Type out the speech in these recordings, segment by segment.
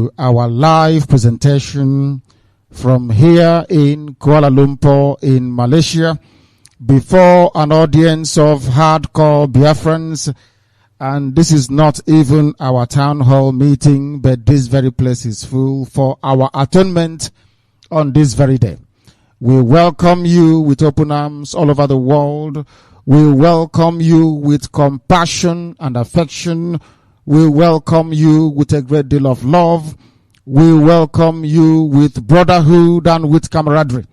to our live presentation from here in Kuala Lumpur in Malaysia before an audience of hardcore Biafrans. And this is not even our town hall meeting, but this very place is full for our atonement on this very day. We welcome you with open arms all over the world. We welcome you with compassion and affection. We welcome you with a great deal of love. We welcome you with brotherhood and with camaraderie.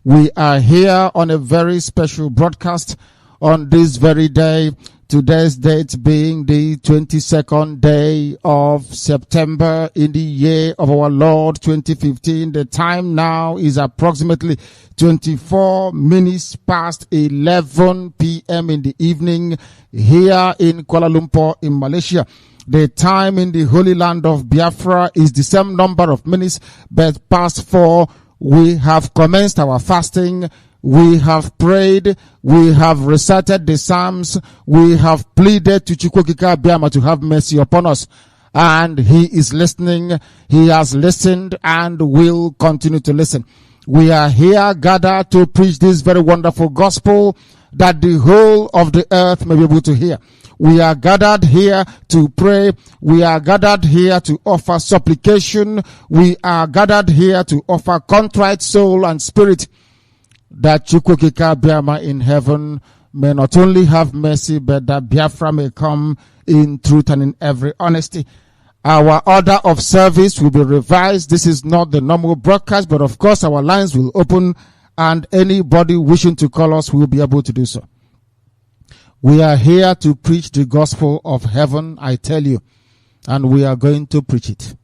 We are here on a very special broadcast on this very day. Today's date being the 22nd day of September in the year of our Lord 2015. The time now is approximately 24 minutes past 11 p.m. in the evening here in Kuala Lumpur in Malaysia. The time in the Holy Land of Biafra is the same number of minutes, but past 4. We have commenced our fasting. We have prayed. We have recited the Psalms. We have pleaded to Chukwukika Biama to have mercy upon us. And he is listening. He has listened and will continue to listen. We are here gathered to preach this very wonderful gospel that the whole of the earth may be able to hear. We are gathered here to pray. We are gathered here to offer supplication. We are gathered here to offer contrite soul and spirit, that Chukwukika Biama in heaven may not only have mercy, but that Biafra may come in truth and in every honesty. Our order of service will be revised. This is not the normal broadcast, but of course our lines will open and anybody wishing to call us will be able to do so. We are here to preach the gospel of heaven, I tell you, and we are going to preach it.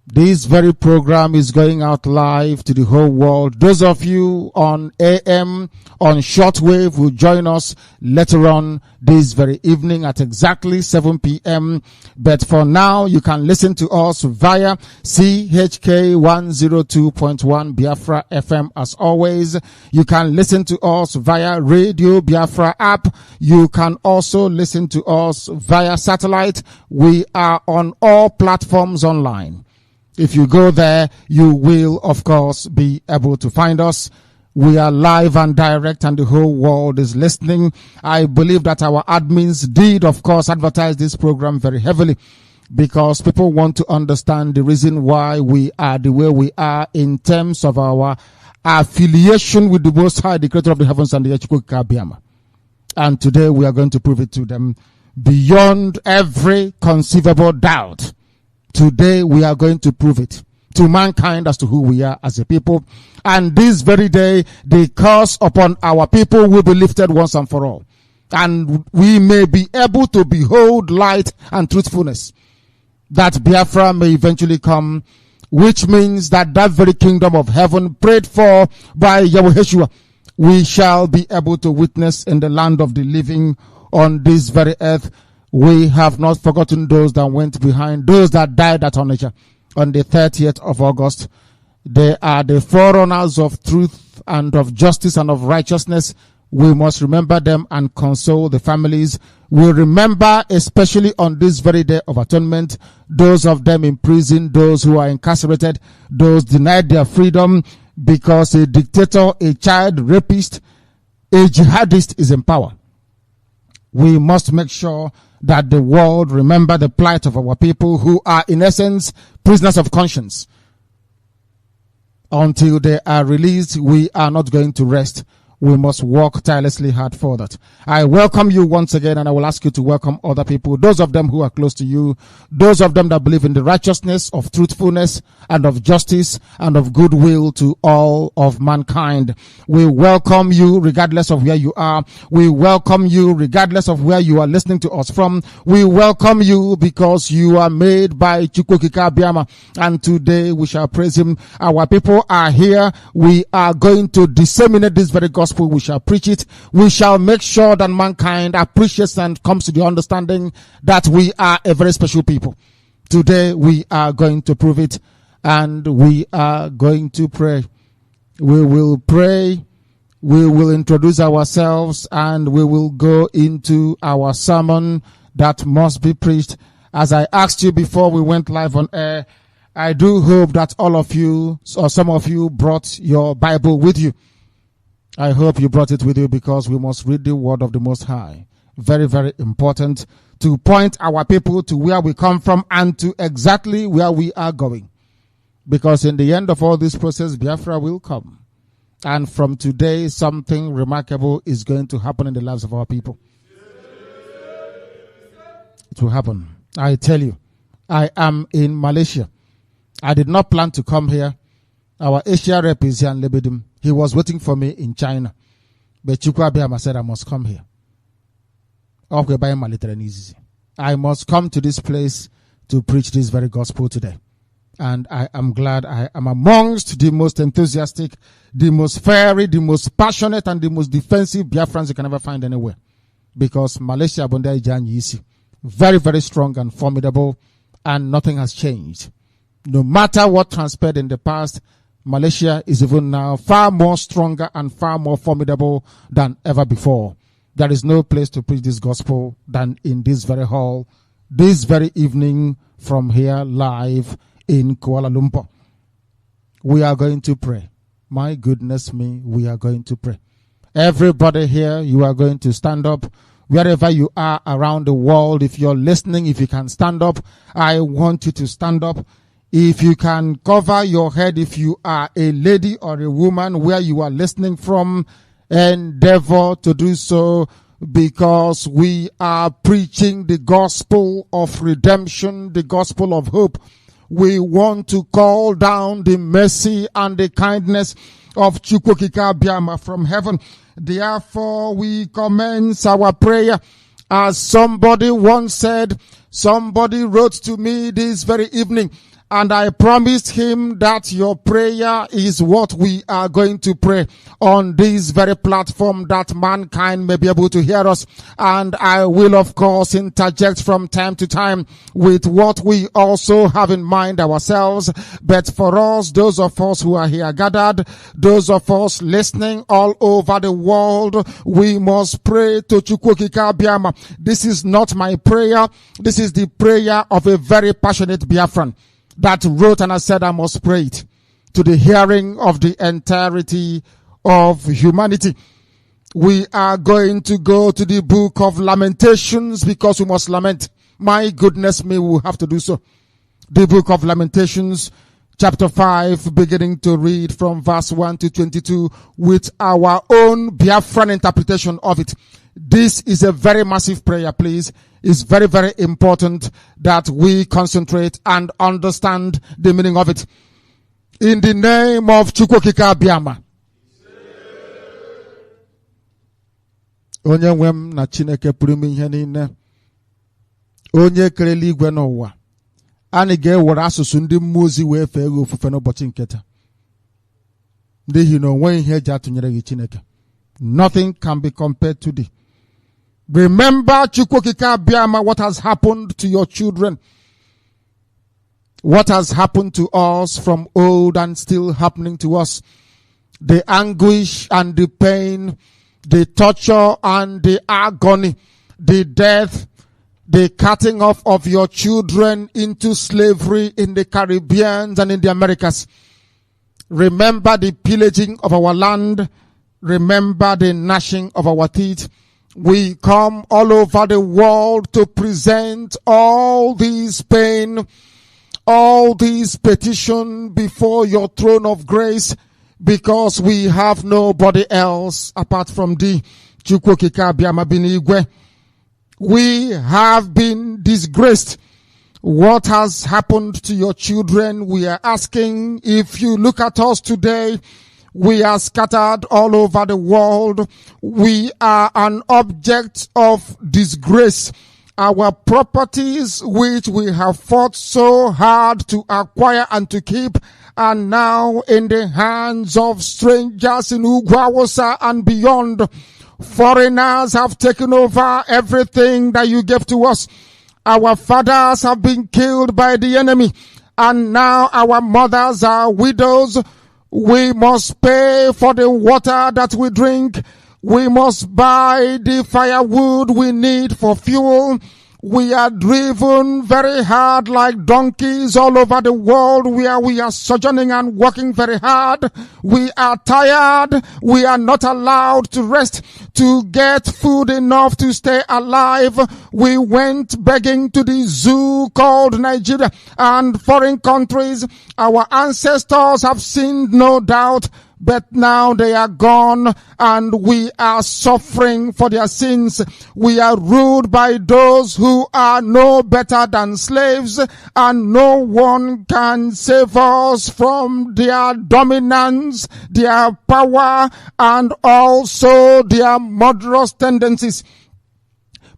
This very program is going out live to the whole world. Those of you on AM, on shortwave, will join us later on this very evening at exactly 7 p.m. But for now, you can listen to us via CHK 102.1 Biafra FM as always. You can listen to us via Radio Biafra app. You can also listen to us via satellite. We are on all platforms online. If you go there, you will, of course, be able to find us. We are live and direct and the whole world is listening. I believe that our admins did, of course, advertise this program very heavily because people want to understand the reason why we are the way we are in terms of our affiliation with the Most High, the Creator of the heavens and the earth, Chukwukika Biama. And today we are going to prove it to them beyond every conceivable doubt. Today we are going to prove it to mankind as to who we are as a people. And this very day, the curse upon our people will be lifted once and for all. And we may be able to behold light and truthfulness. That Biafra may eventually come, which means that that very kingdom of heaven prayed for by Yahweh, we shall be able to witness in the land of the living on this very earth. We have not forgotten those that went behind, those that died at Onitsha on the 30th of August. They are the forerunners of truth and of justice and of righteousness. We must remember them and console the families. We remember, especially on this very day of atonement, those of them in prison, those who are incarcerated, those denied their freedom because a dictator, a child rapist, a jihadist is in power. We must make sure that the world remember the plight of our people who are in essence prisoners of conscience. Until they are released, we are not going to rest. We must work tirelessly hard for that. I welcome you once again, and I will ask you to welcome other people, those of them who are close to you, those of them that believe in the righteousness of truthfulness and of justice and of goodwill to all of mankind. We welcome you regardless of where you are. We welcome you regardless of where you are listening to us from. We welcome you because you are made by Chukwukika Biama, and today we shall praise him. Our people are here. We are going to disseminate this very gospel. We shall preach it. We shall make sure that mankind appreciates and comes to the understanding that we are a very special people. Today we are going to prove it, and we are going to pray. We will pray, we will introduce ourselves, and we will go into our sermon that must be preached. As I asked you before we went live on air, I do hope that all of you, or some of you, brought your Bible with you. I hope you brought it with you, because we must read the word of the Most High. Very, very important to point our people to where we come from and to exactly where we are going. Because in the end of all this process, Biafra will come. And from today, something remarkable is going to happen in the lives of our people. It will happen. I tell you, I am in Malaysia. I did not plan to come here. Our Asia rep is here in Lebedim. He was waiting for me in China. But Chukwu Abiyama said I must come here. I must come to this place to preach this very gospel today. And I am glad I am amongst the most enthusiastic, the most fiery, the most passionate, and the most defensive Biafrans you can ever find anywhere. Because Malaysia, very, very strong and formidable, and nothing has changed. No matter what transpired in the past, Malaysia is even now far more stronger and far more formidable than ever before. There is no place to preach this gospel than in this very hall, this very evening, from here live in Kuala Lumpur. We are going to pray. My goodness me, we are going to pray. Everybody here, you are going to stand up. Wherever you are around the world, if you're listening, if you can stand up, I want you to stand up. If you can cover your head, if you are a lady or a woman where you are listening from, endeavor to do so, because we are preaching the gospel of redemption, the gospel of hope. We want to call down the mercy and the kindness of Chukwu Abiyama from heaven. Therefore, we commence our prayer. As somebody once said, somebody wrote to me this very evening, and I promised him that your prayer is what we are going to pray on this very platform, that mankind may be able to hear us. And I will, of course, interject from time to time with what we also have in mind ourselves. But for us, those of us who are here gathered, those of us listening all over the world, we must pray to Chukwu Abiyama. This is not my prayer. This is the prayer of a very passionate Biafran that wrote and I said I must pray it to the hearing of the entirety of humanity. We are going to go to the book of Lamentations, because we must lament. My goodness me, we will have to do so. The book of Lamentations, chapter 5, beginning to read from verse 1 to 22 with our own Biafran interpretation of it. This is a very massive prayer, please. It's very, very important that we concentrate and understand the meaning of it. In the name of Chukwu Abiyama. Onye nwem na Chineke pụrụ ime ihe niile. Onye kere eluigwe n'ụwa. Anyị ga-ewere asụsụ ndị mmụọ ozi wee fee gị ofufe n'ụbọchị nke taa. N'ihi na onwe ihe eji atụnyere gị Chineke. Nothing can be compared to thee. Remember, Chukwu Abiyama, what has happened to your children. What has happened to us from old and still happening to us. The anguish and the pain, the torture and the agony, the death, the cutting off of your children into slavery in the Caribbean and in the Americas. Remember the pillaging of our land. Remember the gnashing of our teeth. We come all over the world to present all this pain, all this petition before your throne of grace, because we have nobody else apart from thee, Chukwu Abiyama binigwe. We have been disgraced. What has happened to your children? We are asking. If you look at us today, we are scattered all over the world. We are an object of disgrace. Our properties, which we have fought so hard to acquire and to keep, are now in the hands of strangers in Ugwawosa and beyond. Foreigners have taken over everything that you gave to us. Our fathers have been killed by the enemy, and now our mothers are widows. We must pay for the water that we drink. We must buy the firewood we need for fuel. We are driven very hard like donkeys all over the world, where we are sojourning and working very hard. We are tired. We are not allowed to rest to get food enough to stay alive. We went begging to the zoo called Nigeria and foreign countries. Our ancestors have sinned, no doubt, but now they are gone and we are suffering for their sins. We are ruled by those who are no better than slaves, and no one can save us from their dominance, their power, and also their murderous tendencies.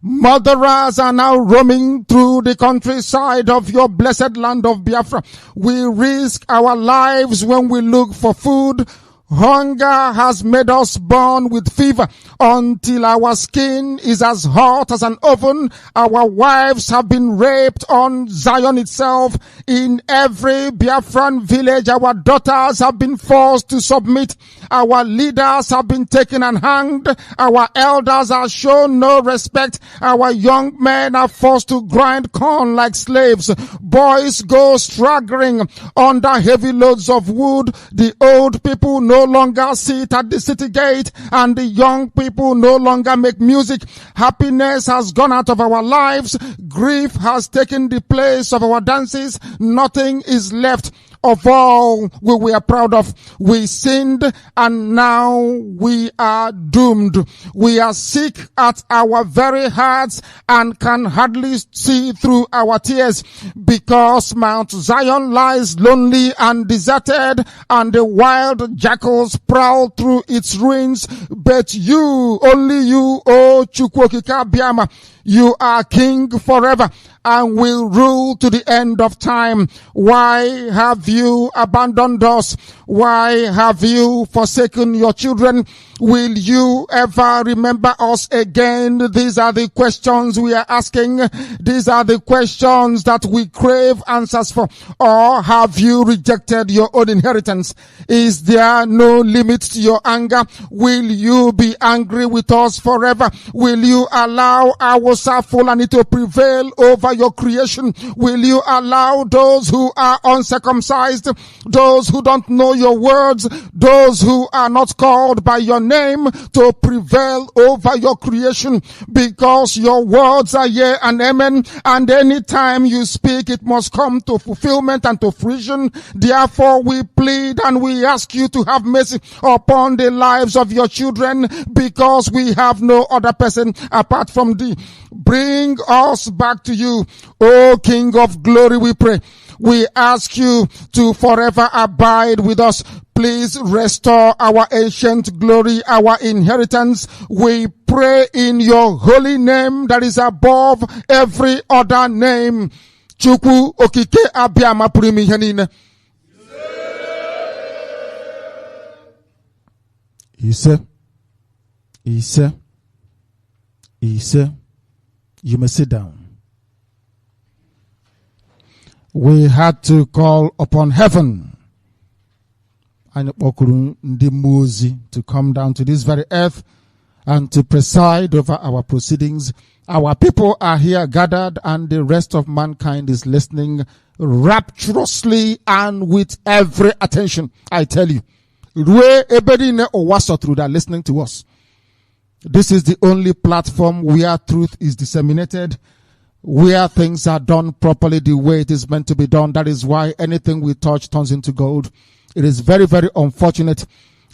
Murderers are now roaming through the countryside of your blessed land of Biafra. We risk our lives when we look for food. Hunger has made us burn with fever until our skin is as hot as an oven. Our wives have been raped on Zion itself. In every Biafran village, our daughters have been forced to submit. Our leaders have been taken and hanged. Our elders are shown no respect. Our young men are forced to grind corn like slaves. Boys go staggering under heavy loads of wood. The old people no longer sit at the city gate, and the young people no longer make music. Happiness has gone out of our lives. Grief has taken the place of our dances. Nothing is left of all we are proud of. We sinned and now we are doomed. We are sick at our very hearts and can hardly see through our tears, because Mount Zion lies lonely and deserted, and the wild jackals prowl through its ruins. But you, only you, O Chukwokika Biama, you are king forever and will rule to the end of time. Why have you abandoned us? Why have you forsaken your children? Will you ever remember us again? These are the questions we are asking. These are the questions that we crave answers for. Or have you rejected your own inheritance? Is there no limit to your anger? Will you be angry with us forever? Will you allow our Fulani to prevail over your creation? Will you allow those who are uncircumcised, those who don't know your words, those who are not called by your name, to prevail over your creation? Because your words are yea and amen, and any time you speak, it must come to fulfillment and to fruition. Therefore, we plead and we ask you to have mercy upon the lives of your children, because we have no other person apart from thee. Bring us back to you, O King of glory, we pray. We ask you to forever abide with us. Please restore our ancient glory, our inheritance. We pray in your holy name that is above every other name. Chukwu okike abịama pụrụ ime ihe niile. Ise. You may sit down. We had to call upon heaven and Mazi to come down to this very earth and to preside over our proceedings. Our people are here gathered, and the rest of mankind is listening rapturously and with every attention. I tell you, through that listening to us. This is the only platform where truth is disseminated, where things are done properly the way it is meant to be done. That is why anything we touch turns into gold. It is very, very unfortunate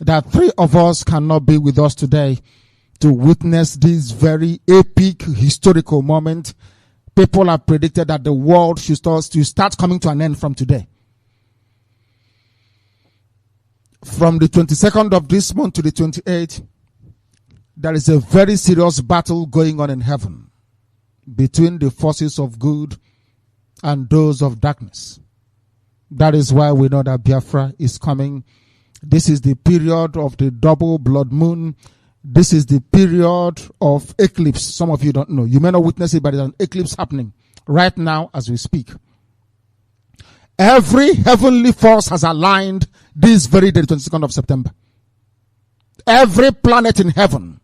that three of us cannot be with us today to witness this very epic historical moment. People have predicted that the world should start coming to an end from today. From the 22nd of this month to the 28th, there is a very serious battle going on in heaven between the forces of good and those of darkness. That is why we know that Biafra is coming. This is the period of the double blood moon. This is the period of eclipse. Some of you don't know. You may not witness it, but there's an eclipse happening right now as we speak. Every heavenly force has aligned this very day, 22nd of September. Every planet in heaven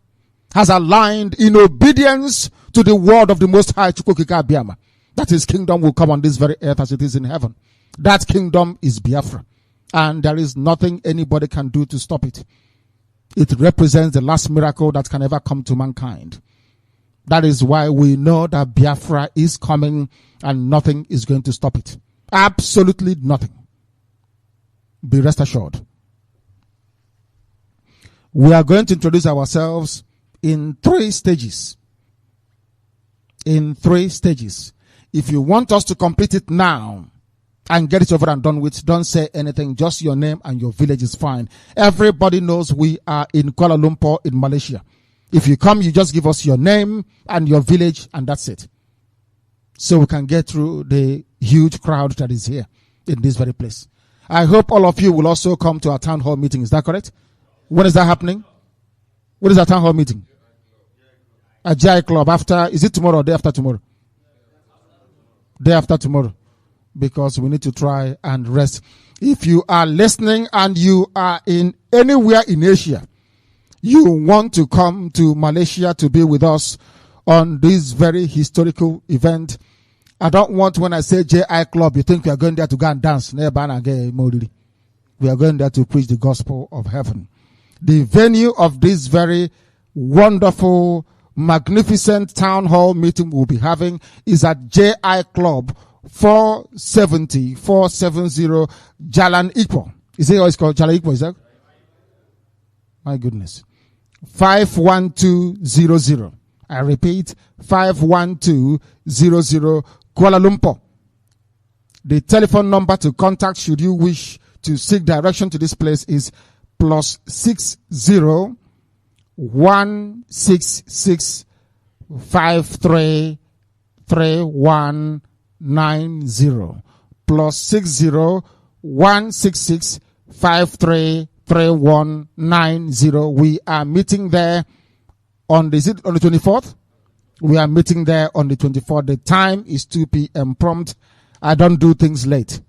has aligned in obedience to the word of the Most High, that his kingdom will come on this very earth as it is in heaven. That kingdom is Biafra. And there is nothing anybody can do to stop it. It represents the last miracle that can ever come to mankind. That is why we know that Biafra is coming and nothing is going to stop it. Absolutely nothing. Be rest assured. We are going to introduce ourselves in 3 stages. In 3 stages. If you want us to complete it now and get it over and done with, don't say anything. Just your name and your village is fine. Everybody knows we are in Kuala Lumpur in Malaysia. If you come, you just give us your name and your village and that's it. So we can get through the huge crowd that is here in this very place. I hope all of you will also come to our town hall meeting. Is that correct? When is that happening? What is our town hall meeting? At GI Club after, is it tomorrow or day after tomorrow? Day after tomorrow. Because we need to try and rest. If you are listening and you are in anywhere in Asia, you want to come to Malaysia to be with us on this very historical event. I don't want, when I say JI Club, you think we are going there to go and dance. We are going there to preach the gospel of heaven. The venue of this very wonderful, magnificent town hall meeting we'll be having is at JI Club 470 Jalan Iqbal. Is it always called Jalan Iqbal? Is that? My goodness. 51200. I repeat, 51200 Kuala Lumpur. The telephone number to contact should you wish to seek direction to this place is +60 166 53 3190 +60 166 53 3190. We are meeting there on the 24th. We are meeting there on the 24th. The time is 2 p.m. prompt. I don't do things late.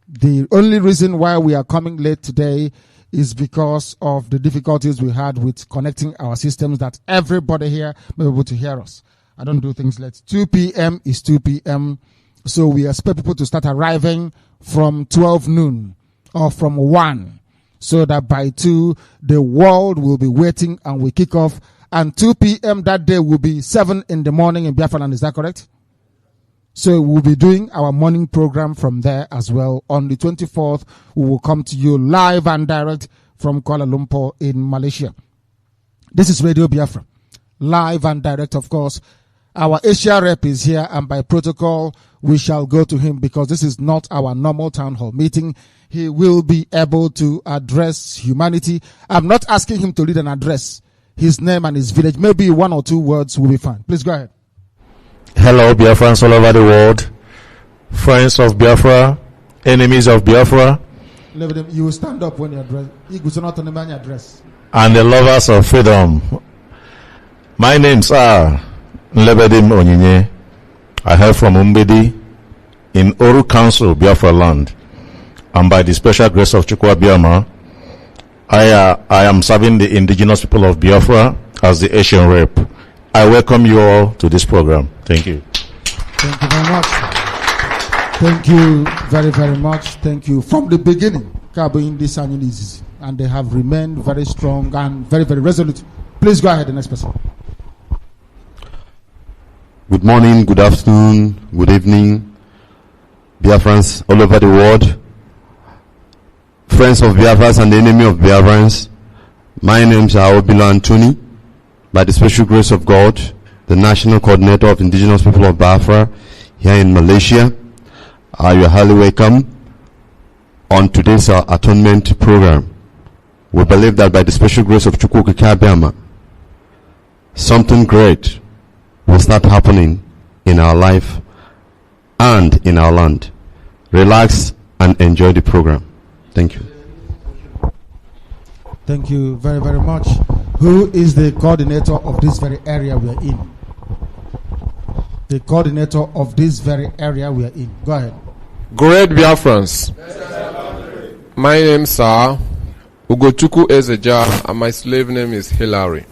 The only reason why we are coming late today is because of the difficulties we had with connecting our systems, that everybody here may be able to hear us. I don't do things late. 2 p.m. is 2 p.m. So we expect people to start arriving from 12 noon or from 1. So that by 2, the world will be waiting and we kick off. And 2 p.m. that day will be 7 in the morning in Biafran. Is that correct? So we'll be doing our morning program from there as well. On the 24th, we will come to you live and direct from Kuala Lumpur in Malaysia. This is Radio Biafra. Live and direct, of course. Our Asia rep is here, and by protocol, we shall go to him because this is not our normal town hall meeting. He will be able to address humanity. I'm not asking him to read an address. His name and his village. Maybe 1 or 2 words will be fine. Please go ahead. Hello, Biafrans all over the world. Friends of Biafra, enemies of Biafra. You will stand up when you address. And the lovers of freedom. My names are Nlebedim Onyinye. I hail from Umbedi in Oru Council, Biafra land. And by the special grace of Chukwu Abiyama, I am serving the indigenous people of Biafra as the Asian rep. I welcome you all to this program. Thank you. Thank you very much. Thank you very, very much. Thank you. From the beginning, and they have remained very strong and very, very resolute. Please go ahead, the next person. Good morning, good afternoon, good evening, Biafrans all over the world, friends of Biafrans and the enemy of Biafrans. My name is Obilo Anthony. By the special grace of God, the National Coordinator of Indigenous People of Biafra here in Malaysia. You are highly welcome on today's Atonement program. We believe that by the special grace of Chukwu Abiyama, something great will start happening in our life and in our land. Relax and enjoy the program. Thank you. Thank you very, very much. Who is the coordinator of this very area we are in? The coordinator of this very area we are in. Go ahead. Great Biafrans. My name is Ugochukwu Ezeja and my slave name is Hilary.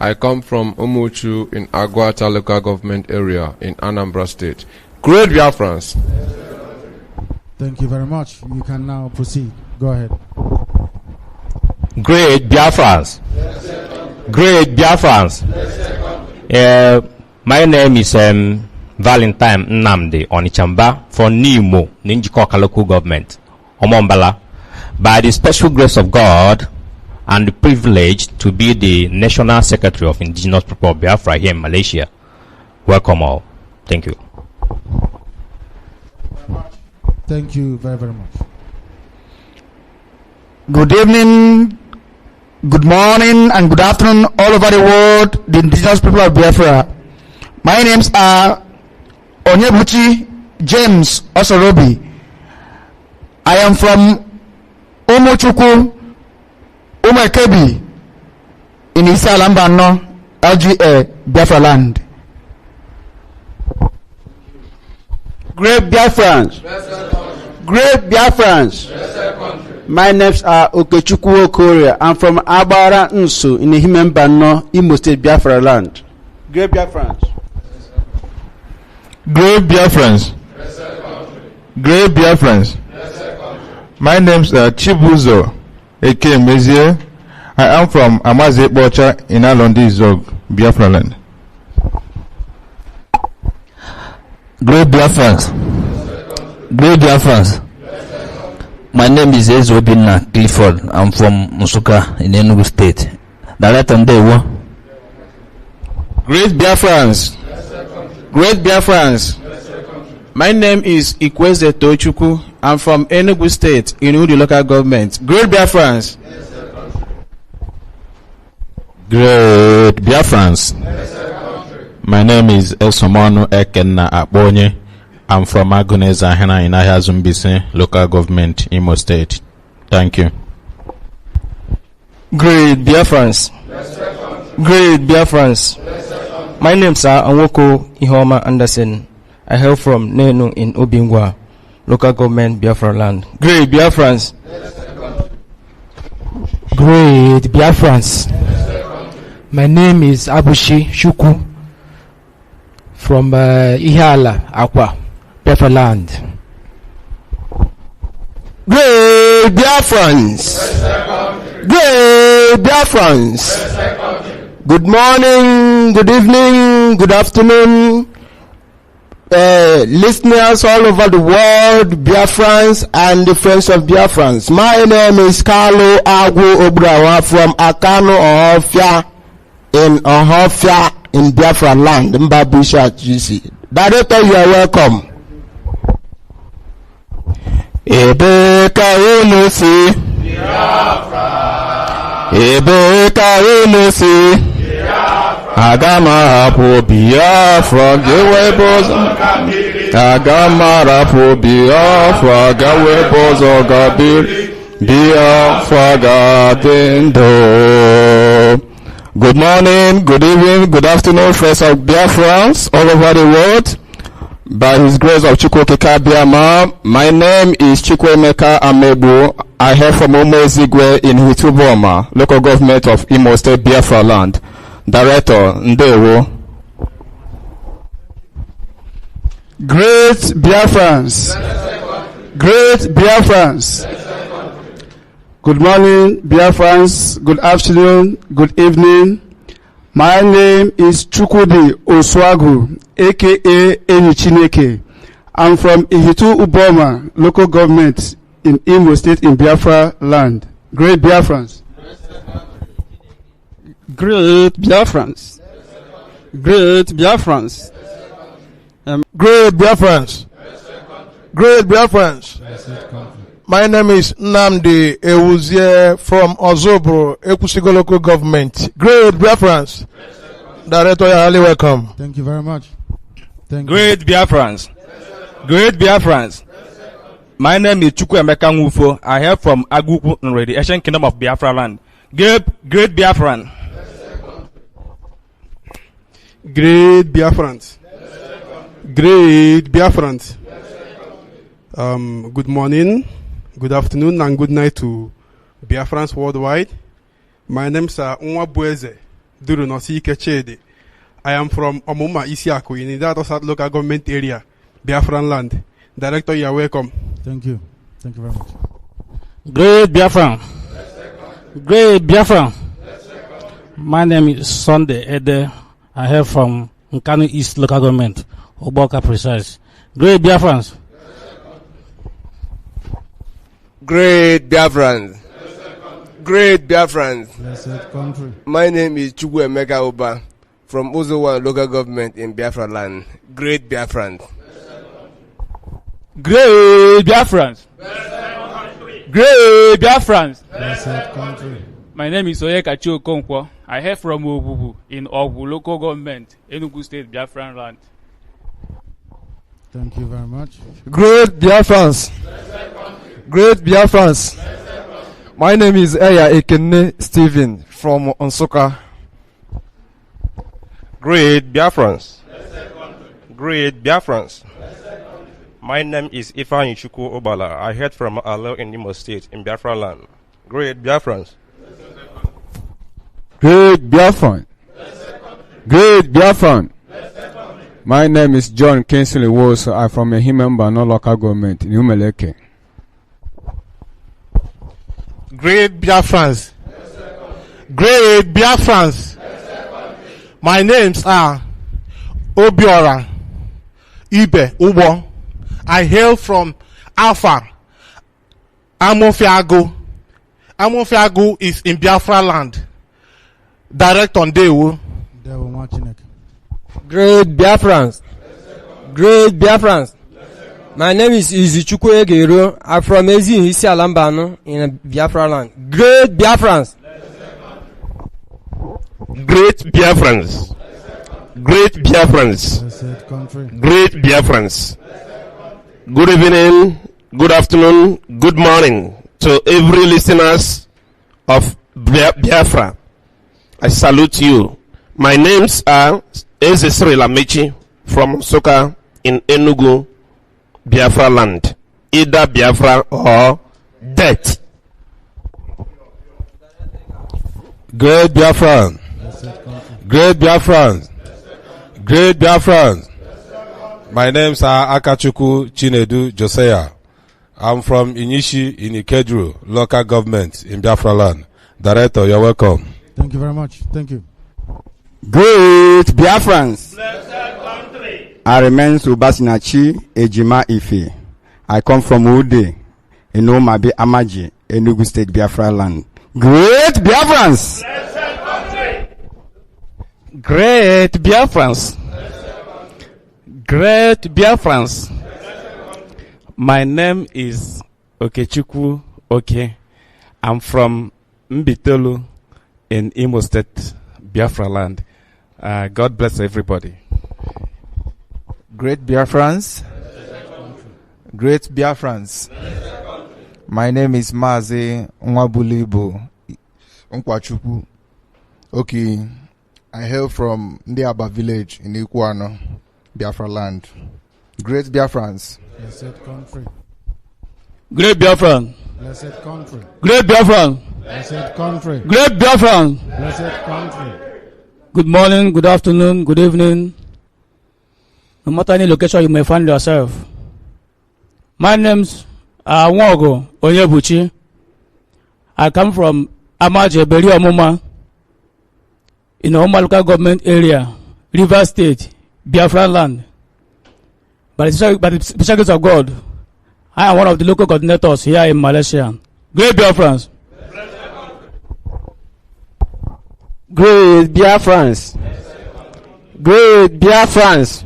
I come from Umuchu in Agwata local government area in Anambra State. Great Biafrans. Thank you very much. You can now proceed. Go ahead. Great Biafrans. Great Biafrans. My name is Valentine Nnamdi Onichamba from Nimo, Ninjikoka local government, Omombala. By the special grace of God and the privilege to be the National Secretary of Indigenous People of Biafra here in Malaysia. Welcome all. Thank you. Thank you very, very much. Good evening, good morning, and good afternoon all over the world, the indigenous people of Biafra. My names are Onyebuchi James Osorobi. I am from Umuchukwu, Umekebi, in Isalambano, LGA, Biafra land. Great Biafrans. Great Biafrans. My names are Okechukwu Okoria. I'm from Abara Nsu in Ihimembano, Imo State, Biafra land. Great Biafrans. Great Biafrans. Great Biafrans. My name's Chibuzo Eke Mezie. I am from Mazi in Alondi Zog, Biafra land. Great Biafrans. Great Biafrans. My name is Ezobina Clifford. I'm from Musuka in Enugu State. Director Ndewo. Great Biafrans. Great Biafrans. My name is Ikweze Tochukwu. I'm from Enugu State in Udi local government. Great Biafrans. Great Biafrans. My name is Esomonu Ekenna Akbonye. I'm from Aguneza Hena in Ahazumbise local government, Imo State. Thank you. Great Biafrans. Great Biafrans. My name is Anwoko Ihoma Anderson. I hail from Nenu in Obingwa, local government, Biafra land. Great Biafrans. Great Biafrans. My name is Abushi Shuku from Ihala, Akwa, Biafra land. Great Biafrans. Great Biafrans. Good morning, good evening, good afternoon, listeners all over the world, Biafrans and the friends of Biafrans. My name is Carlo Agwu Obrawa from Akano Ohofia in Biafra land, Mbabisha GC. Director, you are welcome. Ebeka Unusi Biafra. Ebeka Unusi Agama Rapo Biafra Gewebozo Agama Rapo Biafra Gewebozo Gabir Biafra Gadindo. Good morning, good evening, good afternoon, friends of Biafrans all over the world. By His grace of Chukwokeka Biama, my name is Chukwemeka Amebu. I hail from Umezigwe in Hituboma, local government of Imo State, Biafra land. Director Ndewo. Great Biafrans. Great Biafrans. Good morning, Biafrans. Good afternoon, good evening. My name is Chukwudi Oswagu, aka Enichineke. I'm from Ihitu Uboma, local government in Imo State in Biafra land. Great Biafrans. Great Biafrans. Great Biafrans. Great Biafrans. Great Biafrans. My name is Nnamdi Ewuzie from Ozobro, Ekusigo local government. Great Biafrans. Director, you are highly welcome. Thank you very much. Thank Great you. Biafrans. Great Biafrans. My name is Chukwemeka Nwufo. I hail from Aguku in the Asian Kingdom of Biafra land. Great Biafran. Great Biafrans. Great Biafrans. Good morning, good afternoon, and good night to Biafrans worldwide. My name is Nwabueze Duru Nosike Chede. I am from Omuma Isiaku in Idato South Local Government Area, Biafran land. Director, you are welcome. Thank you. Thank you very much. Great Biafran. Great Biafran. My name is Sunday Ede. I hail from Nkanu East Local Government, Oboka precise. Great Biafrans. Great Biafrans. Great Biafrans. Blessed country. My name is Emeka Oba from Uzowa Local Government in Biafra land. Great Biafrans. Great Biafrans. Great Biafrans. Blessed country. My name is Oyekachi Okonkwo. I hail from Obubu in Obu Local Government, Enugu State, Biafran land. Thank you very much. Great Biafrans. Great Biafrans. My name is Eya Ekene Stephen from Nsukka. Great Biafrans. Great Biafrans. My name is Ifeanyi Chukwu Obala. I heard from Alo in Imo State in Biafra land. Great Biafrans. Great Biafran. Great Biafran. My name is John Kinsley Wos. I'm from Ehimembano Local Government in Umeleke. Great Biafrans. Great Biafrans. My names are Obiora Ibe Ubo. I hail from Alpha Amofiago. Amofiago is in Biafra land. Direct on Dewo. Great Biafrans. Great Biafrans. My name is Izichukwu Egero. I'm from Ezi Isi Alambano in Biafra land. Great Biafrans. Great Biafrans. Great Biafrans. Great Biafrans. Good evening, good afternoon, good morning to every listeners of Biafra. I salute you. My names are Ezesri Lamechi from Nsukka in Enugu, Biafra land. Either Biafra or death. Great Biafran. Great Biafran. Great Biafran. My names are Akachuku Chinedu Josiah. I'm from Inishi in Ikedru, local government in Biafra land. Director, you're welcome. Thank you very much. Thank you. Great Biafrans. I remain Subasinachi Ejima Ife. I come from Ude, in Omabe Amaji, Enugu State, Biafra land. Great Biafrans. Great Biafrans. Great Biafrans. My name is Okechukwu Oke. I'm from Mbitolu in Imo State, Biafra land. God bless everybody. Great Biafrans. Great Biafrans. My name is Mazi Nwabulibu Nkwachukwu. Okay, I hail from Ndiaba village in Ikuano, Biafra land. Great Biafrans. Blessed country. Great Biafran. Blessed country. Great Biafran. Blessed country. Great Biafran. Blessed country. Good morning, good afternoon, good evening. No matter any location you may find yourself. My name's Nwogo Onyebuchi. I come from Amaje Beri Omuma in the Omuma local government area, River State, Biafra land. By the special grace of God, I am one of the local coordinators here in Malaysia. Great Biafrans. Great Biafrans. Great Biafrans.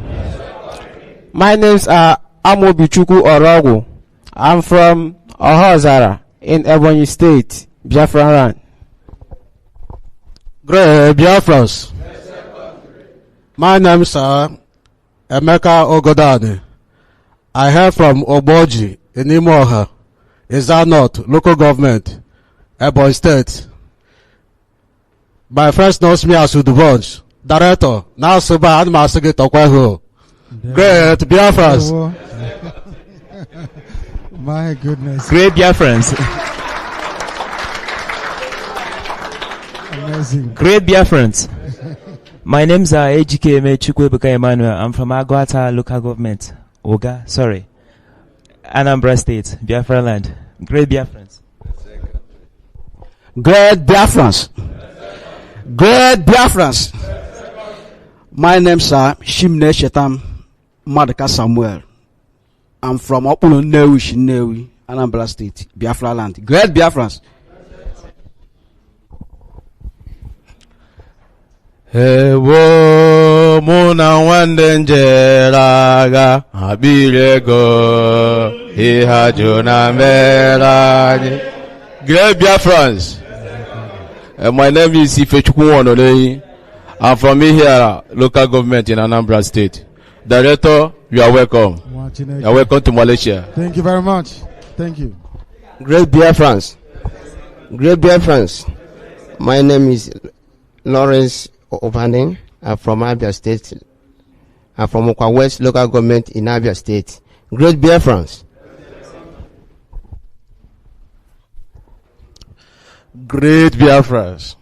My names are Amobichuku Orogu. I'm from Ohozara in Ebonyi State, Biafra land. Great Biafrans. My name is Emeka Ogodani. I hail from Oboji in Imoha, Izza North, local government, Ebonyi State. My friends knows me as Udubonj. Director, now Suba and Masigi Tokwehu. Great Biafrans. My goodness. Great Biafrans. Amazing. Great Biafrans. My name's Ejike Chukwuebuka Emmanuel. I'm from Agwata local government. Anambra State, Biafra land. Great Biafrans. Great Biafrans. Great Biafrans. My name's Shimne Shetam Madaka Samuel. I'm from Opuno Newi, Anambra State, Biafra land. Great Biafrans. Ewo muna wande njeraga abirego ihajuna merani. Great Biafrans. My name is Ifechukwu Onolei. I'm from here, local government in Anambra State. Director, you are welcome. You are welcome to Malaysia. Thank you very much. Thank you. Great Biafrans. Great Biafrans. My name is Lawrence Obanding. I'm from Abia State. I'm from Okwa West local government in Abia State. Great Biafrans. Great Biafrans.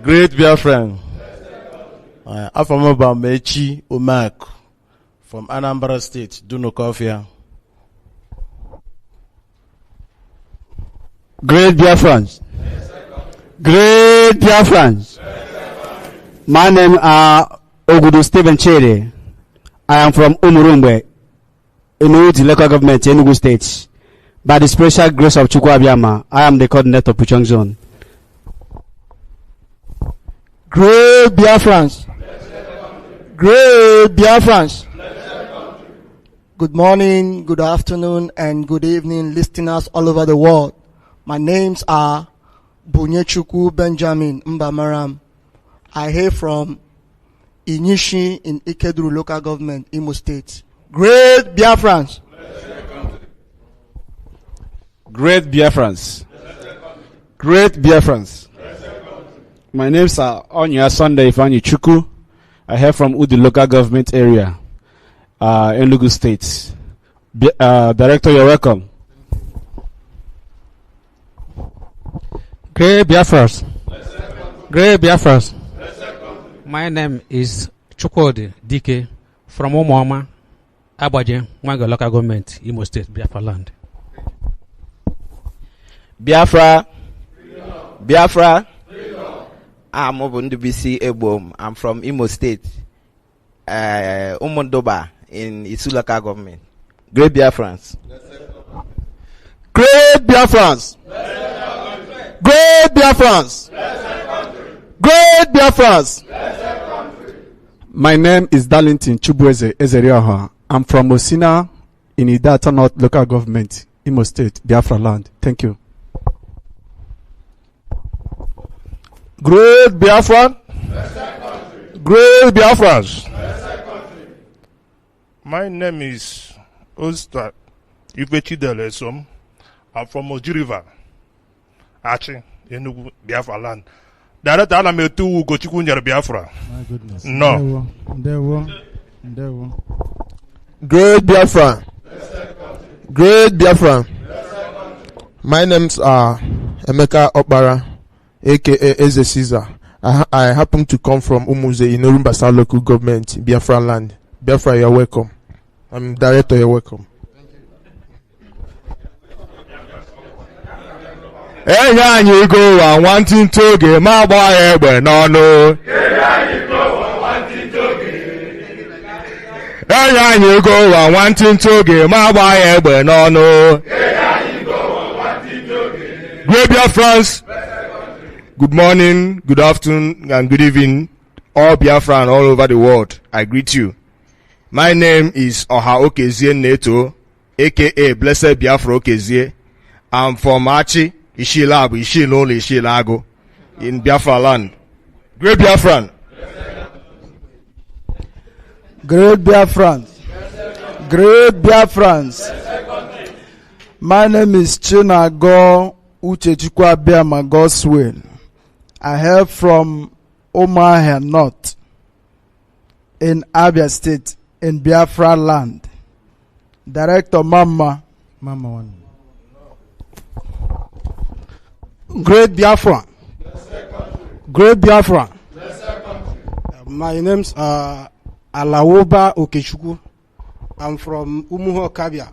Great Biafran. I'm from Obamechi Umak from Anambra State, Dunukofia. Great Biafrans. Great Biafrans. My name is Ogudu Stephen Chere. I am from Umurumbe, Enugu local government, Enugu State. By the special grace of Chukwu Abiyama, I am the coordinator of Puchong Zone. Great Biafrans. Great Biafrans. Good morning, good afternoon, and good evening, listeners all over the world. My names are Bunyechukwu Benjamin Mbamaram. I hail from Inishi in Ikeduru local government, Imo State. Great Biafrans. Great Biafrans. Great Biafrans. My name is Onya Sunday Ifanyi Chukwu. I hail from Udi local government area, Enugu State. Director, you're welcome. Great Biafrans. Great Biafrans. My name is Chukwudi Dike from Umuoma, Abaje, Mwanga local government, Imo State, Biafra land. Biafra. Biafra. I'm Obundubisi Ebom. I'm from Imo State, Umondoba in Isu local government. Great Biafrans. Great Biafrans. Great Biafrans. Great Biafrans. My name is Darlington Chubueze Ezerioha. I'm from Osina in Idata North local government, Imo State, Biafra land. Thank you. Great Biafran. Great Biafrans. My name is Osta Ifechidelesom. I'm from Oji River, Achi, Enugu, Biafra land. Director Alametu Ugochukwu Nyere Biafra. My goodness. No. Great Biafra. Great Biafra. My name's Emeka Okpara, aka Eze Caesar. I happen to come from Umuze in Orumbasa local government, Biafra land. Biafra, you're welcome. I'm director, you're welcome. Enye anyị go wa wanting to ge ma gba ya egbe n'ọnụ. Enye anyị go wa wanting to ge ma gba ya egbe n'ọnụ. Great Biafrans. Good morning, good afternoon, and good evening, all Biafran all over the world. I greet you. My name is Oha Okezie Neto, aka Bless Biafra Okezie. I'm from Achi, Ishilago, Ishilole, Ishilago, in Biafra land. Great Biafran. Great Biafrans. Great Biafrans. My name is Chinago Uchechukwu Abiyama Goswell. I hail from Omaha North in Abia State in Biafra land. Director Mama one. Great Biafra. Great Biafra. My name's Alawoba Okechukwu. I'm from Umuho Kabia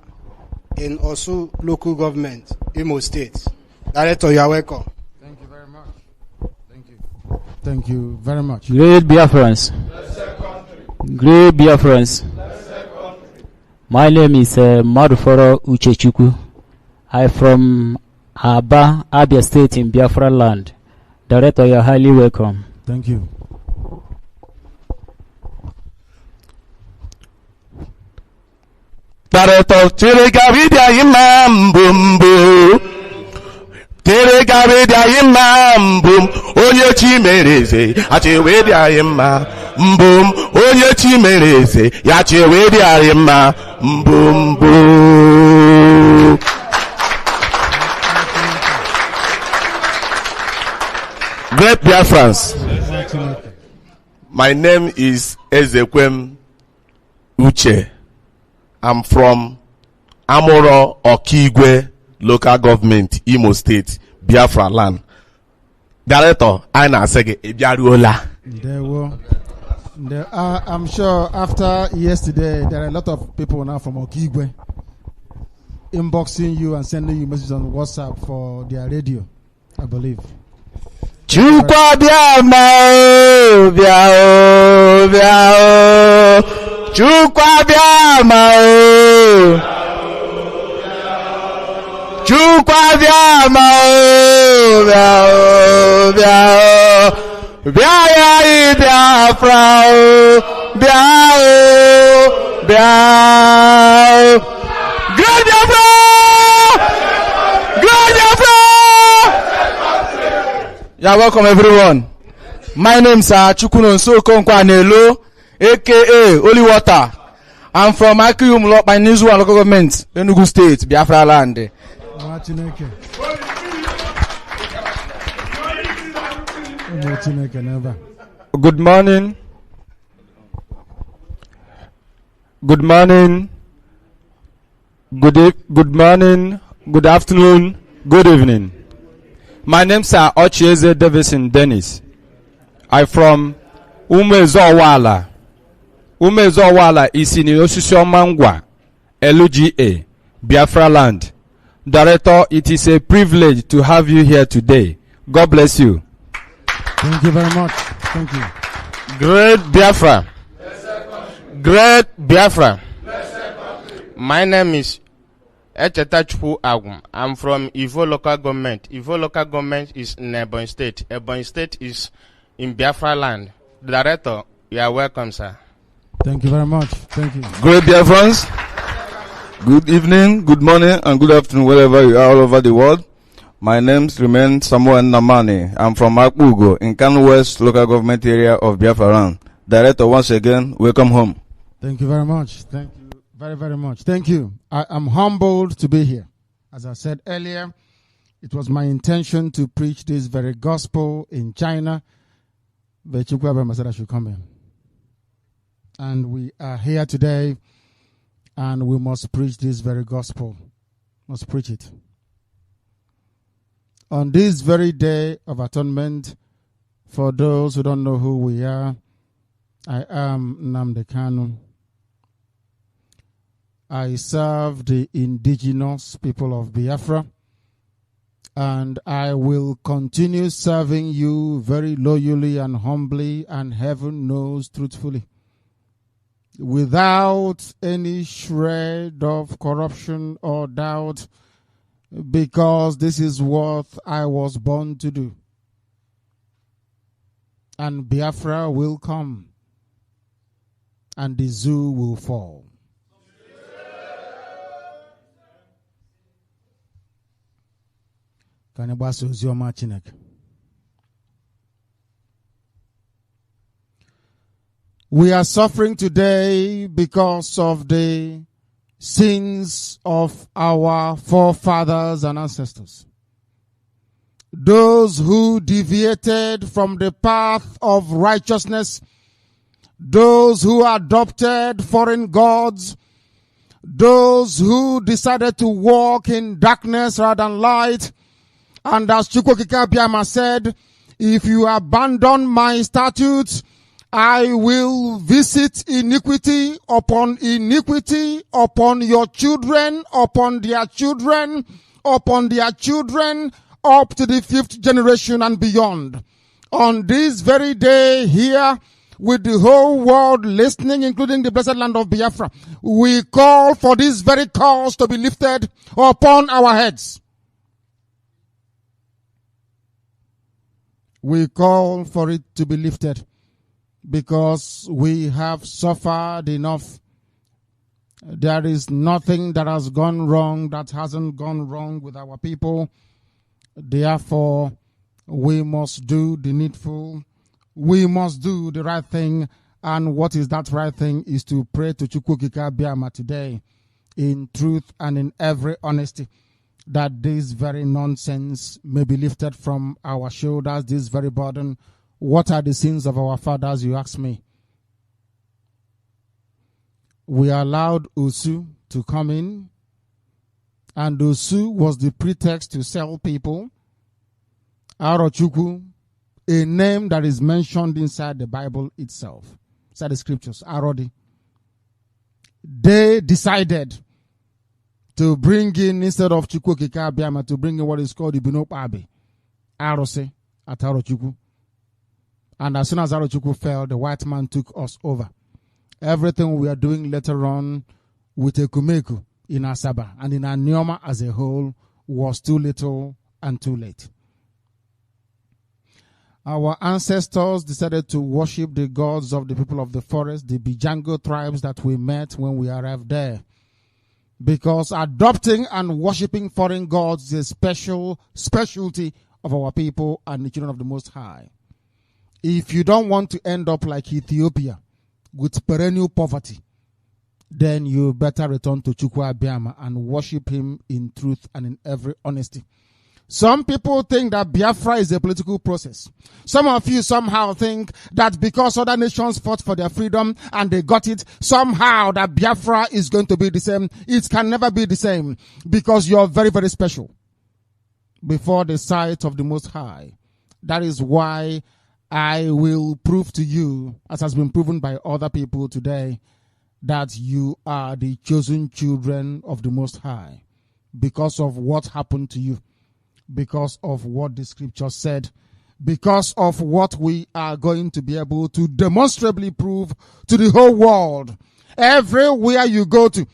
in Osu local government, Imo State. Director, you are welcome. Thank you very much. Thank you very much. Great Biafrans. Great Biafrans. My name is Maduforo Uchechukwu. I'm from Aba, Abia State in Biafra land. Director, you are highly welcome. Thank you. Director, Telegavidia Imam Bumbu. Telegavidia Imam Bum. Onye Chimereze, Achewedia Imam Bum. Onye Chimereze, Yachewedia Imam Bumbu. Great Biafrans. My name is Ezekwem Uche. I'm from Amoro Okigwe local government, Imo State, Biafra land. Director, Aina Sege Ebiaruola. I'm sure after yesterday, there are a lot of people now from Okigwe inboxing you and sending you messages on WhatsApp for their radio, I believe. Chukwa biama biao biao. Chukwa biama Chukwa biama biao biao. Biaya Biafra biao biao. Great Biafra! Great Biafra! Yeah, welcome everyone. My name is Chukunonso Konkwanelo, aka Holy Water. I'm from Akiyum Nizu and local government, Enugu State, Biafra land. Good morning. Good morning. Good morning. Good afternoon. Good evening. My name is Ochieze Davison Dennis. I'm from Umezowala. Umezowala is in Osusomangwa, LGA, Biafra land. Director, it is a privilege to have you here today. God bless you. Thank you very much. Thank you. Great Biafra. Great Biafra. My name is Echetachukwu Agum. I'm from Ivo local government. Ivo local government is in Ebonyi State. Ebonyi State is in Biafra land. Director, you are welcome, sir. Thank you very much. Thank you. Great Biafrans. Good evening, good morning, and good afternoon, wherever you are all over the world. My name remains Samuel Nnamani. I'm from Akbugo in Kanu West local government area of Biafra. Director, once again, welcome home. Thank you very much. Thank you very, very much. Thank you. I am humbled to be here. As I said earlier, it was my intention to preach this very gospel in China, but Chukwuabe said I should come in. And we are here today, and we must preach this very gospel. Must preach it. On this very day of atonement, for those who don't know who we are, I am Nnamdi Kanu. I serve the indigenous people of Biafra, and I will continue serving you very loyally and humbly, and heaven knows truthfully, without any shred of corruption or doubt, because this is what I was born to do. And Biafra will come, and the zoo will fall. We are suffering today because of the sins of our forefathers and ancestors. Those who deviated from the path of righteousness, those who adopted foreign gods, those who decided to walk in darkness rather than light. And as Chukwokika Biama said, if you abandon my statutes I will visit iniquity upon your children, upon their children, upon their children, up to the 5th generation and beyond. On this very day here, with the whole world listening, including the blessed land of Biafra, we call for this very cause to be lifted upon our heads. We call for it to be lifted because we have suffered enough. There is nothing that has gone wrong that hasn't gone wrong with our people. Therefore, we must do the needful. We must do the right thing. And what is that right thing is to pray to Chukwukika Biama today in truth and in every honesty, that this very nonsense may be lifted from our shoulders, this very burden. What are the sins of our fathers, you ask me? We allowed Usu to come in, and Usu was the pretext to sell people. Arochukwu, a name that is mentioned inside the Bible itself, inside the scriptures, Arodi. They decided to bring in, instead of Chukwukika Biama, to bring in what is called the Ibinop Abbey, Arose at Arochukwu. And as soon as Arochukwu fell, the white man took us over. Everything we are doing later on with Ekumeku in Asaba and in Anioma as a whole was too little and too late. Our ancestors decided to worship the gods of the people of the forest, the Bijango tribes that we met when we arrived there. Because adopting and worshiping foreign gods is a specialty of our people and the children of the Most High. If you don't want to end up like Ethiopia with perennial poverty, then you better return to Chukwu Abiama and worship him in truth and in every honesty. Some people think that Biafra is a political process. Some of you somehow think that because other nations fought for their freedom and they got it, somehow that Biafra is going to be the same. It can never be the same because you're very, very special before the sight of the Most High. That is why I will prove to you, as has been proven by other people today, that you are the chosen children of the Most High because of what happened to you, because of what the scripture said, because of what we are going to be able to demonstrably prove to the whole world. Everywhere you go to,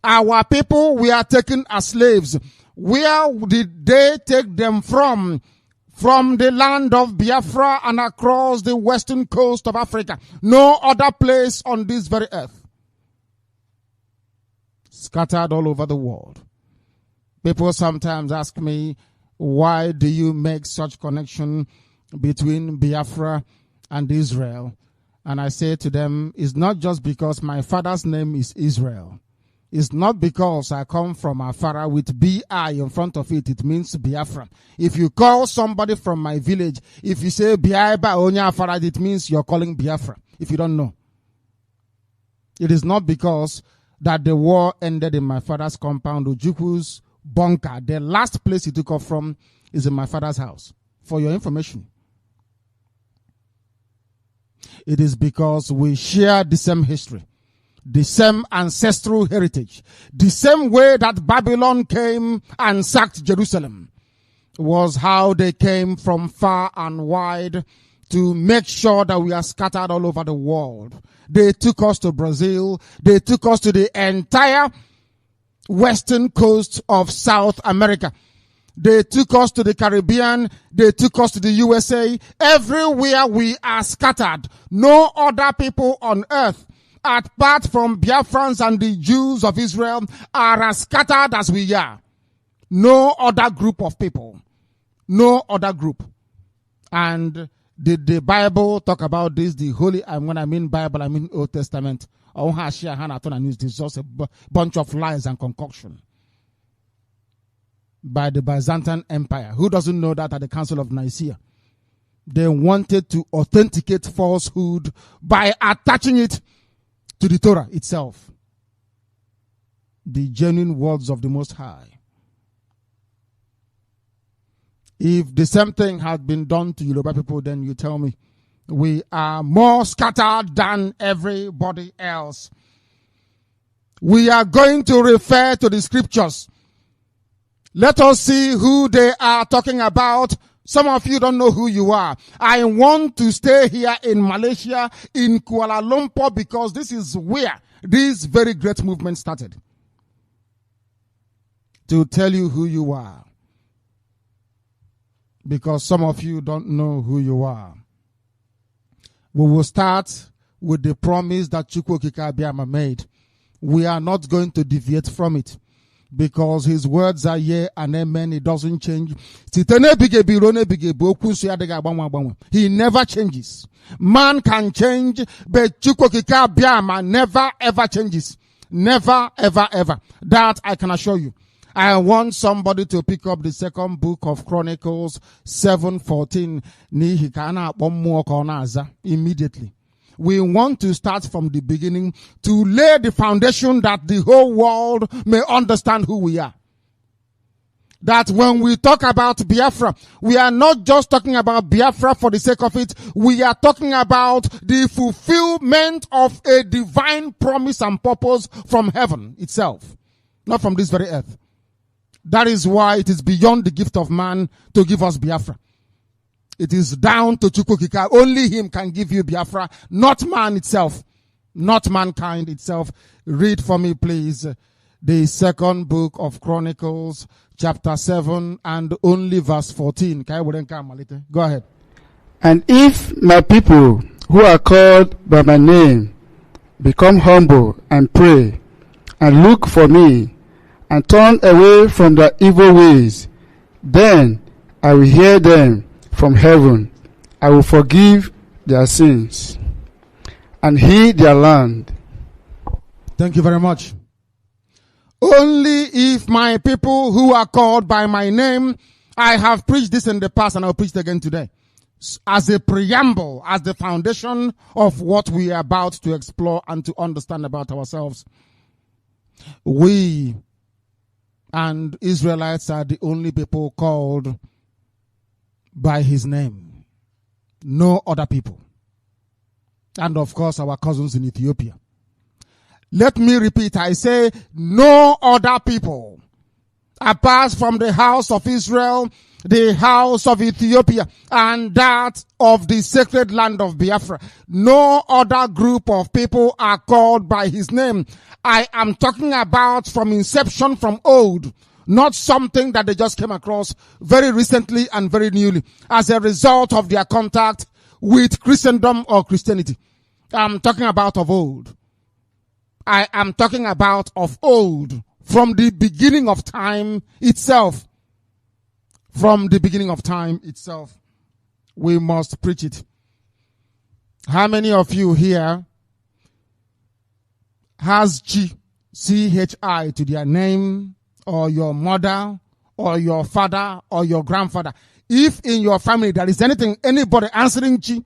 our people we are taken as slaves. Where did they take them from? From the land of Biafra and across the western coast of Africa. No other place on this very earth. Scattered all over the world. People sometimes ask me, why do you make such connection between Biafra and Israel? And I say to them, it's not just because my father's name is Israel. It's not because I come from Afara with B-I in front of it. It means Biafra. If you call somebody from my village, if you say Biaiba Onya Afara, it means you're calling Biafra, if you don't know. It is not because that the war ended in my father's compound, Ojukwu's bunker. The last place he took off from is in my father's house. For your information. It is because we share the same history, the same ancestral heritage, the same way that Babylon came and sacked Jerusalem was how they came from far and wide to make sure that we are scattered all over the world. They took us to Brazil. They took us to the entire western coast of South America. They took us to the Caribbean. They took us to the USA. Everywhere we are scattered. No other people on earth, apart from Biafrans and the Jews of Israel, are as scattered as we are. No other group of people. No other group. And did the Bible talk about this? The Holy, and when I mean Bible, I mean Old Testament. This is just a bunch of lies and concoction by the Byzantine Empire. Who doesn't know that at the Council of Nicaea? They wanted to authenticate falsehood by attaching it to the Torah itself. The genuine words of the Most High. If the same thing had been done to Yoruba people, then you tell me, We are more scattered than everybody else. We are going to refer to the scriptures. Let us see who they are talking about. Some of you don't know who you are. I want to stay here in Malaysia, in Kuala Lumpur, because this is where this very great movement started. To tell you who you are. Because some of you don't know who you are. We will start with the promise that Chukwu Okike Abiama made. We are not going to deviate from it. Because his words are yea and amen. It doesn't change. He never changes. Man can change, but Chukwu Okike Abiama never ever changes. Never ever ever. That I can assure you. I want somebody to pick up the second book of Chronicles 7:14. Immediately. We want to start from the beginning to lay the foundation that the whole world may understand who we are. That when we talk about Biafra, we are not just talking about Biafra for the sake of it. We are talking about the fulfillment of a divine promise and purpose from heaven itself, not from this very earth. That is why it is beyond the gift of man to give us Biafra. It is down to Chukwu Okike. Only him can give you Biafra, not man itself, not mankind itself. Read for me, please, the second book of Chronicles, chapter 7, and only verse 14. Go ahead. And if my people who are called by my name become humble and pray and look for me and turn away from their evil ways, then I will hear them from heaven. I will forgive their sins and heal their land. Thank you very much. Only if my people who are called by my name, I have preached this in the past and I'll preach it again today, as a preamble, as the foundation of what we are about to explore and to understand about ourselves. We and Israelites are the only people called by his name. No other people. And of course, our cousins in Ethiopia. Let me repeat, I say no other people apart from the house of Israel, the house of Ethiopia, and that of the sacred land of Biafra. No other group of people are called by his name. I am talking about from inception, from old, not something that they just came across very recently and very newly as a result of their contact with Christendom or Christianity. I'm talking about of old. I am talking about of old, from the beginning of time itself. From the beginning of time itself. We must preach it. How many of you here has CHI to their name, or your mother, or your father, or your grandfather? If in your family there is anybody answering Chi,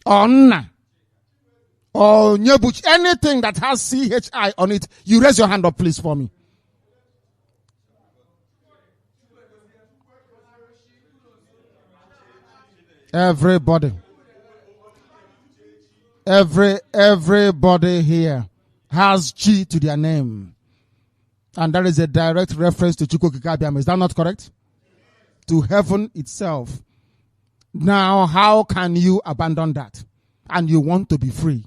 or Nna, or Nyebuch, anything that has CHI on it, you raise your hand up please for me. Everybody. Everybody here has Chi to their name. And that is a direct reference to Chukwu Okike Abiama. Is that not correct? To heaven itself. Now, how can you abandon that? And you want to be free.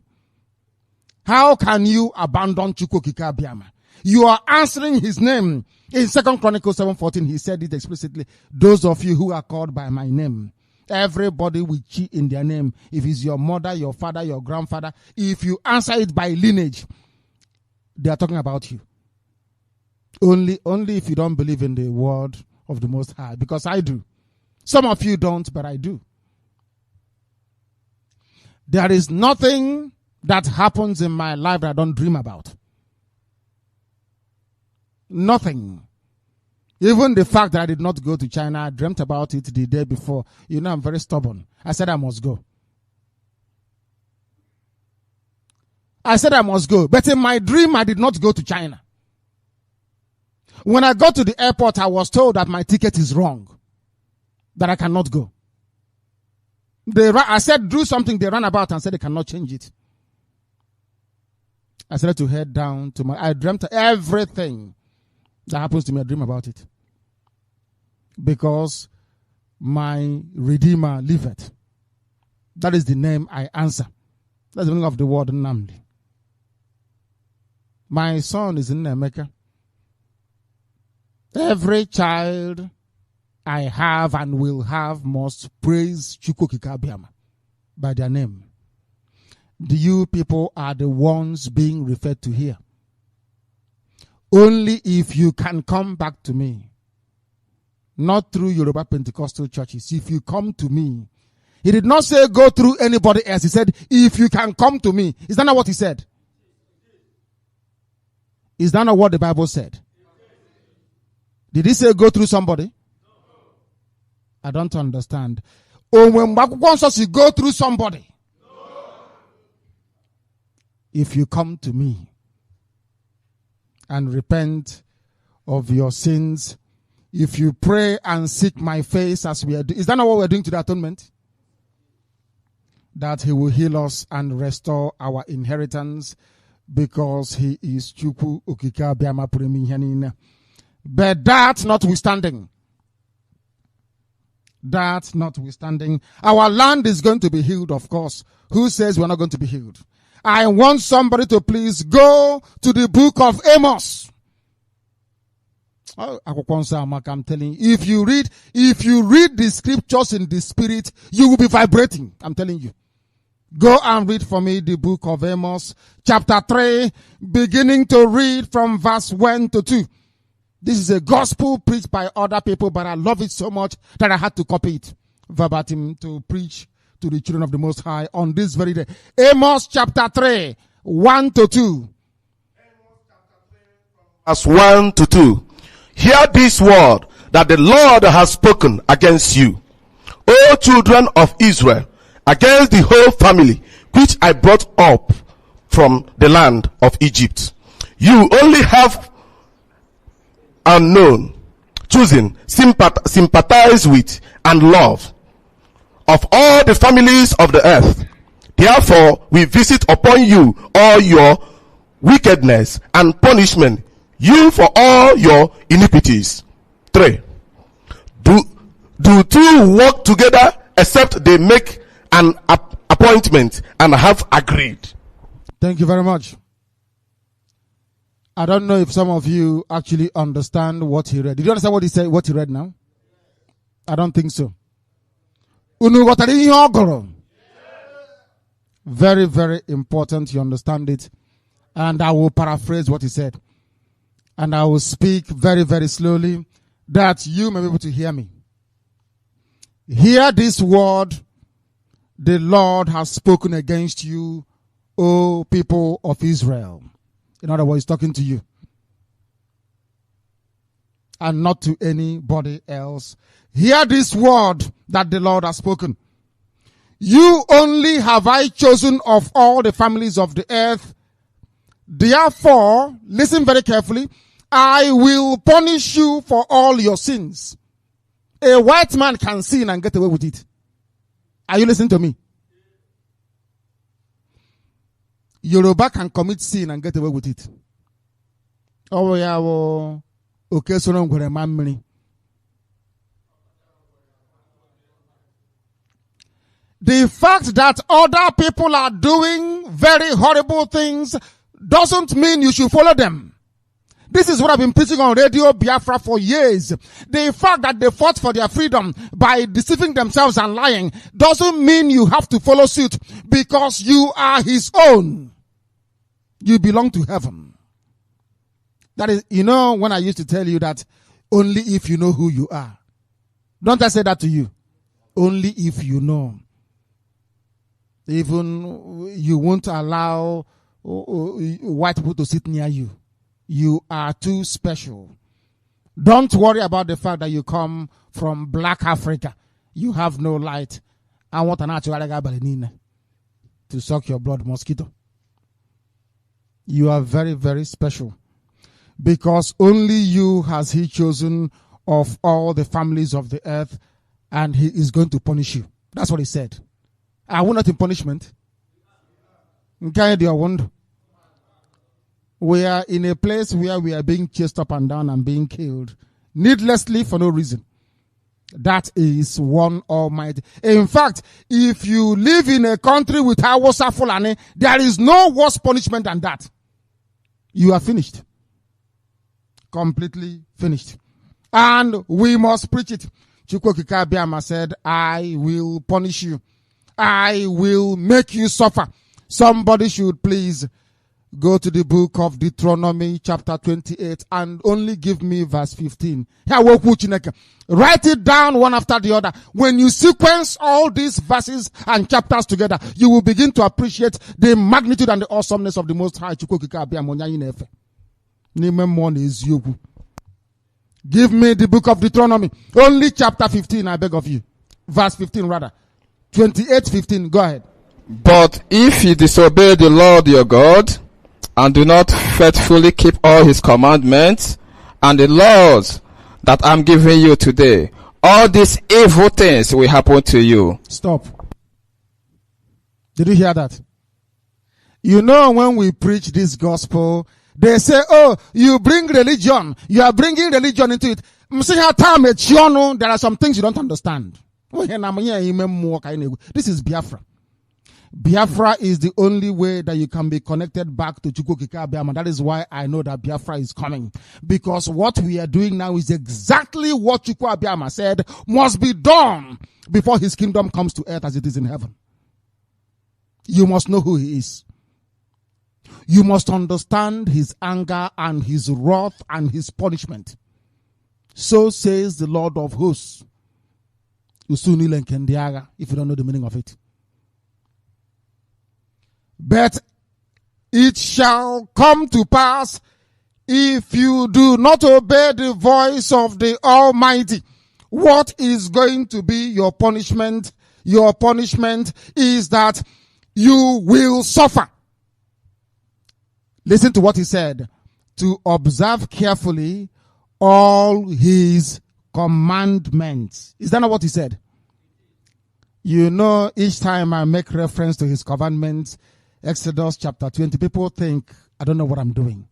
How can you abandon Chukwu Okike Abiama? You are answering his name. In 2 Chronicles 7:14, he said it explicitly. Those of you who are called by my name. Everybody with Chi in their name. If it's your mother, your father, your grandfather, if you answer it by lineage, they are talking about you. Only if you don't believe in the word of the Most High, because I do. Some of you don't, but I do. There is nothing that happens in my life that I don't dream about. Nothing. Even the fact that I did not go to China, I dreamt about it the day before. You know, I'm very stubborn. I said I must go. But in my dream, I did not go to China. When I got to the airport, I was told that my ticket is wrong, that I cannot go. I said do something, they ran about and said they cannot change it. I started to head down to I dreamt everything that happens to me, I dream about it. Because my Redeemer liveth. That is the name I answer. That's the meaning of the word Nnamdi. My son is in America. Every child I have and will have must praise Chukwukika Biama by their name. You people are the ones being referred to here. Only if you can come back to me, not through Yoruba Pentecostal churches. If you come to me, he did not say go through anybody else. He said, if you can come to me. Is that not what he said? Is that not what the Bible said? Did he say go through somebody? I don't understand. Or when wants us to go through somebody. If you come to me and repent of your sins, if you pray and seek my face as we are doing, is that not what we're doing to the atonement? That he will heal us and restore our inheritance because he is Chukwu Okika Biama Purimi. But that notwithstanding, our land is going to be healed, of course. Who says we're not going to be healed? I want somebody to please go to the book of Amos. Oh, I'm telling you, if you read the scriptures in the spirit, you will be vibrating. I'm telling you. Go and read for me the book of Amos, chapter 3, beginning to read from verse 1 to 2. This is a gospel preached by other people, but I love it so much that I had to copy it verbatim to preach to the children of the Most High on this very day. Amos chapter 3, 1 to 2. Verse 1 to 2. Hear this word that the Lord has spoken against you, O children of Israel, against the whole family which I brought up from the land of Egypt. You only have unknown, chosen, sympathize with, and love of all the families of the earth. Therefore, we visit upon you all your wickedness and punishment, you for all your iniquities. 3. Do two work together except they make an appointment and have agreed? Thank you very much. I don't know if some of you actually understand what he read. Did you understand what he said, what he read now? I don't think so. Very, very important you understand it. And I will paraphrase what he said. And I will speak very, very slowly that you may be able to hear me. Hear this word the Lord has spoken against you, O people of Israel. In other words, talking to you. And not to anybody else. Hear this word that the Lord has spoken. You only have I chosen of all the families of the earth. Therefore, listen very carefully, I will punish you for all your sins. A white man can sin and get away with it. Are you listening to me? Yoruba can commit sin and get away with it. Oh yeah, well, okay, so I'm going to the fact that other people are doing very horrible things doesn't mean you should follow them. This is what I've been preaching on Radio Biafra for years. The fact that they fought for their freedom by deceiving themselves and lying doesn't mean you have to follow suit because you are his own. You belong to heaven. That is, you know, when I used to tell you that only if you know who you are. Don't I say that to you? Only if you know. Even you won't allow white people to sit near you. You are too special. Don't worry about the fact that you come from black Africa. You have no light. I want an to suck your blood, mosquito. You are very, very special. Because only you has he chosen of all the families of the earth, and he is going to punish you. That's what he said. Are we not in punishment? We are in a place where we are being chased up and down and being killed needlessly for no reason. That is one Almighty. In fact, if you live in a country with Hausa Fulani, there is no worse punishment than that. You are finished. Completely finished. And we must preach it. Chukwokika Biama said, I will punish you. I will make you suffer. Somebody should please go to the book of Deuteronomy chapter 28 and only give me verse 15. Write it down one after the other. When you sequence all these verses and chapters together, you will begin to appreciate the magnitude and the awesomeness of the Most High. Give me the book of Deuteronomy. Only chapter 15, I beg of you. Verse 15 rather. 28:15. Go ahead. But if you disobey the Lord your God, and do not faithfully keep all his commandments and the laws that I'm giving you today, all these evil things will happen to you. Stop. Did you hear that? You know, when we preach this gospel, they say, oh, you bring religion. You are bringing religion into it. There are some things you don't understand. This is Biafra. Biafra is the only way that you can be connected back to Chukwokika Biama. That is why I know that Biafra is coming. Because what we are doing now is exactly what Chukwokika Biama said must be done before his kingdom comes to earth as it is in heaven. You must know who he is. You must understand his anger and his wrath and his punishment. So says the Lord of hosts. If you don't know the meaning of it. But it shall come to pass, if you do not obey the voice of the Almighty, what is going to be your punishment? Your punishment is that you will suffer. Listen to what he said. To observe carefully all his commandments. Is that not what he said? You know, each time I make reference to his commandments, Exodus chapter 20, people think, I don't know what I'm doing.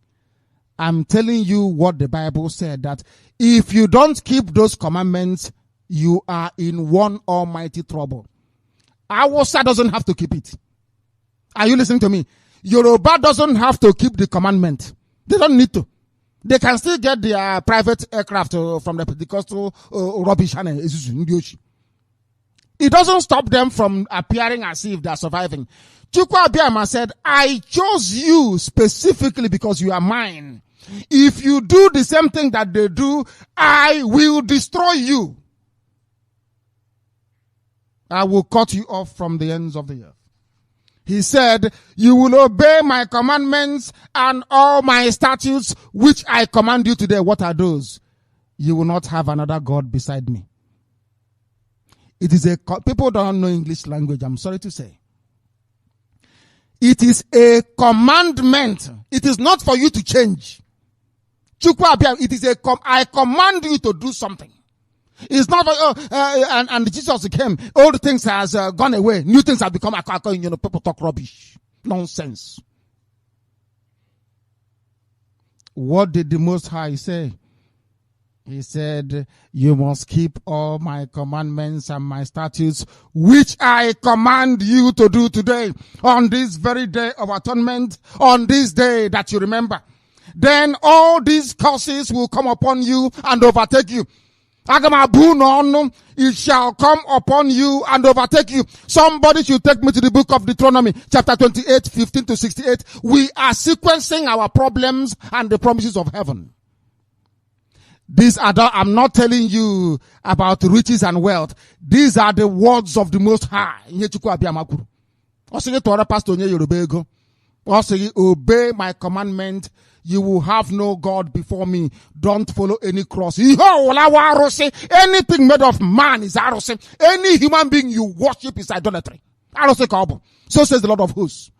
I'm telling you what the Bible said, that if you don't keep those commandments, you are in one almighty trouble. Hausa doesn't have to keep it. Are you listening to me? Yoruba doesn't have to keep the commandment. They don't need to. They can still get their private aircraft from the Pentecostal rubbish. It doesn't stop them from appearing as if they are surviving. Chukwu Abiyama said, I chose you specifically because you are mine. If you do the same thing that they do, I will destroy you. I will cut you off from the ends of the earth. He said, you will obey my commandments and all my statutes, which I command you today. What are those? You will not have another God beside me. It is people don't know English language, I'm sorry to say. It is a commandment. It is not for you to change. It is I command you to do something. It's not and Jesus came. Old things has gone away. New things have become people talk rubbish. Nonsense. What did the Most High say? He said, you must keep all my commandments and my statutes, which I command you to do today, on this very day of atonement, on this day that you remember. Then all these curses will come upon you and overtake you. It shall come upon you and overtake you. Somebody should take me to the book of Deuteronomy, chapter 28, 15 to 68. We are sequencing our problems and the promises of heaven. These are I'm not telling you about riches and wealth. These are the words of the Most High. Obey my commandment. You will have no God before me. Don't follow any cross. Anything made of man is arose. Any human being you worship is idolatry. So says the Lord of hosts.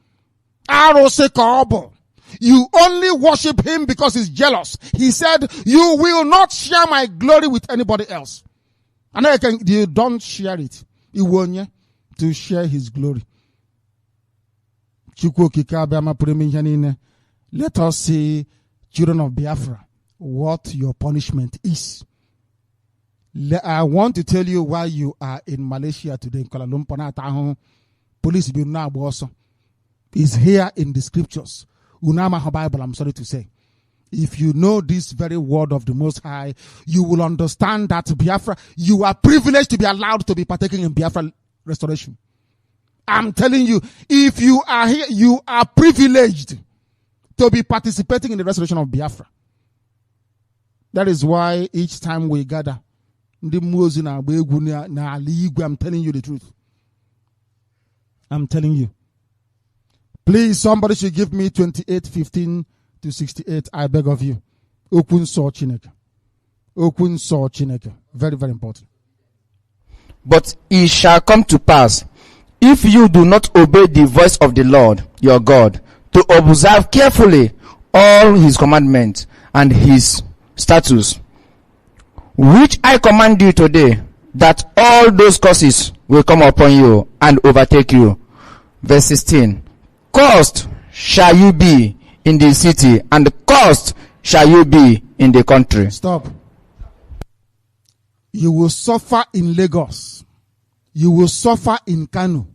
You only worship him because he's jealous. He said, you will not share my glory with anybody else. And you don't share it. to share his glory. Let us see, children of Biafra, what your punishment is. I want to tell you why you are in Malaysia today, in Kuala Lumpur. Police is here in the scriptures. Unama Bible, I'm sorry to say. If you know this very word of the Most High, you will understand that Biafra, you are privileged to be allowed to be partaking in Biafra restoration. I'm telling you, if you are here, you are privileged to be participating in the restoration of Biafra. That is why each time we gather, I'm telling you the truth. I'm telling you. Please, somebody should give me 28:15 to 68. I beg of you. Okun so Chineke. Okun so Chineke. Very, very important. But it shall come to pass, if you do not obey the voice of the Lord your God, to observe carefully all his commandments and his statutes, which I command you today, that all those curses will come upon you and overtake you. Verse 16. Cursed shall you be in the city, and cursed shall you be in the country. Stop. You will suffer in Lagos. You will suffer in Kanu.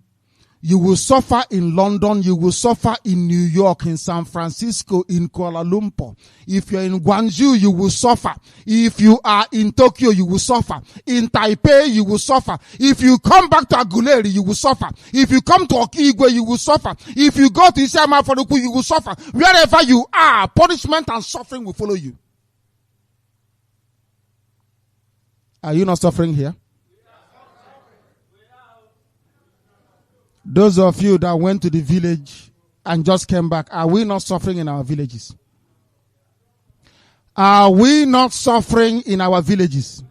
You will suffer in London. You will suffer in New York, in San Francisco, in Kuala Lumpur. If you're in Guangzhou, you will suffer. If you are in Tokyo, you will suffer. In Taipei, you will suffer. If you come back to Aguleri, you will suffer. If you come to Okigwe, you will suffer. If you go to Isama Faruku, you will suffer. Wherever you are, punishment and suffering will follow you. Are you not suffering here? Those of you that went to the village and just came back, are we not suffering in our villages? Are we not suffering in our villages?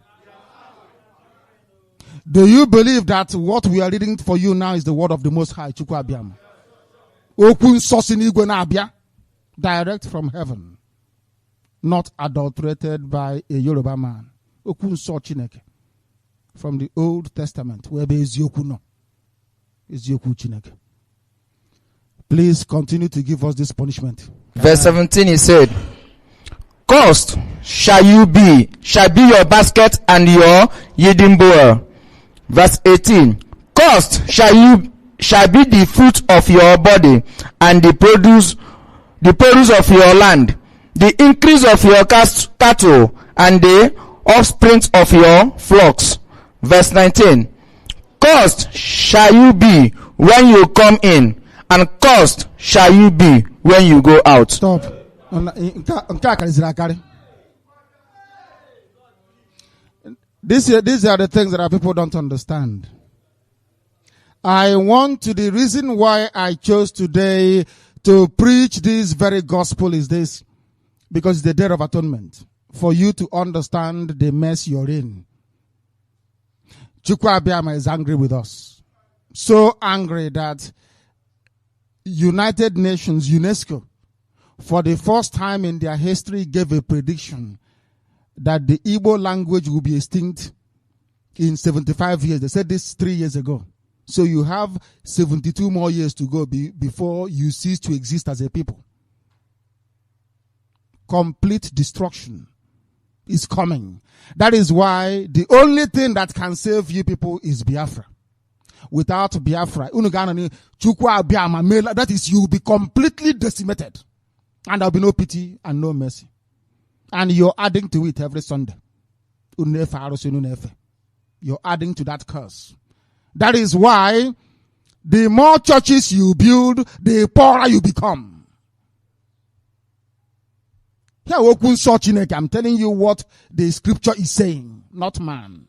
Do you believe that what we are reading for you now is the word of the Most High? Direct from heaven, not adulterated by a Yoruba man. From the Old Testament, where there is Yokuno. Please continue to give us this punishment. Verse 17, he said, cursed shall be your basket and your kneading bowl. Verse 18, cursed shall be the fruit of your body and the produce of your land, the increase of your cattle and the offspring of your flocks. Verse 19, cursed shall you be when you come in, and cursed shall you be when you go out. Stop. These are the things that our people don't understand. The reason why I chose today to preach this very gospel is this, because it's the day of atonement. For you to understand the mess you're in. Chukwu Abiyama is angry with us. So angry that United Nations, UNESCO, for the first time in their history gave a prediction that the Igbo language will be extinct in 75 years. They said this 3 years ago. So you have 72 more years to go before you cease to exist as a people. Complete destruction is coming. That is why the only thing that can save you people is Biafra. Without Biafra, that is, you will be completely decimated. And there will be no pity and no mercy. And you're adding to it every Sunday. You're adding to that curse. That is why the more churches you build, the poorer you become. I'm telling you what the scripture is saying, not man.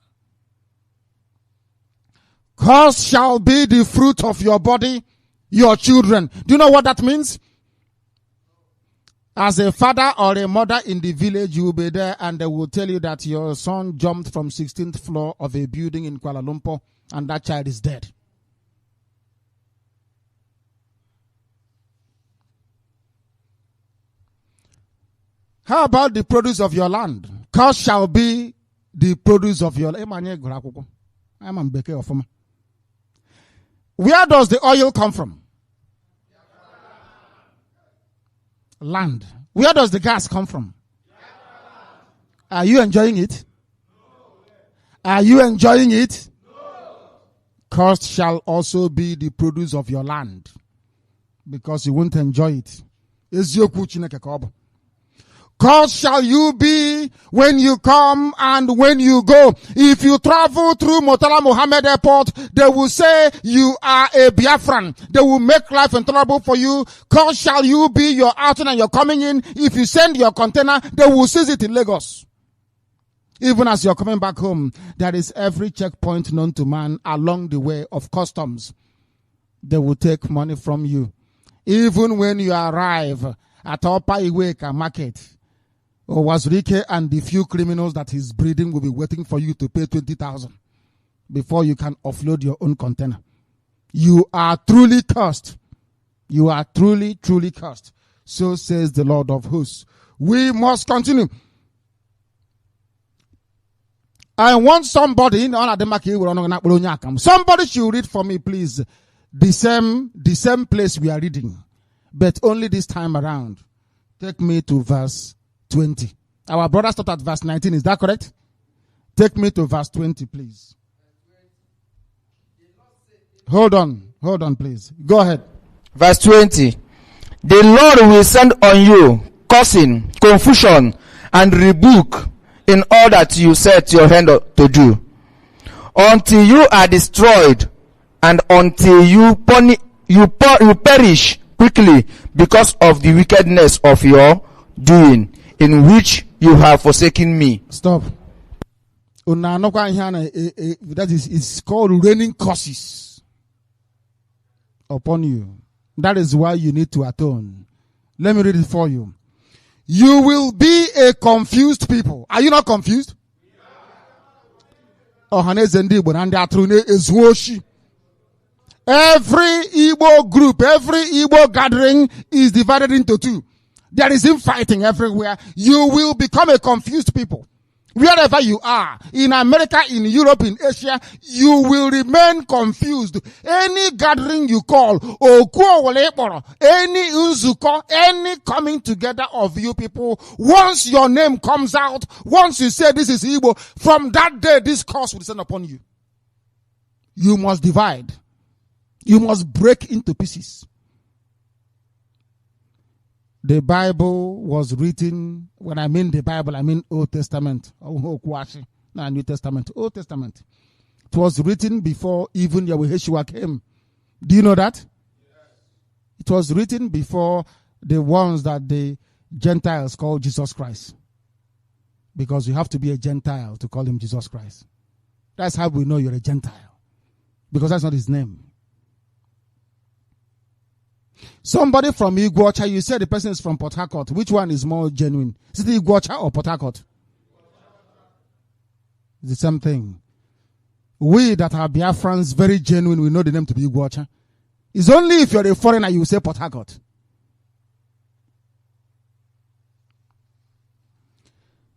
Curse shall be the fruit of your body, your children. Do you know what that means? As a father or a mother in the village, you will be there and they will tell you that your son jumped from 16th floor of a building in Kuala Lumpur and that child is dead. How about the produce of your land? Curse shall be the produce of your land. Where does the oil come from? Land. Where does the gas come from? Are you enjoying it? Are you enjoying it? Cursed shall also be the produce of your land, because you won't enjoy it. Cursed shall you be when you come and when you go. If you travel through Murtala Mohammed Airport, they will say you are a Biafran. They will make life intolerable for you. Cursed shall you be your outing and your coming in. If you send your container, they will seize it in Lagos. Even as you're coming back home, there is every checkpoint known to man along the way of customs. They will take money from you. Even when you arrive at Upper Iweka Market, or Wazurike, and the few criminals that he's breeding will be waiting for you to pay 20,000 before you can offload your own container. You are truly cursed. You are truly, truly cursed. So says the Lord of hosts. We must continue. I want somebody, somebody should read for me, please, the same place we are reading, but only this time around. Take me to verse 20. Our brother stopped at verse 19. Is that correct? Take me to verse 20, please. Hold on, please. Go ahead. Verse 20. The Lord will send on you cursing, confusion, and rebuke in all that you set your hand to do, until you are destroyed, and until you perish quickly because of the wickedness of your doing, in which you have forsaken me. Stop. That is, it's called raining curses upon you. That is why you need to atone. Let me read it for you. You will be a confused people. Are you not confused? Every Igbo group, every Igbo gathering is divided into two. There is infighting everywhere. You will become a confused people. Wherever you are, in America, in Europe, in Asia, you will remain confused. Any gathering you call, any unzuko, any coming together of you people, once your name comes out, once you say this is Igbo, from that day this curse will descend upon you. You must divide. You must break into pieces. The Bible was written, when I mean the Bible, I mean Old Testament. New Testament. Old Testament. It was written before even Yeshua came. Do you know that? It was written before the ones that the Gentiles call Jesus Christ. Because you have to be a Gentile to call him Jesus Christ. That's how we know you're a Gentile. Because that's not his name. Somebody from Iguacha, you said the person is from Port Harcourt. Which one is more genuine? Is it Iguacha or Port Harcourt? It's the same thing. We that are Biafrans, very genuine, we know the name to be Iguacha. It's only if you're a foreigner you say Port Harcourt.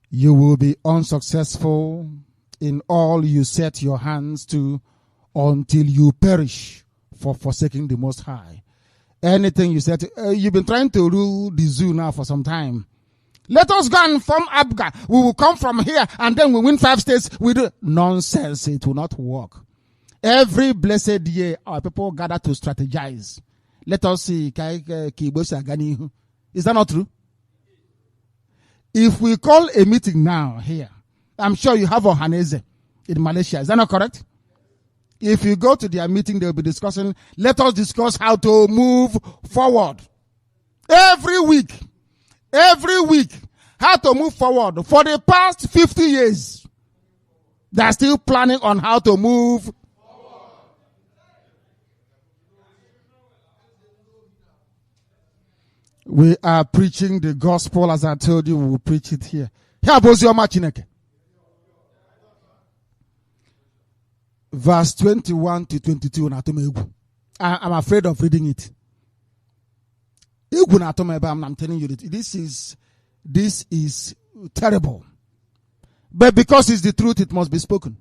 You will be unsuccessful in all you set your hands to until you perish for forsaking the Most High. Anything you said, you've been trying to rule the zoo now for some time. Let us go and form Abga. We will come from here and then we win 5 states. We do nonsense. It will not work. Every blessed year, our people gather to strategize. Let us see. Is that not true? If we call a meeting now here, I'm sure you have Ohaneze in Malaysia. Is that not correct? If you go to their meeting, they'll be discussing, let us discuss how to move forward. Every week, how to move forward. For the past 50 years, they're still planning on how to move forward. We are preaching the gospel, as I told you, we will preach it here. Verse 21 to 22. I'm afraid of reading it. I'm telling you that this is terrible. But because it's the truth, it must be spoken.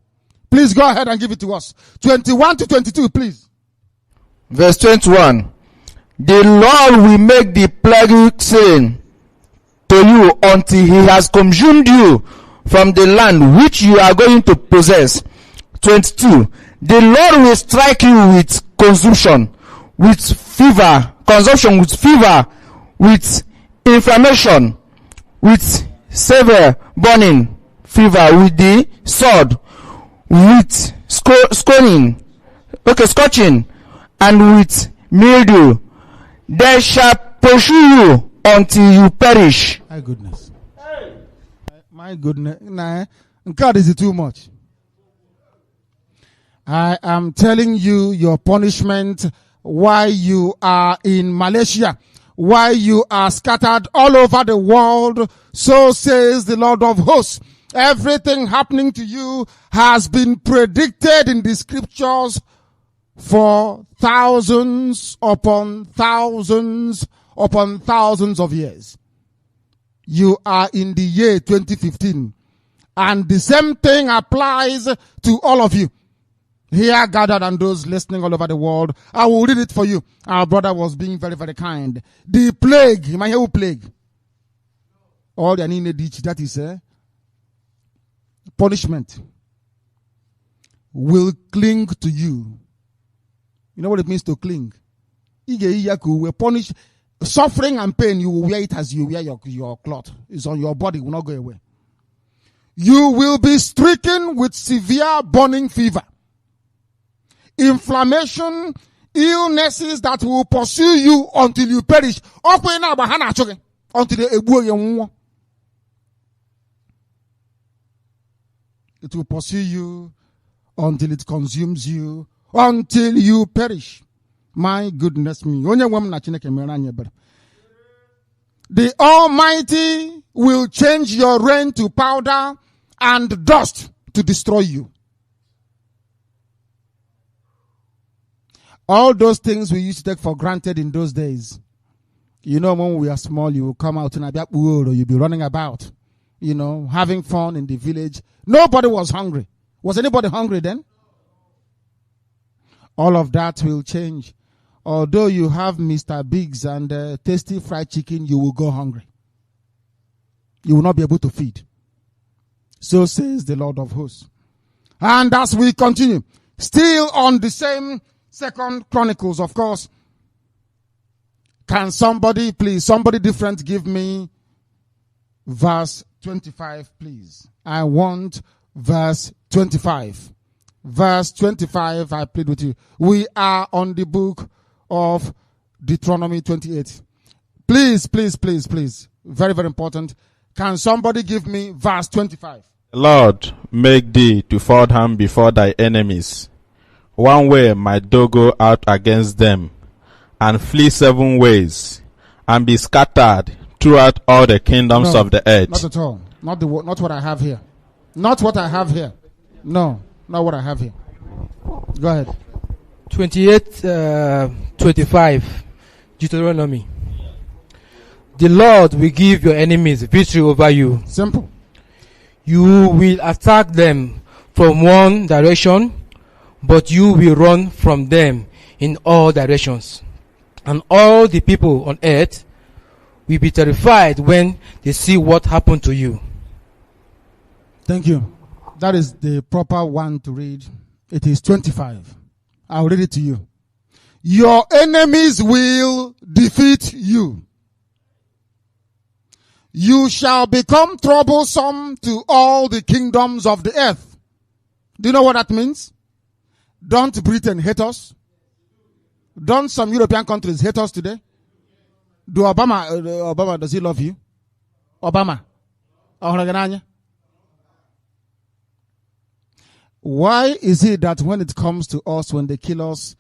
Please go ahead and give it to us. 21 to 22, please. Verse 21. The Lord will make the plague saying to you until he has consumed you from the land which you are going to possess. 22. The Lord will strike you with consumption, with fever, with inflammation, with severe burning fever, with the sword, with scorching, and with mildew. They shall pursue you until you perish. My goodness. My goodness. Nah, God, is it too much? I am telling you your punishment while you are in Malaysia, while you are scattered all over the world. So says the Lord of hosts. Everything happening to you has been predicted in the scriptures for thousands upon thousands upon thousands of years. You are in the year 2015, and the same thing applies to all of you here gathered and those listening all over the world. I will read it for you. Our brother was being very, very kind. The plague, you might hear plague. All the need that is punishment will cling to you. You know what it means to cling? Will punish suffering and pain. You will wear it as you wear your cloth. It's on your body, it will not go away. You will be stricken with severe burning fever, inflammation, illnesses that will pursue you until you perish. It will pursue you until it consumes you, until you perish. My goodness me. The Almighty will change your rain to powder and dust to destroy you. All those things we used to take for granted in those days. You know, when we are small, you will come out in a black world, or you'll be running about, you know, having fun in the village. Nobody was hungry. Was anybody hungry then? All of that will change. Although you have Mr. Biggs and tasty fried chicken, you will go hungry. You will not be able to feed. So says the Lord of hosts. And as we continue, still on the same 2 Chronicles, of course. Can somebody, please, somebody different give me verse 25, please. I want verse 25. Verse 25, I plead with you. We are on the book of Deuteronomy 28. Please, please, please, please. Very, very important. Can somebody give me verse 25? Lord, make thee to fall down before thy enemies. One way might thou go out against them, and flee 7 ways, and be scattered throughout all the kingdoms of the earth. Not at all. Not what I have here. Not what I have here. No, not what I have here. Go ahead. 28:25, Deuteronomy. The Lord will give your enemies victory over you. Simple. You will attack them from one direction, but you will run from them in all directions. And all the people on earth will be terrified when they see what happened to you. Thank you. That is the proper one to read. It is 25. I'll read it to you. Your enemies will defeat you. You shall become troublesome to all the kingdoms of the earth. Do you know what that means? Don't Britain hate us? Don't some European countries hate us today? Do Obama, does he love you? Obama. Why is it that when it comes to us, when they kill us,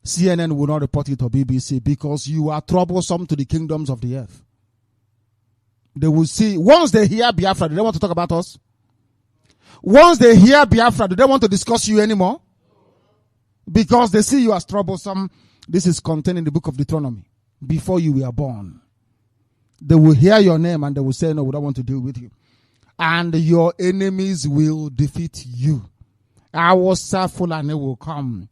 CNN will not report it or BBC? Because you are troublesome to the kingdoms of the earth. They will see, once they hear Biafra, do they want to talk about us? Once they hear Biafra, do they want to discuss you anymore? Because they see you as troublesome. This is contained in the book of Deuteronomy. Before you were born, they will hear your name and they will say, no, we don't want to deal with you. And your enemies will defeat you. Our Fulani will come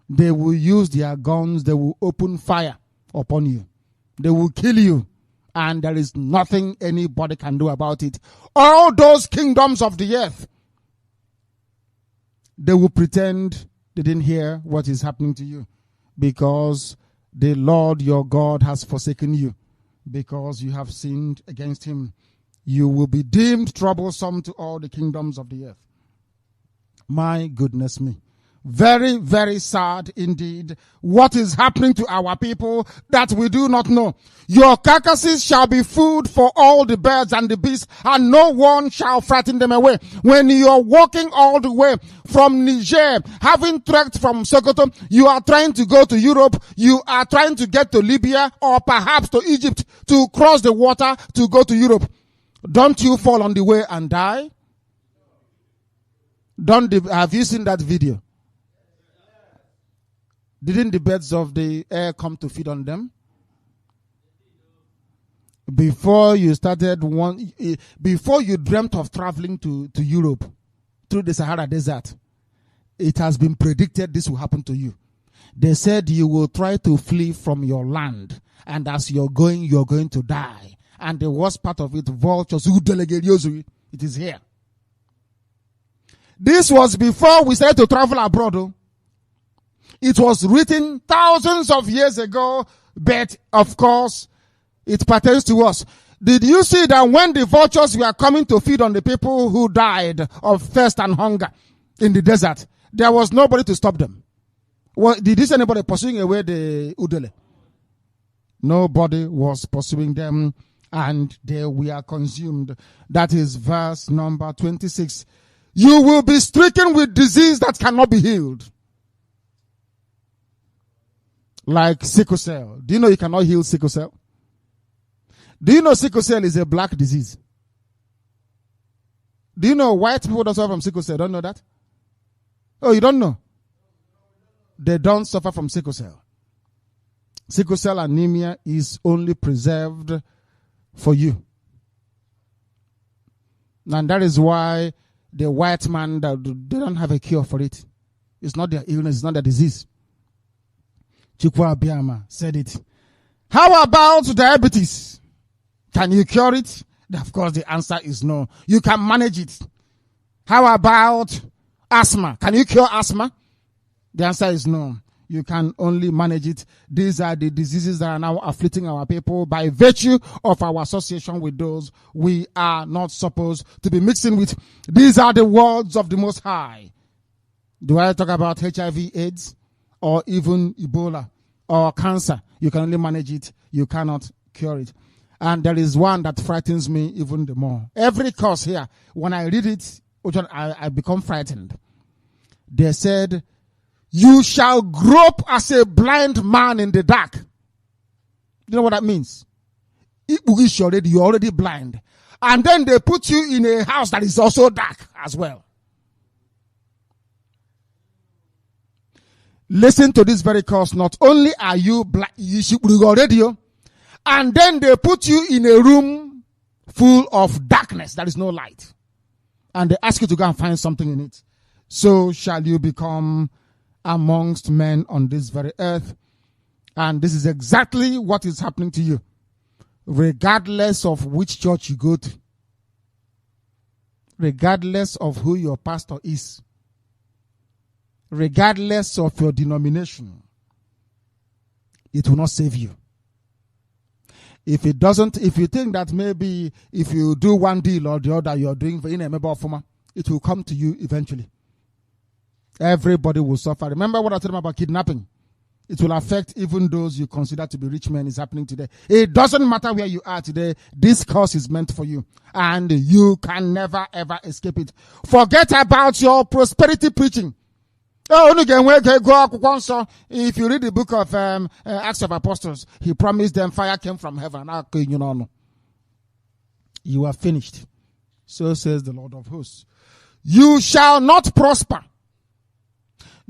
They will use their guns. They will open fire upon you. They will kill you. And there is nothing anybody can do about it. All those kingdoms of the earth, they will pretend they didn't hear what is happening to you, because the Lord your God has forsaken you, because you have sinned against him. You will be deemed troublesome to all the kingdoms of the earth. My goodness me. Very, very sad indeed what is happening to our people that we do not know. Your carcasses shall be food for all the birds and the beasts, and no one shall frighten them away. When you are walking all the way from Niger, having trekked from Sokoto, you are trying to go to Europe, you are trying to get to Libya or perhaps to Egypt to cross the water to go to Europe. Don't you fall on the way and die? Have you seen that video? Didn't the birds of the air come to feed on them? Before you before you dreamt of traveling to Europe through the Sahara Desert, it has been predicted this will happen to you. They said you will try to flee from your land, and as you're going to die. And the worst part of it, vultures who delegate usually, it is here. This was before we started to travel abroad. Oh. It was written thousands of years ago, but of course, it pertains to us. Did you see that when the vultures were coming to feed on the people who died of thirst and hunger in the desert, there was nobody to stop them? Well, did you see anybody pursuing away the udele? Nobody was pursuing them, and they were consumed. That is verse number 26. You will be stricken with disease that cannot be healed. Like sickle cell. Do you know you cannot heal sickle cell? Do you know sickle cell is a black disease? Do you know white people don't suffer from sickle cell? Don't know that? Oh, you don't know? They don't suffer from sickle cell. Sickle cell anemia is only preserved for you. And that is why the white man, they don't have a cure for it. It's not their illness, it's not their disease. Chukwu Abiyama said it. How about diabetes? Can you cure it? Of course, the answer is no. You can manage it. How about asthma? Can you cure asthma? The answer is no. You can only manage it. These are the diseases that are now afflicting our people by virtue of our association with those we are not supposed to be mixing with. These are the words of the Most High. Do I talk about HIV, AIDS, or even Ebola or cancer? You can only manage it. You cannot cure it. And there is one that frightens me even the more. Every course here, when I read it, I become frightened. They said, you shall grope as a blind man in the dark. You know what that means? You're already blind. And then they put you in a house that is also dark as well. Listen to this very course. Not only are you blind, you should be already, and then they put you in a room full of darkness. There is no light. And they ask you to go and find something in it. So shall you become amongst men on this very earth. And this is exactly what is happening to you. Regardless of which church you go to. Regardless of who your pastor is. Regardless of your denomination. It will not save you. If it doesn't, if you think that maybe if you do one deal or the other, you're doing in a member of FOMA, it will come to you eventually. Everybody will suffer. Remember what I told them about kidnapping? It will affect even those you consider to be rich men. Is happening today. It doesn't matter where you are today. This course is meant for you. And you can never ever escape it. Forget about your prosperity preaching. If you read the book of Acts of Apostles, he promised them fire came from heaven. You are finished. So says the Lord of hosts. You shall not prosper.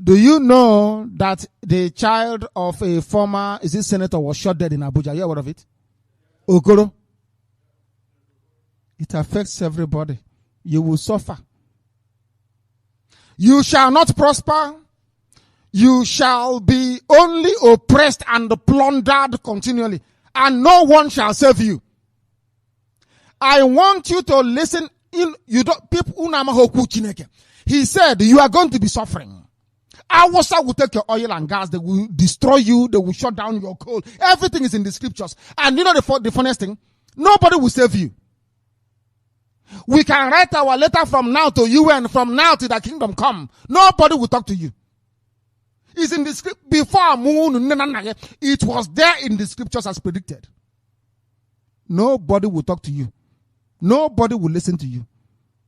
Do you know that the child of a former, senator was shot dead in Abuja? You heard of it? Okoro. It affects everybody. You will suffer. You shall not prosper. You shall be only oppressed and plundered continually, and no one shall save you. I want you to listen. You don't people. He said you are going to be suffering. Awasa will take your oil and gas. They will destroy you. They will shut down your coal. Everything is in the scriptures. And you know the funniest thing? Nobody will save you. We can write our letter from now to you and from now to the kingdom come. Nobody will talk to you. It's in the script. Before moon, it was there in the scriptures as predicted. Nobody will talk to you. Nobody will listen to you.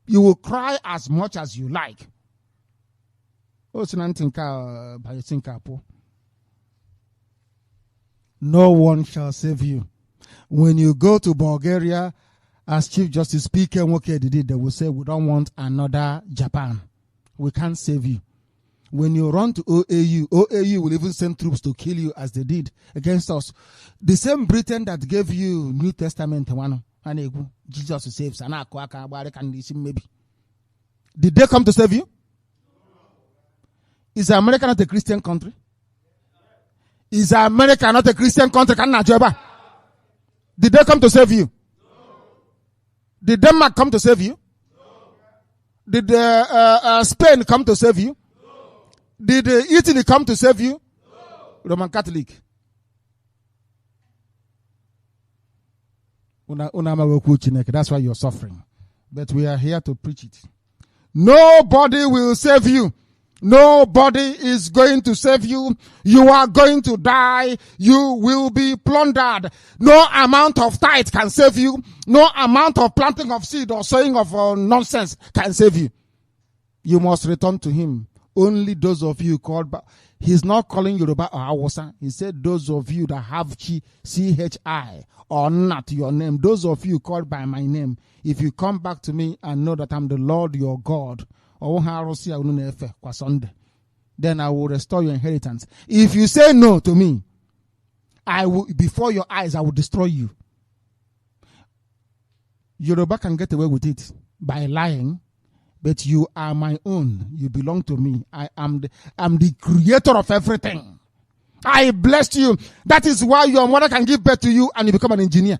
You will cry as much as you like. No one shall save you. When you go to Bulgaria, as Chief Justice Speaker Nwoke did, they will say, we don't want another Japan. We can't save you. When you run to OAU will even send troops to kill you as they did against us. The same Britain that gave you New Testament, Jesus saves. Maybe. Did they come to save you? Is America not a Christian country? Is America not a Christian country? Did they come to save you? Did Denmark come to save you? Did Spain come to save you? Did Italy come to save you? Roman Catholic. That's why you're suffering. But we are here to preach it. Nobody will save you. Nobody is going to save you. You are going to die. You will be plundered. No amount of tithe can save you. No amount of planting of seed or sowing of nonsense can save you. You must return to him. Only those of you called back. He's not calling Yoruba or Hausa. He said those of you that have CHI or not your name. Those of you called by my name. If you come back to me and know that I'm the Lord your God, then I will restore your inheritance. If you say no to me, I will, before your eyes, I will destroy you. Yoruba can get away with it by lying, but you are my own. You belong to me. I'm the creator of everything. I blessed you. That is why your mother can give birth to you and you become an engineer.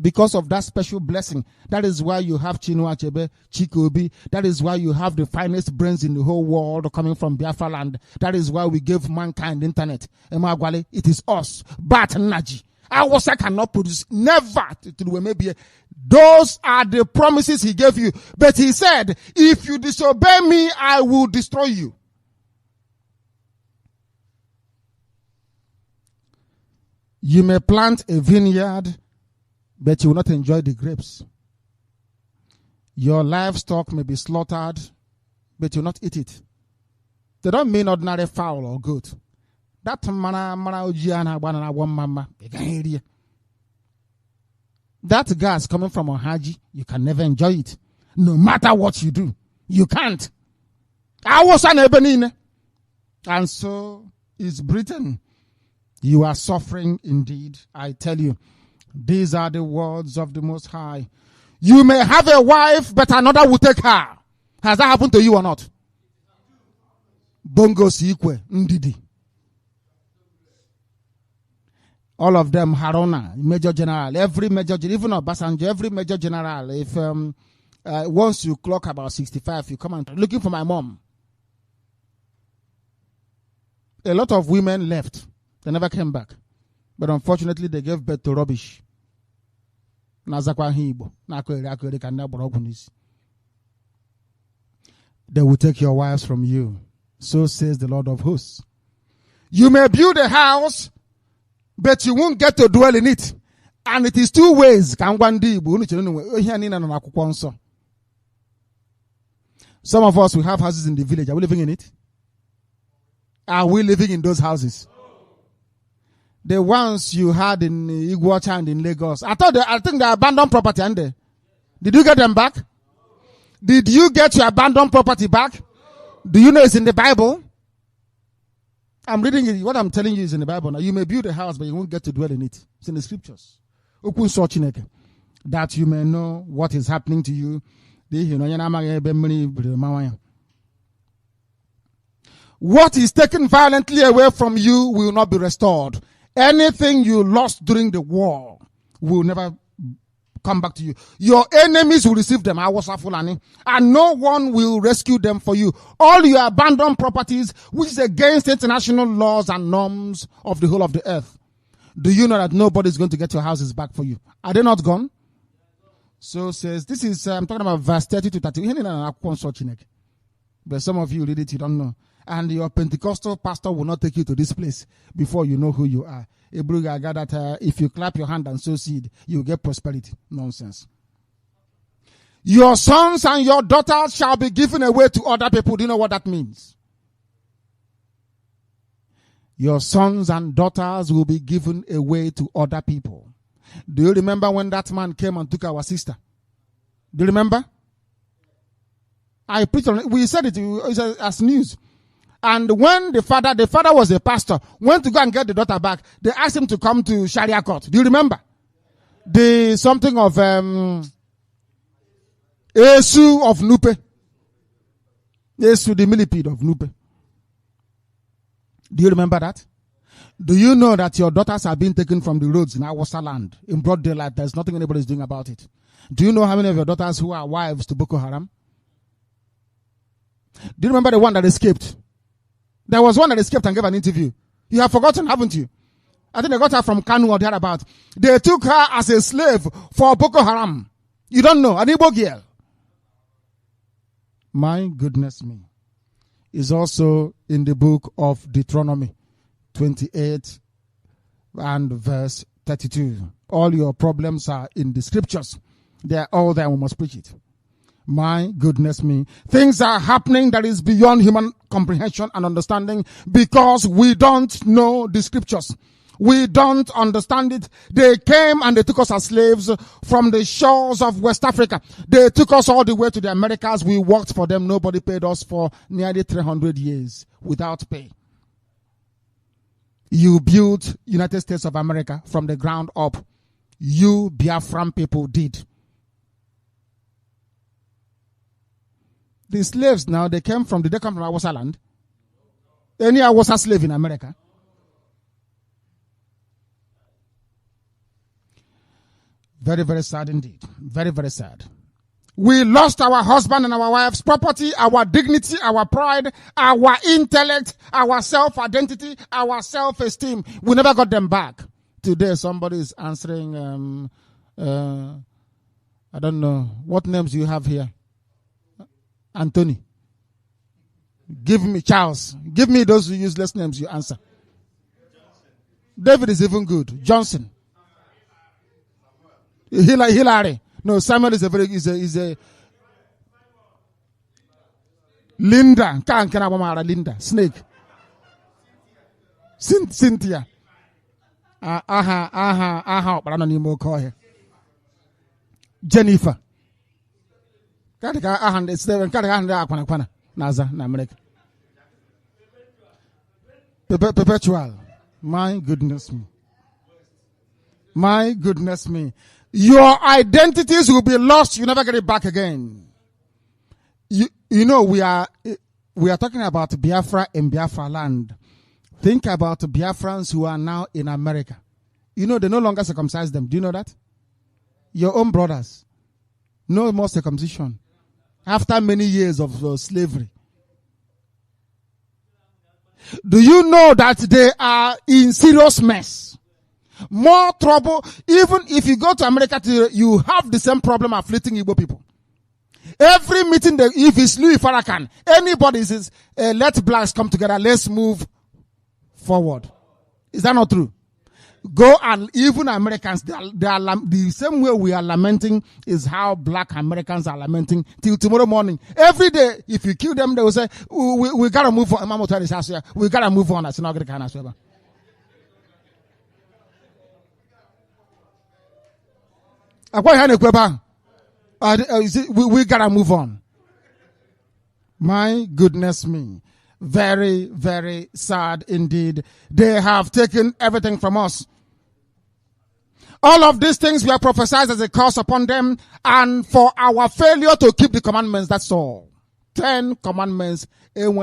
Because of that special blessing. That is why you have Chinua Achebe, Chikobi. That is why you have the finest brains in the whole world coming from Biafra land. That is why we gave mankind internet. It is us. But Naji. Awasa cannot produce. Never. Those are the promises he gave you. But he said, if you disobey me, I will destroy you. You may plant a vineyard, but you will not enjoy the grapes. Your livestock may be slaughtered, but you will not eat it. They don't mean ordinary fowl or goat. That that gas coming from Ohaji, you can never enjoy it. No matter what you do, you can't. And so is Britain. You are suffering indeed, I tell you. These are the words of the Most High. You may have a wife, but another will take her. Has that happened to you or not? Bongo Sikwe, Ndidi. All of them, Haruna, Major General, every Major General, even Obasanjo, every Major General. If once you clock about 65, you come and looking for my mom. A lot of women left. They never came back. But unfortunately, they gave birth to rubbish. They will take your wives from you. So says the Lord of hosts. You may build a house, but you won't get to dwell in it. And it is two ways. Some of us, we have houses in the village. Are we living in it? Are we living in those houses? The ones you had in Iguacha and in Lagos. I think they abandoned property, aren't they? Did you get them back? Did you get your abandoned property back? Do you know it's in the Bible? I'm reading it. What I'm telling you is in the Bible. Now, you may build a house, but you won't get to dwell in it. It's in the scriptures. That you may know what is happening to you. What is taken violently away from you will not be restored. Anything you lost during the war will never come back to you. Your enemies will receive them, and no one will rescue them for you. All your abandoned properties, which is against international laws and norms of the whole of the earth. Do you know that nobody is going to get your houses back for you? Are they not gone? So says, this is, I'm talking about verse 30 to 30. But some of you read it, you don't know. And your Pentecostal pastor will not take you to this place before you know who you are. If you clap your hand and sow seed, you get prosperity. Nonsense. Your sons and your daughters shall be given away to other people. Do you know what that means? Your sons and daughters will be given away to other people. Do you remember when that man came and took our sister? Do you remember? I preached on it. We said it as news. And when the father was a pastor, went to go and get the daughter back, they asked him to come to Sharia court. Do you remember? The something of Esu of Nupe. Esu, the millipede of Nupe. Do you remember that? Do you know that your daughters are being taken from the roads in Awasa land in broad daylight? There's nothing anybody's doing about it. Do you know how many of your daughters who are wives to Boko Haram? Do you remember the one that escaped? There was one that escaped and gave an interview. You have forgotten, haven't you? I think they got her from Kanu or thereabout. They took her as a slave for Boko Haram. You don't know. An Igbo girl. My goodness me. Is also in the book of Deuteronomy 28 and verse 32. All your problems are in the scriptures. They are all there. We must preach it. My goodness me. Things are happening that is beyond human comprehension and understanding because we don't know the scriptures. We don't understand it. They came and they took us as slaves from the shores of West Africa. They took us all the way to the Americas. We worked for them. Nobody paid us for nearly 300 years without pay. You built United States of America from the ground up. You Biafran people did. The slaves now, did they come from Awasa land? Any Awasa slave in America? Very, very sad indeed. Very, very sad. We lost our husband and our wife's property, our dignity, our pride, our intellect, our self-identity, our self-esteem. We never got them back. Today somebody is answering, I don't know. What names do you have here? Anthony. Give me Charles. Give me those useless names you answer. David is even good. Johnson. Hillary. No, Samuel is a Linda. Linda. Snake. Cynthia. Jennifer. Perpetual. My goodness me. My goodness me. Your identities will be lost. You never get it back again. You know, we are talking about Biafra in Biafra land. Think about Biafrans who are now in America. You know, they no longer circumcise them. Do you know that? Your own brothers. No more circumcision. After many years of slavery. Do you know that they are in serious mess? More trouble. Even if you go to America today, you have the same problem afflicting Igbo people. Every meeting, if it's Louis Farrakhan, anybody says, let blacks come together, let's move forward. Is that not true? Go and even Americans, they are the same way we are lamenting is how black Americans are lamenting till tomorrow morning. Every day, if you kill them, they will say, we gotta move on. We gotta move on. That's not going to happen. We gotta move on. My goodness me. Very, very sad indeed. They have taken everything from us. All of these things were prophesied as a curse upon them and for our failure to keep the commandments. That's all. 10 commandments. As soon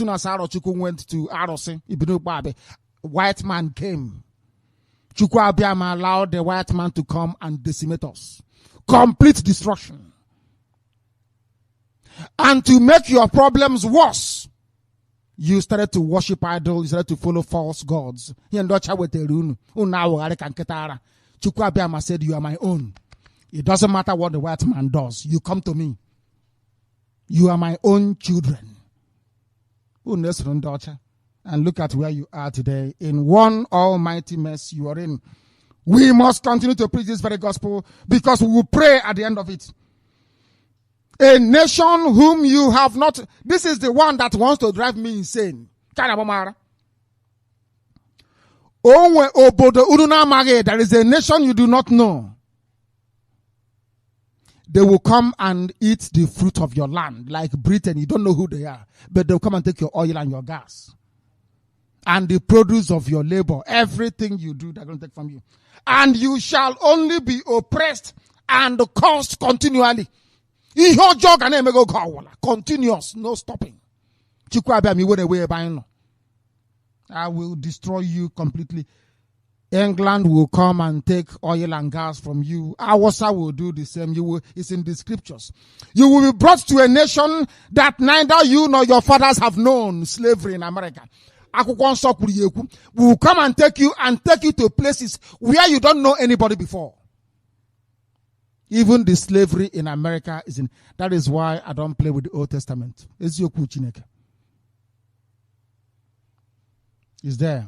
as Arochukwu went to Arose, white man came. Chukwu Abiyama allowed the white man to come and decimate us. Complete destruction. And to make your problems worse, you started to worship idols, you started to follow false gods. Chukwu Abiyama said, you are my own. It doesn't matter what the white man does. You come to me. You are my own children. And look at where you are today. In one almighty mess you are in. We must continue to preach this very gospel because we will pray at the end of it. A nation whom you have not. This is the one that wants to drive me insane. There is a nation you do not know. They will come and eat the fruit of your land, like Britain. You don't know who they are, but they'll come and take your oil and your gas. And the produce of your labor, everything you do, they're going to take from you. And you shall only be oppressed and cursed continually. Continuous, no stopping. I will destroy you completely. England will come and take oil and gas from you. Awasa will do the same. It's in the scriptures. You will be brought to a nation that neither you nor your fathers have known slavery in America. Will come and take you to places where you don't know anybody before. Even the slavery in America is in. That is why I don't play with the Old Testament. It's there.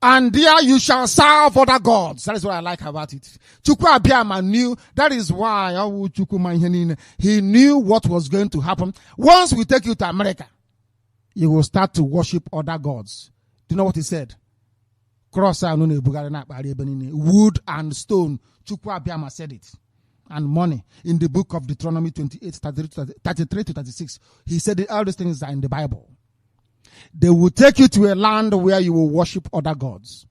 And there you shall serve other gods. That is what I like about it. Chukwu Abiyama knew. That is why he knew what was going to happen. Once we take you to America, you will start to worship other gods. Do you know what he said? Wood and stone. Chukwu Abiyama said it. And money. In the book of Deuteronomy 28, 33 to 36. He said that all these things are in the Bible. They will take you to a land where you will worship other gods.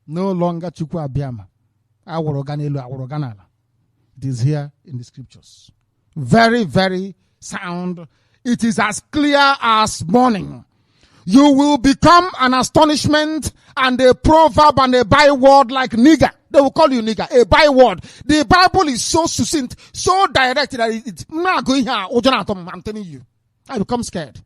No longer Chukwu Abiyama. It is here in the scriptures. Very, very sound. It is as clear as morning. You will become an astonishment and a proverb and a byword like nigger. They will call you nigger, a byword. The Bible is so succinct, so direct that it's not going here. I'm telling you. I become scared.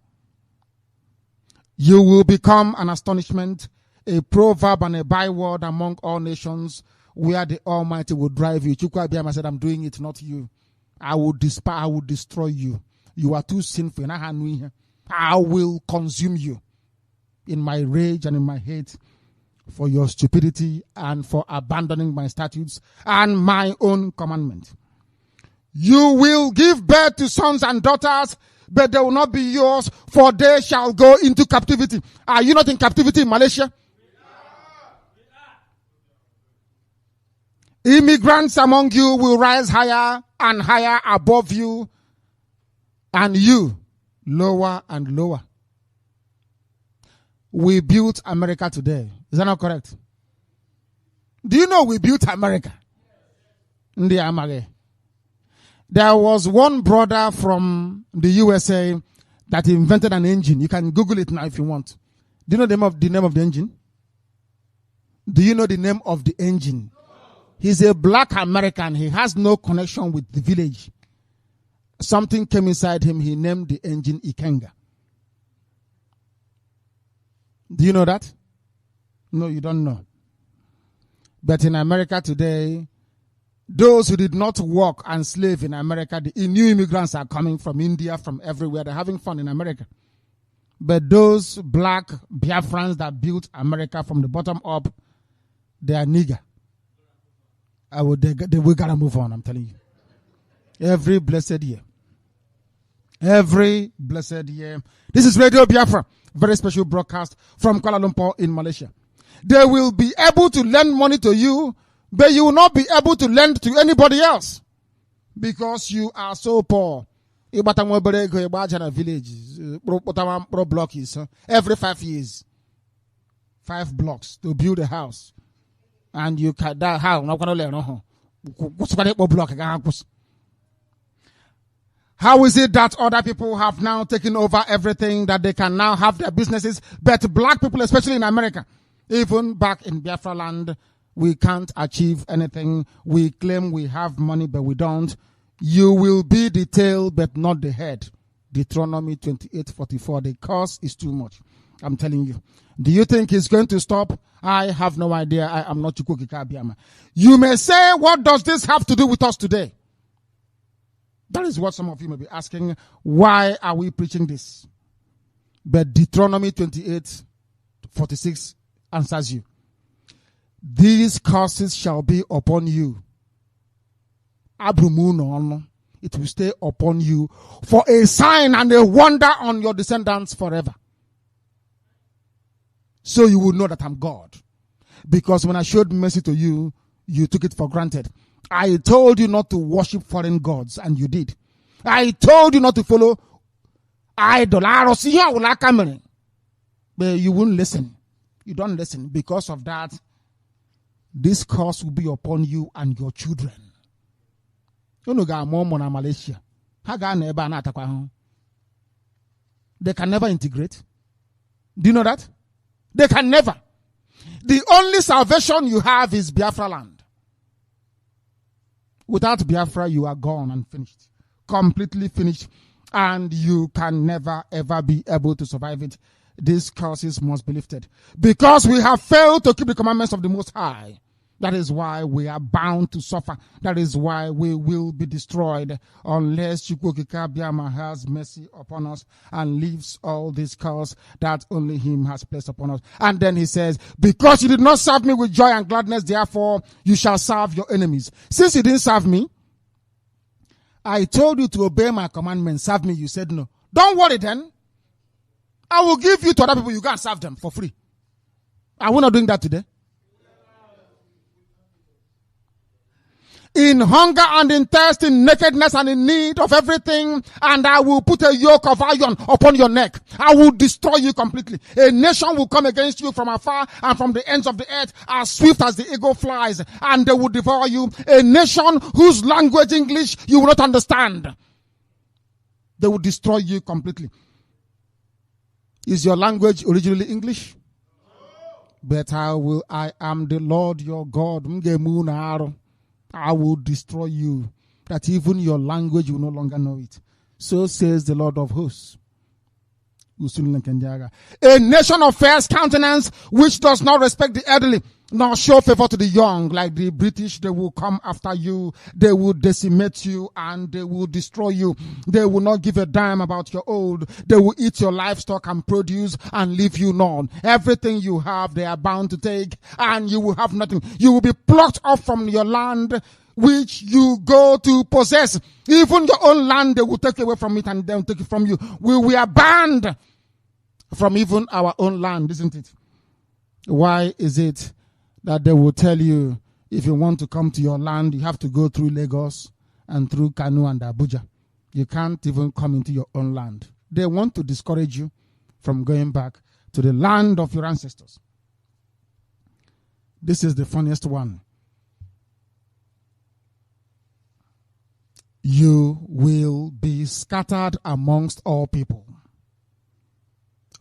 You will become an astonishment, a proverb and a byword among all nations where the Almighty will drive you. Chukwu Abiyama said, I'm doing it, not you. I will destroy you. You are too sinful. I will consume you in my rage and in my hate for your stupidity and for abandoning my statutes and my own commandment. You will give birth to sons and daughters, but they will not be yours, for they shall go into captivity. Are you not in captivity in Malaysia? Immigrants among you will rise higher and higher above you, and you lower and lower. We built America today. Is that not correct? Do you know we built America? There was one brother from the USA that invented an engine. You can Google it now if you want. Do you know the name of the engine? Do you know the name of the engine? He's a black American. He has no connection with the village. Something came inside him. He named the engine Ikenga. Do you know that? No, you don't know. But in America today, those who did not work and slave in America, the new immigrants are coming from India, from everywhere. They're having fun in America. But those black Biafrans that built America from the bottom up, they are nigger. We gotta move on, I'm telling you. Every blessed year. Every blessed year. This is Radio Biafra. Very special broadcast from Kuala Lumpur in Malaysia. They will be able to lend money to you, but you will not be able to lend to anybody else because you are so poor. Village block is every 5 years, 5 blocks to build a house, and you can that house not gonna learn How is it that other people have now taken over everything, that they can now have their businesses, but black people, especially in America, even back in Biafra land, we can't achieve anything. We claim we have money, but we don't. You will be the tail, but not the head. Deuteronomy 28:44. The cost is too much. I'm telling you. Do you think it's going to stop? I have no idea. I am not Chukwuka Biama. You may say, what does this have to do with us today? That is what some of you may be asking. Why are we preaching this? But Deuteronomy 28:46 answers you. These curses shall be upon you. It will stay upon you for a sign and a wonder on your descendants forever. So you will know that I'm God. Because when I showed mercy to you, you took it for granted. I told you not to worship foreign gods, and you did. I told you not to follow idols, but you wouldn't listen. You don't listen. Because of that, this curse will be upon you and your children. Malaysia. They can never integrate. Do you know that? They can never. The only salvation you have is Biafra land. Without Biafra, you are gone and finished. Completely finished. And you can never, ever be able to survive it. These curses must be lifted. Because we have failed to keep the commandments of the Most High. That is why we are bound to suffer. That is why we will be destroyed unless Chukwuka Biama has mercy upon us and leaves all this curse that only him has placed upon us. And then he says, because you did not serve me with joy and gladness, therefore you shall serve your enemies. Since you didn't serve me, I told you to obey my commandments, serve me. You said no. Don't worry then. I will give you to other people. You go and serve them for free. Are we not doing that today? In hunger and in thirst, in nakedness and in need of everything, and I will put a yoke of iron upon your neck. I will destroy you completely. A nation will come against you from afar and from the ends of the earth, as swift as the eagle flies, and they will devour you. A nation whose language, English, you will not understand. They will destroy you completely. Is your language originally English? But I am the Lord your God. I will destroy you, that even your language will no longer know it. So says the Lord of hosts. A nation of fair countenance, which does not respect the elderly, nor show favor to the young. Like the British, they will come after you, they will decimate you, and they will destroy you. They will not give a damn about your old. They will eat your livestock and produce and leave you none. Everything you have, they are bound to take, and you will have nothing. You will be plucked off from your land, which you go to possess. Even your own land, they will take away from it, and they'll take it from you. We are banned from even our own land, isn't it? Why is it that they will tell you, if you want to come to your land, you have to go through Lagos and through Kanu and Abuja? You can't even come into your own land. They want to discourage you from going back to the land of your ancestors. This is the funniest one. You will be scattered amongst all people,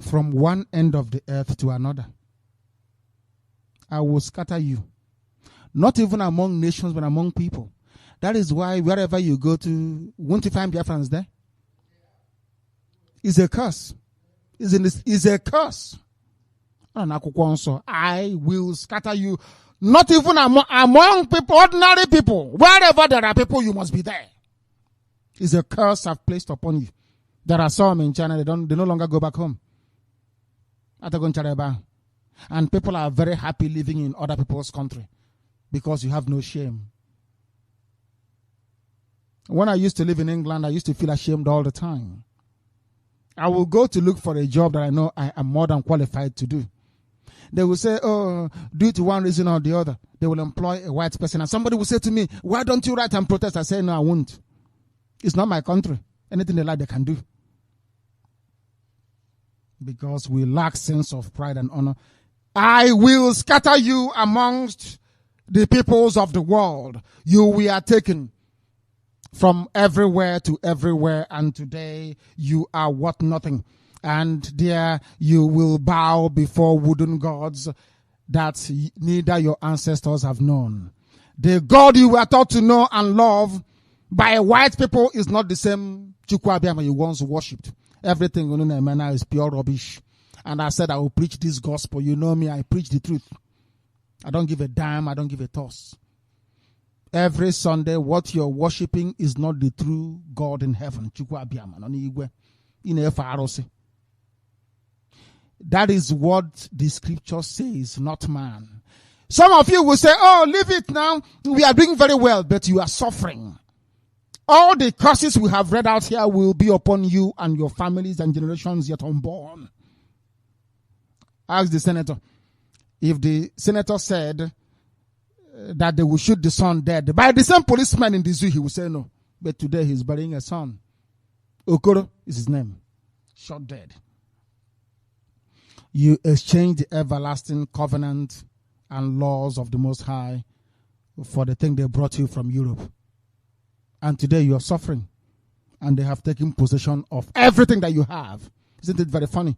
from one end of the earth to another. I will scatter you. Not even among nations, but among people. That is why wherever you go to, won't you find Biafrans there? It's a curse. It's a curse. I will scatter you. Not even among people, ordinary people. Wherever there are people, you must be there. It's a curse I've placed upon you. There are some in China, they no longer go back home. And people are very happy living in other people's country because you have no shame. When I used to live in England, I used to feel ashamed all the time. I will go to look for a job that I know I am more than qualified to do. They will say, oh, due to one reason or the other, they will employ a white person. And somebody will say to me, why don't you write and protest? I say, no, I won't. It's not my country. Anything they like, they can do. Because we lack sense of pride and honor. I will scatter you amongst the peoples of the world. You were taken from everywhere to everywhere, and today you are what nothing. And there you will bow before wooden gods that neither your ancestors have known. The God you were taught to know and love by white people is not the same Chukwu Abiyama you once worshipped. Everything in Emena is pure rubbish. And I said I will preach this gospel. You know me, I preach the truth. I don't give a damn, I don't give a toss. Every Sunday, what you're worshipping is not the true God in heaven. Chukwu Abiyama, that is what the scripture says, not man. Some of you will say, oh, leave it now. We are doing very well, but you are suffering. All the curses we have read out here will be upon you and your families and generations yet unborn. Ask the senator. If the senator said that they will shoot the son dead by the same policeman in the zoo, he will say no. But today he's burying a son. Okoro is his name. Shot dead. You exchange the everlasting covenant and laws of the Most High for the thing they brought you from Europe. And today you are suffering. And they have taken possession of everything that you have. Isn't it very funny?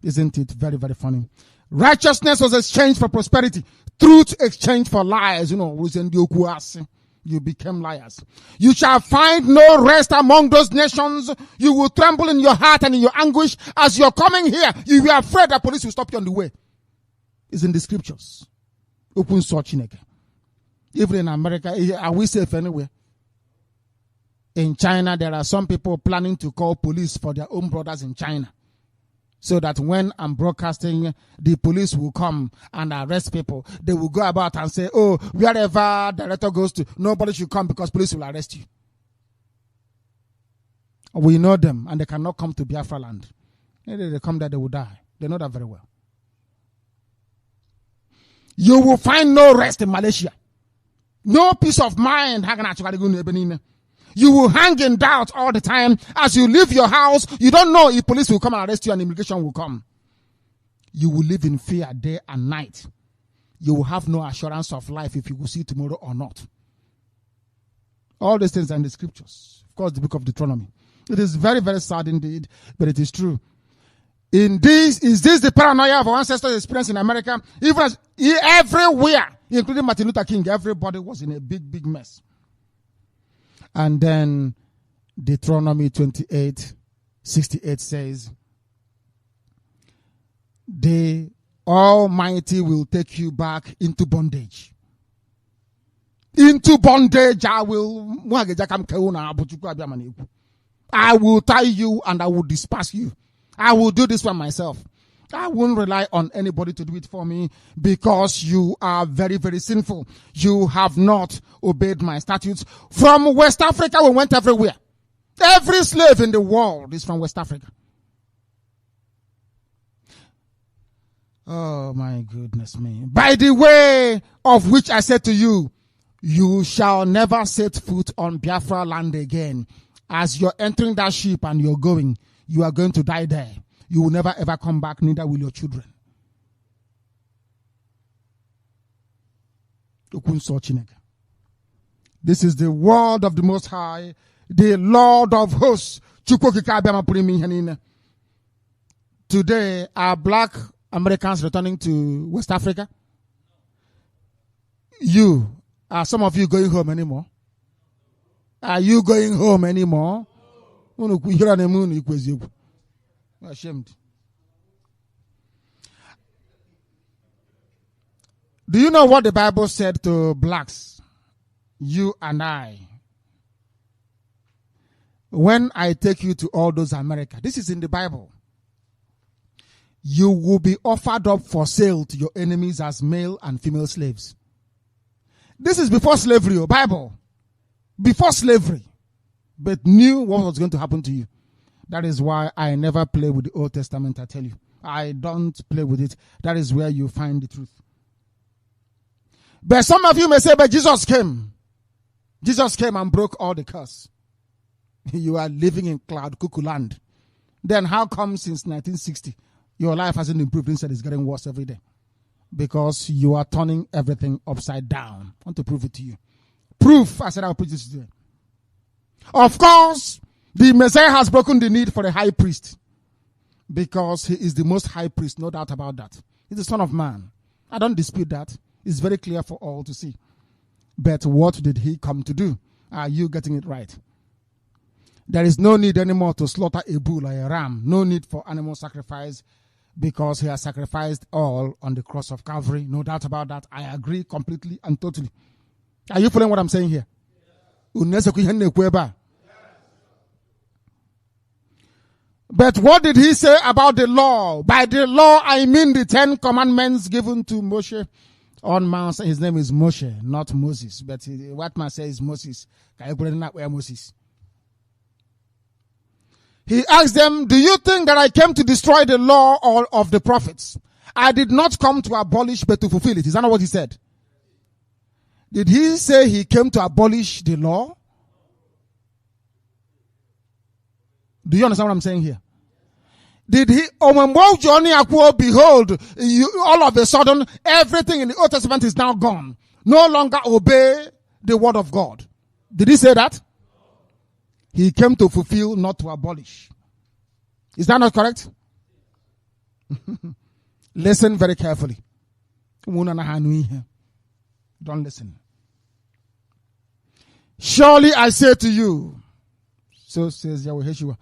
Isn't it very, very funny? Righteousness was exchanged for prosperity. Truth exchanged for lies. You became liars. You shall find no rest among those nations. You will tremble in your heart and in your anguish as you're coming here. You were afraid that police will stop you on the way. It's in the scriptures. Open search. Even in America, are we safe anywhere? In China, there are some people planning to call police for their own brothers in China. So that when I'm broadcasting, the police will come and arrest people. They will go about and say, oh, wherever director goes to, nobody should come because police will arrest you. We know them and they cannot come to Biafra land. If they come there, they will die. They know that very well. You will find no rest in Malaysia. No peace of mind. You will hang in doubt all the time. As you leave your house, you don't know if police will come and arrest you and immigration will come. You will live in fear day and night. You will have no assurance of life if you will see tomorrow or not. All these things are in the scriptures. Of course, the book of Deuteronomy. It is very, very sad indeed, but it is true. Is this the paranoia of our ancestors experienced in America? Even everywhere, including Martin Luther King, everybody was in a big, big mess. And then Deuteronomy 28:68 says, the Almighty will take you back into bondage. Into bondage, I will tie you and I will disperse you. I will do this for myself. I won't rely on anybody to do it for me because you are very, very sinful. You have not obeyed my statutes. From West Africa, we went everywhere. Every slave in the world is from West Africa. Oh my goodness me. By the way of which I said to you, you shall never set foot on Biafra land again. As you're entering that ship and you're going, you are going to die there. You will never ever come back, neither will your children. This is the word of the Most High, the Lord of hosts. Today, are black Americans returning to West Africa? Are some of you going home anymore? Are you going home anymore? Ashamed. Do you know what the Bible said to blacks? You and I. When I take you to all those America, this is in the Bible. You will be offered up for sale to your enemies as male and female slaves. This is before slavery, Bible. Before slavery. But knew what was going to happen to you. That is why I never play with the Old Testament, I tell you. I don't play with it. That is where you find the truth. But some of you may say, but Jesus came. Jesus came and broke all the curse. You are living in cloud cuckoo land. Then how come since 1960, your life hasn't improved, instead it's getting worse every day? because you are turning everything upside down. I want to prove it to you. Proof. I said I'll preach this today. Of course, the Messiah has broken the need for a high priest because he is the most high priest, no doubt about that. He's the Son of Man. I don't dispute that. It's very clear for all to see. But what did he come to do? Are you getting it right? There is no need anymore to slaughter a bull or a ram. No need for animal sacrifice because he has sacrificed all on the cross of Calvary. No doubt about that. I agree completely and totally. Are you following what I'm saying here? But what did he say about the law? By the law, I mean the 10 commandments given to Moshe on Mount. His name is Moshe, not Moses. But what man says Moses. Can you put it that way, Moses? He asked them, do you think that I came to destroy the law of the prophets? I did not come to abolish, but to fulfill it. Is that not what he said? Did he say he came to abolish the law? Do you understand what I'm saying here? Did he, behold, all of a sudden, everything in the Old Testament is now gone. No longer obey the word of God. Did he say that? He came to fulfill, not to abolish. Is that not correct? Listen very carefully. Don't listen. Surely I say to you, so says Yahweh,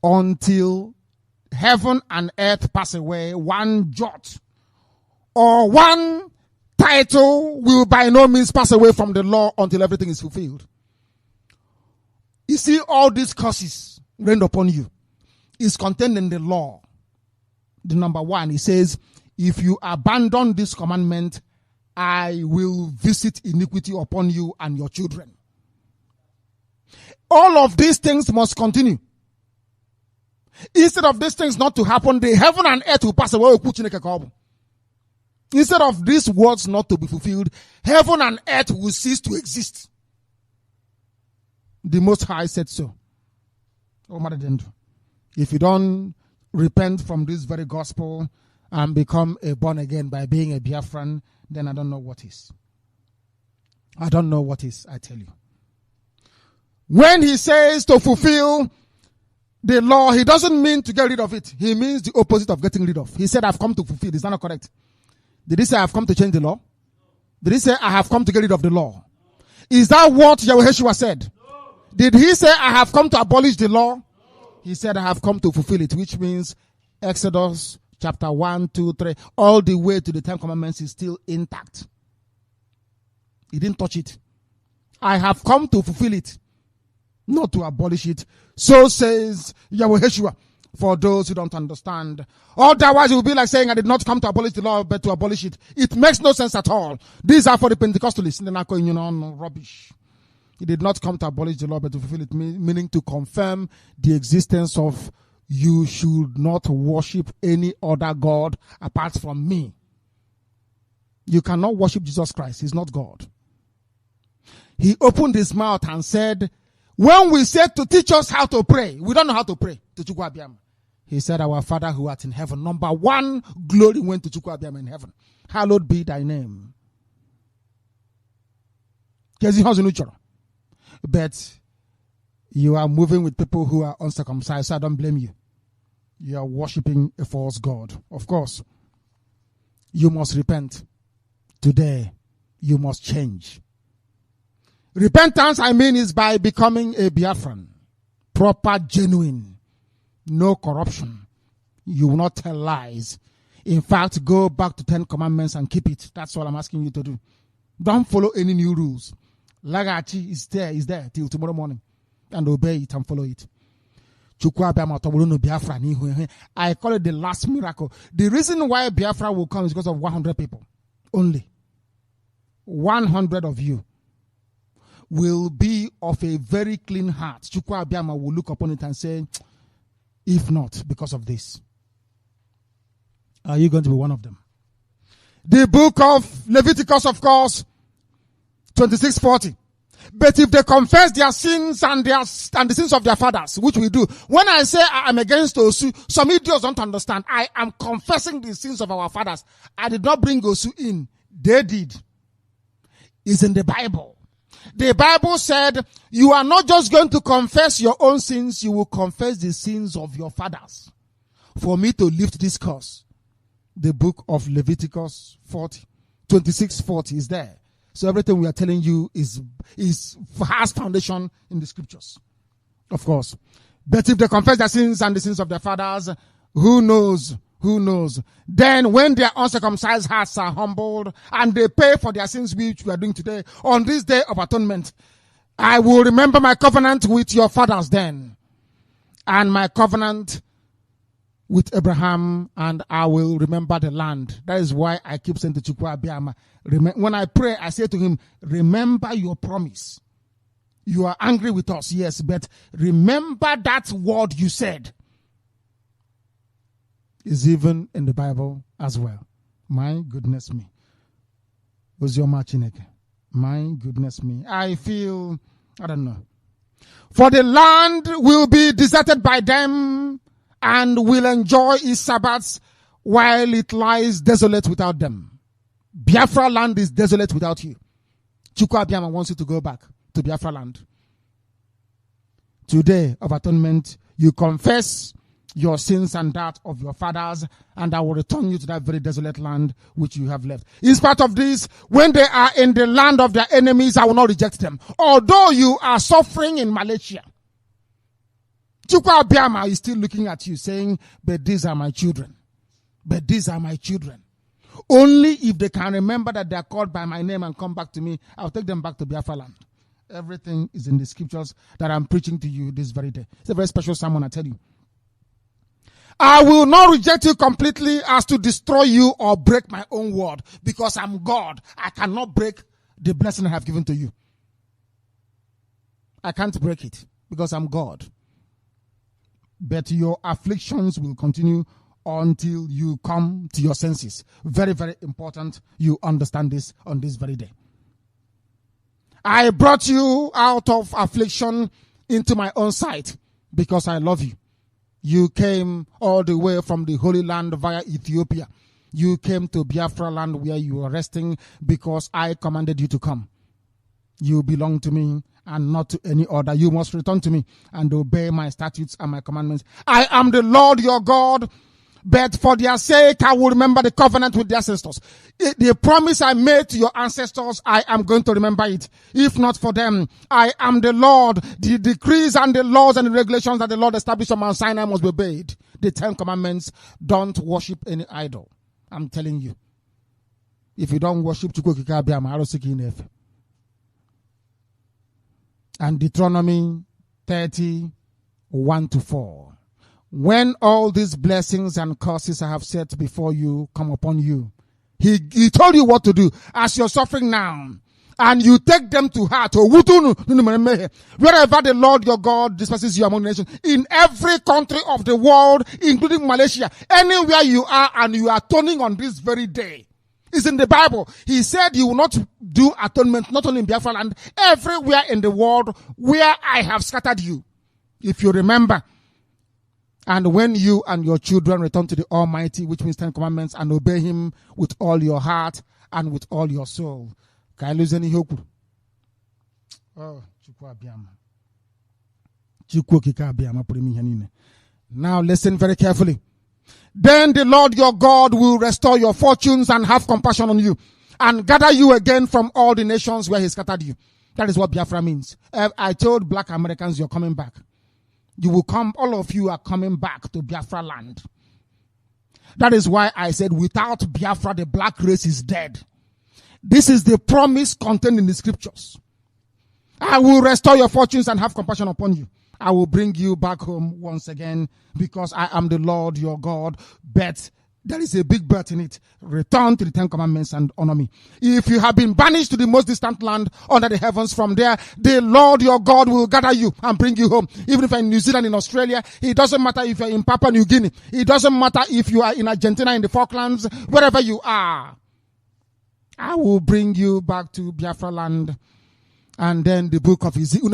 until heaven and earth pass away, one jot or one title will by no means pass away from the law until everything is fulfilled. You see, all these curses rained upon you is contained in the law. The number 1, it says, if you abandon this commandment, I will visit iniquity upon you and your children. All of these things must continue. Instead of these things not to happen, the heaven and earth will pass away. Instead of these words not to be fulfilled, heaven and earth will cease to exist. The Most High said so. If you don't repent from this very gospel and become a born again by being a Biafran, then I don't know what is. I don't know what is, I tell you. When he says to fulfill the law, he doesn't mean to get rid of it. He means the opposite of getting rid of. He said, I've come to fulfill. Is that not correct? Did he say, I've come to change the law? Did he say, I have come to get rid of the law? Is that what Yahweh said? Did he say, I have come to abolish the law? He said, I have come to fulfill it, which means Exodus chapter 1, 2, 3, all the way to the 10 commandments is still intact. He didn't touch it. I have come to fulfill it, not to abolish it. So says Yahweh for those who don't understand. Otherwise, it will be like saying, I did not come to abolish the law, but to abolish it. It makes no sense at all. These are for the Pentecostalists. They're not going, rubbish. He did not come to abolish the law, but to fulfill it, meaning to confirm the existence of you should not worship any other God apart from me. You cannot worship Jesus Christ. He's not God. He opened his mouth and said, when we said to teach us how to pray, we don't know how to pray to Chukwu Abiyama. He said, our Father who art in heaven. Number 1, glory went to Chukwu Abiyama in heaven. Hallowed be thy name. But you are moving with people who are uncircumcised, so I don't blame you. You are worshiping a false God. Of course, you must repent. Today, you must change. Repentance, is by becoming a Biafran. Proper, genuine. No corruption. You will not tell lies. In fact, go back to 10 commandments and keep it. That's all I'm asking you to do. Don't follow any new rules. Lagachi is there till tomorrow morning. And obey it and follow it. I call it the last miracle. The reason why Biafra will come is because of 100 people. Only. 100 of you will be of a very clean heart. Chukwu Abiyama will look upon it and say, if not, because of this. Are you going to be one of them? The book of Leviticus, of course, 26:40. But if they confess their sins and the sins of their fathers, which we do, when I say I am against Osu, some idiots don't understand. I am confessing the sins of our fathers. I did not bring Osu in. They did. It's in the Bible. The Bible said, you are not just going to confess your own sins, you will confess the sins of your fathers. For me to lift this curse, the book of Leviticus 26:40 is there. So everything we are telling you has foundation in the scriptures. Of course. But if they confess their sins and the sins of their fathers, who knows? Who knows? Then when their uncircumcised hearts are humbled and they pay for their sins, which we are doing today, on this day of atonement, I will remember my covenant with your fathers then, and my covenant with Abraham, and I will remember the land. That is why I keep saying to Chukwu Abiyama, when I pray, I say to him, remember your promise. You are angry with us, yes, but remember that word you said. Is even in the Bible as well. My goodness me. Ozioma Chineke. My goodness me. I feel, I don't know. For the land will be deserted by them and will enjoy its Sabbaths while it lies desolate without them. Biafra land is desolate without you. Chukwu Abiyama wants you to go back to Biafra land. Today of atonement, you confess your sins and that of your fathers, and I will return you to that very desolate land which you have left. In spite of this, when they are in the land of their enemies, I will not reject them. Although you are suffering in Malaysia, Chukwu Abiyama is still looking at you saying, but these are my children. But these are my children. Only if they can remember that they are called by my name and come back to me, I'll take them back to Biafra land. Everything is in the scriptures that I'm preaching to you this very day. It's a very special sermon, I tell you. I will not reject you completely as to destroy you or break my own word, because I'm God. I cannot break the blessing I have given to you. I can't break it because I'm God. But your afflictions will continue until you come to your senses. Very, very important you understand this on this very day. I brought you out of affliction into my own sight because I love you. You came all the way from the Holy Land via Ethiopia. You came to Biafra land where you are resting because I commanded you to come. You belong to me and not to any other. You must return to me and obey my statutes and my commandments. I am the Lord your God, but for their sake I will remember the covenant with their ancestors. The promise I made to your ancestors, I am going to remember it. If not for them, I am the Lord. The decrees and the laws and the regulations that the Lord established on Mount Sinai must be obeyed. The 10 commandments, don't worship any idol. I'm telling you. If you don't worship Chukwu Abiyama, Arosiki Inefe. And Deuteronomy 30:1-4. When all these blessings and curses I have set before you come upon you, he told you what to do as you're suffering now, and you take them to heart. Wherever the Lord your God disperses you among the nations, in every country of the world, including Malaysia, anywhere you are, and you are turning on this very day. It's in the Bible. He said you will not do atonement, not only in Biafra land, everywhere in the world where I have scattered you. If you remember, and when you and your children return to the Almighty, which means 10 commandments, and obey him with all your heart and with all your soul. Can I lose any hope? Oh, Chukwu Abiyama. Chukwu Abiyama put me here. Now listen very carefully. Then the Lord your God will restore your fortunes and have compassion on you and gather you again from all the nations where he scattered you. That is what Biafra means. I told black Americans you're coming back. You will come, all of you are coming back to Biafra land. That is why I said without Biafra, the black race is dead. This is the promise contained in the scriptures. I will restore your fortunes and have compassion upon you. I will bring you back home once again because I am the Lord your God. But there is a big but in it. Return to the 10 commandments and honor me. If you have been banished to the most distant land under the heavens, from there, the Lord your God will gather you and bring you home. Even if you're in New Zealand, in Australia, it doesn't matter if you're in Papua New Guinea. It doesn't matter if you are in Argentina, in the Falklands, wherever you are. I will bring you back to Biafra land And then the book of Ezekiel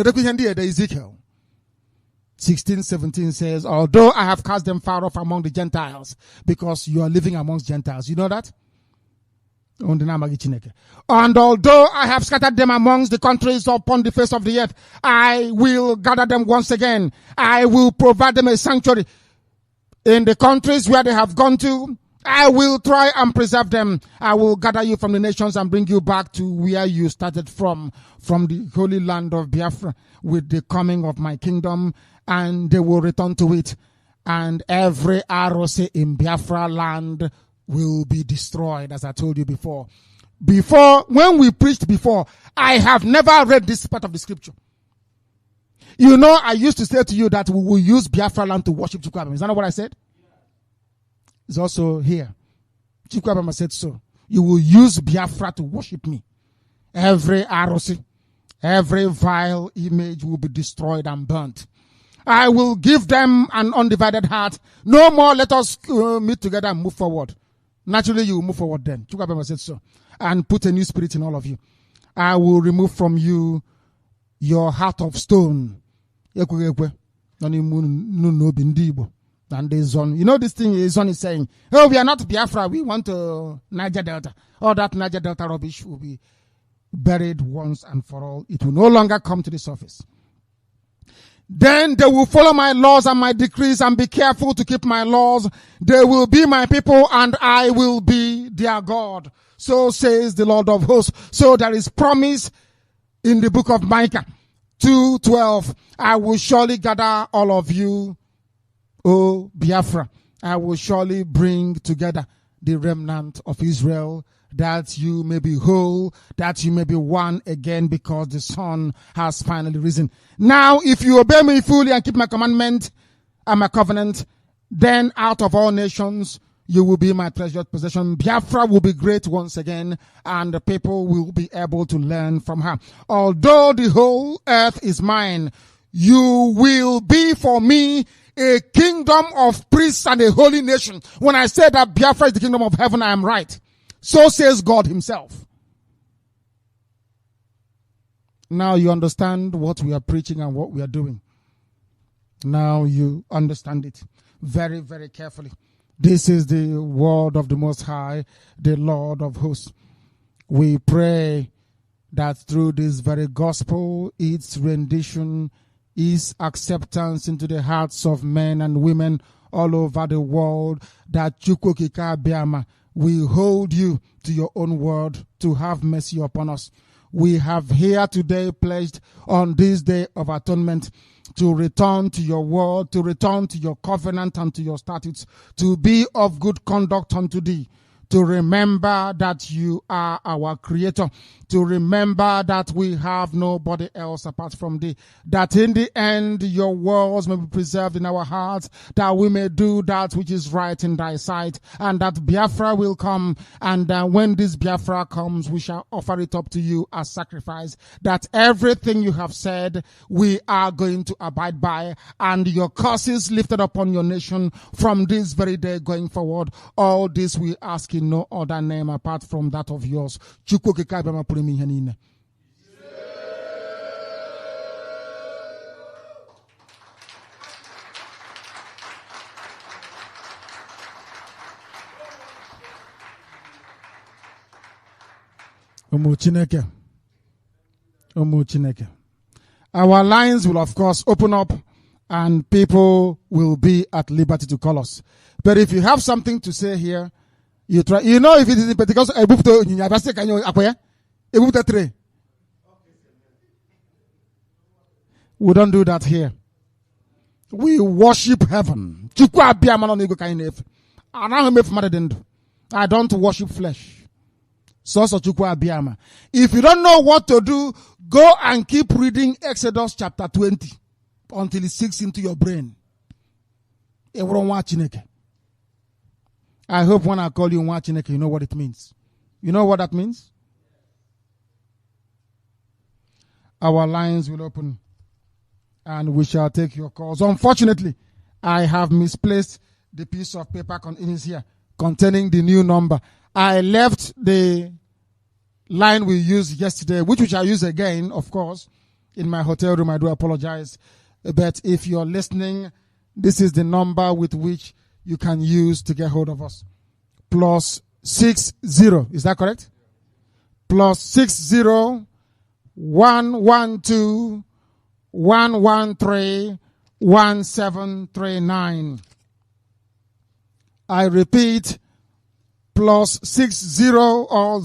16:17 says, although I have cast them far off among the Gentiles, because you are living amongst Gentiles. You know that? And although I have scattered them amongst the countries upon the face of the earth, I will gather them once again. I will provide them a sanctuary in the countries where they have gone to. I will try and preserve them. I will gather you from the nations and bring you back to where you started from the holy land of Biafra, with the coming of my kingdom, and they will return to it. And every arrow in Biafra land will be destroyed, as I told you before. When we preached before, I have never read this part of the scripture. You know, I used to say to you that we will use Biafra land to worship Chukwabema. Is that not what I said? It's also here. Chukwabema said so. You will use Biafra to worship me. Every arrow, every vile image will be destroyed and burnt. I will give them an undivided heart. No more let us meet together and move forward. Naturally, you will move forward then. Chukwabema said so. And put a new spirit in all of you. I will remove from you your heart of stone. And you know this thing Izon is saying, oh, we are not Biafra, we want Niger Delta. All that Niger Delta rubbish will be buried once and for all. It will no longer come to the surface. Then they will follow my laws and my decrees and be careful to keep my laws. They will be my people and I will be their God. So says the Lord of hosts. So there is promise in the book of Micah 2:12. I will surely gather all of you, O Biafra. I will surely bring together the remnant of Israel, that you may be whole, that you may be one again, because the sun has finally risen. Now, if you obey me fully and keep my commandment and my covenant, then out of all nations you will be my treasured possession. Biafra will be great once again, and the people will be able to learn from her. Although the whole earth is mine, you will be for me a kingdom of priests and a holy nation. When I say that Biafra is the kingdom of heaven, I am right. So says God himself. Now you understand what we are preaching and what we are doing. Now you understand it very, very carefully. This is the word of the Most High, the Lord of hosts. We pray that through this very gospel, its rendition, its acceptance into the hearts of men and women all over the world, that Chukwokika Biama, we hold you to your own word to have mercy upon us. We have here today pledged on this day of atonement to return to your word, to return to your covenant and to your statutes, to be of good conduct unto thee, to remember that you are our creator, to remember that we have nobody else apart from thee, that in the end your words may be preserved in our hearts, that we may do that which is right in thy sight, and that Biafra will come, and when this Biafra comes, we shall offer it up to you as sacrifice, that everything you have said we are going to abide by, and your curses lifted upon your nation from this very day going forward. All this we ask in no other name apart from that of yours. Our lines will of course open up and people will be at liberty to call us. But if you have something to say here, you try. You know, if it is in Pentecost, we don't do that here. We worship heaven. I don't worship flesh. If you don't know what to do, go and keep reading Exodus chapter 20 until it sinks into your brain. I hope when I call you Nwachineke, you know what it means. You know what that means? Our lines will open and we shall take your calls. Unfortunately, I have misplaced the piece of paper in here containing the new number. I left the line we used yesterday, which we shall use again, of course, in my hotel room. I do apologize. But if you're listening, this is the number with which you can use to get hold of us. +60. Is that correct? +60 112 113 1739. I repeat, +60 or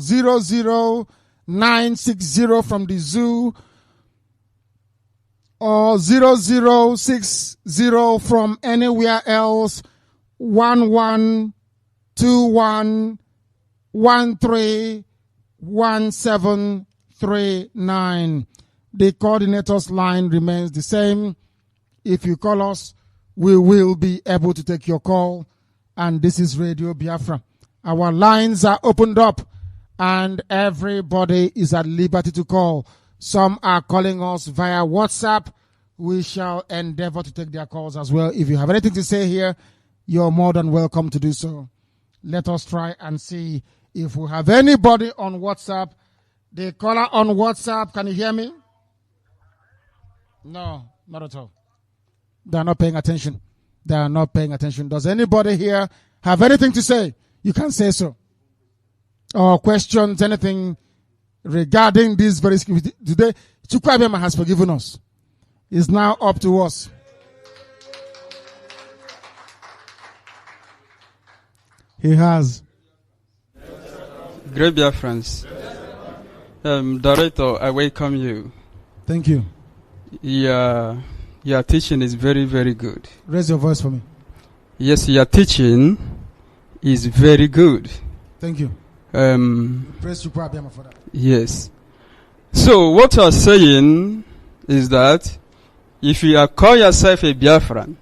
00960 from the zoo, or 0060 from anywhere else, 1121 13 1739. The coordinator's line remains the same. If you call us, we will be able to take your call. And this is Radio Biafra. Our lines are opened up and everybody is at liberty to call. Some are calling us via WhatsApp. We shall endeavor to take their calls as well. If you have anything to say here, you're more than welcome to do so. Let us try and see if we have anybody on WhatsApp. The caller on WhatsApp, can you hear me? No, not at all. They are not paying attention. They are not paying attention. Does anybody here have anything to say? You can say so. Or questions, anything regarding this very today. Chukwabema has forgiven us. It's now up to us. He has. Great Biafrans. Director, I welcome you. Thank you. Your teaching is very, very good. Raise your voice for me. Yes, your teaching is very good. Thank you. Praise Chukwabema for that. Yes. So what you are saying is that if you call yourself a Biafran,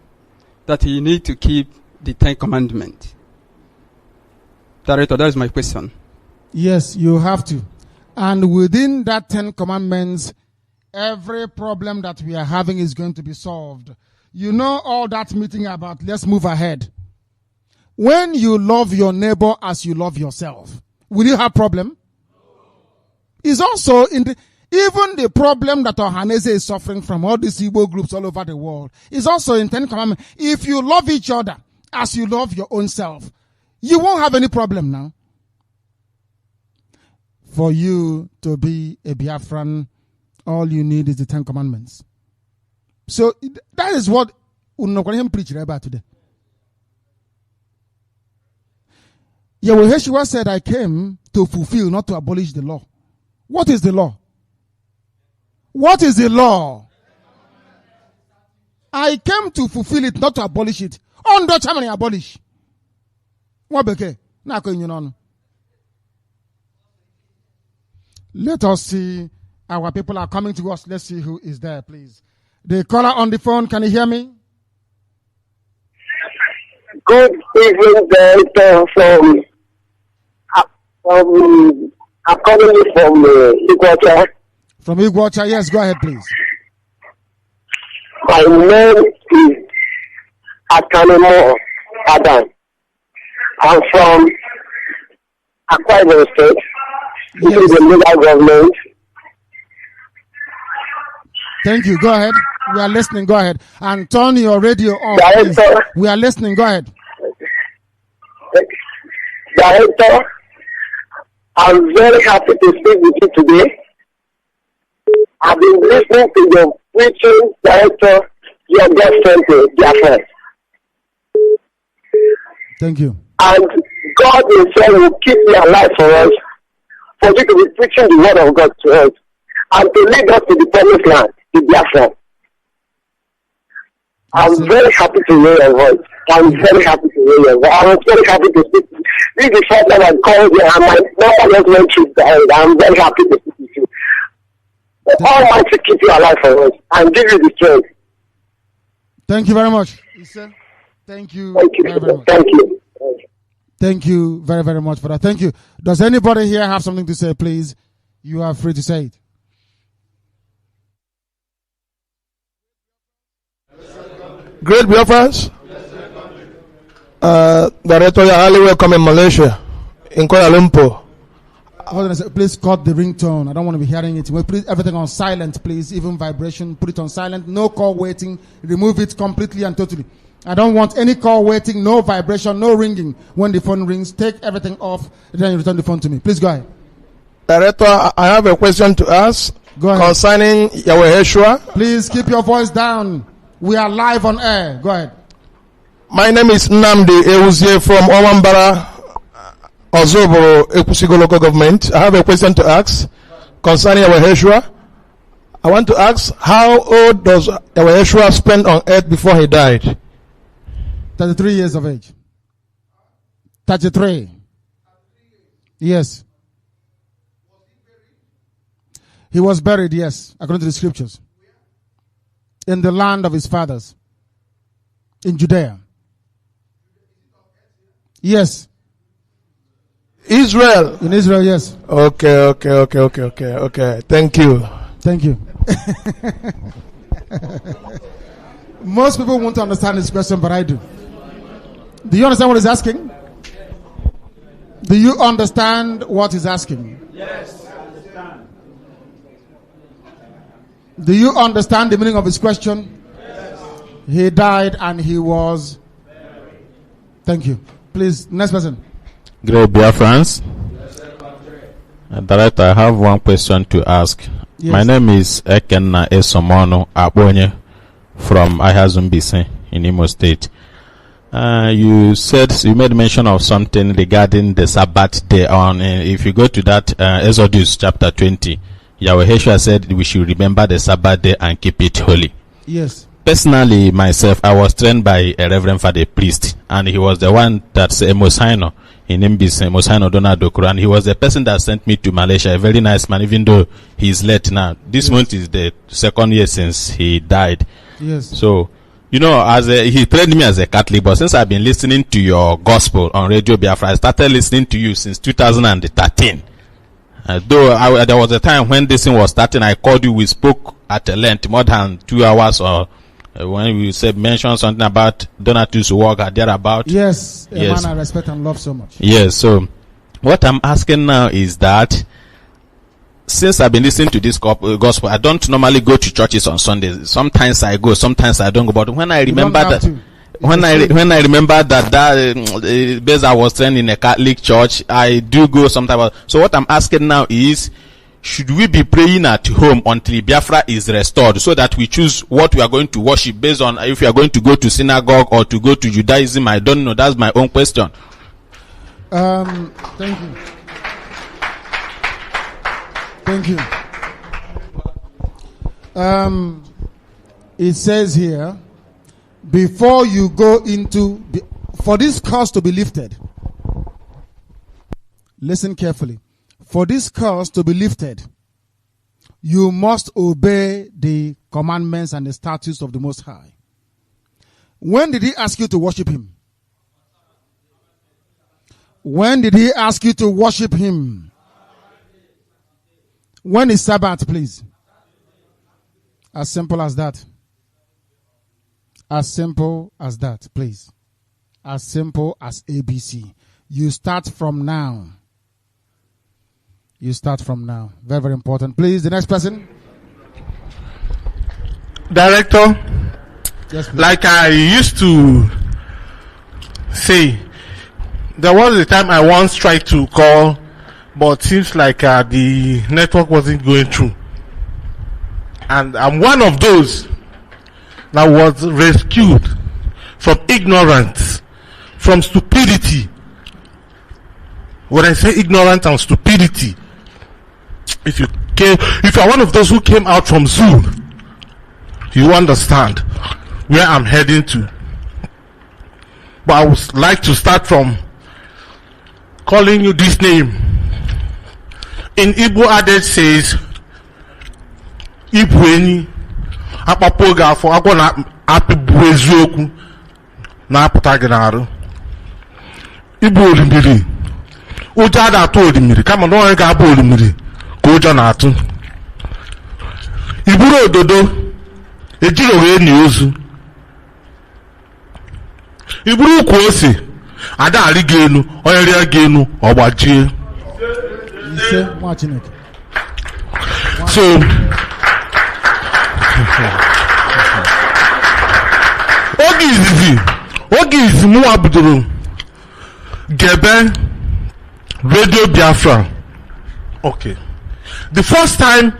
that you need to keep the 10 Commandments. Director, that is my question. Yes, you have to. And within that 10 Commandments, every problem that we are having is going to be solved. You know all that meeting about let's move ahead. When you love your neighbor as you love yourself, will you have problem? It's also in the, even the problem that Ohanese is suffering from, all these Igbo groups all over the world, is also in 10 Commandments. If you love each other as you love your own self, you won't have any problem now. For you to be a Biafran, all you need is the 10 Commandments. So that is what Unokwanihem preached about today. Yeshua said, I came to fulfill, not to abolish the law. What is the law? What is the law? I came to fulfill it, not to abolish it. On Dutch, how many abolish? What beke? Let us see. Our people are coming to us. Let's see who is there, please. The caller on the phone, can you hear me? Good evening, Director, from Atonement from Iguacha. From Iguacha, yes, go ahead, please. My name is Atonement Adam. I'm from Akwa Ibom State. This is the local government. Thank you. Go ahead. We are listening. Go ahead. And turn your radio off. Director. We are listening. Go ahead. Director, I'm very happy to speak with you today. I've been listening to your preaching, Director, your best friend, Biafra. Thank you. And God Himself will keep me alive for us, for you to be preaching the word of God to us, and to lead us to the promised land, the Biafra. I'm very happy to hear your voice. I'm very happy to hear your voice. I was very happy to speak. This is the first time I called you, and my number just went through. I'm very happy to speak with you. Almighty keep you alive for us and give you the strength. Thank you very much. Thank you. Thank you. Very, very much. Thank you. Thank you very, very much for that. Thank you. Does anybody here have something to say, please? You are free to say it. Great Biafrans. Director, you're highly welcome in Malaysia, in Kuala Lumpur. Hold on a second. Please cut the ringtone. I don't want to be hearing it. Please, everything on silent, please. Even vibration, put it on silent. No call waiting. Remove it completely and totally. I don't want any call waiting, no vibration, no ringing. When the phone rings, take everything off. Then you return the phone to me. Please go ahead. Director, I have a question to ask concerning Yahweh Yeshua. Please keep your voice down. We are live on air. Go ahead. My name is Nnamdi Kanu from Omambara, Ozoboro, Ekusigo local government. I have a question to ask concerning Yahweh Yeshua. I want to ask, how old does Yahweh Yeshua spend on earth before he died? 33 years of age. 33. Yes. He was buried, yes, according to the scriptures. In the land of his fathers. In Judea. Yes. Israel. In Israel, yes. Okay. Thank you. Thank you. Most people won't understand this question, but I do. Do you understand what he's asking? Do you understand what he's asking? Yes, I understand. Do you understand the meaning of his question? Yes. He died and he was buried. Thank you. Please, next person. Great Biafrans. Director, I have one question to ask. Yes. My name is Ekenna Esomono Abonye from Ahazumbise in Imo State. You said you made mention of something regarding the Sabbath day. If you go to that Exodus chapter 20, Yahweh Yeshua said we should remember the Sabbath day and keep it holy. Yes. Personally, myself, I was trained by a Reverend Father priest, and he was the one that's a Mosaino in Mbise, Mosaino Donald Okoro, and he was the person that sent me to Malaysia. A very nice man, even though he's late now. This month is the second year since he died. Yes. So, you know, he trained me as a Catholic, but since I've been listening to your gospel on Radio Biafra, I started listening to you since 2013. Though there was a time when this thing was starting, I called you, we spoke at a length, more than 2 hours, or when we said mention something about Donatus work or thereabout. Yes, a yes. man I respect and love so much. Yes, so what I'm asking now is that since I've been listening to this gospel, I don't normally go to churches on Sundays. Sometimes I go, sometimes I don't go. But when I remember that, when I remember that base I was trained in a Catholic church, I do go sometimes. So what I'm asking now is, should we be praying at home until Biafra is restored, so that we choose what we are going to worship based on if we are going to go to synagogue or to go to Judaism? I don't know. That's my own question. Thank you. Thank you. It says here, before you go into, for this curse to be lifted, listen carefully. For this curse to be lifted, you must obey the commandments and the statutes of the Most High. When did he ask you to worship him? When did he ask you to worship him? When is Sabbath, please? As simple as that. As simple as that, please. As simple as ABC. You start from now. You start from now. Very, very important. Please, the next person. Director, yes, please. Like I used to say, there was a time I once tried to call, but seems like the network wasn't going through. And I'm one of those that was rescued from ignorance, from stupidity. When I say ignorance and stupidity, if you are one of those who came out from zoo, you understand where I'm heading to. But I would like to start from calling you this name. In Igbo adage says, Ibweni akpapoga for agwa na apibu eziokwu na apụta gị n'arụ. Igbo olimiri ụjọ ada atụ olimiri kama na onye ga-abụ olimiri ka ụjọ na-atụ. Iburu ododo ejiri wee ni ozu. Iburu ukwu ose ada arị gị enu onye rịa gị enu ọgbajie. So, oge izi mụ bidoro gebe Radio Biafra. Okay. The first time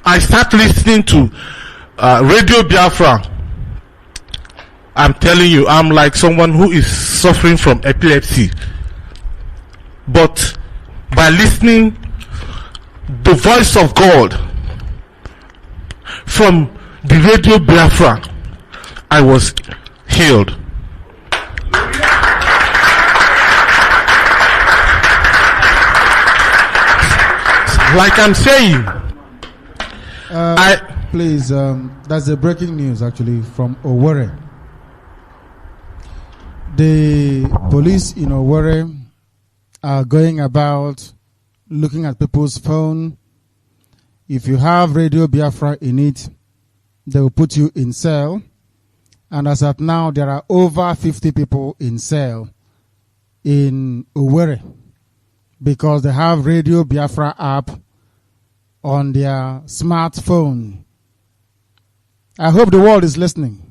I start listening to Radio Biafra, I'm telling you, I'm like someone who is suffering from epilepsy. But by listening the voice of God from the Radio Biafra, I was healed. Like I'm saying, please, that's the breaking news actually from Owerri. The police in Owerri are going about looking at people's phone. If you have Radio Biafra in it, they will put you in cell. And as at now, there are over 50 people in cell in Owerri because they have Radio Biafra app on their smartphone. I hope the world is listening.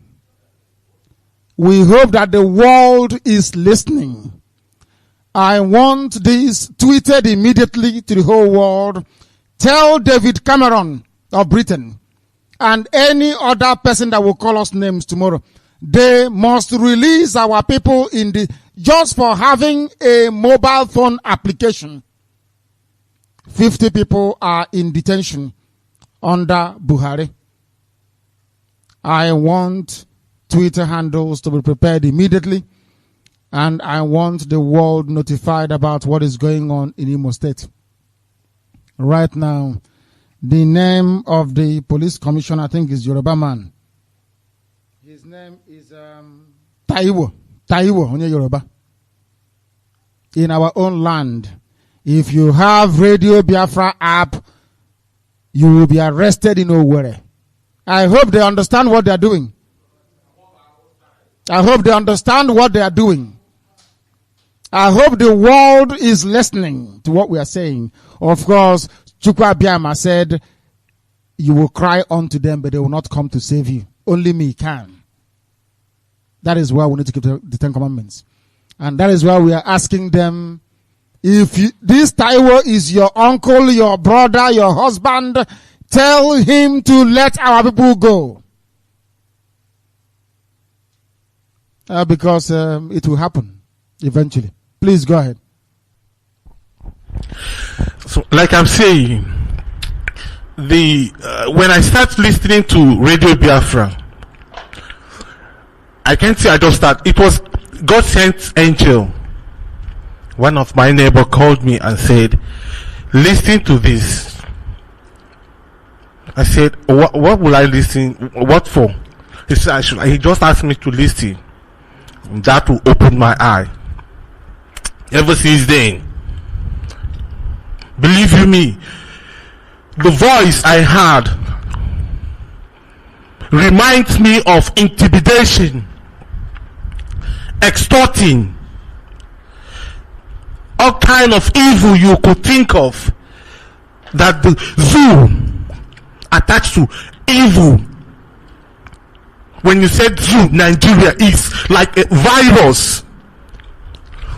We hope that the world is listening. I want this tweeted immediately to the whole world. Tell David Cameron of Britain and any other person that will call us names tomorrow, they must release our people in the just for having a mobile phone application. 50 people are in detention under Buhari. I want Twitter handles to be prepared immediately, and I want the world notified about what is going on in Imo State. Right now, the name of the police commissioner, I think, is Yoruba man. His name is Taiwo Onye Yoruba. In our own land, if you have Radio Biafra app, you will be arrested in Owerri. I hope they understand what they are doing. I hope they understand what they are doing. I hope the world is listening to what we are saying. Of course, Chukwu Abiyama said, you will cry unto them, but they will not come to save you. Only me can. That is why we need to keep the Ten Commandments. And that is why we are asking them, if this Taiwo is your uncle, your brother, your husband, tell him to let our people go. Because it will happen eventually. Please go ahead. So, like I'm saying, when I start listening to Radio Biafra, I can't say I just start. It was God sent angel. One of my neighbor called me and said, listen to this. I said, what will I listen? What for? He said, he just asked me to listen. That will open my eye. Ever since then, believe you me, the voice I heard reminds me of intimidation, extorting, all kind of evil you could think of, that the zoo attached to evil. When you said zoo, Nigeria is like a virus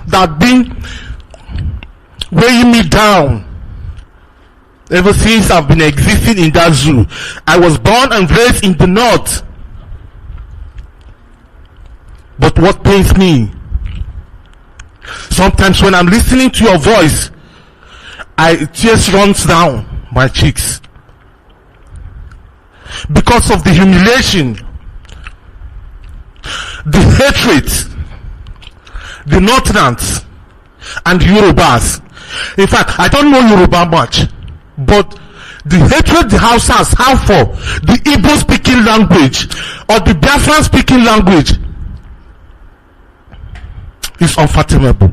that been weighing me down ever since I've been existing in that zoo. I was born and raised in the north. But what pains me, sometimes when I'm listening to your voice, tears runs down my cheeks because of the humiliation, the hatred, the Northerners and Yorubas. In fact, I don't know Yoruba much, but the hatred the Hausas have for the Igbo speaking language or the Biafran speaking language is unfathomable.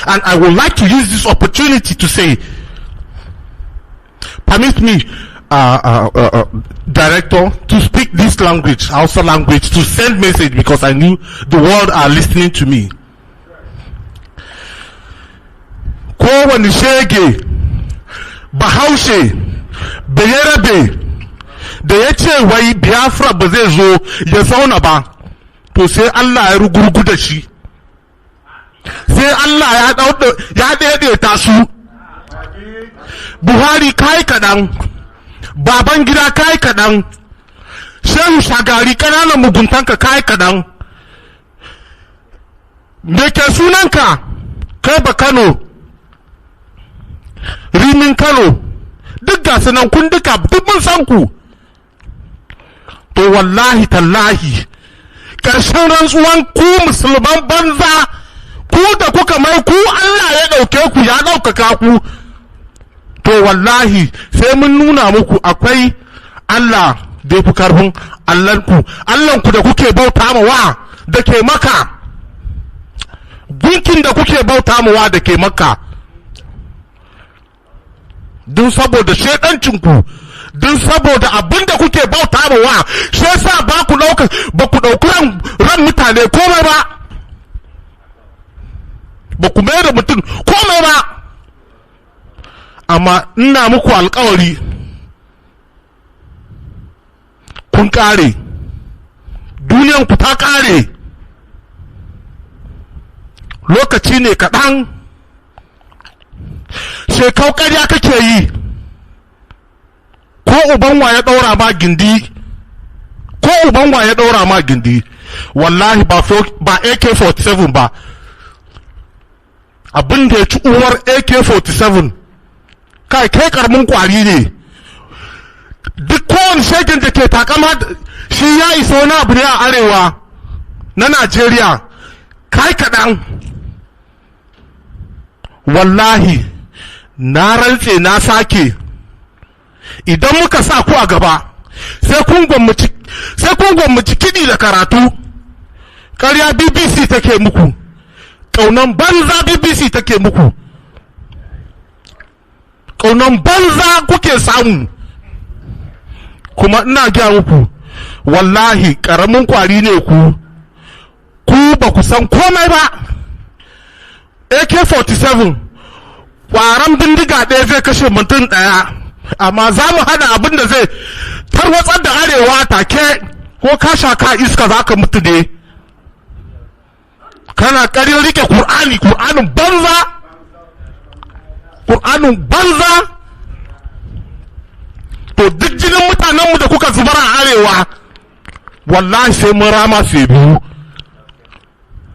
And I would like to use this opportunity to say, permit me, director, to speak this language, Hausa language, to send message, because I knew the world are listening to me. kowane shege bahaushe bayarabe da ya ce wai Biafra ba zai zo ya zauna ba, to sai Allah ya rugurgu da shi, sai Allah ya daidaita su. Buhari kai kaɗan, Babangida kai kaɗan, Shehu Shagari ƙananan muguntanka kai kaɗan. Me ke sunanka? Kai ba Kano, Rimin Kano, duk gasu nan kun duka duk mun san ku. To wallahi tallahi, ƙarshen rantsuwan ku musulman banza, ku da kuka mai ku Allah ya ɗauke ku ya ɗaukaka ku. To wallahi sai mun nuna muku akwai Allah da ya fi karfin Allahnku da kuke bauta mawa da ke maka, gunkin da kuke bauta mawa da ke maka, don saboda shaidancinku, don saboda abin da kuke bauta mawa, shi yasa ba ku ɗauki ran mutane komai ba, ba ku mai da mutum komai ba. Amma ina muku alkawari, kun kare, duniyanku ta kare, lokaci ne kaɗan. Shekau ƙarya kake yi, ko uban wa ya ɗaura ma gindi, ko uban wa ya ɗaura ma gindi, wallahi ba AK-47 ba, abin da ya ci uwar AK-47, kai karamin kwari ne. Duk kowane shegin da ke takama shi ya isa wani abu ne a arewa na Najeriya, kai kaɗan. Wallahi na rantse na sake, idan muka sa ku a gaba sai kun gwammaci kiɗi da karatu. Ƙarya BBC take muku, ƙaunan banza BBC take muku, ƙaunan banza kuke samu. Kuma ina gaya muku, wallahi ƙaramin kwari ne ku ba ku san komai ba. AK-47 ƙwaron bindiga ɗaya zai kashe mutum ɗaya, amma za mu hada abin da zai tarwatsar da arewa take, ko ka sha ka iska za ka mutu ne. Kana ƙarin rike ƙur'anin banza. To duk jinin mutanenmu da kuka zubar a arewa, wallahi sai mun rama sai biyu,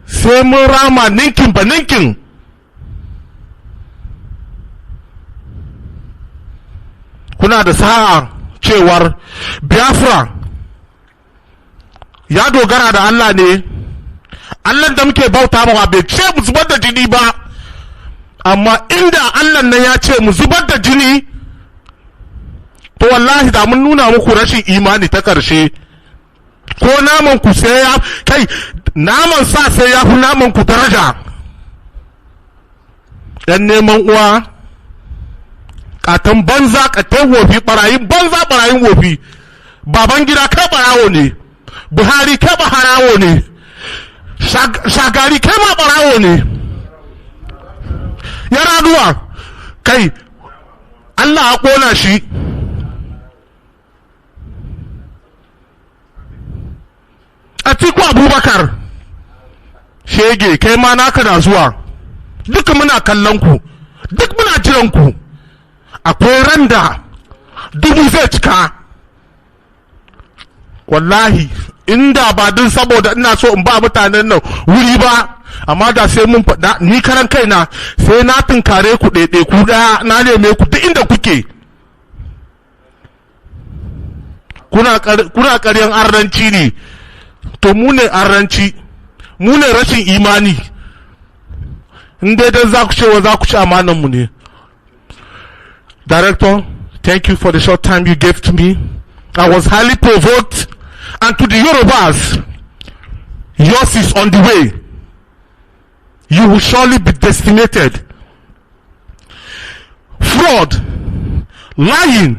sai mun rama ninkin ba ninkin. Kuna da sa'a cewar Biafra ya dogara da Allah ne, Allah da muke bauta mawa bai ce mu zubar da jini ba, amma inda Allah nan ya ce mu zubar da jini, to wallahi da mun nuna muku rashin imani ta ƙarshe. Ko naman ku sai ya kai, naman sa sai ya fi naman ku daraja. Yan neman uwa, ƙatan banza, ƙatan wofi, ɓarayin banza, ɓarayin wofi. Babangida kai ɓarawo ne, Buhari kai ɓarawo ne, Shagari kai ma ɓarawo ne. Yaraduwa kai, Allah ya ƙona shi. Atiku Abubakar shege kai ma naka na zuwa, duka muna kallon ku, duk muna jiran ku. Akwai randa 1000 zai cika. Wallahi inda ba din saboda ina so in ba mutanen nan wuri ba, amma da sai mun faɗa, ni karan kaina sai na tunkare ku ɗaiɗai ku ɗaya, na neme ku duk inda kuke. Kuna ƙaryan arranci ne. To mu ne arranci, mu ne rashin imani. In dai za ku cewa za ku ci amanan mu ne. Director, thank you for the short time you gave to me. I was highly provoked, and to the Yorubas, yours is on the way. You will surely be decimated. Fraud, lying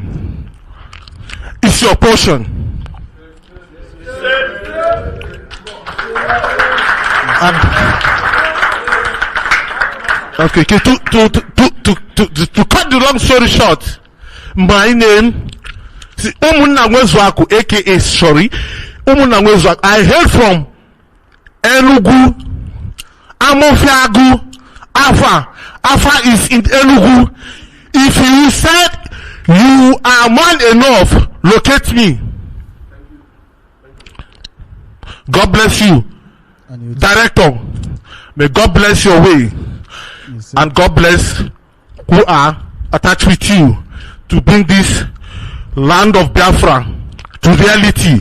is your portion. Okay, to cut the long story short, my name is Umunna Nwezuaku, aka sorry, Umunna Nwezuaku. I hail from Enugu, Amofiagu, Afa. Afa is in Enugu. If you said you are man enough, locate me. God bless you, Director. May God bless your way, and God bless who are attached with you to bring this land of Biafra to reality.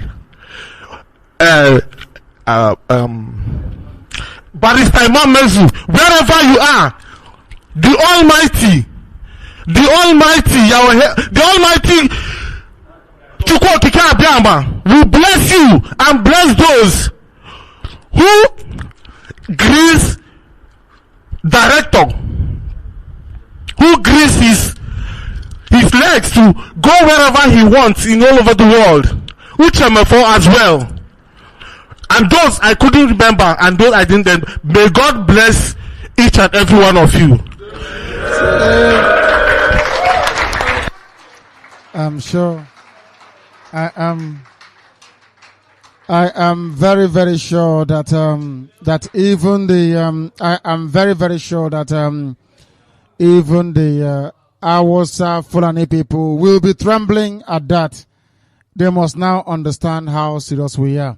Barrister Imam Mezu, wherever you are, the Almighty Chukwu Okike Abiama will bless you and bless those who grease Director, who grease his legs to go wherever he wants in all over the world, which I'm for as well. And those I couldn't remember and those I didn't. May God bless each and every one of you. I'm sure. I am very, very sure that that even the I am very, very sure that even the Awasa Fulani people will be trembling at that. They must now understand how serious we are.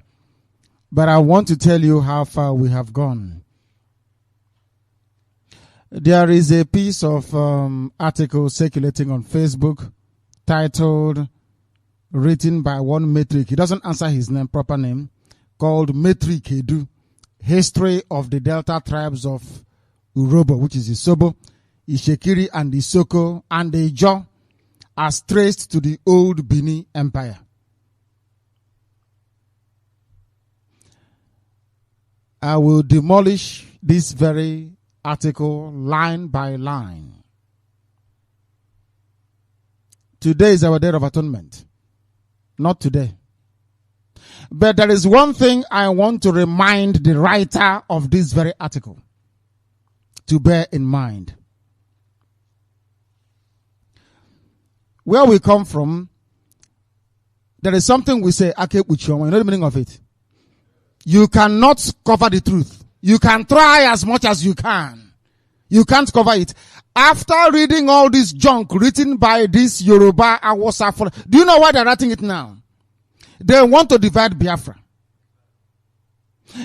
But I want to tell you how far we have gone. There is a piece of article circulating on Facebook titled, written by one Metric. He doesn't answer his proper name, called Metric Edu, History of the Delta Tribes of Urobo, which is Isobo, Ishekiri, and Isoko, and the Ijo, as traced to the old Bini Empire. I will demolish this very article line by line. Today is our day of atonement. Not today. But there is one thing I want to remind the writer of this very article to bear in mind. Where we come from, there is something we say, you know the meaning of it. You cannot cover the truth. You can try as much as you can. You can't cover it. After reading all this junk written by this Yoruba Awasa, do you know why they're writing it now? They want to divide Biafra.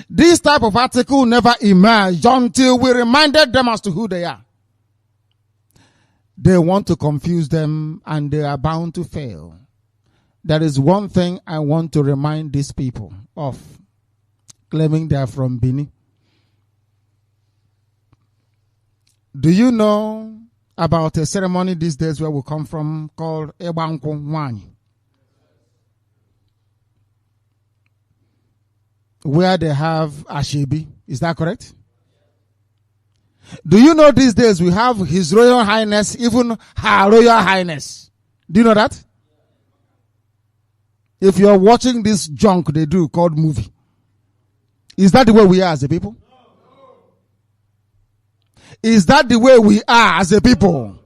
This type of article never emerged until we reminded them as to who they are. They want to confuse them and they are bound to fail. There is one thing I want to remind these people of, claiming they are from Bini. Do you know about a ceremony these days where we come from called Ebanko Wanyi? Where they have Ashebi. Is that correct? Do you know these days we have His Royal Highness, even Her Royal Highness? Do you know that? If you're watching this junk they do called movie, is that the way we are as a people? Is that the way we are as a people?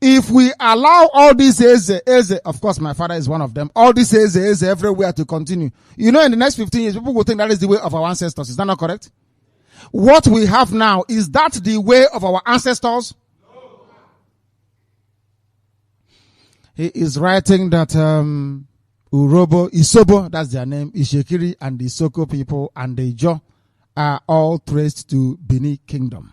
If we allow all these Eze, of course my father is one of them, all these Eze everywhere to continue, you know, in the next 15 years, people will think that is the way of our ancestors. Is that not correct? What we have now, is that the way of our ancestors? He is writing that Urobo, Isobo, that's their name, Ishekiri, and the Isoko people and the Ijo are all traced to Bini Kingdom.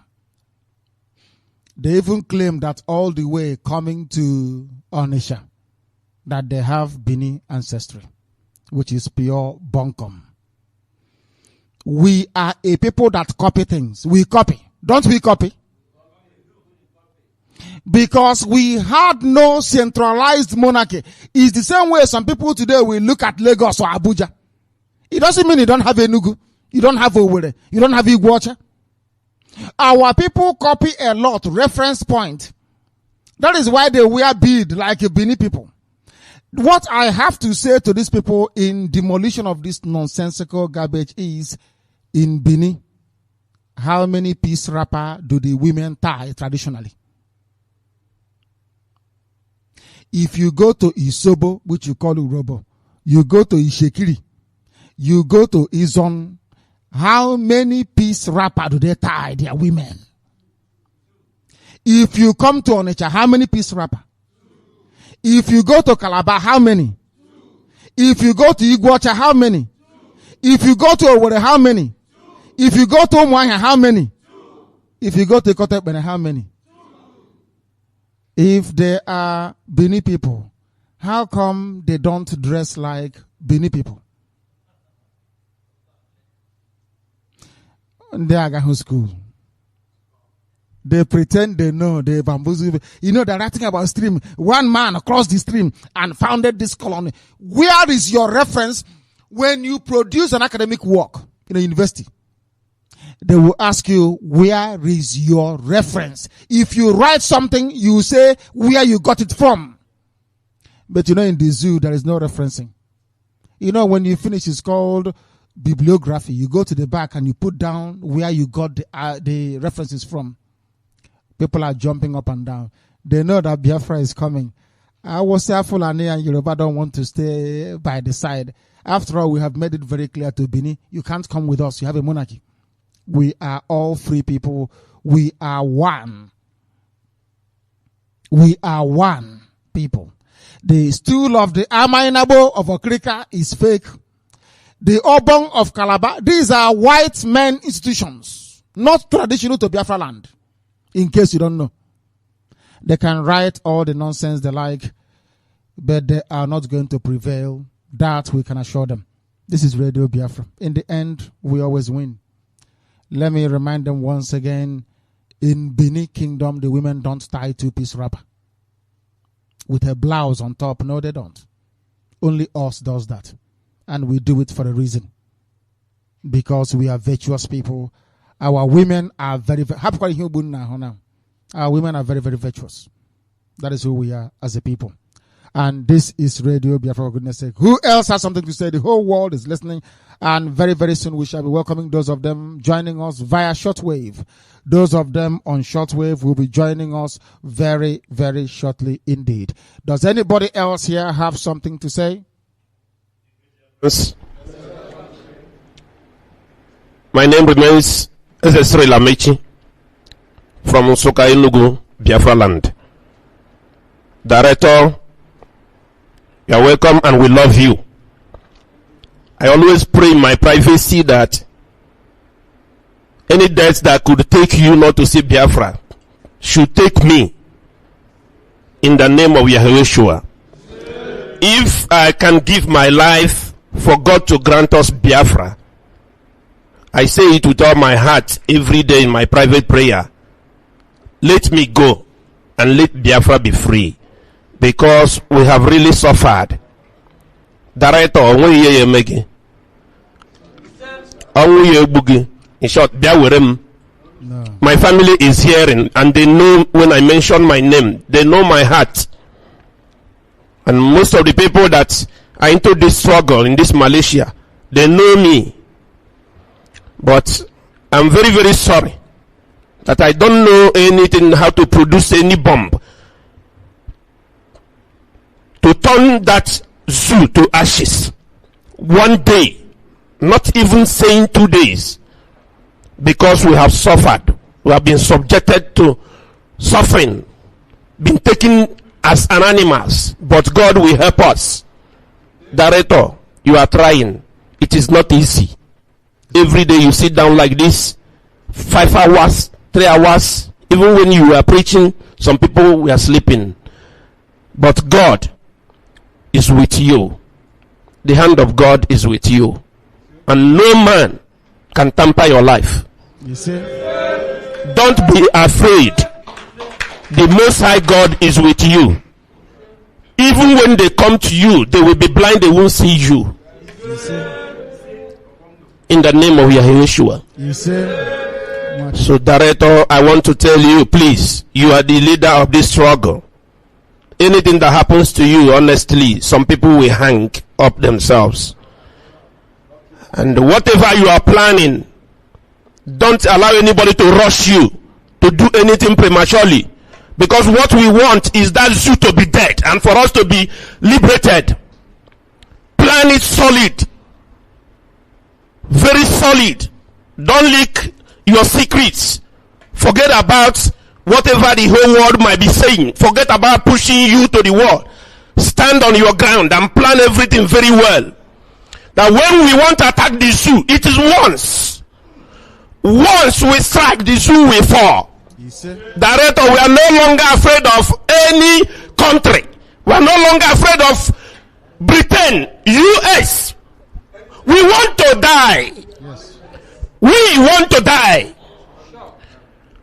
They even claim that all the way coming to Onisha, that they have Bini ancestry, which is pure bunkum. We are a people that copy things. We copy. Don't we copy? Because we had no centralized monarchy. It's the same way some people today will look at Lagos or Abuja. It doesn't mean you don't have Enugu. You don't have Owerri. You don't have Iguacha. Our people copy a lot. Reference point. That is why they wear bead like a Bini people. What I have to say to these people in demolition of this nonsensical garbage is, in Bini, how many piece wrapper do the women tie traditionally? If you go to Isobo, which you call Urobo, you go to Ishekiri, you go to Izon, how many piece wrapper do they tie their women? If you come to Onitsha, how many piece wrapper? If you go to Calabar, how many? If you go to Iguacha, how many? If you go to Owerri, how many? If you go to Umuahia, how many? If you go to Ikotepene, how many? If they are Bini people, how come they don't dress like Bini people? They are Agahu school. They pretend they know, they bamboozle. You know, they're writing about stream. One man across the stream and founded this colony. Where is your reference when you produce an academic work in a university? They will ask you, where is your reference? If you write something, you say where you got it from. But you know, in the zoo, there is no referencing. You know, when you finish, it's called bibliography. You go to the back and you put down where you got the references from. People are jumping up and down. They know that Biafra is coming. I was say Fulani and Yoruba don't want to stay by the side. After all, we have made it very clear to Bini, you can't come with us. You have a monarchy. We are all free people. We are one. We are one people. The stool of the Amainabo of Okrika is fake. The Obong of Calabar, these are white men institutions, not traditional to Biafra land. In case you don't know. They can write all the nonsense they like, but they are not going to prevail. That we can assure them. This is Radio Biafra. In the end, we always win. Let me remind them once again, in Bini Kingdom, the women don't tie two-piece wrapper with a blouse on top. No, they don't. Only us does that. And we do it for a reason. Because we are virtuous people. Our women are very, our women are very, very virtuous. That is who we are as a people. And this is Radio Biafra, for goodness sake. Who else has something to say? The whole world is listening. And very, very soon we shall be welcoming those of them joining us via shortwave. Those of them on shortwave will be joining us very, very shortly indeed. Does anybody else here have something to say? Yes. My name remains Excellency Lamechi from Usoka Enugu, Biafra land. Director, you are welcome and we love you. I always pray in my privacy that any death that could take you not to see Biafra should take me in the name of Yeshua. If I can give my life for God to grant us Biafra, I say it with all my heart every day in my private prayer. Let me go and let Biafra be free, because we have really suffered. Director, in short, my family is hearing and they know when I mention my name, they know my heart. And most of the people that are into this struggle in this Malaysia, they know me. But I'm very, very sorry that I don't know anything how to produce any bomb to turn that zoo to ashes one day, not even saying 2 days, because we have suffered, we have been subjected to suffering, been taken as an animals, but God will help us. Director, you are trying. It is not easy. Every day you sit down like this, 5 hours, 3 hours, even when you are preaching, some people were sleeping. But God is with you. The hand of God is with you. And no man can tamper your life. You see? Don't be afraid. The Most High God is with you. Even when they come to you, they will be blind, they won't see you. You see? In the name of Yeshua. You see? So, Director, I want to tell you, please, you are the leader of this struggle. Anything that happens to you, honestly, some people will hang up themselves. And whatever you are planning, Don't allow anybody to rush you to do anything prematurely. Because what we want is that zoo to be dead and for us to be liberated. Plan it solid. Very solid. Don't leak your secrets. Forget about whatever the whole world might be saying. Forget about pushing you to the wall. Stand on your ground and plan everything very well. That when we want to attack the zoo, it is once. Once we strike, the zoo will fall. Director, we are no longer afraid of any country. We are no longer afraid of Britain, US. We want to die. Yes. We want to die.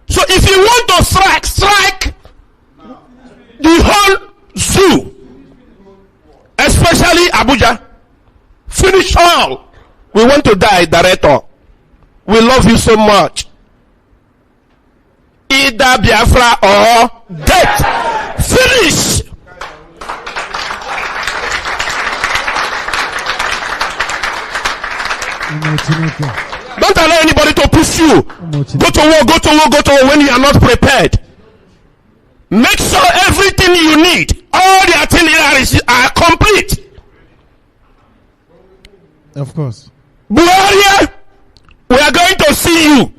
So if you want to strike the whole zoo, especially Abuja, finish all. We want to die, Director. We love you so much. Either Biafra or death. Finish. Don't allow anybody to push you. Go to war, go to war, go to war when you are not prepared. Make sure everything you need, all the artillery are complete. Of course. Buhari, we are going to see you.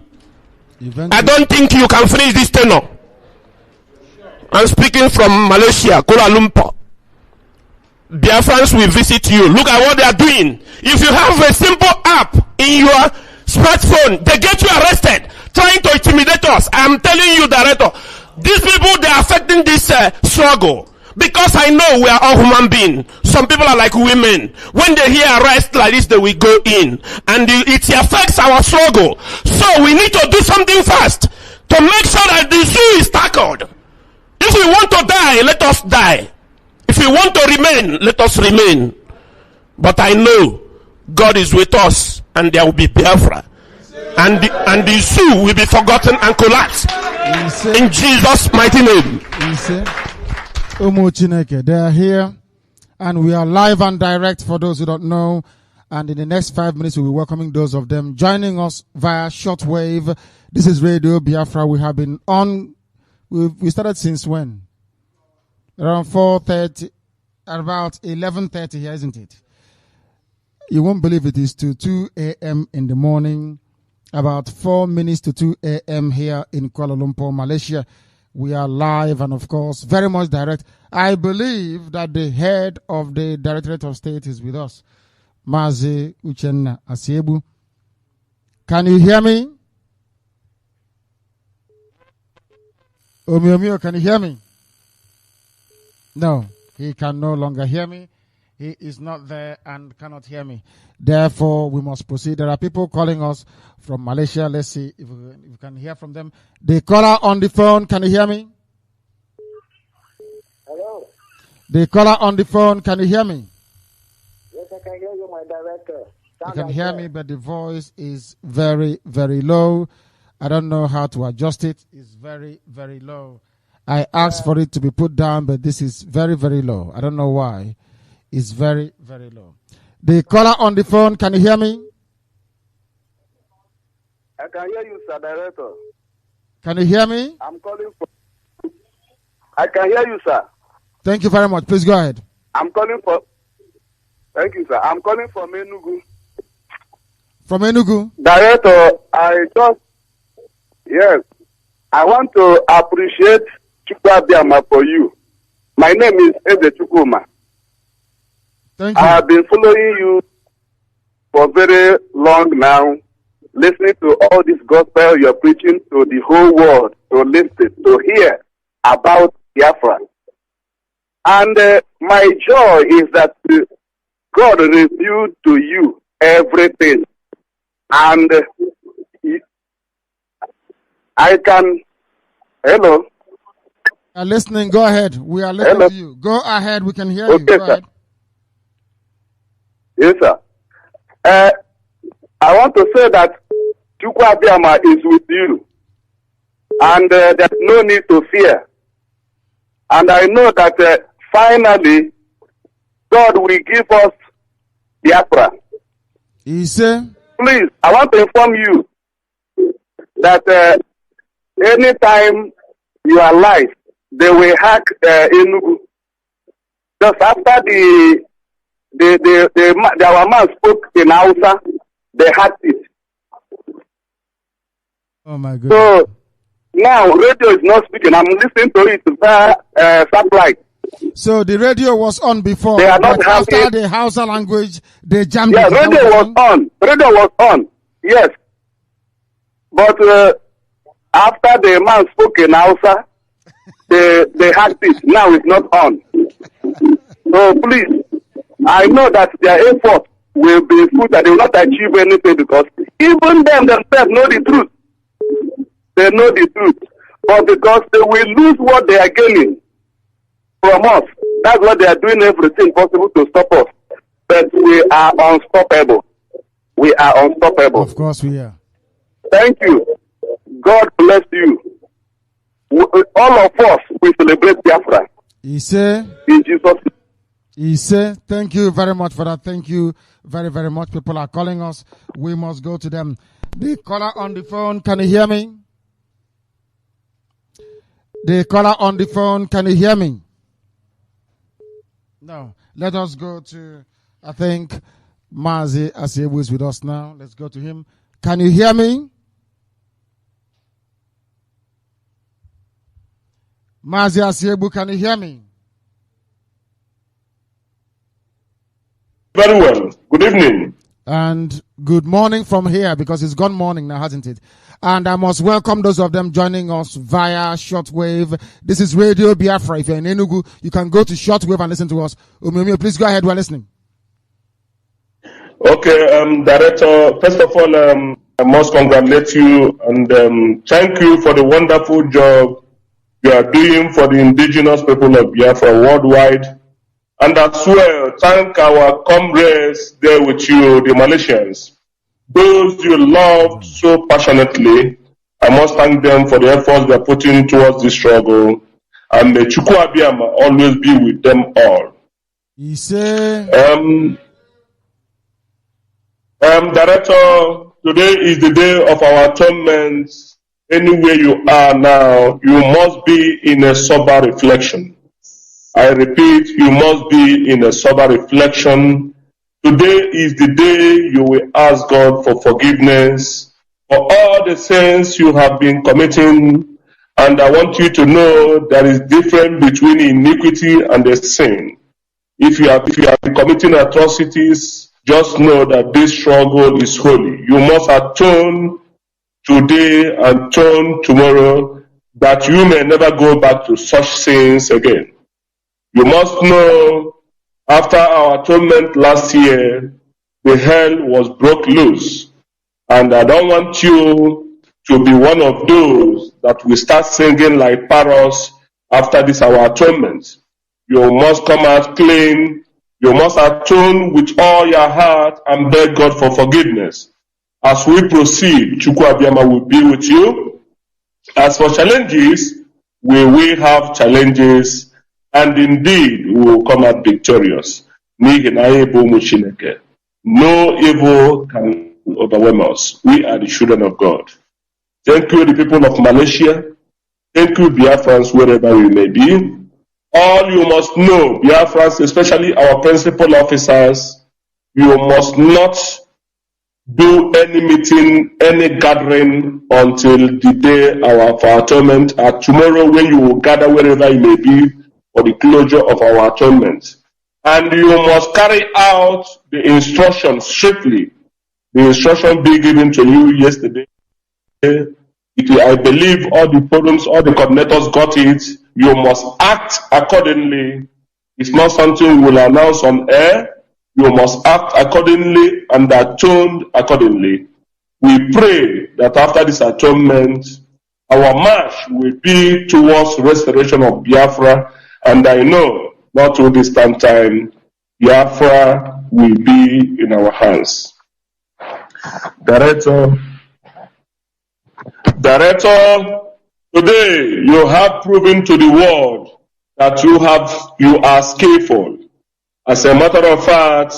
I don't think you can finish this tenure. I'm speaking from Malaysia, Kuala Lumpur. Biafrans will visit you. Look at what they are doing. If you have a simple app in your smartphone, they get you arrested, trying to intimidate us. I'm telling you, Director, these people, they are affecting this struggle. Because I know we are all human beings. Some people are like women. When they hear arrest like this, they will go in. And it affects our struggle. So we need to do something fast to make sure that the zoo is tackled. If we want to die, let us die. If we want to remain, let us remain. But I know God is with us, and there will be Biafra. And the zoo will be forgotten and collapse. In Jesus' mighty name. They are here, and we are live and direct for those who don't know. And in the next 5 minutes, we'll be welcoming those of them joining us via shortwave. This is Radio Biafra. We have been on. We started since when? Around 4:30, about 11:30 here, isn't it? You won't believe it is to 2 a.m. in the morning. About 4 minutes to 2 a.m. here in Kuala Lumpur, Malaysia. We are live and, of course, very much direct. I believe that the head of the Directorate of State is with us, Mazi Uchenna Asiebu. Can you hear me? Omio, can you hear me? No, he can no longer hear me. He is not there and cannot hear me. Therefore, we must proceed. There are people calling us from Malaysia. Let's see if we can hear from them. The caller on the phone, can you hear me? Hello? The caller on the phone, can you hear me? Yes, I can hear you, my director. You can hear me, but the voice is very, very low. I don't know how to adjust it. It's very, very low. I asked for it to be put down, but this is very, very low. I don't know why. It's very, very low. The caller on the phone, can you hear me? I can hear you, sir, director. Can you hear me? I'm calling for... I can hear you, sir. Thank you very much. Please go ahead. I'm calling for... Thank you, sir. I'm calling from Enugu. From Enugu? Director, Yes. I want to appreciate Chukwuabiama for you. My name is Eze Chukwuma. Thank you. I have been following you for very long now, listening to all this gospel you're preaching to the whole world, to listen, to hear about Biafra. And my joy is that God revealed to you everything. And I can... Hello? Listening, go ahead. We are listening to you. Go ahead, we can hear you. Go ahead. Yes, sir. I want to say that Chukwuabiama is with you. And there's no need to fear. And I know that finally, God will give us Biafra. Please, I want to inform you that anytime you are live, they will hack Enugu. Just after our man spoke in Hausa, they hacked it. Oh my goodness. So now radio is not speaking. I'm listening to it via satellite. So the radio was on before. They are not but happy. after the Hausa language, they jammed Yeah, it. radio was on. Radio was on. Yes. But after the man spoke in Hausa, they hacked it. Now it's not on. So please, I know that their effort will be food that they will not achieve anything because even them themselves know the truth. They know the truth. But because they will lose what they are gaining from us, that's why they are doing everything possible to stop us. But we are unstoppable. We are unstoppable. Of course we are. Thank you. God bless you. All of us, we celebrate Biafra. He said, in Jesus' name. He said, thank you very much for that. Thank you very, very much. People are calling us. We must go to them. The caller on the phone, can you hear me? The caller on the phone, can you hear me? No. Let us go to, I think, Mazi Asiebu is with us now. Let's go to him. Can you hear me? Mazi Asiebu, can you hear me? Very well. Good evening. And good morning from here, because it's gone morning now, hasn't it? And I must welcome those of them joining us via shortwave. This is Radio Biafra. If you're in Enugu, you can go to shortwave and listen to us. Umimi, please go ahead. We're listening. Okay, Director, first of all, I must congratulate you and thank you for the wonderful job you are doing for the indigenous people of Biafra worldwide. And as well, thank our comrades there with you, the Malaysians. Those you loved so passionately, I must thank them for the efforts they are putting towards this struggle. And may Chukwu Abiyama always be with them all. He said, Director, today is the day of our atonement. Anywhere you are now, you must be in a sober reflection. I repeat, you must be in a sober reflection. Today is the day you will ask God for forgiveness for all the sins you have been committing. And I want you to know there is difference between iniquity and a sin. If you have been committing atrocities, just know that this struggle is holy. You must atone today and atone tomorrow, that you may never go back to such sins again. You must know, after our atonement last year, the hell was broke loose. And I don't want you to be one of those that will start singing like parrots after this our atonement. You must come out clean. You must atone with all your heart and beg God for forgiveness. As we proceed, Chukwu Abiyama will be with you. As for challenges, we will have challenges, and indeed we will come out victorious. No evil can overwhelm us. We are the children of God. Thank you, the people of Malaysia. Thank you, Biafrans, wherever we may be. All you must know, Biafrans, especially our principal officers, you must not do any meeting, any gathering until the day of our atonement. Tomorrow, when you will gather wherever you may be for the closure of our atonement. And you must carry out the instructions strictly. The instruction being given to you yesterday. I believe all the forums, all the coordinators got it. You must act accordingly. It's not something we will announce on air. You must act accordingly and atone accordingly. We pray that after this atonement, our march will be towards restoration of Biafra, and I know not to distant time, Biafra will be in our hands. Director, today you have proven to the world that you are skillful. As a matter of fact,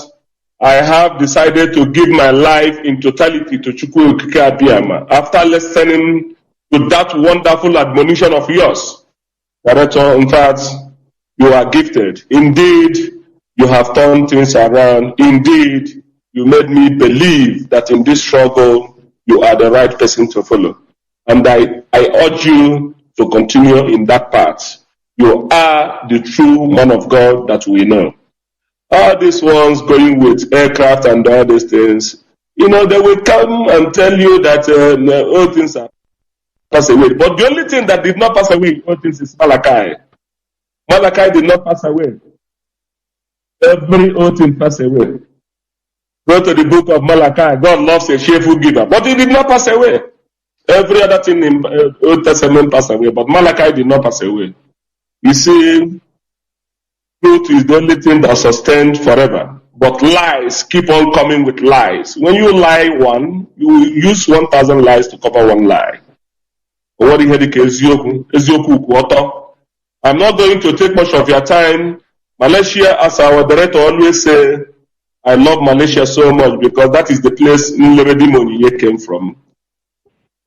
I have decided to give my life in totality to Chukwu Okike Abiyama after listening to that wonderful admonition of yours. Director, in fact, you are gifted. Indeed, you have turned things around. Indeed, you made me believe that in this struggle, you are the right person to follow. And I urge you to continue in that path. You are the true man of God that we know. All these ones going with aircraft and all these things, they will come and tell you that all things are pass away. But the only thing that did not pass away, all things is Malachi. Malachi did not pass away. Every old thing passed away. Go to the book of Malachi. God loves a cheerful giver, but he did not pass away. Every other thing in Old Testament passed away, but Malachi did not pass away. You see, truth is the only thing that sustains forever. But lies keep on coming with lies. When you lie one, you will use 1,000 lies to cover one lie. I'm not going to take much of your time. Malaysia, as our director always say, I love Malaysia so much because that is the place Nnamdi Kanu came from.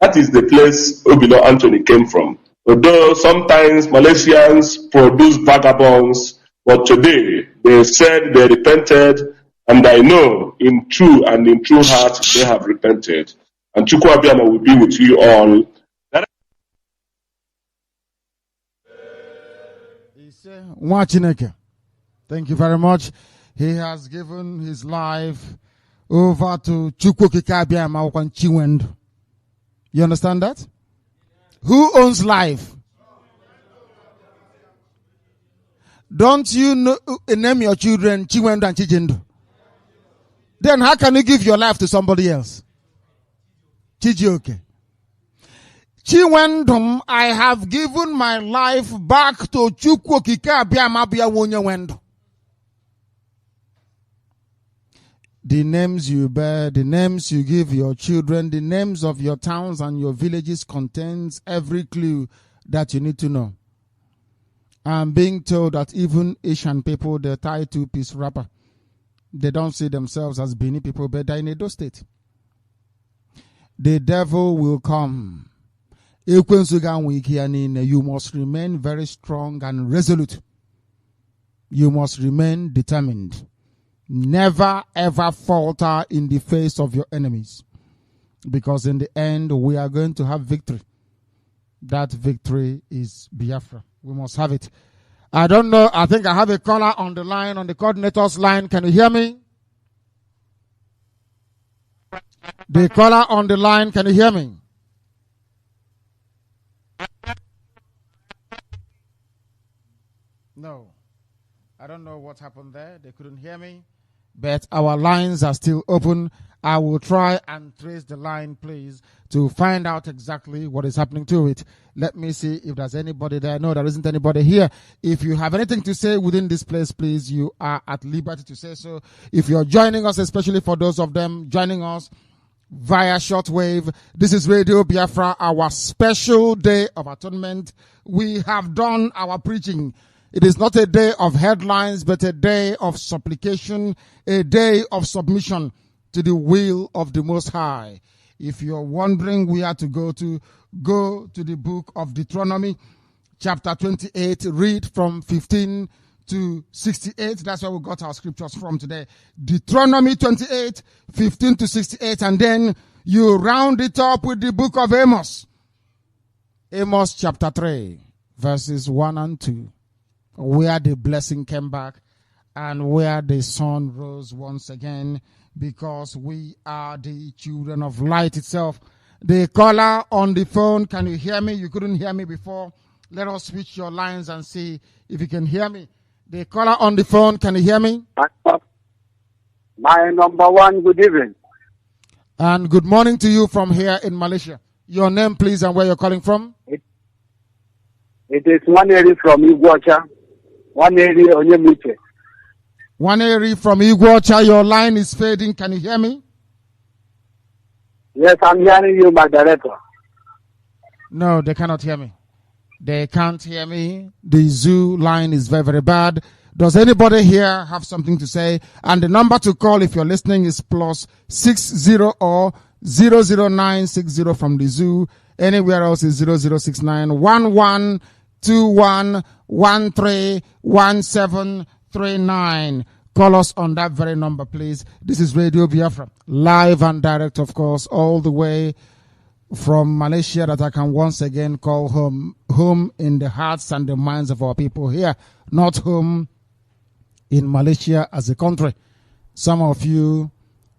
That is the place Obilo Anthony came from. Although sometimes Malaysians produce vagabonds, but today they said they repented, and I know in true heart they have repented. And Chukwu Abiyama will be with you all. Thank you very much. He has given his life over to Chukwu Okike Abiyama Chiwend. You understand that? Who owns life? Don't you know, name your children Chiwend and Chijindu? Then how can you give your life to somebody else? Chijioke. Chiwendum, I have given my life back to Chukwu Okike Abiyama Wendo. The names you bear, the names you give your children, the names of your towns and your villages contains every clue that you need to know. I'm being told that even Asian people, they tie two-piece wrapper. They don't see themselves as Bini people, but they're in Edo State. The devil will come. You must remain very strong and resolute. You must remain determined. Never ever falter in the face of your enemies. Because in the end, we are going to have victory. That victory is Biafra. We must have it. I don't know. I think I have a caller on the line, on the coordinator's line. Can you hear me? The caller on the line, can you hear me? No. I don't know what happened there. They couldn't hear me. But our lines are still open. I will try and trace the line, please, to find out exactly what is happening to it. Let me see if there's anybody there. No, there isn't anybody here. If you have anything to say within this place, please, you are at liberty to say so. If you're joining us, especially for those of them joining us via shortwave, this is Radio Biafra, our special day of atonement. We have done our preaching. It is not a day of headlines, but a day of supplication, a day of submission to the will of the Most High. If you're wondering where to go to the book of Deuteronomy, chapter 28, read from 15 to 68. That's where we got our scriptures from today. Deuteronomy 28, 15 to 68, and then you round it up with the book of Amos. Amos chapter 3, verses 1 and 2. Where the blessing came back and where the sun rose once again, because we are the children of light itself. The caller on the phone, can you hear me? You couldn't hear me before. Let us switch your lines and see if you can hear me. The caller on the phone, can you hear me? My number one, good evening. And good morning to you from here in Malaysia. Your name, please, and where you're calling from? It is one area from Iguacha. One area on your meter. One area from Iguacha. Your line is fading. Can you hear me? Yes, I'm hearing you, my director. No, they cannot hear me. They can't hear me. The zoo line is very, very bad. Does anybody here have something to say? And the number to call if you're listening is +60 or 00960 from the zoo. Anywhere else is 0069 1121131739. Call us on that very number, please. This is Radio Biafra, live and direct, of course, all the way from Malaysia, that I can once again call home. Home in the hearts and the minds of our people here, not home in Malaysia as a country. Some of you,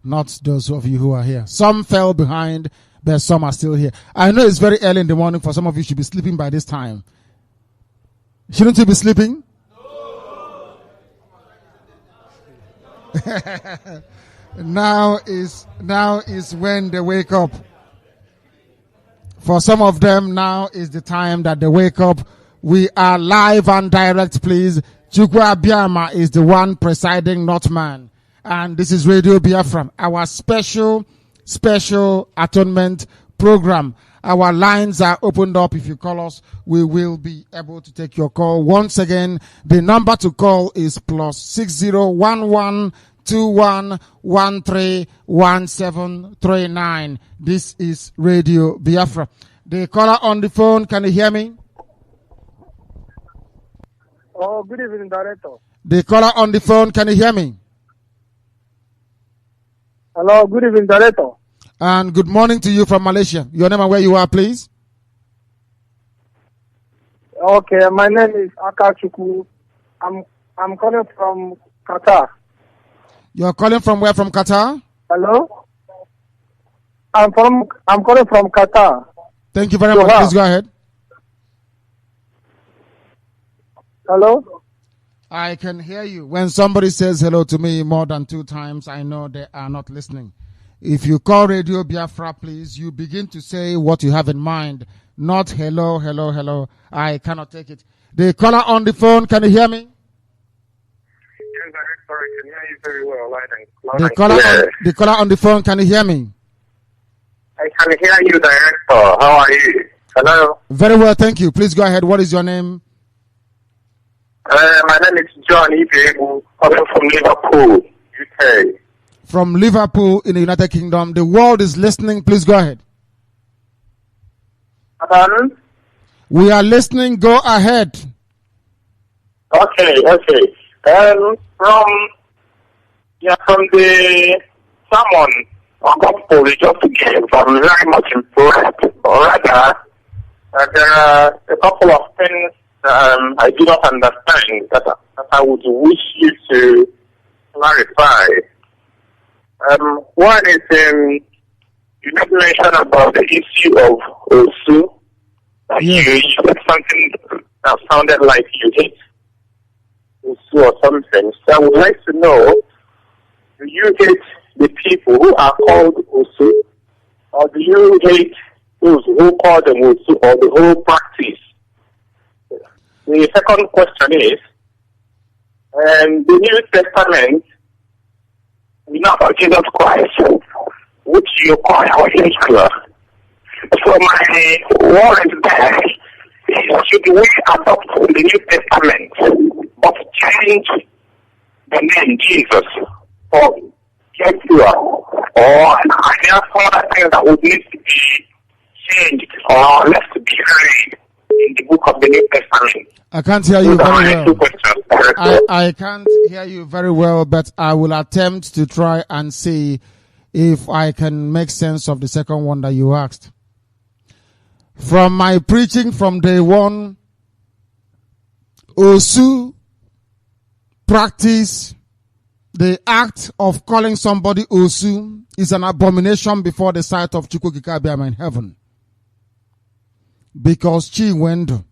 not those of you who are here. Some fell behind, but some are still here. I know it's very early in the morning. For some of you, should be sleeping by this time. Shouldn't you be sleeping? Now is when they wake up. For some of them, now is the time that they wake up. We are live and direct, please. Chukwu Abiyama is the one presiding, not man. And this is Radio Biafra, our special atonement program. Our lines are opened up. If you call us, we will be able to take your call. Once again, the number to call is +60 1121131739. This is Radio Biafra. The caller on the phone, can you hear me? Oh, good evening, Director. The caller on the phone, can you hear me? Hello, good evening, Director. And good morning to you from Malaysia. Your name and where you are, please? Okay, my name is Akachuku. I'm calling from Qatar. You're calling from where? From Qatar? Hello? I'm calling from Qatar. Thank you very much. Please go ahead. Hello? I can hear you. When somebody says hello to me more than 2 times, I know they are not listening. If you call Radio Biafra, please, you begin to say what you have in mind. Not hello, hello, hello. I cannot take it. The caller on the phone, can you hear me? Yes, Director, I can hear you very well. The caller on the phone, can you hear me? I can hear you, Director. How are you? Hello? Very well, thank you. Please go ahead. What is your name? My name is John Ibebu, calling from Liverpool, UK. From Liverpool in the United Kingdom. The world is listening. Please go ahead. Pardon? We are listening. Go ahead. Okay. From the sermon or gospel you just gave, I'm very much impressed. Or rather, there are a couple of things I do not understand that I would wish you to clarify. One is you did mention about the issue of Osu. Yes. You said something that sounded like you hate Osu or something. So I would like to know, do you hate the people who are called Osu, or do you hate those who call them Osu, or the whole practice? The second question is, the New Testament, we know about Jesus Christ, which you call our Hitler. So my warrant there is, should we adopt the New Testament, but change the name Jesus for Yeshua, or are there some other things that would need to be changed or left to be read in the book of the New Testament? I can't hear you very well. I can't hear you very well, but I will attempt to try and see if I can make sense of the second one that you asked. From my preaching from day one, Osu practice, the act of calling somebody Osu is an abomination before the sight of Chukwu Abiyama in heaven. Because Chiwendo,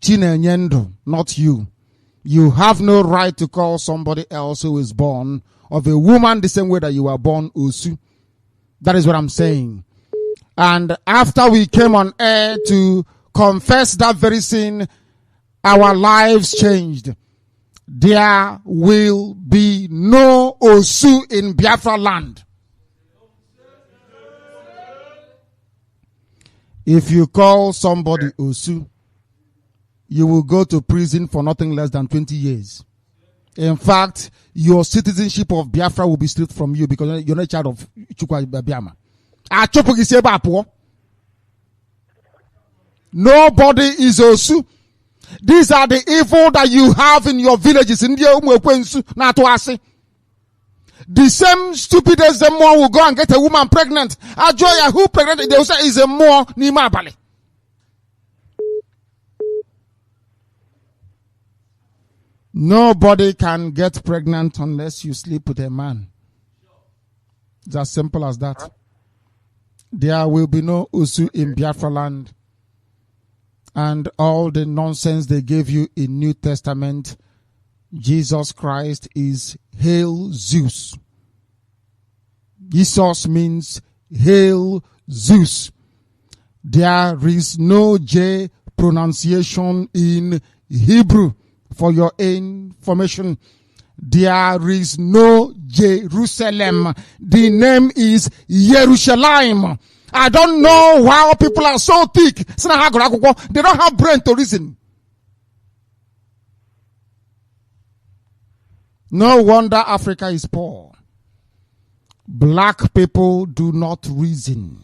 Chinenyendo, not you. You have no right to call somebody else who is born of a woman the same way that you were born Osu. That is what I'm saying. And after we came on air to confess that very sin, our lives changed. There will be no Osu in Biafra land. If you call somebody Osu, you will go to prison for nothing less than 20 years. In fact, your citizenship of Biafra will be stripped from you because you're not a child of Chukwa Biama. Nobody is Osu. These are the evil that you have in your villages. The same stupid as the more will go and get a woman pregnant. Ajoya, who pregnant? They will say is a more Nima Bali. Nobody can get pregnant unless you sleep with a man. It's as simple as that. There will be no Usu in Biafra land. And all the nonsense they gave you in New Testament, Jesus Christ is Hail Zeus. Jesus means Hail Zeus. There is no J pronunciation in Hebrew. For your information, there is no Jerusalem. The name is Jerusalem. I don't know why people are so thick. They don't have brain to reason. No wonder Africa is poor. Black people do not reason.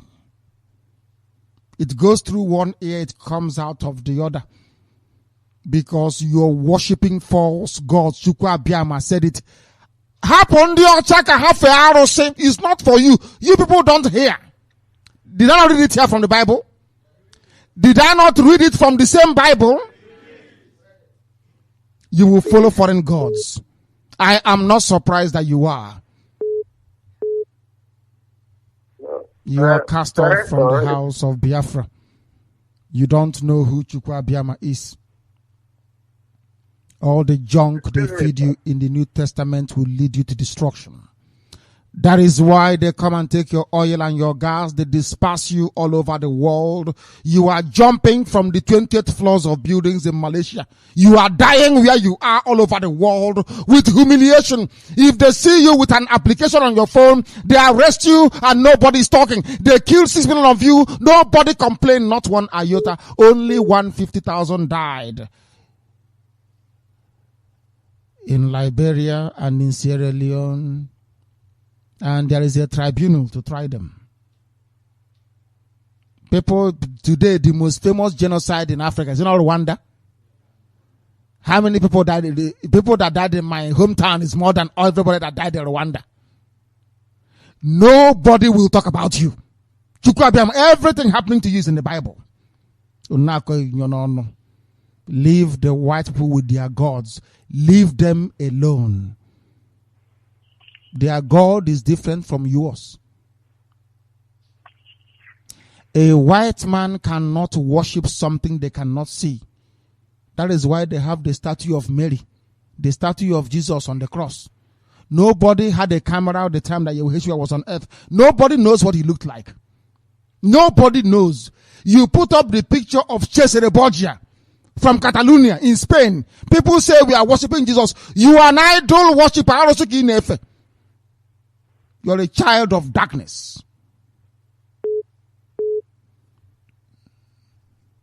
It goes through one ear, it comes out of the other. Because you're worshipping false gods. Chukwu Abiyama said it. Happen the Ochaka half a hour saying it's not for you. You people don't hear. Did I not read it here from the Bible? Did I not read it from the same Bible? You will follow foreign gods. I am not surprised that you are. You are cast off from the house of Biafra. You don't know who Chukwu Abiyama is. All the junk they feed you in the New Testament will lead you to destruction. That is why they come and take your oil and your gas. They disperse you all over the world. You are jumping from the 20th floors of buildings in Malaysia. You are dying where you are all over the world with humiliation. If they see you with an application on your phone, they arrest you and nobody's talking. They kill 6 million of you. Nobody complained, not one iota. Only 150,000 died. In Liberia and in Sierra Leone, and there is a tribunal to try them. People today, the most famous genocide in Africa is in Rwanda. How many people died? The people that died in my hometown is more than everybody that died in Rwanda. Nobody will talk about you. Everything happening to you is in the Bible. Leave the white people with their gods. Leave them alone. Their God is different from yours. A white man cannot worship something they cannot see. That is why they have the statue of Mary, the statue of Jesus on the cross. Nobody had a camera at the time that Yeshua was on earth. Nobody knows what he looked like. Nobody knows. You put up the picture of Cesare Borgia from Catalonia in Spain. People say we are worshiping Jesus. You are an idol worshiper. You're a child of darkness.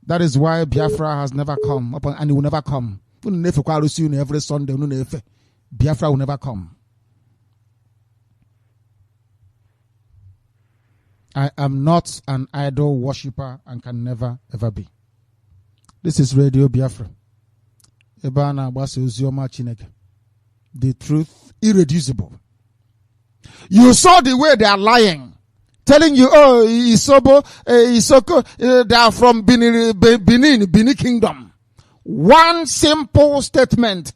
That is why Biafra has never come and it will never come. Every Sunday, Biafra will never come. I am not an idol worshiper and can never ever be. This is Radio Biafra. The truth irreducible. You saw the way they are lying, telling you, oh, Isobo, Isoko, they are from Benin Kingdom. One simple statement.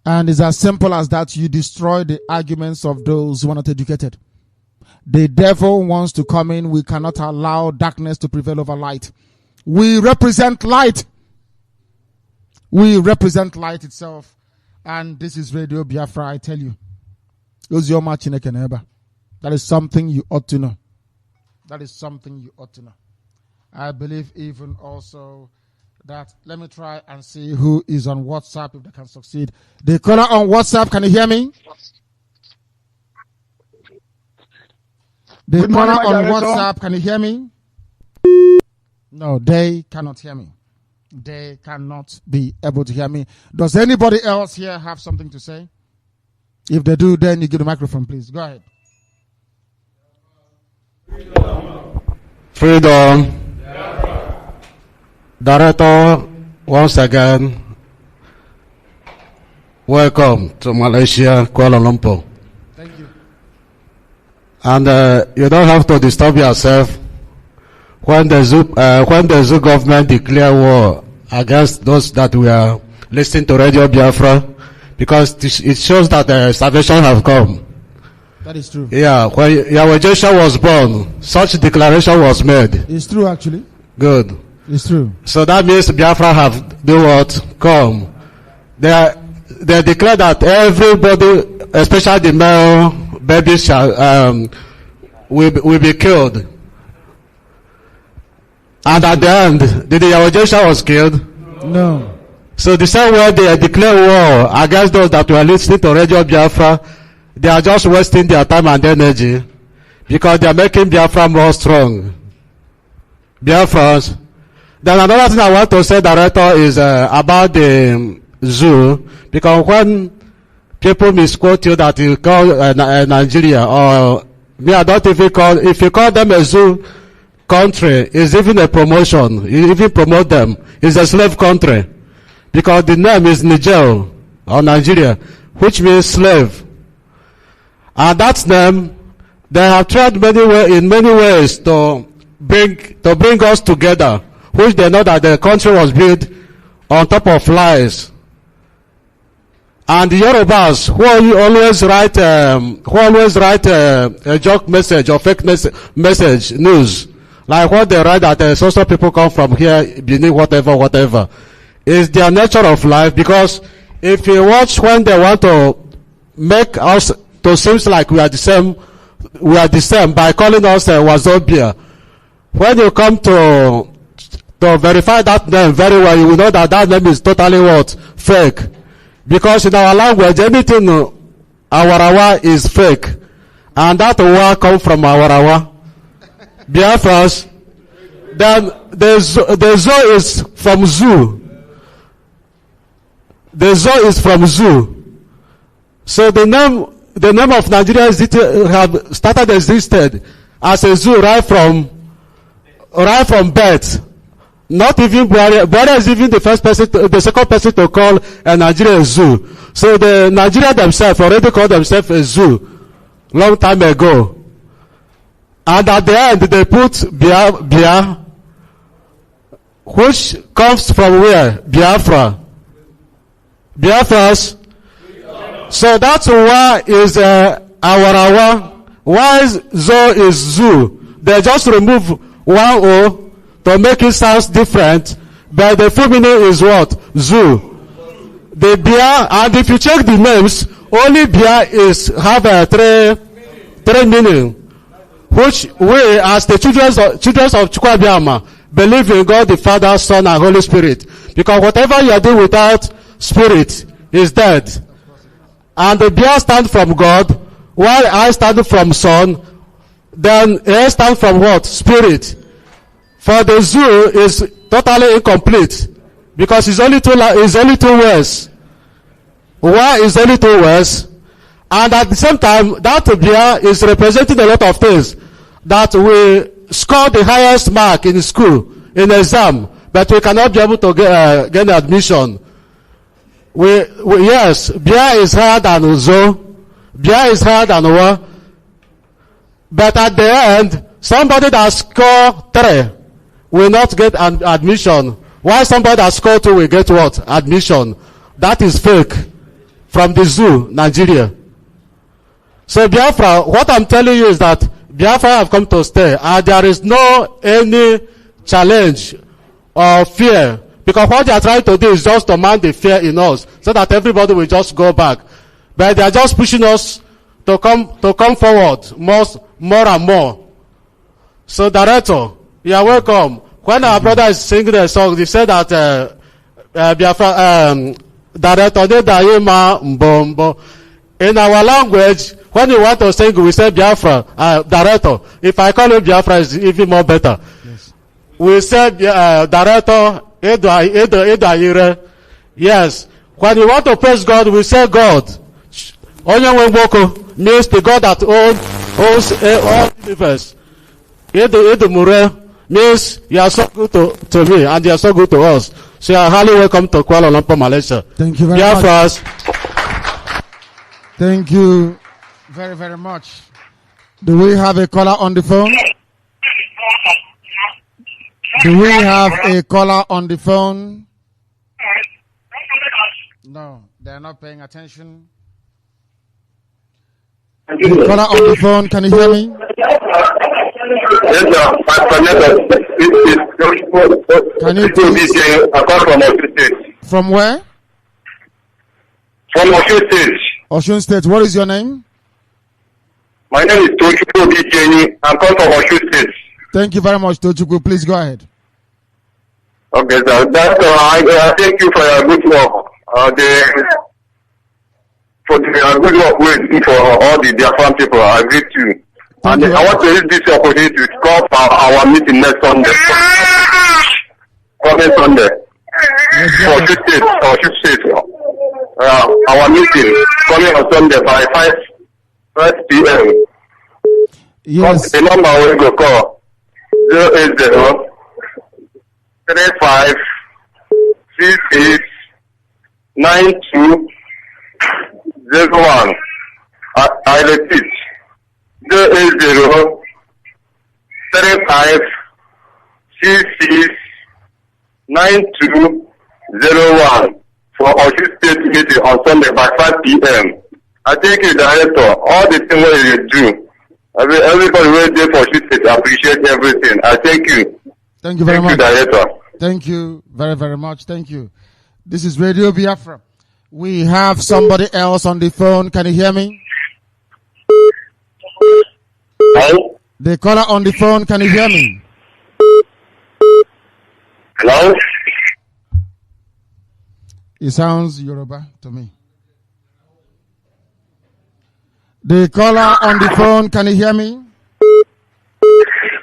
And it's as simple as that. You destroy the arguments of those who are not educated. The devil wants to come in. We cannot allow darkness to prevail over light. We represent light. We represent light itself. And this is Radio Biafra, I tell you. That is something you ought to know. That is something you ought to know. I believe even also that, let me try and see who is on WhatsApp if they can succeed. The caller on WhatsApp, can you hear me? The Good morning, caller on my director. WhatsApp, can you hear me? No, they cannot hear me. They cannot be able to hear me. Does anybody else here have something to say? If they do, then you give the microphone, please. Go ahead. Freedom. Director, once again, welcome to Malaysia, Kuala Lumpur. Thank you. And you don't have to disturb yourself when the Zoo government declare war against those that we are listening to Radio Biafra, because it shows that salvation have come. That is true. Yeah, when Yahweh Joshua was born, such declaration was made. It's true, actually. Good. It's true. So that means Biafra have do what? Come. They declare that everybody, especially the male babies, will be killed. And at the end, did the Yahweh Joshua was killed? No. So the same way they declare war against those that were listening to Radio Biafra, they are just wasting their time and energy because they are making Biafra more strong. Biafrans. Then another thing I want to say, Director, is about the zoo, because when people misquote you that you call Nigeria, or me, I don't even call, if you call them a zoo country, it's even a promotion. You even promote them. It's a slave country. Because the name is Niger, or Nigeria, which means slave. And that name, they have tried in many ways to bring us together, which they know that the country was built on top of lies. And the Yorubas, who always write a joke message or fake message, news, like what they write that social people come from here, Benin, whatever, is their nature of life. Because if you watch when they want to make us to seem like we are the same by calling us Wazobia. When you come to verify that name very well, you will know that that name is totally what? Fake. Because in our language, anything Awarawa is fake. And that wa comes from Awarawa. Biafras. Then the zoo is from zoo. The zoo is from zoo. So the name of Nigeria have started existed as a zoo right from birth. Not even Buhari is even the second person to call a Nigeria a zoo. So the Nigeria themselves already called themselves a zoo long time ago. And at the end they put Bia, which comes from where? Biafra. Biafras. So that's why is Awarawa. Why Zo is zoo. They just remove one O to make it sound different, but the full meaning is what? Zoo. The Bia, and if you check the names, only Bia have a three meaning, which we as the children of Chukwuabiama believe in God the Father, Son, and Holy Spirit. Because whatever you are doing without Spirit is dead. And the Bia stand from God, while I stand from Son, then A stand from what? Spirit. For the zoo is totally incomplete because it's only two words. Why is only two words? And at the same time, that Bia is representing a lot of things. That we score the highest mark in school, in exam, but we cannot be able to get admission. Yes, Bia is higher than Zo. Bia is higher than Wa. But at the end, somebody that score 3 will not get admission. Why somebody that score 2 will get what? Admission. That is fake. From the zoo, Nigeria. So Biafra, what I'm telling you is that Biafra have come to stay. And there is no any challenge or fear. Because what they are trying to do is just to mount the fear in us. So that everybody will just go back. But they are just pushing us to come forward more and more. So Director, you are welcome. When our brother is singing the song, he said that Biafra, Director, in our language, when you want to sing, we say Biafra, director. If I call him Biafra, it's even more better. Yes. We say director, Edo. Yes. When you want to praise God, we say God. Onyenweboko means the God that owns all the universe. Edo Mure means you are so good to me and you are so good to us. So you are highly welcome to Kuala Lumpur, Malaysia. Thank you very much. Thank you very, very much. Do we have a caller on the phone? Do we have a caller on the phone? No, they're not paying attention. The caller on the phone, can you hear me? Yes, sir. Can you please? I come from Osun State. From where? From Osun State. Osun State. What is your name? My name is Tochukwu Obijenyi. I come from Osun State. Thank you very much, Tochukwu. Please go ahead. Okay, sir. I thank you for your good work. For the good work we do for all the Biafran people. I agree to you. And I want to use this opportunity to call for our meeting next Sunday. Coming Sunday. For Osun State. Our meeting coming on Sunday by 5 p.m. Yes. The number we go call 080 35 68 9201. I repeat 080 35 66 9201 for Osun State meeting on Sunday by 5 p.m. I thank you, Director. All the things that you do. Everybody who there for Osun State appreciate everything. I thank you. Thank you very much. Thank you, Director. Thank you very, very much. Thank you. This is Radio Biafra. We have somebody else on the phone. Can you hear me? Hello? The caller on the phone, can you hear me? Hello? It sounds Yoruba to me. The caller on the phone, can you hear me?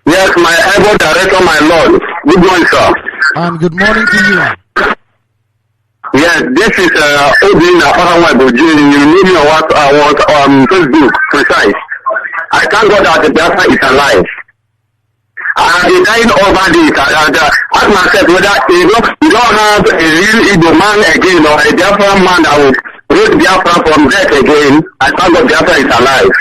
Yes, my able director, my lord. Good morning, sir. And good morning to you. Yes, this is Obina Farawaibo. You need me on Facebook, precise. I thank God that the Biafra is alive. And the dying over this, ask myself whether you don't have a real Igbo man again or a Biafra man that will raise Biafra from death again. I thank God Biafra is alive.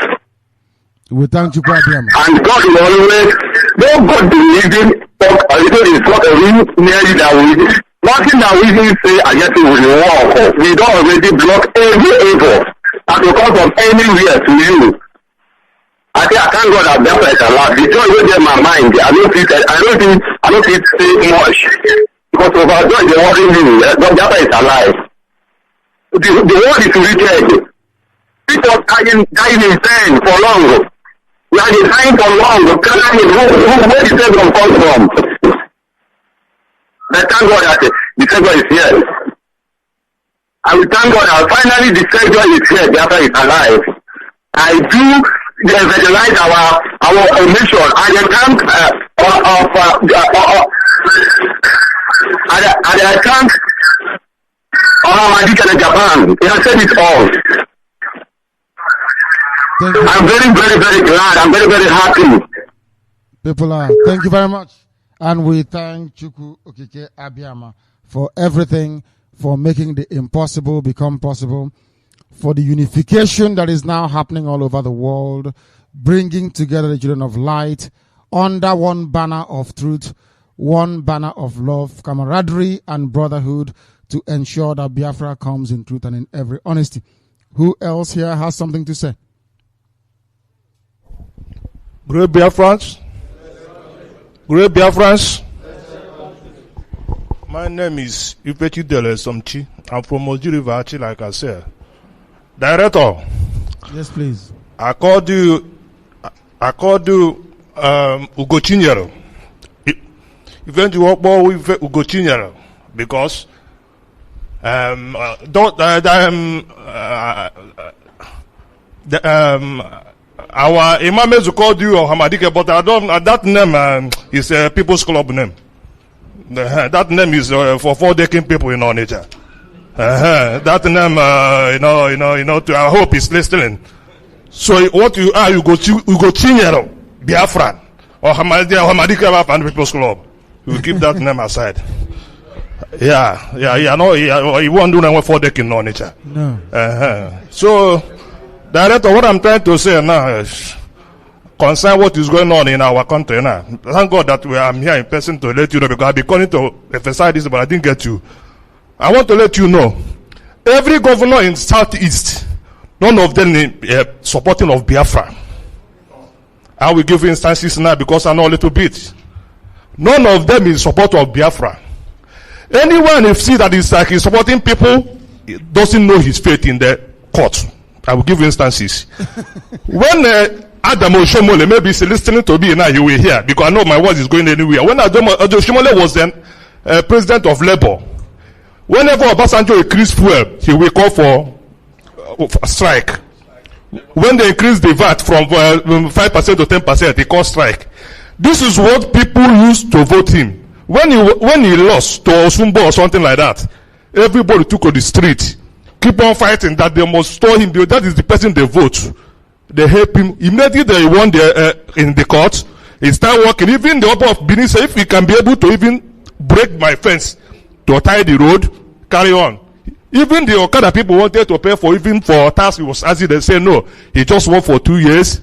We thank you, Biafra. And God will always, no God believing, it's not a real nearly that we, nothing that we even say, I guess it will work. We don't already block every evil that will come from anywhere to you. I thank God that Biafra is alive. The joy will get my mind. I don't think say much. Because overjoy the worry me. Biafra is alive. The world is wicked. People dying in pain for long. We are dying for long. Where the Savior comes from? But thank God that the Savior is here. I will thank God that finally the Savior is here. Biafra is alive. I do evangelize our mission. I thank I thank Mazi in Japan. He has said it all. I'm very, very, very glad. I'm very, very happy. People are. Thank you very much. And we thank Chukwu Okike Abiyama for everything, for making the impossible become possible, for the unification that is now happening all over the world, bringing together the children of light under one banner of truth, one banner of love, camaraderie, and brotherhood to ensure that Biafra comes in truth and in every honesty. Who else here has something to say? Great Biafrans. Great Biafrans. My name is Ifechi Dele Somchi. I'm from Moji River, actually, like I said. Director. Yes, please. I called you Ugochinyere. Even you work more with Ugochinyere because our Imam has called you or Hamadike, but I don't. That name is a people's club name. That name is for 4 decking people in our nature. That name, I hope is listening. So what you are, you go Chinyero, Biafran, or Hamadike and People's Club. You keep that name aside. Yeah. No, you won't do that 4 decking in our nature. No. So, Director, what I'm trying to say now is concern what is going on in our country now. Thank God that I'm here in person to let you know, because I've been calling to emphasize this, but I didn't get you. I want to let you know, every governor in Southeast, none of them supporting of Biafra. I will give instances now because I know a little bit. None of them is support of Biafra. Anyone if see that is like he's supporting people, doesn't know his faith in the court. I will give instances. When Adam Oshomole, maybe he's listening to me now, you will hear, because I know my words is going anywhere. When Adam Oshomole was then president of Labour, whenever Obasanjo increased fuel, he will call for strike. When they increase the VAT from 5% to 10%, they call strike. This is what people used to vote him. When he lost to Osumbo or something like that, everybody took to the street, keep on fighting that they must store him. That is the person they vote. They help him. Immediately they won in the court, he started working. Even the upper of Benin said, if he can be able to even break my fence to tie the road, carry on. Even the Okada people wanted to pay for tax. He was asking, they say no. He just worked for 2 years.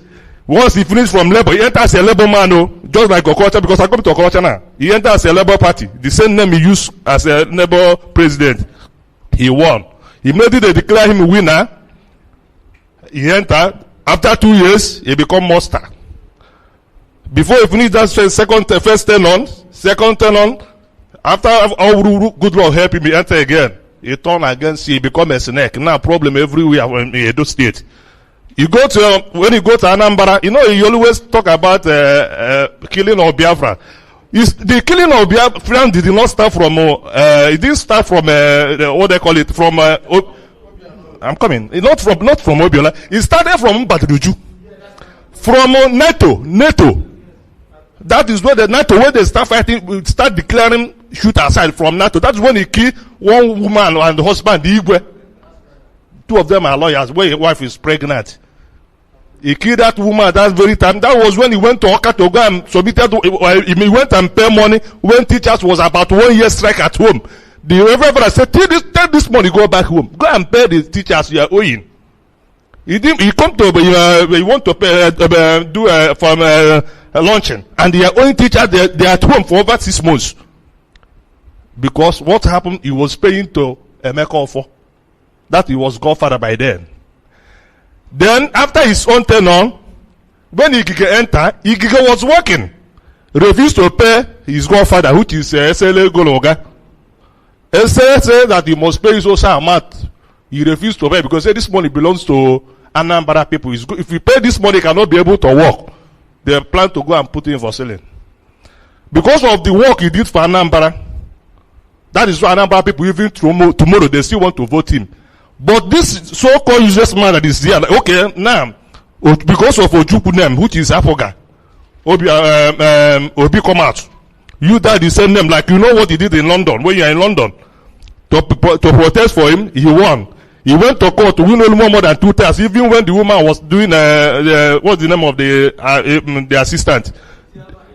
Once he finished from Labour, he entered as a Labour man, just like Okocha, because I come to Okocha now. He entered as a Labour party. The same name he used as a Labour president. He won. Immediately they declare him winner. He entered. After 2 years, he become monster. Before he finished that first second turn on, after all good Lord help him, he enter again. He turn against, he become a snake. Now problem everywhere in Edo State. When you go to Anambra, you always talk about killing of Biafra. The killing of Biafra did not start from, it didn't start from, what they call it, from, I'm coming. Not from Obiola. It started from Badruju. From NATO. That is where the NATO, when they start fighting, start declaring shoot aside from NATO. That's when he killed one woman and the husband, the Igwe. 2 of them are lawyers, where his wife is pregnant. He killed that woman at that very time. That was when he went to Oka to go and submitted, he went and pay money when teachers was about 1 year strike at home. The reverend said, take this money, go back home. Go and pay the teachers you are owing. He come to, he want to pay, do from luncheon. And they are owing teachers, they are at home for over 6 months. Because what happened, he was paying to Emeka for. That he was godfather by then. Then, after his own turn on, when Igige entered, Igige was working. Refused to pay his godfather, which is SLA Gologa. SLA said that he must pay his own amount. He refused to pay because this money belongs to Anambra people. If you pay this money, he cannot be able to work. They plan to go and put him for selling. Because of the work he did for Anambra, that is why Anambra people, even tomorrow, they still want to vote him. But this so-called useless man that is there, like, okay, now, because of Ojukwu name, which is Apoga, Obi come out. You died the same name, like you know what he did in London, when you are in London. To protest for him, he won. He went to court to win no more than 2 times, even when the woman was doing, what's the name of the assistant?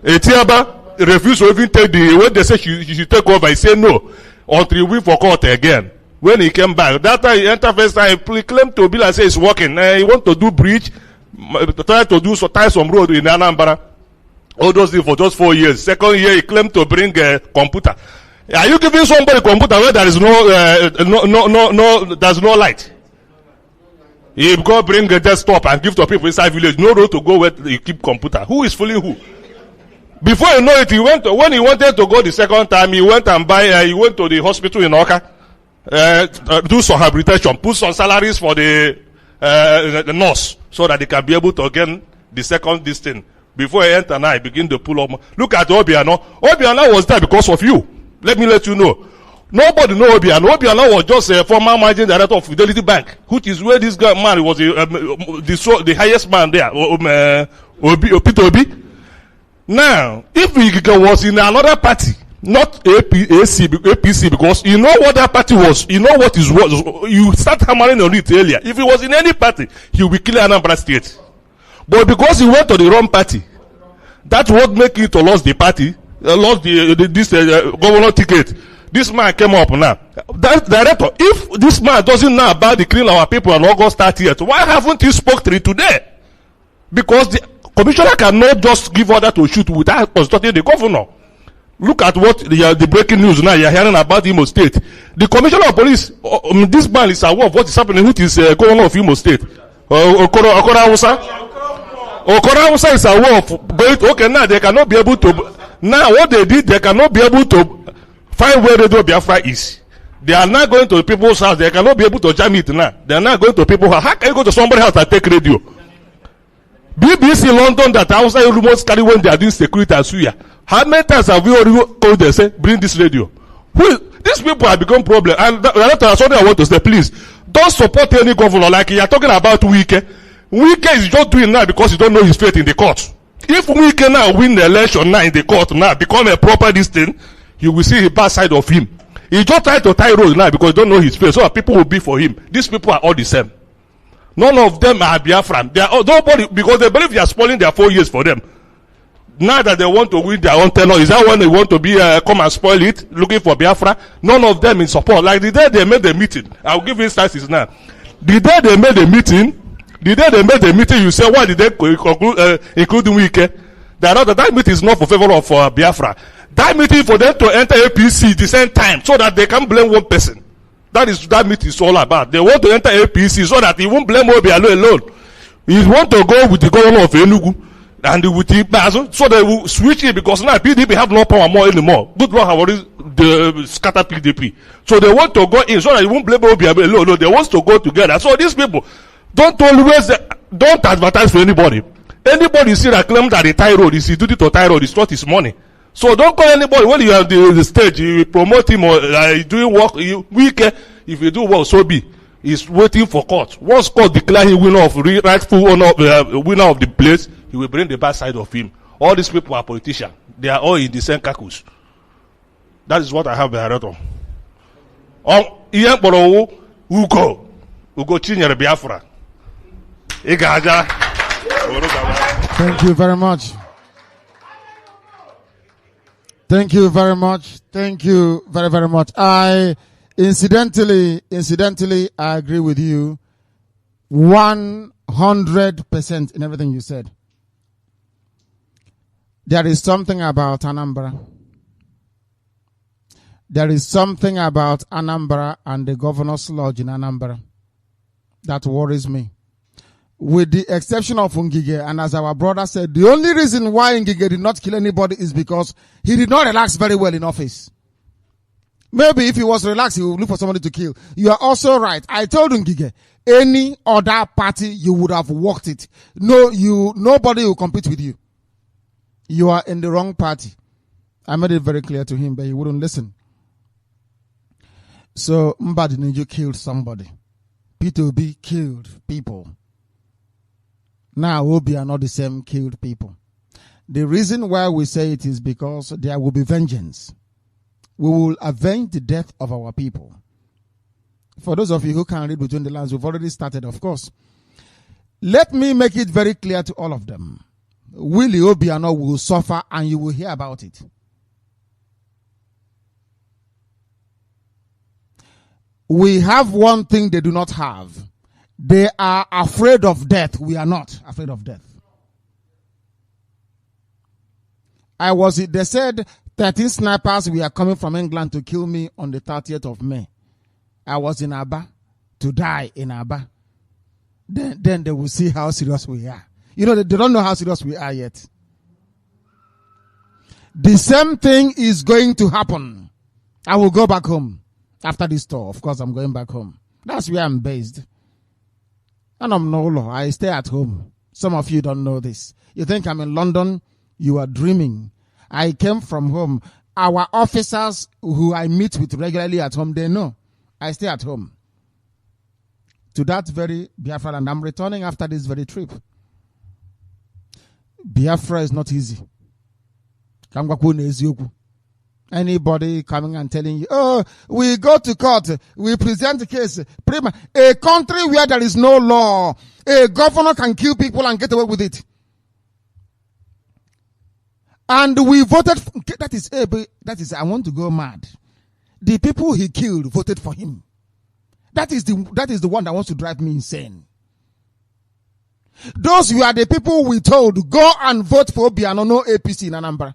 Etiaba refused to even take when they said she should take over, he said no, until he went for court again. When he came back, that time he entered first time, he claimed to be like say he's working. He want to do bridge, try to do tie some road in Anambra. All those things for just 4 years. Second year, he claimed to bring a computer. Are you giving somebody a computer where there is there's no light? He go bring a desktop and give to people inside village. No road to go where you keep computer. Who is fooling who? Before you know it, when he wanted to go the second time, he went and he went to the hospital in Oka. Do some rehabilitation, put some salaries for the nurse so that they can be able to get the second distance. Before he enter now, he begin to pull up. Look at Obiano. Obiano was there because of you. Let me let you know. Nobody know Obiano. Obiano was just a former managing director of Fidelity Bank, which is where this guy man was the highest man there, Peter Obi. Now, if he was in another party, not APC, because you know what that party was, you know what is what, you start hammering on it earlier. If he was in any party, he will be killing Anambra State. But because he went to the wrong party, that's what make it to lose the party, lost this governor ticket. This man came up now. That director, if this man doesn't know about the killing our people on August 30th, why haven't you spoke to it today? Because the commissioner cannot just give order to shoot without consulting the governor. Look at what the breaking news now you're hearing about Imo State. The commissioner of police, this man is aware of what is happening, which is governor of Imo State. Okora Hausa is aware of, but okay, now they cannot be able to, now what they did, they cannot be able to find where Radio Biafra is. They are not going to the people's house. They cannot be able to jam it now. They are not going to people's house. How can you go to somebody's house and take radio? BBC London that outside rumors carry when they are doing security and suya. How many times have we already called them say, bring this radio? These people have become problem. And that's something I want to say. Please, don't support any governor like you are talking about Wike. Wike is just doing now because you don't know his fate in the court. If Wike now win the election now in the court now, become a proper this thing, you will see the bad side of him. He just tried to tie roads now because you don't know his face, so that people will be for him. These people are all the same. None of them are Biafran. They are nobody because they believe you are spoiling their 4 years for them. Now that they want to win their own tenure, is that when they want to be come and spoil it, looking for Biafra? None of them in support. Like the day they made the meeting, I'll give instances now. The day they made the meeting, you say why did they conclude, including Wike? That meeting is not for favor of Biafra. That meeting for them to enter APC at the same time so that they can blame one person. That meeting is all about. They want to enter APC so that he won't blame Obiano alone. He want to go with the governor of Enugu and with the Bazo, so they will switch it because now PDP have no power more anymore. Good Lord have already scattered PDP. So they want to go in so that he won't blame Obiano alone. No, they want to go together. So these people don't advertise for anybody. Anybody see that claim that the tie road is his duty to tie road, it's not his money. So don't call anybody when you have the stage, you promote him or doing work. If you do work, so be. He's waiting for court. Once court declare him winner of rightful owner, winner of the place, he will bring the bad side of him. All these people are politicians. They are all in the same caucus. That is what I have behind it. Ugo Chinyere Biafra. Thank you very much. Thank you very much. Thank you very, very much. Incidentally, I agree with you 100% in everything you said. There is something about Anambra. There is something about Anambra and the governor's lodge in Anambra that worries me. With the exception of Ngige, and as our brother said, the only reason why Ngige did not kill anybody is because he did not relax very well in office. Maybe if he was relaxed, he would look for somebody to kill. You are also right. I told Ngige, any other party, you would have walked it. Nobody will compete with you. You are in the wrong party. I made it very clear to him, but he wouldn't listen. So, Mbadiniju killed somebody. P2B killed people. Now, Obi are not the same killed people. The reason why we say it is because there will be vengeance. We will avenge the death of our people. For those of you who can read between the lines, we've already started, of course. Let me make it very clear to all of them. Willie Obiano will suffer and you will hear about it. We have one thing they do not have. They are afraid of death. We are not afraid of death. They said 13 snipers were coming from England to kill me on the 30th of May. I was in Aba to die in Aba. Then they will see how serious we are. They don't know how serious we are yet. The same thing is going to happen. I will go back home after this tour. Of course, I'm going back home. That's where I'm based. And I stay at home. Some of you don't know this. You think I'm in London? You are dreaming. I came from home. our officers who I meet with regularly at home, they know I stay at home. To that very Biafra, and I'm returning after this very trip. Biafra is not easy. Anybody coming and telling you, oh, we go to court, we present the case. A country where there is no law, a governor can kill people and get away with it. And we voted, that is, I want to go mad. The people he killed voted for him. That is the one that wants to drive me insane. Those were the people we told, go and vote for Obiano, no APC in Anambra.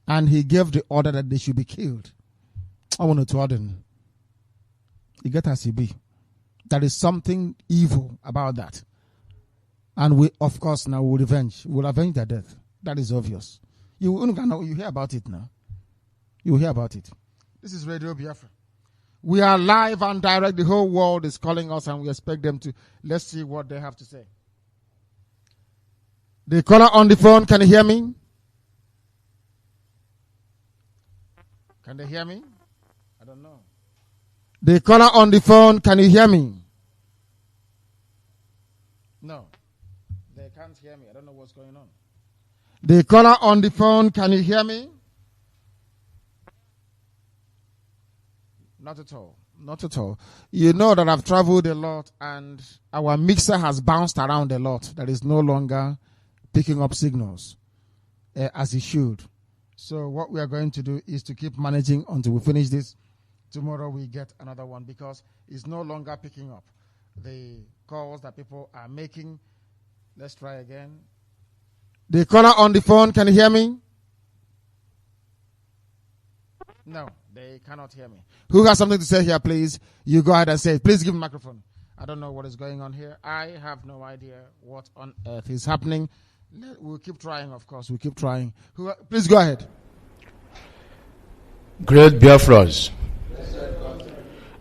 And he gave the order that they should be killed. I want to order. You get as he be. There is something evil about that. And we, of course, now will avenge their death. That is obvious. You hear about it now. You hear about it. This is Radio Biafra. We are live and direct. The whole world is calling us and we expect them to. Let's see what they have to say. The caller on the phone, can you hear me? Can they hear me? I don't know. The caller on the phone, can you hear me? No. They can't hear me. I don't know what's going on. The caller on the phone, can you hear me? Not at all. Not at all. You know that I've traveled a lot and our mixer has bounced around a lot. That is no longer picking up signals as it should. So what we are going to do is to keep managing until we finish this. Tomorrow we get another one because it's no longer picking up the calls that people are making. Let's try again. The caller on the phone, can you hear me? No, they cannot hear me. Who has something to say here, please? You go ahead and say it. Please give me the microphone. I don't know what is going on here. I have no idea what on earth is happening. We'll keep trying, of course. We'll keep trying. Please go ahead. Great Biafrans.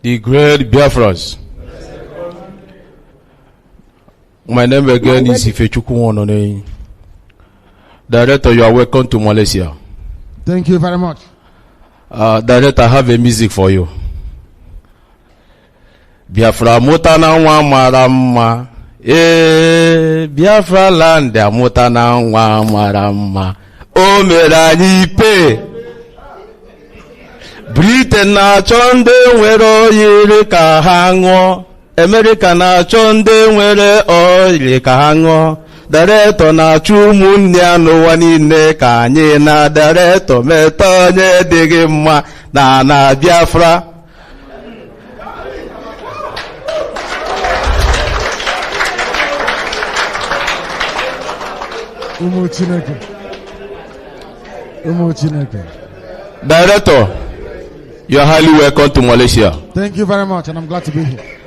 The great Biafrans. My name again is Ifechukwu Onone. Director, you are welcome to Malaysia. Thank you very much. Director, I have a music for you. Biafra mutana nwa mara mma. Biafra land mutana nwa mara mma. O mere anyị ipe. Britain na-achọ ndị nwere oyiri ka ha ṅụọ. America na-achọ ndị nwere oyiri ka ha ṅụọ. Director na-achụ ụmụnne ya n'ụwa niile ka anyị na director meta onye dịghị mma na Biafra. Director, you are highly welcome to Malaysia. Thank you very much, and I'm glad to be here.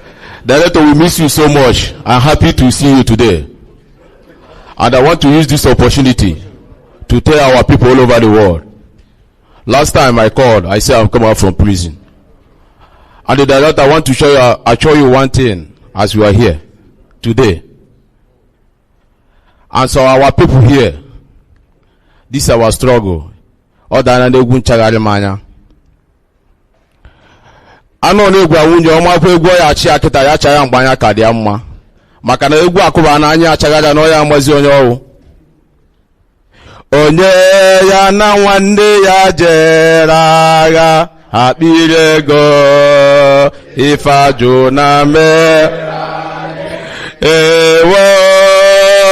Director, we miss you so much. I'm happy to see you today. And I want to use this opportunity to tell our people all over the world. Last time I called, I said I'm coming out from prison. And the director, I want to show you one thing as we are here today. And so our people here, this is our struggle. Ano na-egwu awunye ọmakwa egwu ya achị akịta ya chaya mgbanya ka dị mma maka na egwu akụba na anya achagada na ya amazi onye ọwụ onye ya na nwanne ya jere agha akpịrị ego ife ajụ na me ewo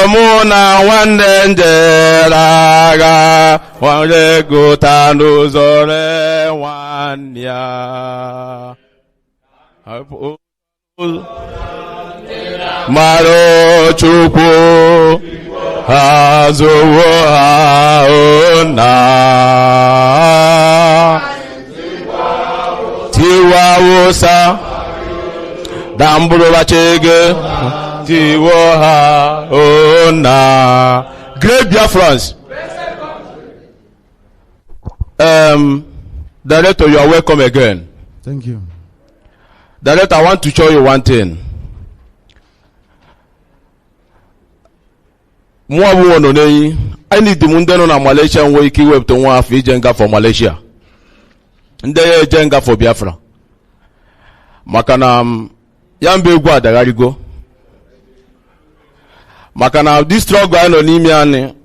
mụ na nwanne njere agha nwere ego ta n'ụzọ re nwanne ya maro chukwu hazowo ha ona tiwa wosa damburu bachege tiwa ha ona. Great Biafrans. Director, you are welcome again. Thank you. Director, I want to show you one thing. I need the Mundano na Malaysia and wake you up to one half Jenga for Malaysia. And they Jenga for Biafra. Makana Yambe Gwa Dagarigo. Makana this struggle on Nimiane.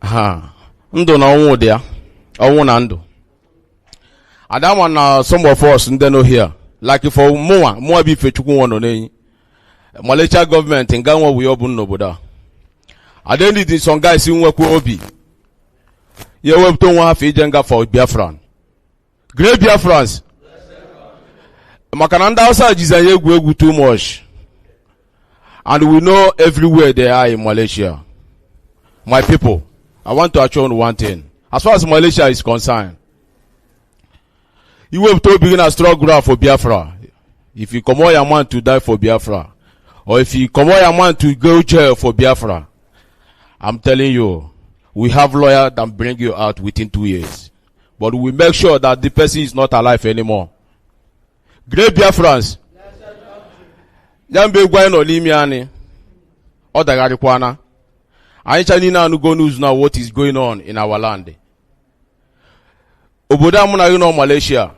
Ha. Ndo na onwo dia. Onwo na ndo. And that one some of us ndeno here. Like for more be fechukwu one on Malaysia government in Ghana we open no boda. I then did some guys in work obi. You have to have Jenga for Biafran. Great Biafrans. Makananda outside is a too much. And we know everywhere they are in Malaysia. My people, I want to assure one thing. As far as Malaysia is concerned, you have to begin a struggle for Biafra. If you come out your man to die for Biafra, or if you come out your man to go jail for Biafra, I'm telling you, we have lawyers that bring you out within 2 years. But we make sure that the person is not alive anymore. Great Biafrans. Jambe Gwano Limiani. Odagarikwana. Aichanina Nugo news now what is going on in our land. Oboda muna yuno Malaysia.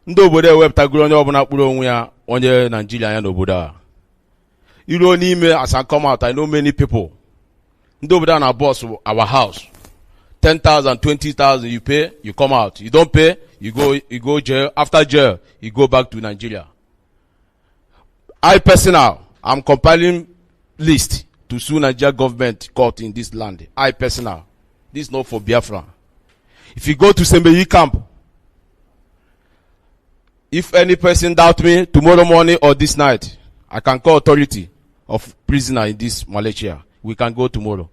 Ndo oboda webta gronya obuna puro onwe onye Nigeria ya oboda. You know me as I come out, I know many people. Ndo oboda na boss our house. 10,000, 20,000 you pay, you come out. You don't pay, you go jail. After jail, you go back to Nigeria. I personal, I'm compiling list to sue Nigeria government court in this land. I personal. This is not for Biafra. If you go to Sembeyi camp, if any person doubt me tomorrow morning or this night, I can call authority of prisoner in this Malaysia. We can go tomorrow.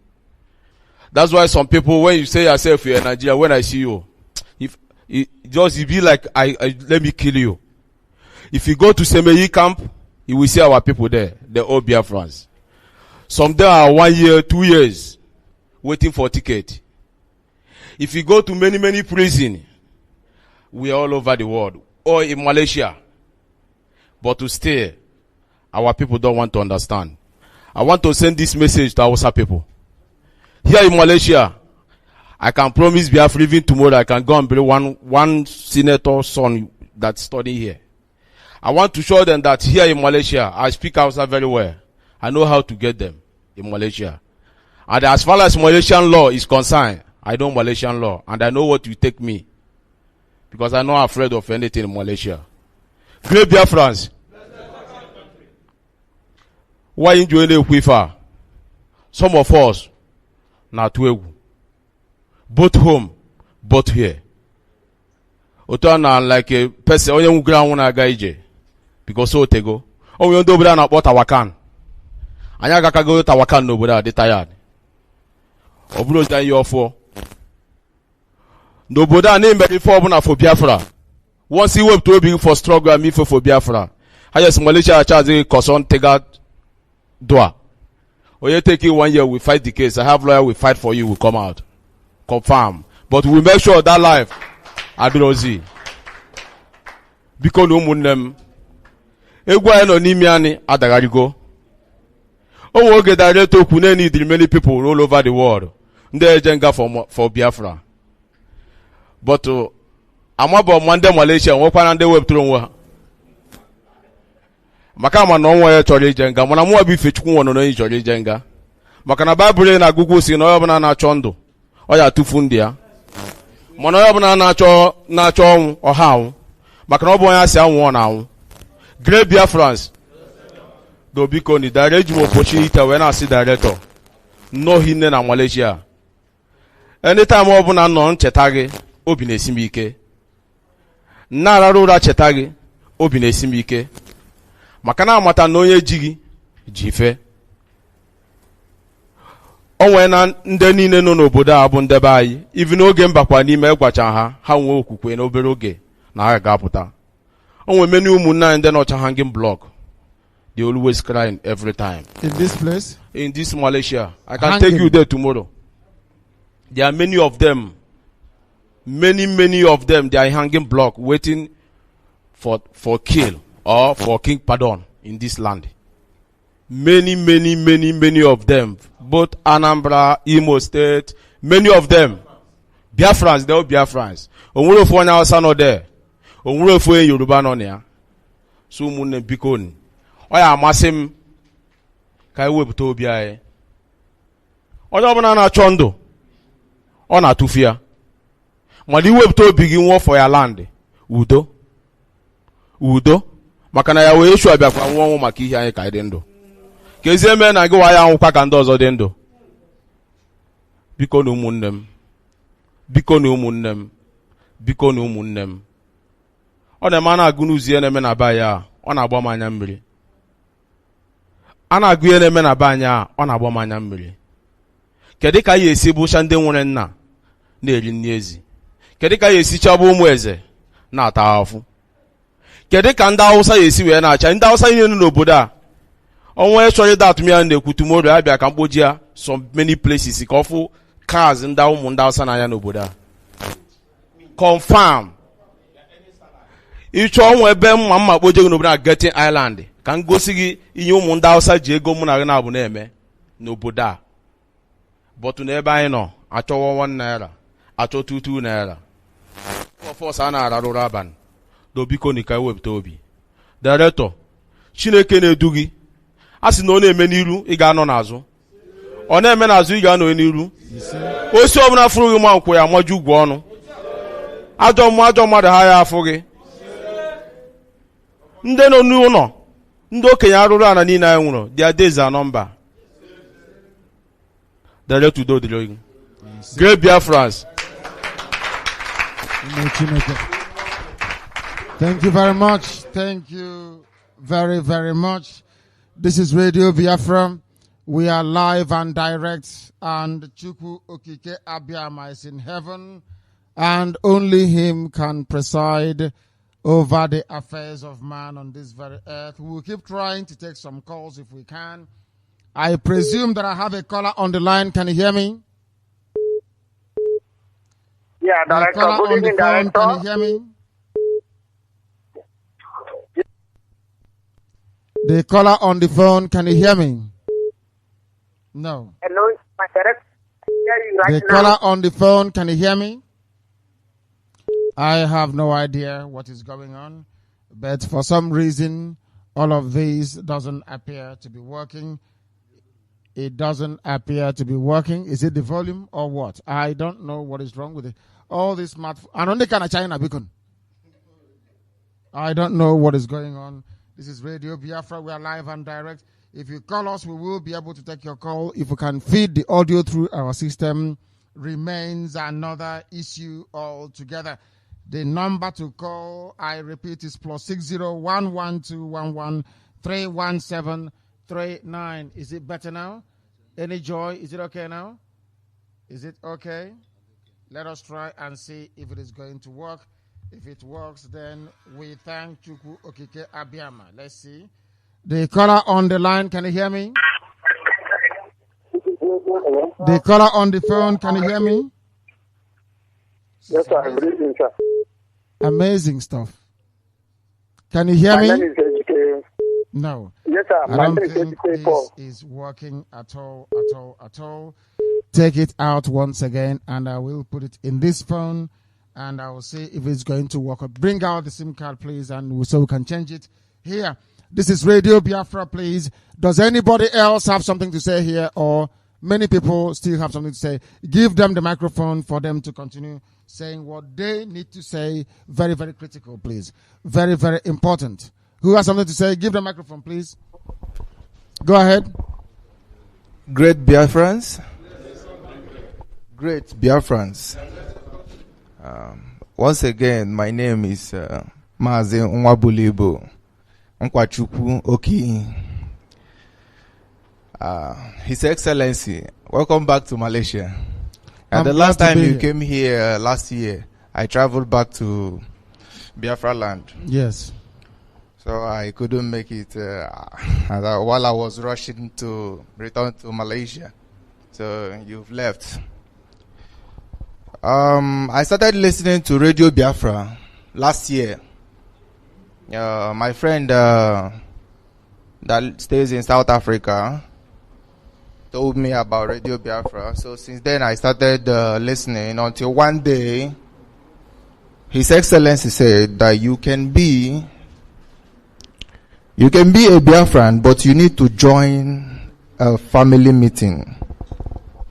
That's why some people, when you say yourself you're in Nigeria, when I see you, if it be like let me kill you. If you go to Sembeyi camp, you will see our people there. They're all Biafrans. Some there are 1 year, 2 years waiting for ticket. If you go to many prison, we are all over the world, or in Malaysia. But to stay, our people don't want to understand. I want to send this message to our people. Here in Malaysia, I can promise Biafra even tomorrow I can go and bring one senator's son that's studying here. I want to show them that here in Malaysia, I speak Hausa very well. I know how to get them in Malaysia. And as far as Malaysian law is concerned, I know Malaysian law. And I know what will take me. Because I'm not afraid of anything in Malaysia. Great Biafrans. Why enjoy the quiver? Some of us, not both home, both here. Otana like a person, only ground one guy. Because so te go. Oh, we don't know about Tawakan. Anya ka go Tawakan no boda, they tired. Obros dan your for. No boda name before for Biafra. Once you web to be for struggle me for Biafra. Highest Malaysia charge Koson Tega Doa. Or you take it 1 year, we fight the case. I have lawyer, we fight for you, we come out. Confirm. But we make sure that life Adrozi. Because no munem. Egwa no nimiani adagarigo. Oh, get direct to Kuneni, the many people all over the world. Nde jenga for Biafra. But I'm about Monday Malaysia, open on the web through. Makama no wa chori jenga, mona mo bi fechukwu wono no chori jenga. Makana Bible na Google si no yobna na chondo. Oya tufu ndia. Mona yobna na cho oha. Makana obo ya si anwo na anwo. Great Biafrans. Do biko ni direct opportunity when I see director. No hinne na Malaysia. Anytime obo na no nchetage, obi na esimi ike. Na rarura chetage, obi na esimi ike. Makana amata na onye jigi jife. Onwe na nde niile no n'obodo a bụ ndebe anyị, even oge mbakwa n'ime egwacha ha nwe okwukwe n'obere oge na ha ga-apụta. Onwe many ụmụnna ndị nọcha hanging block. They always crying every time. In this place? In this Malaysia. I can take you there tomorrow. There are many of them. Many of them, they are hanging block waiting for kill. Or for king pardon in this land. Many of them. Both Anambra, Imo State, many of them. Biafrans, they are Biafrans. Onwere fo nya Hausa no there. Onwere fo Yoruba no there. So munne bikoni. Oya amasim ka iwebuta obi aye. Onye ọbụla na-achọ ndụ ọ na-atụfia. Mana iwebuta obi gị nwụọ for your land. Udo. Maka na ya wee Yeshua bịakwa nwụọ maka ihe anyị ka dị ndụ. Ka ezi eme na gị wa ya nwụkwa ka ndị ọzọ dị ndụ. Biko na ụmụnne m. Ọ na-eme a na-agụ n'ụzọ ihe na-eme na be anyị a, ọ na-agba m anya mmiri. A na-agụ ihe na-eme na be anyị a, ọ na-agba m anya mmiri. Kedu ka anyị esi bụcha ndị nwere nna na-eri nri ezi? Kedu ka anyị esi chọba ụmụ eze na-ata afụ? Kedu ka ndị Hausa esi wee na-acha? Ndị Hausa niile n'obodo a, onwe chọrọ ịda atụmya na-ekwu tomorrow ya bịa ka mkpoji ya some many places ka ọfụ cars ndị ụmụ ndị Hausa n'anya n'obodo a. Confirm. Ịchọ onwe ebe mma kpoje gị n'obodo a Getting Island ka m gosi gị ihe ụmụ ndị Hausa ji ego mụ na gị na-abụ na-eme n'obodo a. Bọtụ n'ebe anyị nọ achọwa 1 naira, achọ 2 naira. Ọfọs a na-ararụrụ abalị. Dobiko nika wepụta obi. Director, Chineke na-edu gị. A sị na ọ na-eme n'iru, ị ga-anọ n'azụ. Ọ na-eme n'azụ, ị ga-anọ n'iru. Osi ọbụla fụrụ gị ma nkwụ ya maju ugwu ọnụ. Ajọ mmadụ ha ya afụ gị. Ndị nọ n'ụlọ, ndị okenye arụrụ ana niile anyị nwụrụ, their days are number. Director udo dịrị gị. Great Biafrans. Thank you very much. Thank you very much. This is Radio Biafra. We are live and direct, and Chukwu Okike Abiyama is in heaven, and only him can preside over the affairs of man on this very earth. We will keep trying to take some calls if we can. I presume that I have a caller on the line. Can you hear me? Yeah, Director. Good evening, Director. Can you hear me? The caller on the phone, can you hear me? No. Hello, my Director. I hear you right The caller on the phone, can you hear me? I have no idea what is going on, but for some reason, all of this doesn't appear to be working. It doesn't appear to be working. Is it the volume or what? I don't know what is wrong with it. All this smartphone. And only kind of China beacon. I don't know what is going on. This is Radio Biafra. We are live and direct. If you call us, we will be able to take your call. If we can feed the audio through our system, remains another issue altogether. The number to call, I repeat, is +60 11211 317 39. Is it better now? Any joy? Is it okay now? Is it okay? Let us try and see if it is going to work. If it works, then we thank Chukwu Okike Abiyama. Let's see. The caller on the line, can you hear me? The caller on the phone, can you hear me? Yes, sir. I'm reading, sir. Amazing stuff. Can you hear me? My name is HK. No. Yes, sir. I don't think this is working at all. Take it out once again, and I will put it in this phone, and I will see if it's going to work. Bring out the SIM card, please, and so we can change it here. This is Radio Biafra, please. Does anybody else have something to say here, or many people still have something to say? Give them the microphone for them to continue saying what they need to say. Very, very critical, please. Very, very important. Who has something to say? Give the microphone, please. Go ahead. Great Biafrans. Great Biafrans. Once again, my name is Mazi Nwabulibo Nkwachukwu Oki. His Excellency, welcome back to Malaysia. The last time you came here last year, I traveled back to Biafra land. Yes. So I couldn't make it while I was rushing to return to Malaysia. So you've left. I started listening to Radio Biafra last year. My friend Nnamdi that stays in South Africa told me about Radio Biafra. So since then I started listening until one day His Excellency said that you can be a Biafran, but you need to join a family meeting.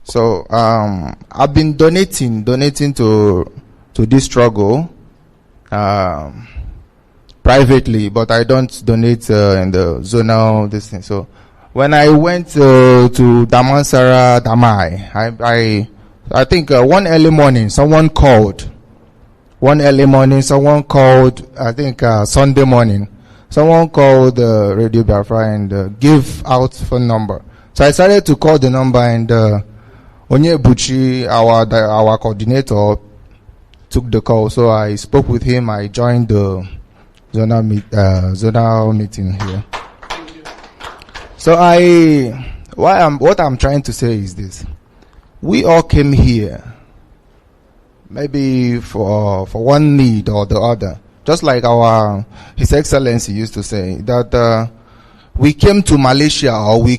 So I've been donating to this struggle privately, but I don't donate in the zonal this thing. So when I went to Damansara Damai, I think one early morning someone called. I think Sunday morning, someone called Radio Biafra and gave out phone number. So I started to call the number, and Onyebuchi, our coordinator, took the call. So I spoke with him. I joined the zonal meeting here. So what I'm trying to say is this: we all came here maybe for one need or the other. Just like His Excellency used to say that we came to Malaysia, or we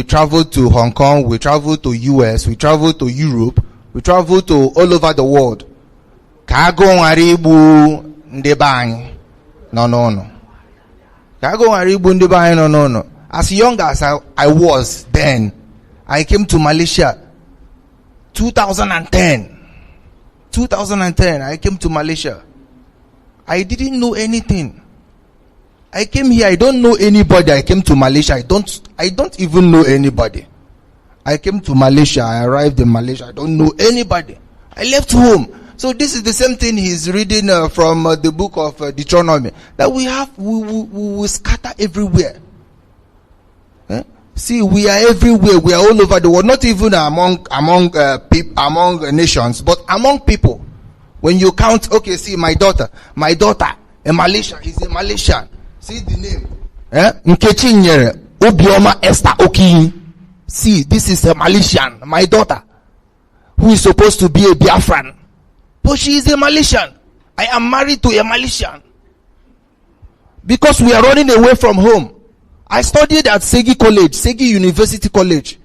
traveled to Hong Kong, we traveled to US, we traveled to Europe, we traveled to all over the world. Kago ngaribu ndebany. No. Kago ngaribu ndebany, no. As young as I was then, I came to Malaysia 2010, I came to Malaysia. I didn't know anything. I came here, I don't know anybody. I came to Malaysia, I don't even know anybody. I came to Malaysia, I arrived in Malaysia, I don't know anybody. I left home. So this is the same thing he's reading from the book of Deuteronomy, that we scatter everywhere. See, we are everywhere. We are all over the world. Not even among nations, but among people. When you count, okay, see, my daughter, a Malaysian, he's a Malaysian. See the name, Nkechi Nyere Obioma Esther Oki. See, this is a Malaysian, my daughter, who is supposed to be a Biafran, but she is a Malaysian. I am married to a Malaysian because we are running away from home. I studied at Segi University College.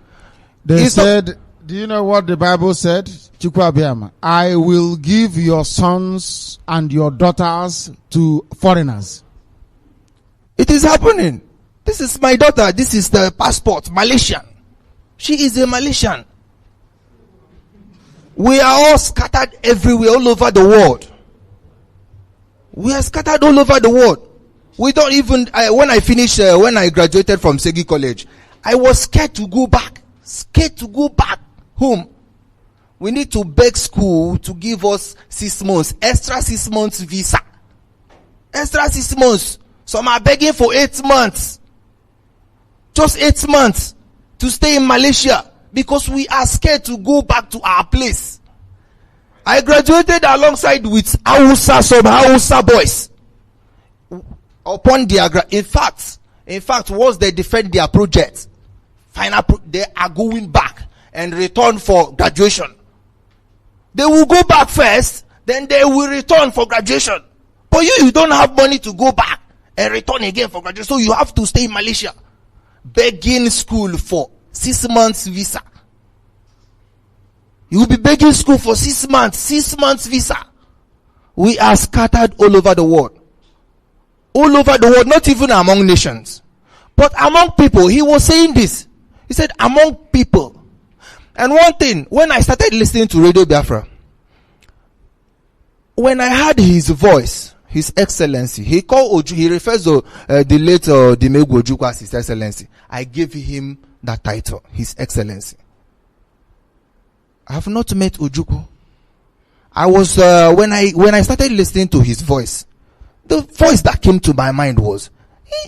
They said, do you know what the Bible said? Chukwabiama, I will give your sons and your daughters to foreigners. It is happening. This is my daughter. This is the passport, Malaysian. She is a Malaysian. We are all scattered everywhere, all over the world. We are scattered all over the world. We don't even, when I graduated from Segi College, I was scared to go back home. We need to beg school to give us 6 months, extra 6 months visa. Extra 6 months. Some are begging for 8 months. Just 8 months to stay in Malaysia because we are scared to go back to our place. I graduated alongside with some Hausa boys. Upon their in fact, once they defend their project, they are going back and return for graduation. They will go back first, then they will return for graduation. But you don't have money to go back and return again for graduation, so you have to stay in Malaysia, begging school for 6 months visa. You will be begging school for 6 months visa. We are scattered all over the world. All over the world, not even among nations, but among people. He was saying this. He said, among people. And one thing, when I started listening to Radio Biafra, when I heard his voice, His Excellency, he refers to the late Dimegu Ojukwu as His Excellency. I gave him that title, His Excellency. I have not met Ojukwu. I was when I started listening to his voice, the voice that came to my mind was,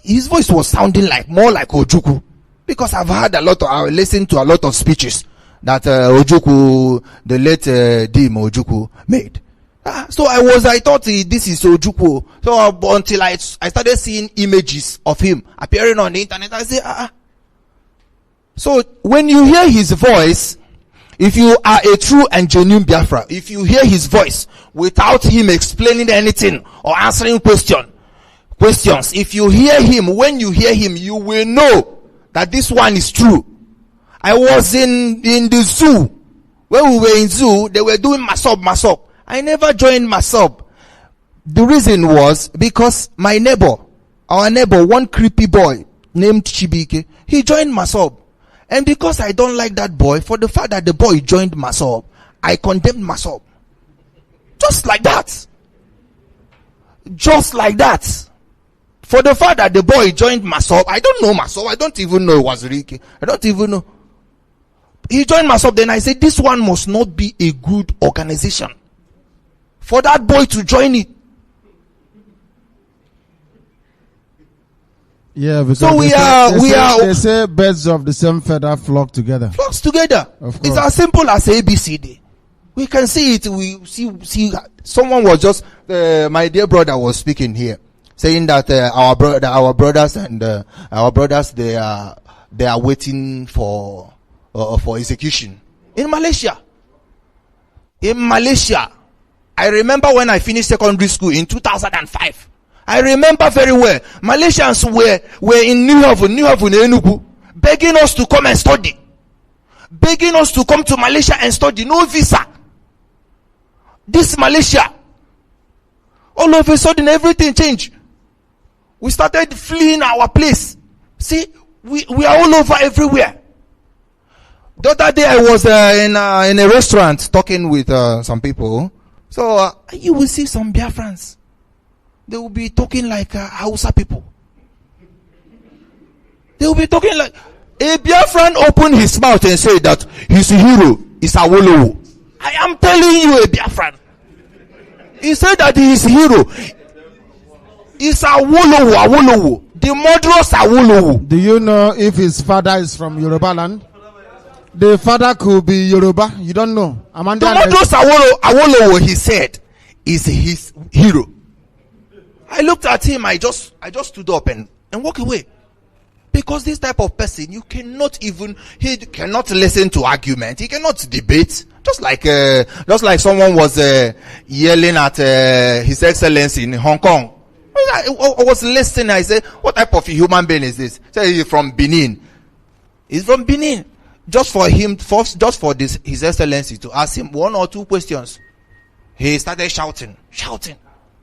his voice was sounding more like Ojukwu, because I listened to a lot of speeches that Ojukwu, the late Dim Ojukwu, made. So I thought this is Ojukwu. So until I started seeing images of him appearing on the internet, I say, So when you hear his voice, if you are a true and genuine Biafra, if you hear his voice without him explaining anything or answering question, questions. If you hear him, when you hear him, you will know that this one is true. I was in the zoo. When we were in zoo, they were doing masop. I never joined masop. The reason was because our neighbor, one creepy boy named Chibike, he joined masop. And because I don't like that boy, for the fact that the boy joined masop, I condemned masop. Just like that. Just like that. For the fact that the boy joined masop, I don't know masop. I don't even know it was Ricky. I don't even know. He joined masop. Then I said, this one must not be a good organization. For that boy to join it. Yeah, because so they say birds of the same feather flock together. Flocks together. Of course. It's as simple as ABCD. We can see it. We see. Someone was just my dear brother was speaking here, saying that our brothers they are waiting for execution in Malaysia. In Malaysia, I remember when I finished secondary school in 2005. I remember very well. Malaysians were in New Haven, Enugu, begging us to come and study. Begging us to come to Malaysia and study. No visa. This Malaysia. All of a sudden, everything changed. We started fleeing our place. See, we are all over everywhere. The other day I was in a restaurant talking with some people. So you will see some Biafrans. They will be talking like Hausa people. They will be talking like a Biafran opened his mouth and said that his hero is Awolowo. I am telling you, a Biafran. He said that his hero is Awolowo. The murderous Awolowo. Do you know if his father is from Yoruba land? The father could be Yoruba. You don't know. The murderous Awolowo, he said, is his hero. I looked at him, I just stood up and walked away. Because this type of person, he cannot listen to argument. He cannot debate. Just like someone was yelling at His Excellency in Hong Kong. I was listening. I said, what type of human being is this? So he's from Benin. He's from Benin. Just for this His Excellency to ask him one or two questions, he started shouting.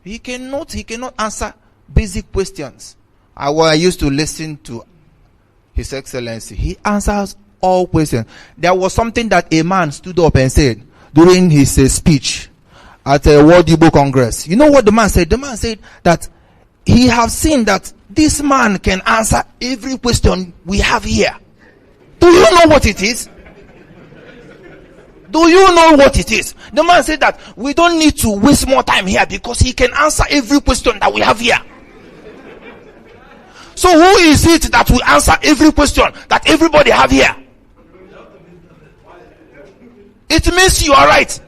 He cannot answer basic questions. I used to listen to His Excellency. He answers all questions. There was something that a man stood up and said during his speech at a World Igbo Congress. You know what the man said? The man said that he has seen that this man can answer every question we have here. Do you know what it is? Do you know what it is? The man said that we don't need to waste more time here because he can answer every question that we have here. So who is it that will answer every question that everybody have here? It means you are right.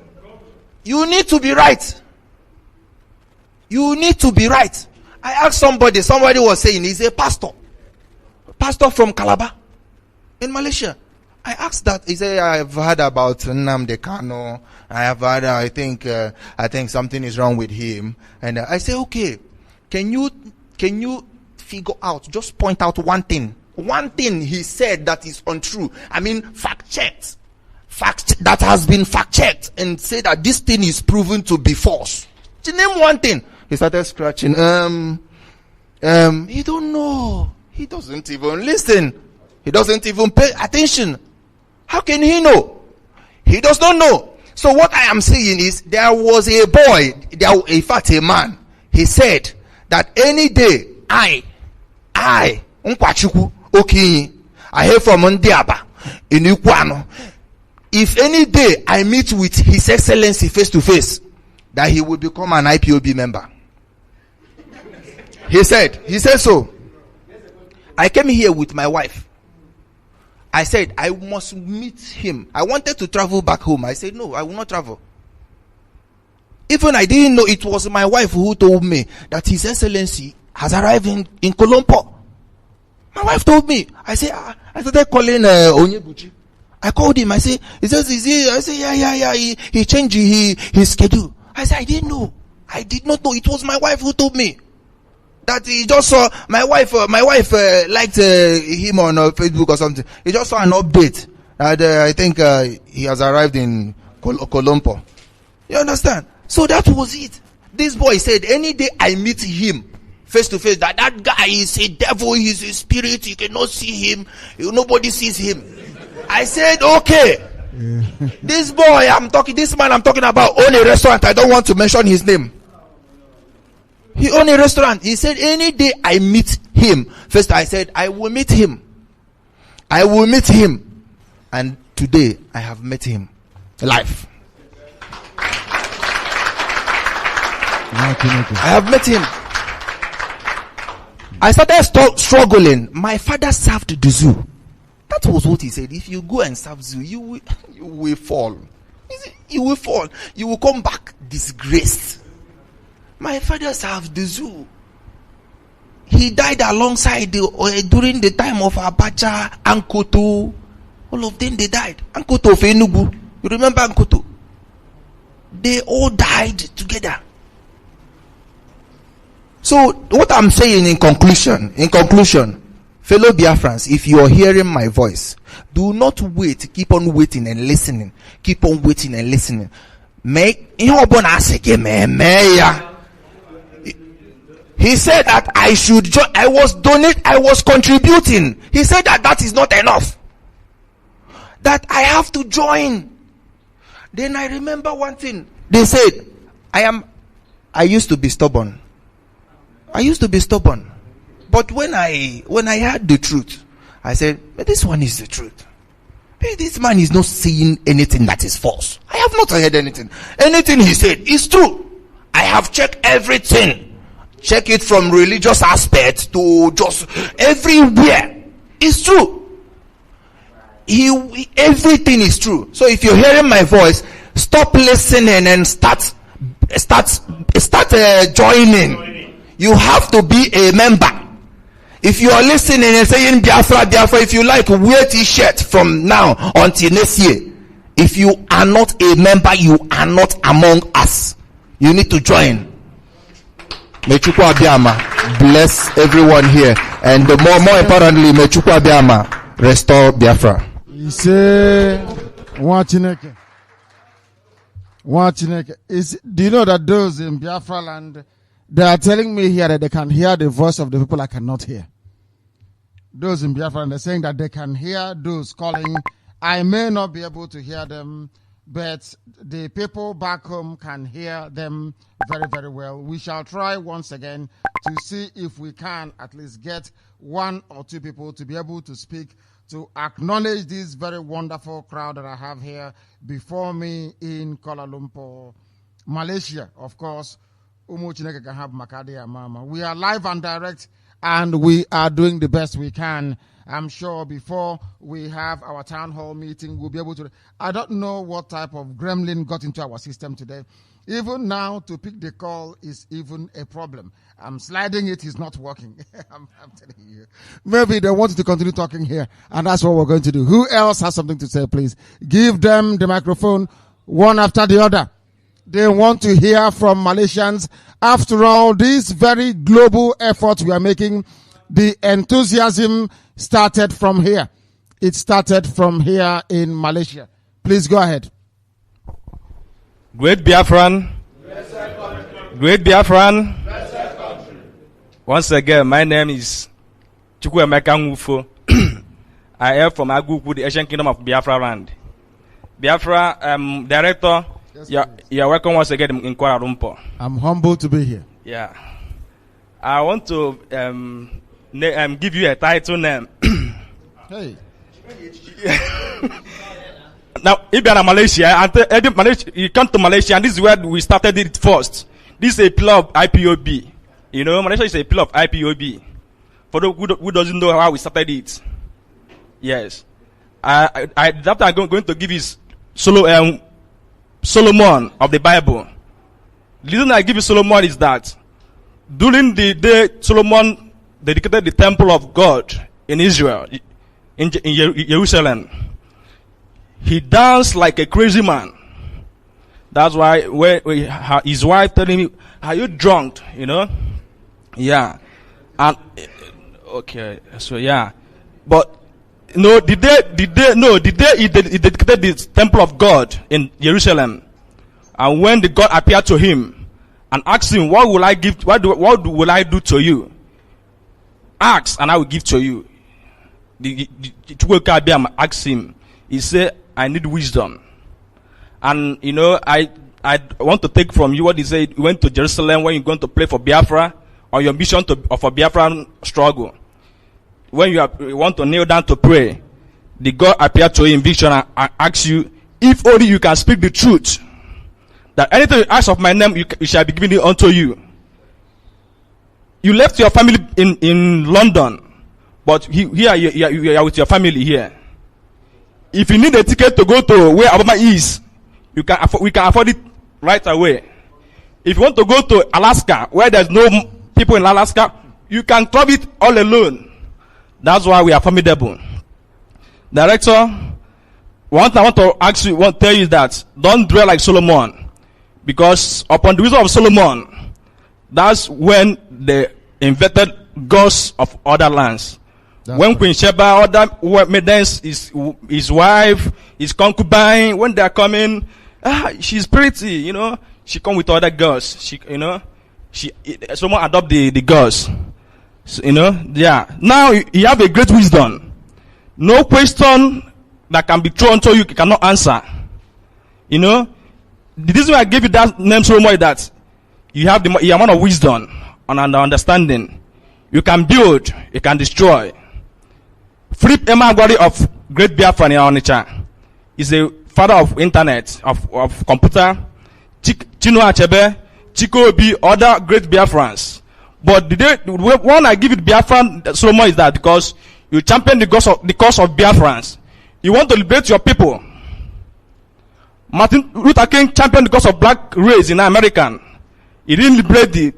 You need to be right. You need to be right. I asked somebody was saying he's a pastor from Calabar in Malaysia. I asked that. He said, I've heard about Nnamdi Kanu. I have heard, I think something is wrong with him. And I say, okay, can you figure out, just point out one thing he said that is untrue. I mean, fact that has been fact checked and say that this thing is proven to be false. Name one thing. He started scratching. He don't know. He doesn't even listen. He doesn't even pay attention. How can he know? He does not know. So what I am saying is, there was a boy, in fact a man, he said that any day, I hear from Ndiaba in Ukwano, if any day I meet with His Excellency face to face, that he will become an IPOB member. He said so. I came here with my wife. I said, I must meet him. I wanted to travel back home. I said, no, I will not travel. Even I didn't know, it was my wife who told me that His Excellency has arrived in Colombo. My wife told me. I said, I started calling Onyebuchi. I called him. I said, he says, is he? I said, yeah. He changed his schedule. I said, I didn't know. I did not know. It was my wife who told me. that he just saw my wife liked him on Facebook or something. He just saw an update that I think he has arrived in Colombo. You understand? So that was it. This boy said, any day I meet him face to face, that guy is a devil, he's a spirit, you cannot see him, nobody sees him. I said, okay. This man I'm talking about own a restaurant. I don't want to mention his name. He owned a restaurant. He said, any day I meet him, first I said, I will meet him. I will meet him. And today I have met him live. I have met him. I started struggling. My father served the zoo. That was what he said. If you go and serve zoo, you will fall. You will fall. You will come back disgraced. My father served the zoo. He died alongside during the time of Abacha, Ankoto. All of them, they died. Ankoto of Enugu. You remember Ankoto? They all died together. So, what I'm saying in conclusion, fellow Biafrans, if you are hearing my voice, do not wait. Keep on waiting and listening. Keep on waiting and listening. He said that I should join. I was contributing. He said that is not enough. That I have to join. Then I remember one thing. They said, I used to be stubborn. But when I heard the truth, I said, but this one is the truth. Hey, this man is not saying anything that is false. I have not heard anything. Anything he said is true. I have checked everything. Check it from religious aspects to just everywhere. It's true. Everything is true. So if you're hearing my voice, stop listening and start joining. You have to be a member. If you are listening and saying Biafra, if you like, wear t-shirt from now until next year. If you are not a member, you are not among us. You need to join. May Chukwu Abiyama bless everyone here, and more importantly, may Chukwu Abiyama restore Biafra. You say, do you know that those in Biafra land, they are telling me here that they can hear the voice of the people I cannot hear. Those in Biafra, they're saying that they can hear those calling. I may not be able to hear them, but the people back home can hear them very, very well. We shall try once again to see if we can at least get one or two people to be able to speak, to acknowledge this very wonderful crowd that I have here before me in Kuala Lumpur, Malaysia. Of course, Umu Chineke can have Makadi and Mama. We are live and direct, and we are doing the best we can. I'm sure before we have our town hall meeting, we'll be able to. I don't know what type of gremlin got into our system today. Even now, to pick the call is even a problem. I'm sliding it's not working. I'm telling you. Maybe they want to continue talking here, and that's what we're going to do. Who else has something to say, please? Give them the microphone, one after the other. They want to hear from Malaysians. After all, this very global effort we are making, the enthusiasm started from here. It started from here in Malaysia. Please go ahead. Great Biafran. Great Biafran. Once again, my name is Chukwuemeka Nwufo. I am from Aguku, the Asian Kingdom of Biafra land. Biafra director. You're welcome once again in Kuala Lumpur. I'm humbled to be here. Yeah. I want to give you a title name. Hey. Now, if you're in Malaysia, you come to Malaysia, and this is where we started it first. This is a pillar of IPOB. You know, Malaysia is a pillar of IPOB. For those who doesn't know how we started it. Yes. After I'm going to give his Solomon of the Bible. The reason I give you Solomon is that during the day Solomon dedicated the temple of God in Israel, in Jerusalem, he danced like a crazy man. That's why when his wife told him, "Are you drunk?" You know, yeah. And okay, so yeah, but no, did they he dedicated the temple of God in Jerusalem, and when the God appeared to him and asked him, "What will I give? What will I do to you? Ask, and I will give to you." The asked him. He said, "I need wisdom, and I want to take from you what he said. You went to Jerusalem when you're going to pray for Biafra, or your mission of a Biafran struggle. When you want to kneel down to pray, the God appeared to you in vision and asked you, if only you can speak the truth, that anything you ask of my name, it shall be given unto you. You left your family in London, but here you are with your family here. If you need a ticket to go to where Obama is, we can afford it right away. If you want to go to Alaska, where there's no people in Alaska, you can travel it all alone. That's why we are formidable. Director, one thing I want to ask you, tell you that don't dwell like Solomon, because upon the wisdom of Solomon, that's when they invented gods of other lands. When Queen Sheba, other maidens, his wife, his concubine, when they are coming, she's pretty, she come with other girls. Someone adopt the girls. So, yeah. Now you have a great wisdom. No question that can be thrown to you cannot answer. The reason why I gave you that name so much that you have the amount of wisdom and understanding. You can build, you can destroy. Philip Emagwari of Great Biafra in Onitsha is a father of internet, of computer. Chino Achebe, Chiko Obi, other great Biafrans. But one I give it Biafran Solomon is that because you champion the cause of Biafrans. You want to liberate your people. Martin Luther King championed the cause of black race in America. He didn't liberate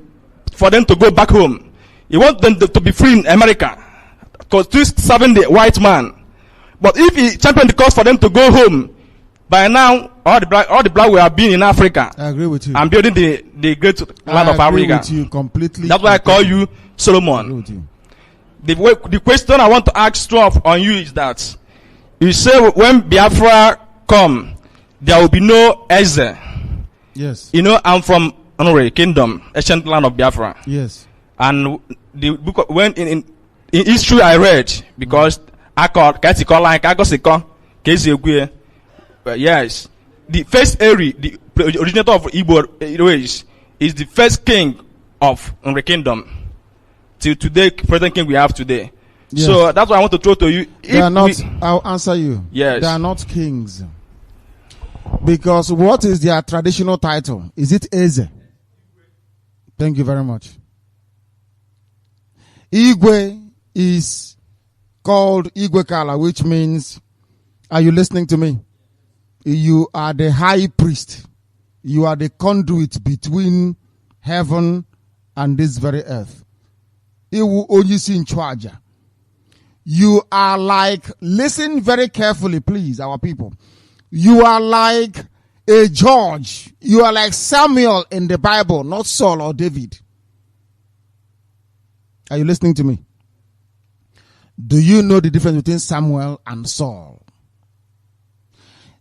for them to go back home. He wants them to be free in America, because he's serving the white man. But if he championed the cause for them to go home, by now all the black will have been in Africa. I agree with you. I'm building the great land of Africa. I agree with you completely. That's why I call you Solomon. The question I want to ask on you is that you say when Biafra come, there will be no Eze. Yes. I'm from Honorary Kingdom, ancient land of Biafra. Yes. And the book when in history I read, because I got yes, the first Eri, the originator of Igbo race, is the first king of the kingdom. Till today, present king we have today. Yes. So that's what I want to throw to you. I'll answer you. Yes. They are not kings. Because what is their traditional title? Is it Eze? Thank you very much. Igwe is called Igwe Kala, which means, are you listening to me? You are the high priest. You are the conduit between heaven and this very earth. You are like, listen very carefully, please, our people. You are like a judge. You are like Samuel in the Bible, not Saul or David. Are you listening to me? Do you know the difference between Samuel and Saul?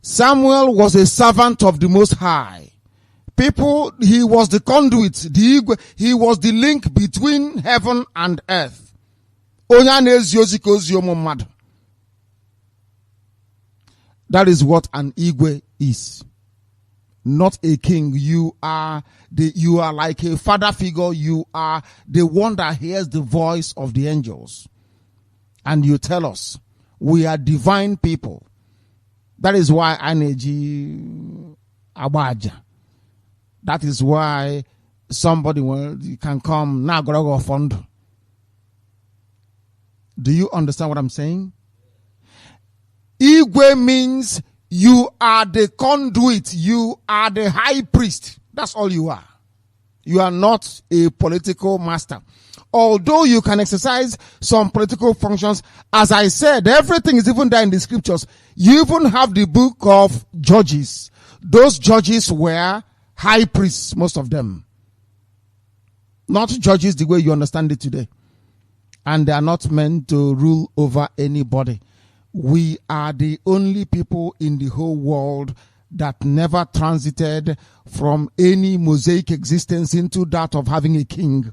Samuel was a servant of the Most High. He was the conduit, he was the link between heaven and earth. That is what an Igwe is. Not a king. You are like a father figure. You are the one that hears the voice of the angels. And you tell us, we are divine people. That is why Aneji Abaja. That is why somebody can come now go fund. Do you understand what I'm saying? Igwe means you are the conduit. You are the high priest. That's all you are. You are not a political master. Although you can exercise some political functions, as I said, everything is even there in the scriptures. You even have the book of Judges. Those judges were high priests, most of them. Not judges the way you understand it today. and they are not meant to rule over anybody. We are the only people in the whole world that never transited from any Mosaic existence into that of having a king.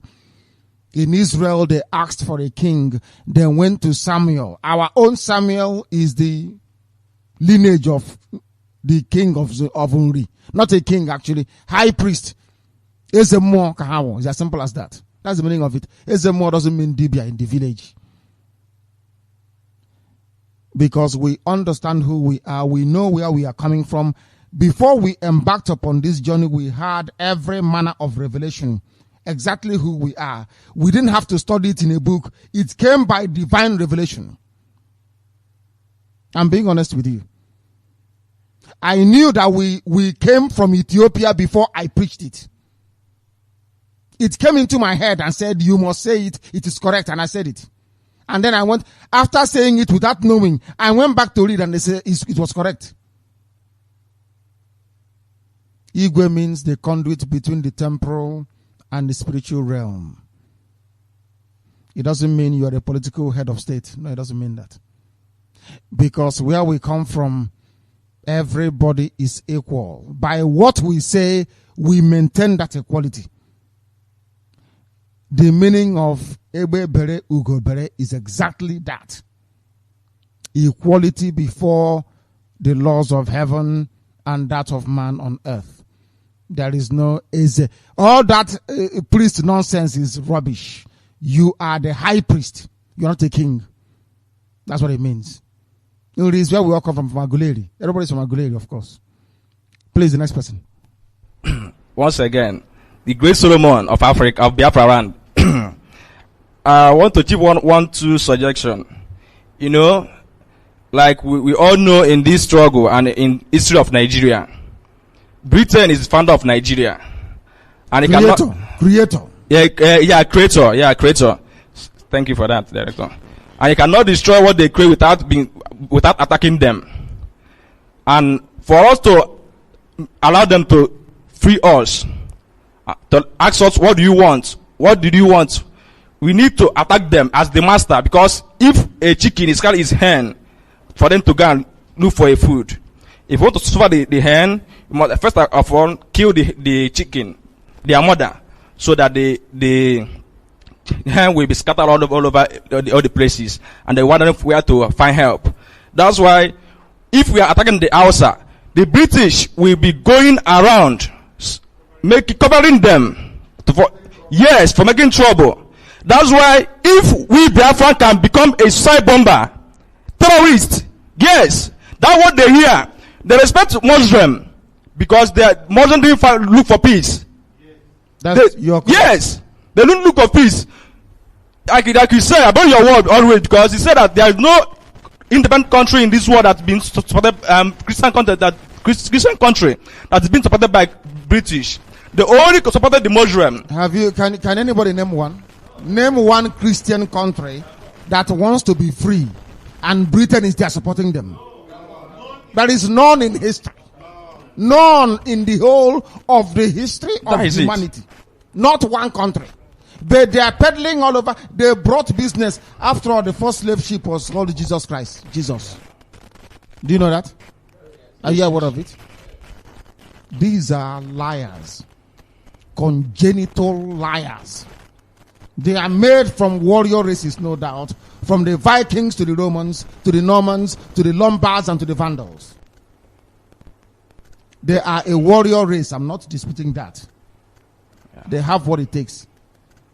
In Israel, they asked for a king, then went to Samuel. Our own Samuel is the lineage of the king of Unri. Not a king, actually. High priest. Ezemo Kahawo. It's as simple as that. That's the meaning of it. Ezemo doesn't mean Dibia in the village. Because we understand who we are. We know where we are coming from. Before we embarked upon this journey, we had every manner of revelation. Exactly who we are. We didn't have to study it in a book. It came by divine revelation. I'm being honest with you. I knew that we came from Ethiopia before I preached it. It came into my head and said, you must say it. It is correct. And I said it. And then I went, after saying it without knowing, I went back to read and they said it was correct. Igwe means the conduit between the temporal and the spiritual realm. It doesn't mean you are a political head of state. No, it doesn't mean that. Because where we come from, everybody is equal. By what we say, we maintain that equality. The meaning of Ebe Bere Ugo Bere is exactly that. Equality before the laws of heaven and that of man on earth. There is no all that priest nonsense is rubbish. You are the high priest. You're not a king. That's what it means. It is where we all come from Aguleri. Everybody's from Aguleri, of course. Please, the next person. Once again, the great Solomon of Africa, of Biafra land. I want to give two suggestion. You know, like we all know in this struggle and in history of Nigeria, Britain is the founder of Nigeria. And Creator. Creator. Thank you for that, Director. And you cannot destroy what they create without attacking them. And for us to allow them to free us, to ask us, what do you want? What did you want? We need to attack them as the master, because if a chicken is carrying his hen for them to go and look for a food, if you want to suffer the hen, you must first of all kill the chicken, their mother, so that the hen will be scattered all over all the places, and they wonder where to find help. That's why if we are attacking the Hausa, the British will be going around covering them for making trouble. That's why if we Biafran can become a suicide bomber, terrorist, yes, that's what they hear. They respect Muslim because Muslim didn't look for peace. Yes, they don't look for peace. Like you say about your word always, because you said that there is no independent country in this world that's been supported Christian country that's been supported by British. They only supported the Muslim. Can anybody name one? Name one Christian country that wants to be free and Britain is there supporting them. There is none in history. None in the whole of the history of humanity. Not one country. But they are peddling all over. They brought business. After all, the first slave ship was called Jesus Christ. Jesus. Do you know that? Are you aware of it? These are liars. Congenital liars. They are made from warrior races, no doubt. From the Vikings to the Romans, to the Normans, to the Lombards, and to the Vandals. They are a warrior race. I'm not disputing that. They have what it takes.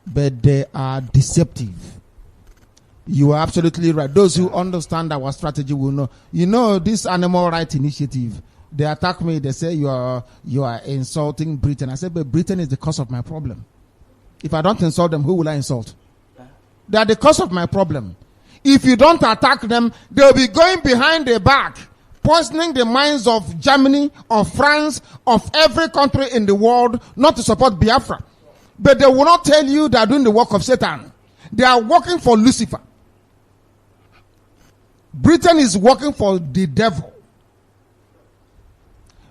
But they are deceptive. You are absolutely right. Those who understand our strategy will know. You know, this animal rights initiative, they attack me. They say you are insulting Britain. I said, but Britain is the cause of my problem. If I don't insult them, who will I insult? They are the cause of my problem. If you don't attack them, they'll be going behind their back, poisoning the minds of Germany, of France, of every country in the world not to support Biafra. But they will not tell you they are doing the work of Satan. They are working for Lucifer. Britain is working for the devil.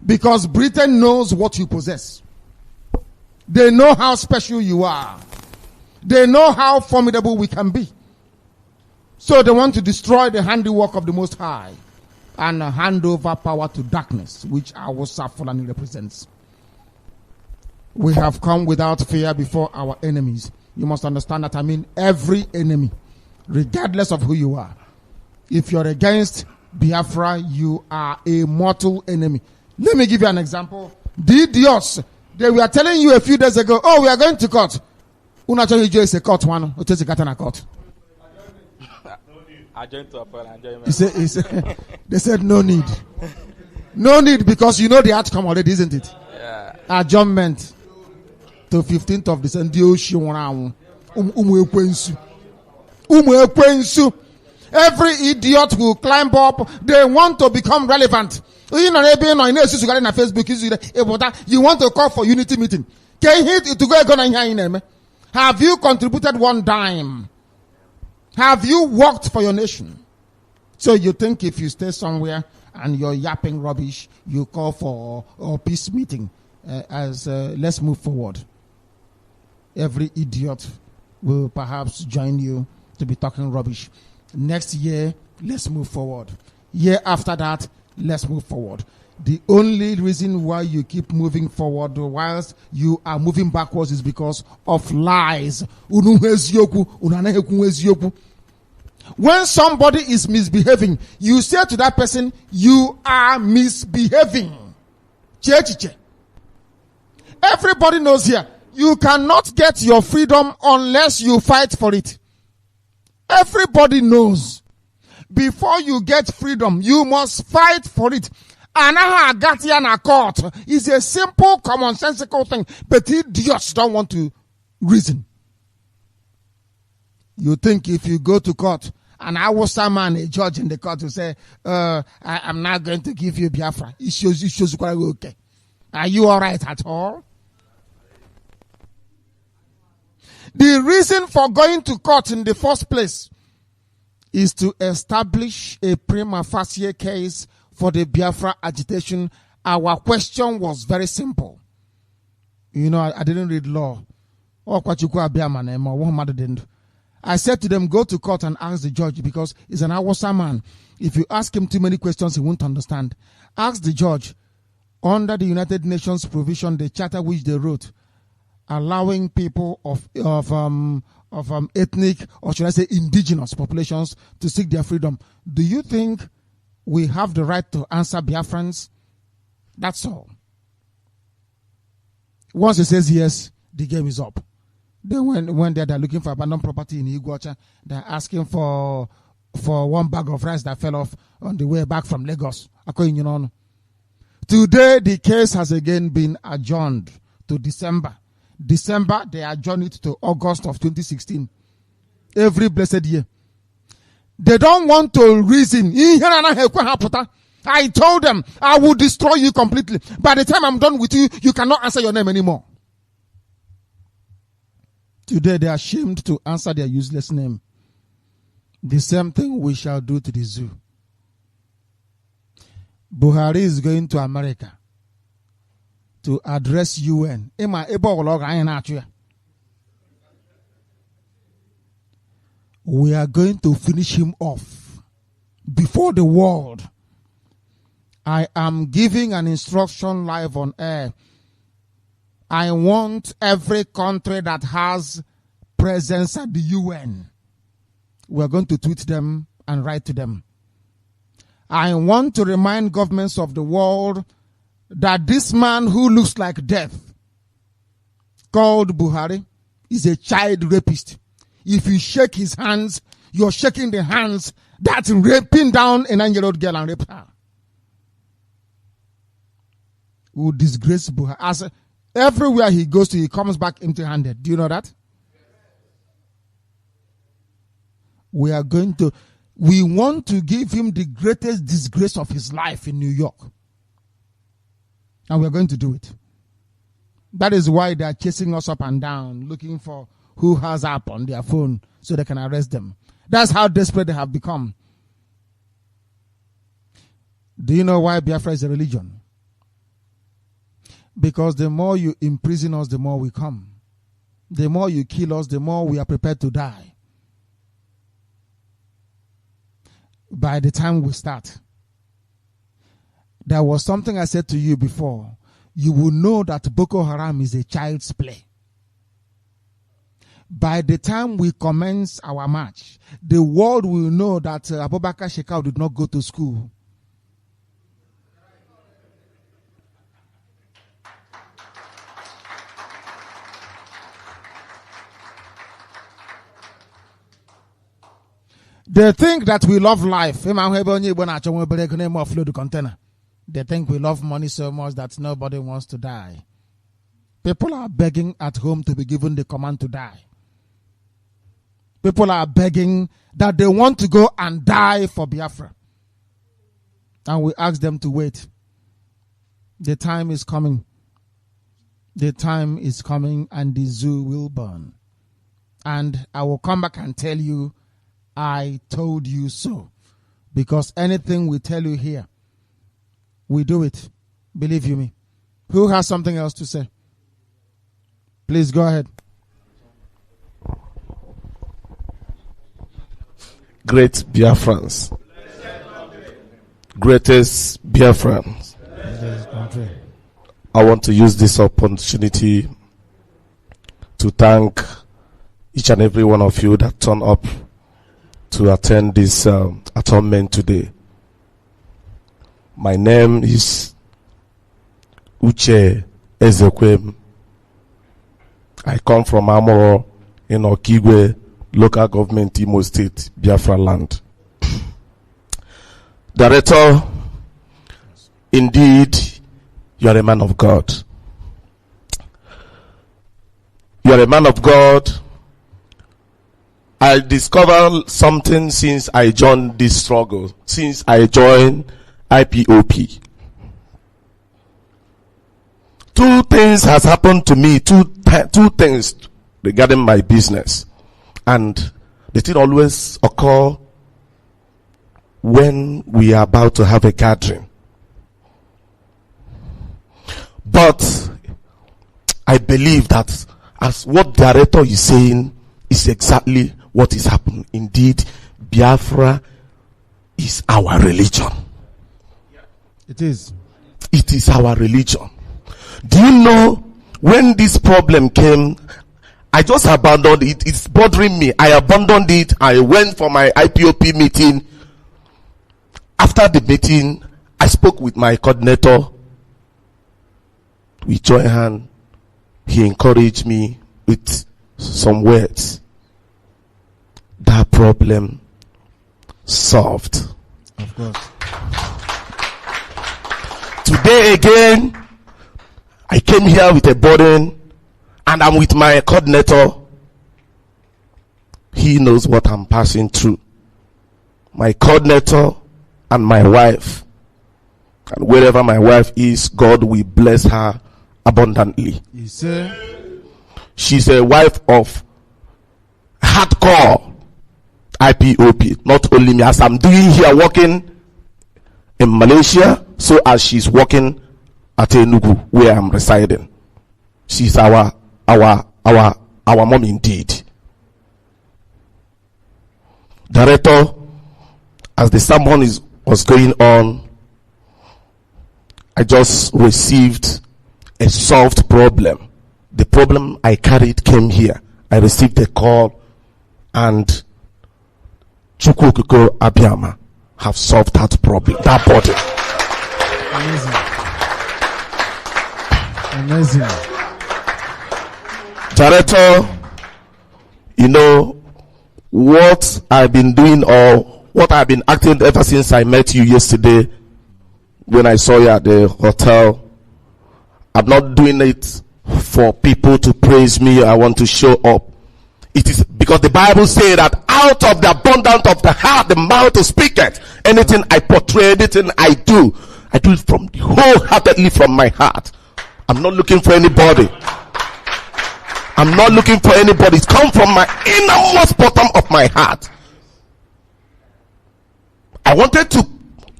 Because Britain knows what you possess. They know how special you are. They know how formidable we can be. So they want to destroy the handiwork of the Most High and hand over power to darkness, which our Fulani represents. We have come without fear before our enemies. You must understand that I mean every enemy, regardless of who you are. If you're against Biafra, you are a mortal enemy. Let me give you an example. The idiots, they were telling you a few days ago, oh, we are going to court. Is a court one, or just a katana court. They said no need. No need because you know the outcome already, isn't it? Yeah. Adjournment to 15th of December. Every idiot will climb up. They want to become relevant. You want to call for unity meeting. Have you contributed one dime? Have you worked for your nation? So you think if you stay somewhere and you're yapping rubbish, you call for a peace meeting let's move forward. Every idiot will perhaps join you to be talking rubbish. Next year, let's move forward. Year after that, let's move forward. The only reason why you keep moving forward whilst you are moving backwards is because of lies. When somebody is misbehaving, you say to that person, you are misbehaving. Everybody knows here, you cannot get your freedom unless you fight for it. Everybody knows. Before you get freedom, you must fight for it. Anaha court is a simple, commonsensical thing, but idiots don't want to reason. You think if you go to court, and I was man, a judge in the court, will say, I'm not going to give you Biafra. It shows quite okay. Are you all right at all? The reason for going to court in the first place is to establish a prima facie case for the Biafra agitation. Our question was very simple. You know, I didn't read law. I said to them, go to court and ask the judge, because he's an Awasa man. If you ask him too many questions, he won't understand. Ask the judge, under the United Nations provision, the charter which they wrote, allowing people of ethnic, or should I say indigenous populations to seek their freedom. Do you think we have the right to answer Biafrans? That's all. Once he says yes, the game is up. Then when they're looking for abandoned property in Iguacha, they're asking for 1 bag of rice that fell off on the way back from Lagos. Today, the case has again been adjourned to December. They adjourned it to August of 2016. Every blessed year. They don't want to reason. I told them, I will destroy you completely. By the time I'm done with you, you cannot answer your name anymore. Today, they are ashamed to answer their useless name. The same thing we shall do to the zoo. Buhari is going to America to address UN. We are going to finish him off before the world. I am giving an instruction live on air. I want every country that has presence at the UN. We are going to tweet them and write to them. I want to remind governments of the world that this man who looks like death, called Buhari, is a child rapist. If you shake his hands, you're shaking the hands that's raping down a 9-year-old girl and rape her. Who disgrace Buhari. As everywhere he goes to, he comes back empty-handed. Do you know that? We want to give him the greatest disgrace of his life in New York. And we're going to do it. That is why they are chasing us up and down, looking for who has app on their phone so they can arrest them. That's how desperate they have become. Do you know why Biafra is a religion? Because the more you imprison us, the more we come. The more you kill us, the more we are prepared to die. by the time we start. There was something I said to you before. You will know that Boko Haram is a child's play. By the time we commence our march, the world will know that Abubakar Shekau did not go to school. They think that we love life. They think we love money so much that nobody wants to die. People are begging at home to be given the command to die. People are begging that they want to go and die for Biafra. And we ask them to wait. The time is coming. The time is coming and the zoo will burn. And I will come back and tell you, I told you so. Because anything we tell you here, we do it. Believe you me. Who has something else to say? Please go ahead. Great Biafrans. Greatest Biafrans. I want to use this opportunity to thank each and every one of you that turned up to attend this atonement today. My name is Uche Ezekwem. I come from Amoro in Okigwe, local government, Imo State, Biafra land. Director, indeed, you are a man of God. You are a man of God. I discovered something since I joined this struggle, since I joined IPOP. Two things has happened to me, two things regarding my business. And the thing always occur when we are about to have a gathering. But I believe that as what the director is saying is exactly what is happening. Indeed, Biafra is our religion. It is. It is our religion. Do you know when this problem came, I just abandoned it. It's bothering me. I abandoned it. I went for my IPOP meeting. After the meeting, I spoke with my coordinator. We joined hands. He encouraged me with some words. That problem solved. Of course. Today again, I came here with a burden, and I'm with my coordinator. He knows what I'm passing through. My coordinator and my wife. And wherever my wife is, God will bless her abundantly. She's a wife of hardcore IPOP. Not only me, as I'm doing here, working in Malaysia, so as she's working at Enugu, where I'm residing. She's our mom indeed. Director, as the sermon was going on, I just received a solved problem. The problem I carried came here. I received a call, and Chukwukuko Abiyama have solved that problem, that body. Amazing. Director, you know what I've been doing, or what I've been acting ever since I met you yesterday when I saw you at the hotel. I'm not doing it for people to praise me. I want to show up. It is because the Bible says that out of the abundance of the heart, the mouth speaketh. Anything I portray, anything I do it from wholeheartedly from my heart. I'm not looking for anybody. I'm not looking for anybody. It's come from my innermost bottom of my heart. I wanted to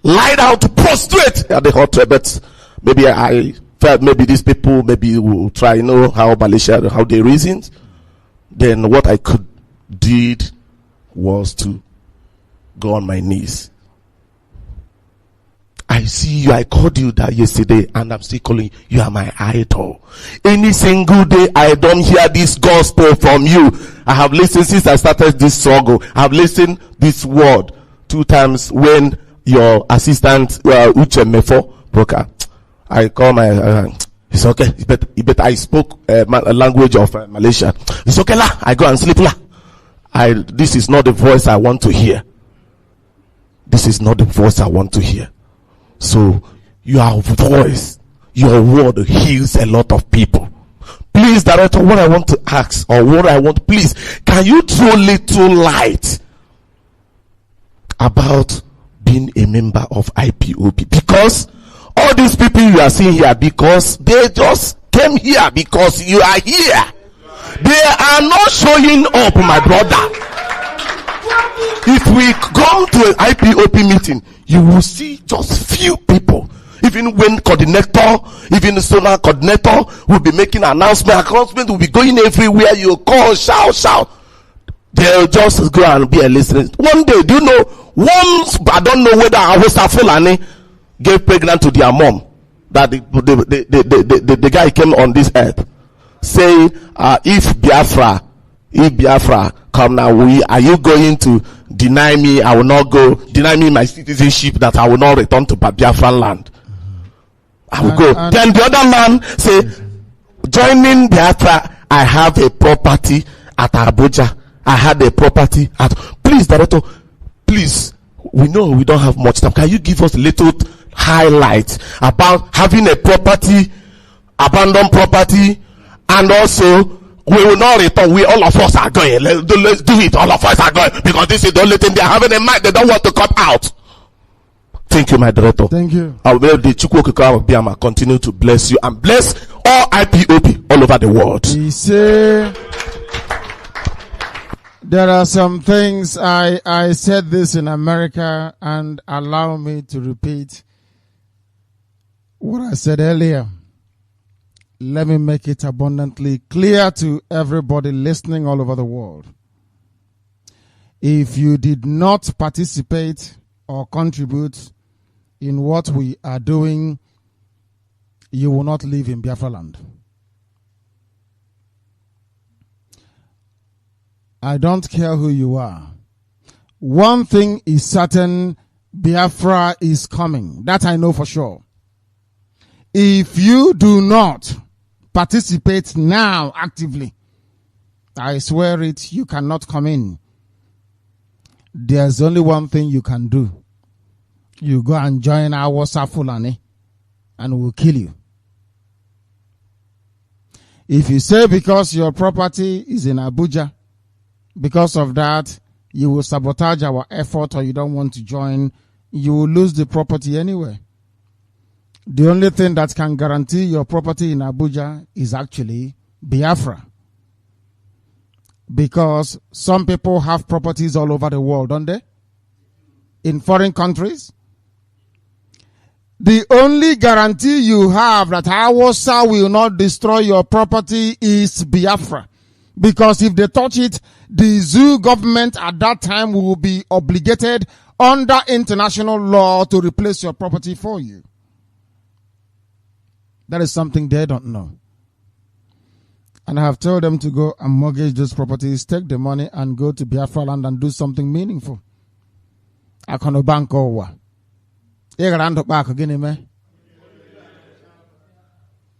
lie down to prostrate at the hotel, but maybe I felt maybe these people maybe will try, you know how Malaysia, how they reasoned. Then what I could did was to go on my knees I see you. I called you that yesterday, and I'm still calling you. You are my idol. Any single day I don't hear this gospel from you. I have listened since I started this struggle. I have listened this word 2 times when your assistant Uche Mefo broke out. I call my it's okay. It's better. I spoke language of Malaysia. It's okay lah. I go and sleep lah. This is not the voice I want to hear. This is not the voice I want to hear. So your voice, your word heals a lot of people. Please, Director, what I want to ask, or what I want, please, can you throw little light about being a member of IPOB? Because all these people you are seeing here, because they just came here because you are here. They are not showing up, my brother. If we come to an IPOP meeting, you will see just few people. Even when coordinator, even the zonal coordinator will be making announcement will be going everywhere. You call, shout. They'll just go and be a listener. One day, do you know, once, I don't know whether Awusa Fulani gave pregnant to their mom, that the guy came on this earth saying, if Biafra come now, are you going to deny me? I will not go. Deny me my citizenship, that I will not return to Biafran land. I will go. Then the other man say, joining Biafra, I have a property at Abuja. I had a property at. Please, Director, please. We know we don't have much time. Can you give us a little highlight about having a property, abandoned property, and also we will not return. We all of us are going. Let's do it. All of us are going, because this is the only thing they are having in mind. They don't want to come out. Thank you, my Director. Thank you. I will the Chukwuka of Biama continue to bless you and bless all IPOP all over the world. He say, there are some things, I said this in America, and allow me to repeat what I said earlier. Let me make it abundantly clear to everybody listening all over the world. If you did not participate or contribute in what we are doing, you will not live in Biafra land. I don't care who you are. One thing is certain, Biafra is coming. That I know for sure. If you do not participate now actively, I swear it, you cannot come in. There's only one thing you can do. You go and join our Fulani and we'll kill you. If you say because your property is in Abuja, because of that, you will sabotage our effort, or you don't want to join, you will lose the property anyway. The only thing that can guarantee your property in Abuja is actually Biafra. Because some people have properties all over the world, don't they? In foreign countries. The only guarantee you have that Hausa will not destroy your property is Biafra. Because if they touch it, the zoo government at that time will be obligated under international law to replace your property for you. That is something they don't know. And I have told them to go and mortgage those properties, take the money and go to Biafra land and do something meaningful. I can't bank over.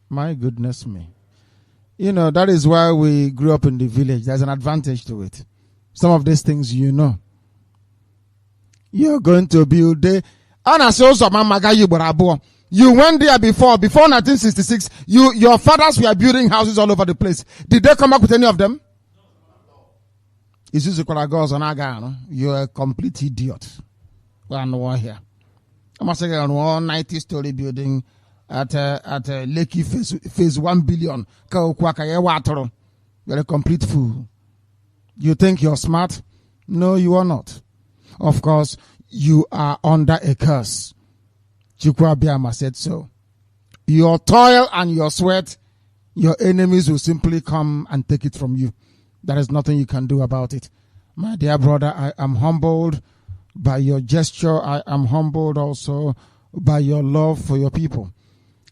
My goodness me. You know, that is why we grew up in the village. There's an advantage to it. Some of these things you know. You're going to build there. You went there before 1966. Your fathers were building houses all over the place. Did they come up with any of them? You're a complete idiot. We're here. I'm going to say 90-story building at Lekki phase 1 billion. You're a complete fool. You think you're smart? No, you are not. Of course, you are under a curse. Chukwu Abiyama said so. Your toil and your sweat, your enemies will simply come and take it from you. There is nothing you can do about it. My dear brother, I am humbled by your gesture. I am humbled also by your love for your people.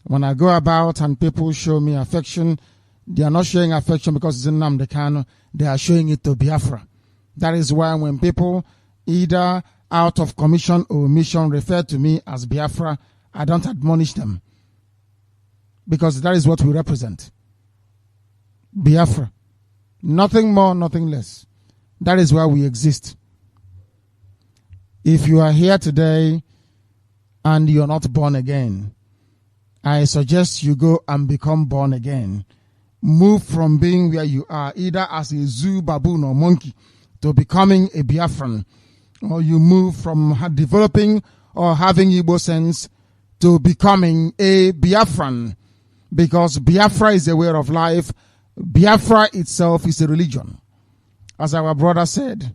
When I go about and people show me affection, they are not showing affection because it's in Nnamdi Kanu. They are showing it to Biafra. That is why when people, either out of commission or omission, refer to me as Biafra, I don't admonish them. Because that is what we represent. Biafra. Nothing more, nothing less. That is why we exist. If you are here today and you are not born again, I suggest you go and become born again. Move from being where you are, either as a zoo, baboon, or monkey, to becoming a Biafran. Or you move from developing or having Igbo sense to becoming a Biafran. Because Biafra is a way of life. Biafra itself is a religion. As our brother said,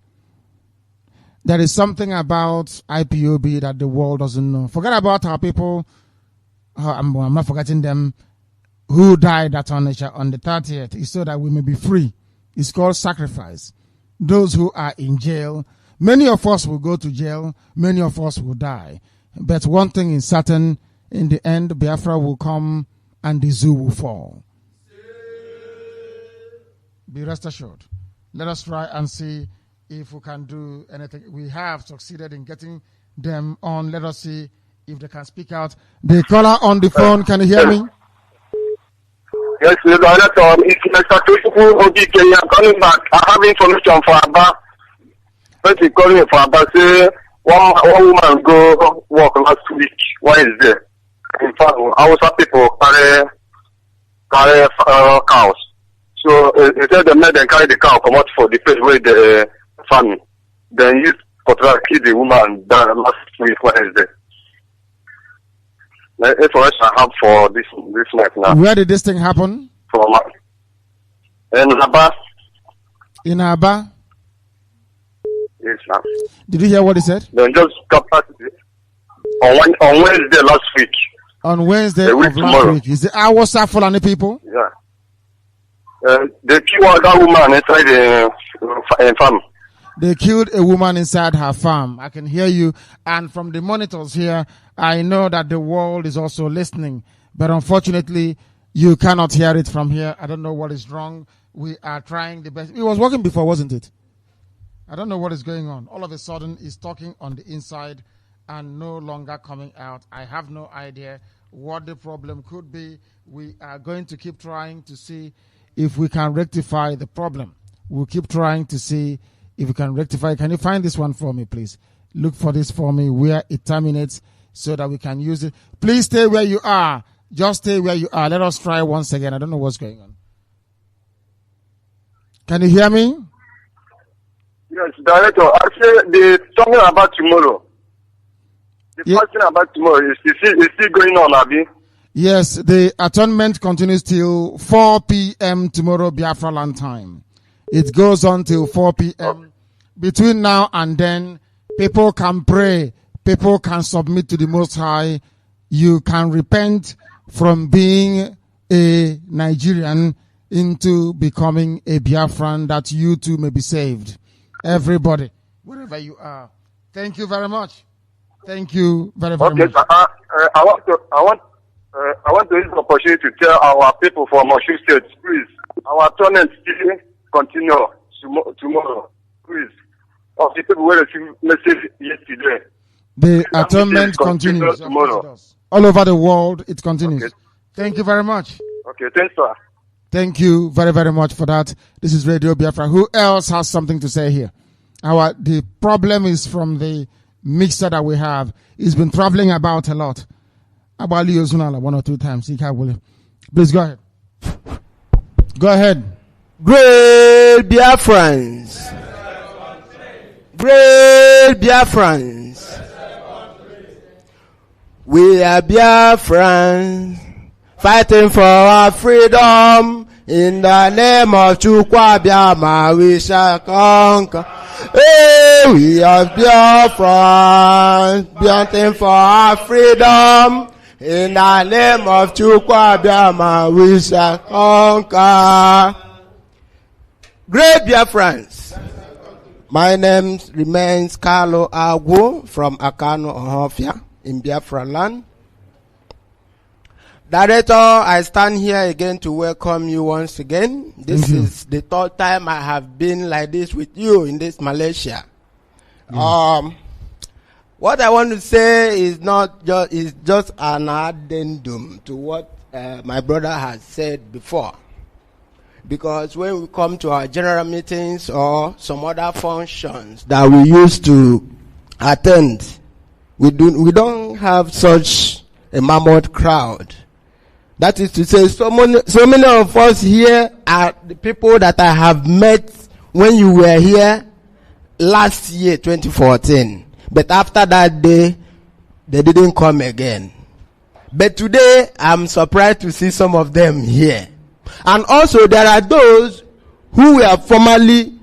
there is something about IPOB that the world doesn't know. Forget about our people. I'm not forgetting them, who died at on the 30th. It's so that we may be free. It's called sacrifice. Those who are in jail, many of us will go to jail, many of us will die. But one thing is certain, in the end, Biafra will come and the zoo will fall. Be rest assured. Let us try and see if we can do anything. We have succeeded in getting them on. Let us see if they can speak out. The caller on the phone, can you hear me? Yes, the director. It's Mr. Christopher Obi I'm calling back. I have information for Abba. Person calling for Abba say one woman go work last week. Why is there? In fact, Hausa people carry cows. So instead they made them carry the cow come out for the place where the farming. Then use cutlass kill the woman that last week Wednesday. The information I have for this night now. Where did this thing happen? In Aba. In Aba? Yes, sir. Did you hear what he said? Then just capacity on Wednesday last week. On Wednesday of last tomorrow. week. Is it our Fulani people? Yeah. They killed that woman inside the farm. They killed a woman inside her farm. I can hear you. And from the monitors here, I know that the world is also listening. But unfortunately, you cannot hear it from here. I don't know what is wrong. We are trying the best. It was working before, wasn't it? I don't know what is going on. All of a sudden, it's talking on the inside and no longer coming out. I have no idea what the problem could be. We are going to keep trying to see if we can rectify the problem. We'll keep trying to see if we can rectify. Can you find this one for me, please? Look for this for me where it terminates so that we can use it. Please stay where you are. Just stay where you are. Let us try once again. I don't know what's going on. Can you hear me? Yes, Director. I said the talking about tomorrow. The question about tomorrow is still going on, Abi? Yes, the atonement continues till 4 p.m. tomorrow, Biafra land time. It goes on till 4 p.m. Between now and then, people can pray. People can submit to the Most High. You can repent from being a Nigerian into becoming a Biafran, that you too may be saved. Everybody, wherever you are. Thank you very much. Thank you very much. Okay, I want to use the opportunity to tell our people from Osun State, please, our atonement still continue tomorrow, please. Of the people who received message yesterday. The atonement continues tomorrow. All over the world, it continues. Okay. Thank you very much. Okay, thanks, sir. Thank you very, very much for that. This is Radio Biafra. Who else has something to say here? The problem is from the mixer that we have. It's been traveling about a lot. About Zunala 1 or 2 times. Please go ahead. Go ahead. Great Biafrans. Great Biafrans. We are Biafrans, fighting for our freedom. In the name of Chukwuabiama, we shall conquer. Hey, we are Biafrans, fighting for our freedom. In the name of Chukwuabiama, we shall conquer. Great Biafrans. My name remains Carlo Agwo from Akano, Ohofia. in Biafra land. Director, I stand here again to welcome you once again. This is the third time I have been like this with you in this Malaysia. What I want to say is just an addendum to what my brother has said before. Because when we come to our general meetings or some other functions that we used to attend, we don't have such a mammoth crowd. That is to say, so many of us here are the people that I have met when you were here last year, 2014. But after that day, they didn't come again. But today, I'm surprised to see some of them here. And also, there are those who were formerly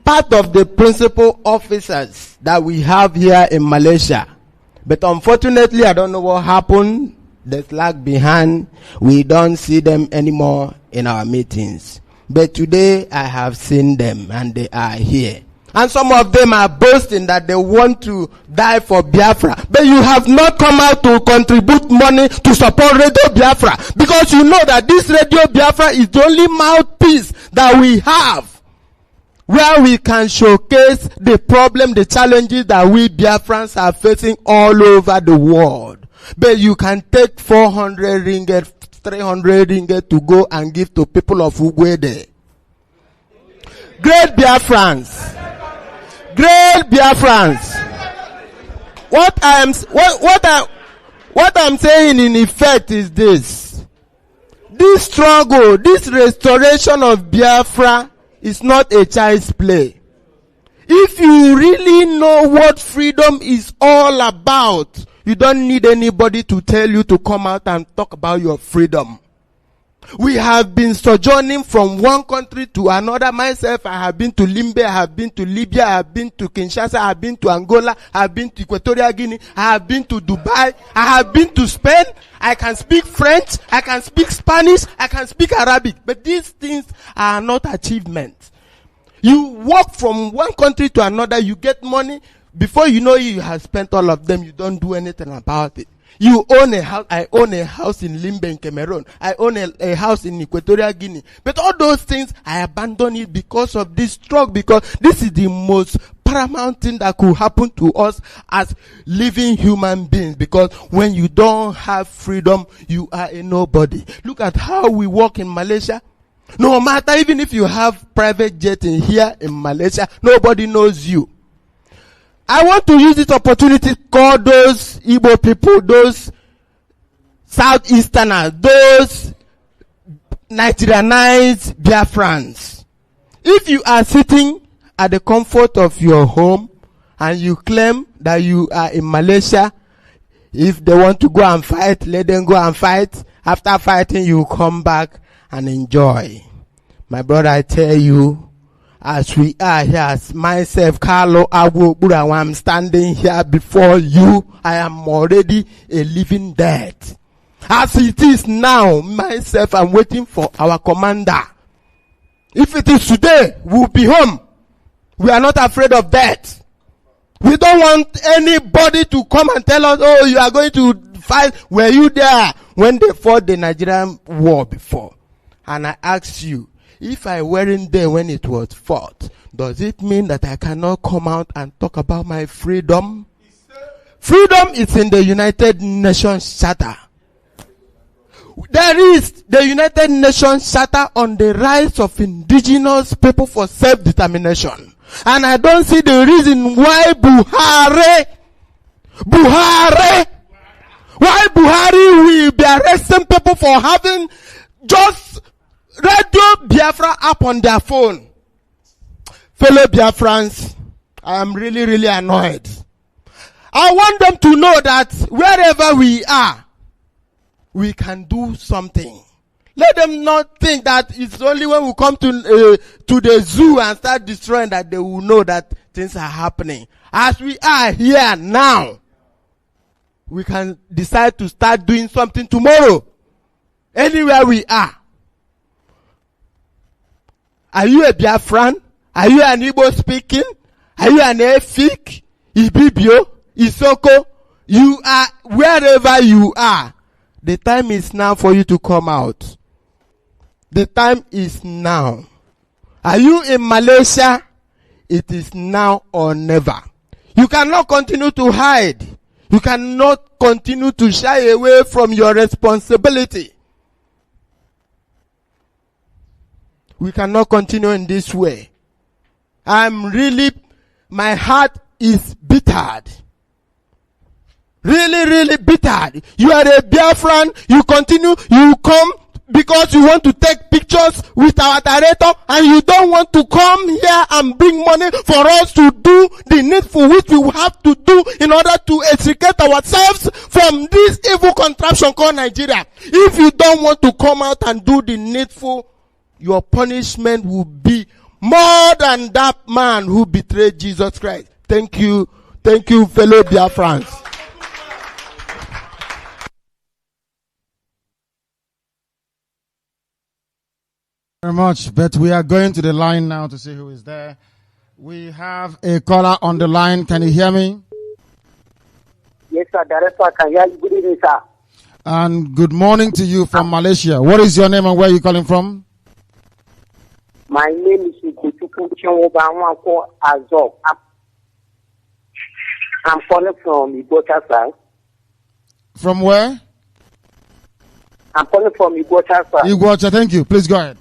part of the principal officers that we have here in Malaysia. But unfortunately, I don't know what happened. There's lag behind. We don't see them anymore in our meetings. But today, I have seen them and they are here. And some of them are boasting that they want to die for Biafra. But you have not come out to contribute money to support Radio Biafra. Because you know that this Radio Biafra is the only mouthpiece that we have, where we can showcase the problem, the challenges that we Biafrans are facing all over the world. But you can take 400 ringgit, 300 ringgit to go and give to people of Ugwede. Great Biafrans. Great Biafrans. What I'm saying in effect is this. This struggle, this restoration of Biafra is not a child's play. If you really know what freedom is all about, you don't need anybody to tell you to come out and talk about your freedom. We have been sojourning from one country to another. Myself, I have been to Limbe, I have been to Libya, I have been to Kinshasa, I have been to Angola, I have been to Equatorial Guinea, I have been to Dubai, I have been to Spain. I can speak French, I can speak Spanish, I can speak Arabic. But these things are not achievements. You walk from one country to another, you get money. Before you know it, you have spent all of them, you don't do anything about it. You own a house. I own a house in Limbe in Cameroon. I own a house in Equatorial Guinea. But all those things, I abandoned it because of this struggle. Because this is the most paramount thing that could happen to us as living human beings. Because when you don't have freedom, you are a nobody. Look at how we work in Malaysia. No matter, even if you have private jet in here in Malaysia, nobody knows you. I want to use this opportunity to call those Igbo people, those Southeasterners, those Nigerianized Biafrans. If you are sitting at the comfort of your home and you claim that you are in Malaysia, if they want to go and fight, let them go and fight. After fighting, you come back and enjoy. My brother, I tell you, as we are here, as myself, Carlo Agwo, I'm standing here before you, I am already a living dead. As it is now, myself, I'm waiting for our commander. If it is today, we'll be home. We are not afraid of death. We don't want anybody to come and tell us, oh, you are going to fight. Were you there when they fought the Nigerian war before? And I ask you, if I weren't there when it was fought, does it mean that I cannot come out and talk about my freedom? Freedom is in the United Nations Charter. There is the United Nations Charter on the rights of indigenous people for self-determination. And I don't see the reason why Buhari will be arresting people for having just Radio Biafra app on their phone. Fellow Biafrans, I am really, really annoyed. I want them to know that wherever we are, we can do something. Let them not think that it's only when we come to the zoo and start destroying that they will know that things are happening. As we are here now, we can decide to start doing something tomorrow. Anywhere we are. Are you a Biafran? Are you an Igbo speaking? Are you an Efik? Ibibio? Isoko? You are, wherever you are, the time is now for you to come out. The time is now. Are you in Malaysia? It is now or never. You cannot continue to hide. You cannot continue to shy away from your responsibility. We cannot continue in this way. My heart is bittered. Really bittered. You are a Biafran, you continue, you come because you want to take pictures with our director and you don't want to come here and bring money for us to do the needful which we have to do in order to extricate ourselves from this evil contraption called Nigeria. If you don't want to come out and do the needful, your punishment will be more than that man who betrayed Jesus Christ. Thank you, fellow Biafrans. Very much, but we are going to the line now to see who is there. We have a caller on the line. Can you hear me? Yes, sir. Director, I can hear you. Good evening, sir. And good morning to you from Malaysia. What is your name and where are you calling from? My name is Ikutuku Chenwoba Azov. I'm calling from Igbocha, sir. From where? I'm calling from Igbocha, sir. Igbocha, thank you. Please go ahead.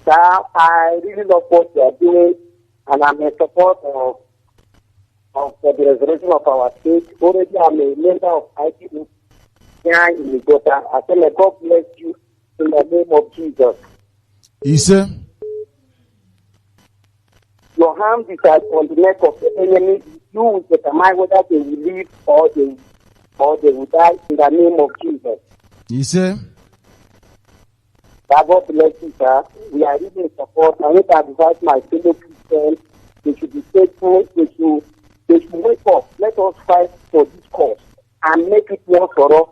Sir, I really love what you are doing, and I'm in support of the restoration of our state. Already, I'm a member of ITU here in Igbocha. I say, may God bless you in the name of Jesus. Yes, sir. Your hand is on the neck of the enemy. You will determine whether they will live or they will die in the name of Jesus. Yes, sir. God bless you, sir. We are really in support. I need to advise my fellow Christians. They should be faithful. They should wake up. Let us fight for this cause and make it work for us.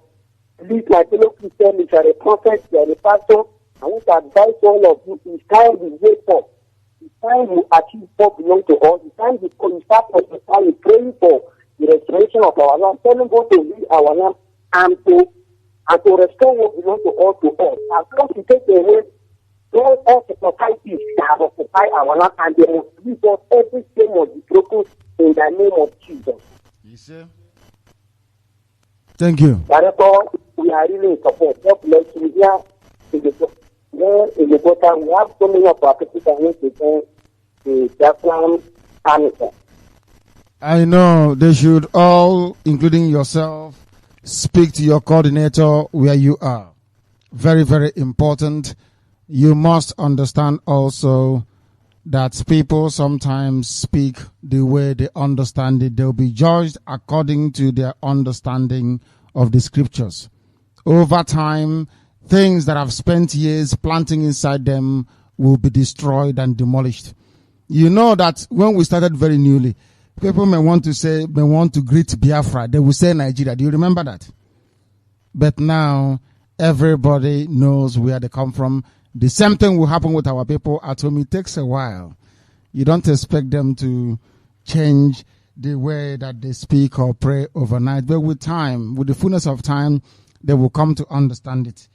Please, my fellow Christians, if you are a prophet, you are a pastor, I want to advise all of you, it's time we wake up. It's time we achieve what belongs to us. It's time we start praying for the restoration of our land. Telling God to lead our land and to restore what belongs to us. As long as we take away all the societies that have occupied our land, and they must leave us, everything must be broken in the name of Jesus. Yes, sir. Thank you. Therefore, we are really in support. God bless you. Here in the bottom, we have so many of our people that need to join the Biafran army. I know they should all, including yourself, speak to your coordinator where you are. Very, very important. You must understand also that people sometimes speak the way they understand it. They'll be judged according to their understanding of the scriptures. Over time, things that have spent years planting inside them will be destroyed and demolished. You know that when we started very newly, people may want to greet Biafra. They will say Nigeria. Do you remember that? But now, everybody knows where they come from. The same thing will happen with our people at home. It takes a while. You don't expect them to change the way that they speak or pray overnight. But with time, with the fullness of time, they will come to understand it.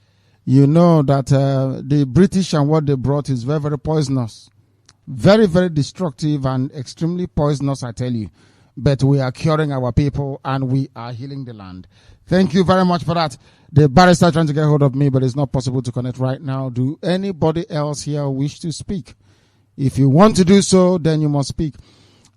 You know that the British and what they brought is very, very poisonous. Very, very destructive and extremely poisonous, I tell you. But we are curing our people and we are healing the land. Thank you very much for that. The barrister trying to get hold of me, but it's not possible to connect right now. Do anybody else here wish to speak? If you want to do so, then you must speak.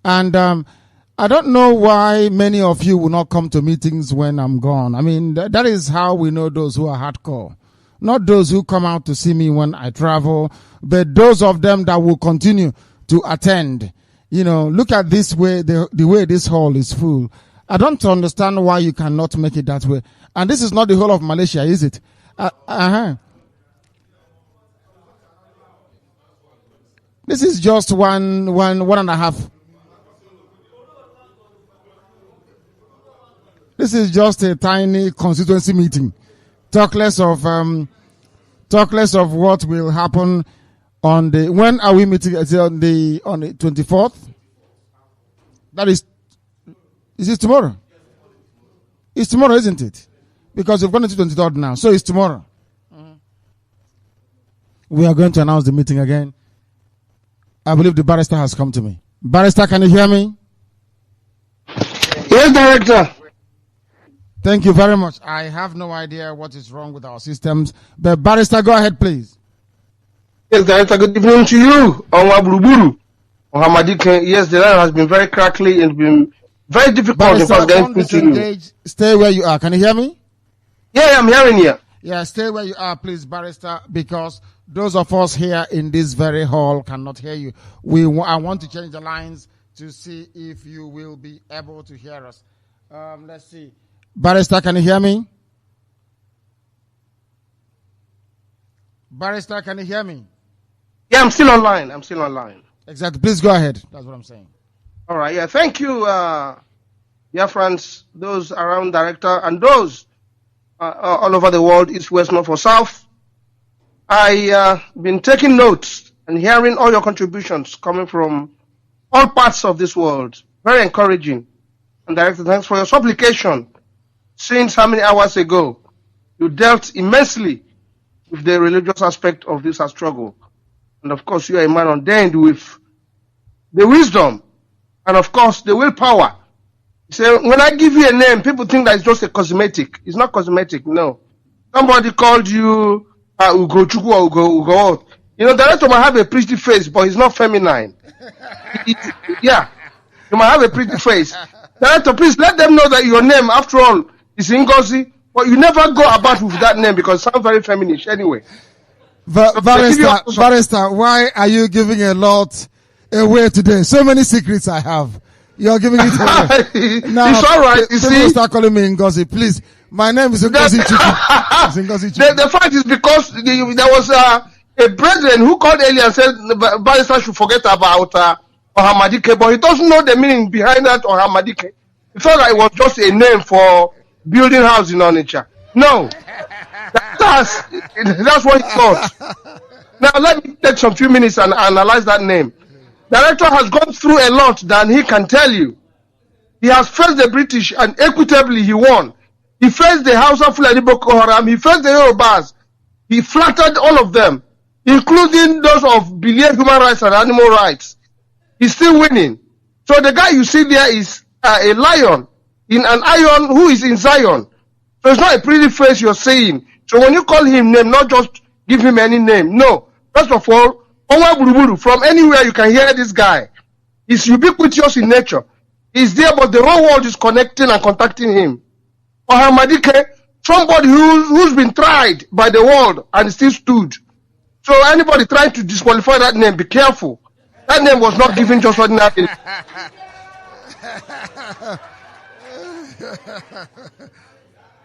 And I don't know why many of you will not come to meetings when I'm gone. I mean, that is how we know those who are hardcore. Not those who come out to see me when I travel, but those of them that will continue to attend. You know, look at this way, the way this hall is full. I don't understand why you cannot make it that way. And this is not the whole of Malaysia, is it? This is just one and a half. This is just a tiny constituency meeting. Talk less of what will happen on the. When are we meeting? It's on the 24th. That is Is it tomorrow? It's tomorrow, isn't it? Because we've gone into 23rd now, so it's tomorrow. We are going to announce the meeting again. I believe the barrister has come to me. Barrister, can you hear me? Yes, Director. Thank you very much. I have no idea what is wrong with our systems, but barrister, go ahead, please. Yes, Director, good evening to you. Yes, the line has been very crackly and been very difficult Barrister, getting through to you. Stay where you are. Can you hear me? Yeah, I'm hearing you. Yeah, stay where you are, please, barrister, because those of us here in this very hall cannot hear you. I want to change the lines to see if you will be able to hear us. Let's see. Barrister, can you hear me? Barrister, can you hear me? Yeah, I'm still online. Exactly. Please go ahead. That's what I'm saying. All right. Yeah. Thank you, Biafrans, those around Director, and those all over the world, east, west, north, or south. I been taking notes and hearing all your contributions coming from all parts of this world. Very encouraging. And Director, thanks for your supplication. Since how many hours ago, you dealt immensely with the religious aspect of this struggle. And of course, you are a man ordained with the wisdom and of course the willpower. So when I give you a name, people think that it's just a cosmetic. It's not cosmetic, no. Somebody called you Ugochukwu or Ugo. You know, Director might have a pretty face, but he's not feminine. Yeah, you might have a pretty face. Director, please let them know that your name, after all, is Ngozi, but you never go about with that name because it sounds very feminine anyway. Barrister, why are you giving a lot away today? So many secrets I have. You're giving it away. Now, it's all right. You see, start calling me Ngozi, please. My name is Ngozi Chukwu. The fact is because there was a brethren who called earlier and said Barrister should forget about Ohamadike, but he doesn't know the meaning behind that Ohamadike. He thought that it was just a name for building house in Onitsha. No, that's what he thought. Now let me take some few minutes and analyze that name. Director has gone through a lot than he can tell you. He has faced the British and equitably he won. He faced the Hausa Fulani Boko Haram. He faced the Yorubas. He flattered all of them, including those of belief, human rights and animal rights. He's still winning. So the guy you see there is a lion in an iron who is in Zion. So it's not a pretty face you're saying. So when you call him name, not just give him any name. No. First of all, from anywhere you can hear this guy. He's ubiquitous in nature. He's there, but the whole world is connecting and contacting him. Ohamadike, somebody who's been tried by the world and still stood. So anybody trying to disqualify that name, be careful. That name was not given just ordinarily.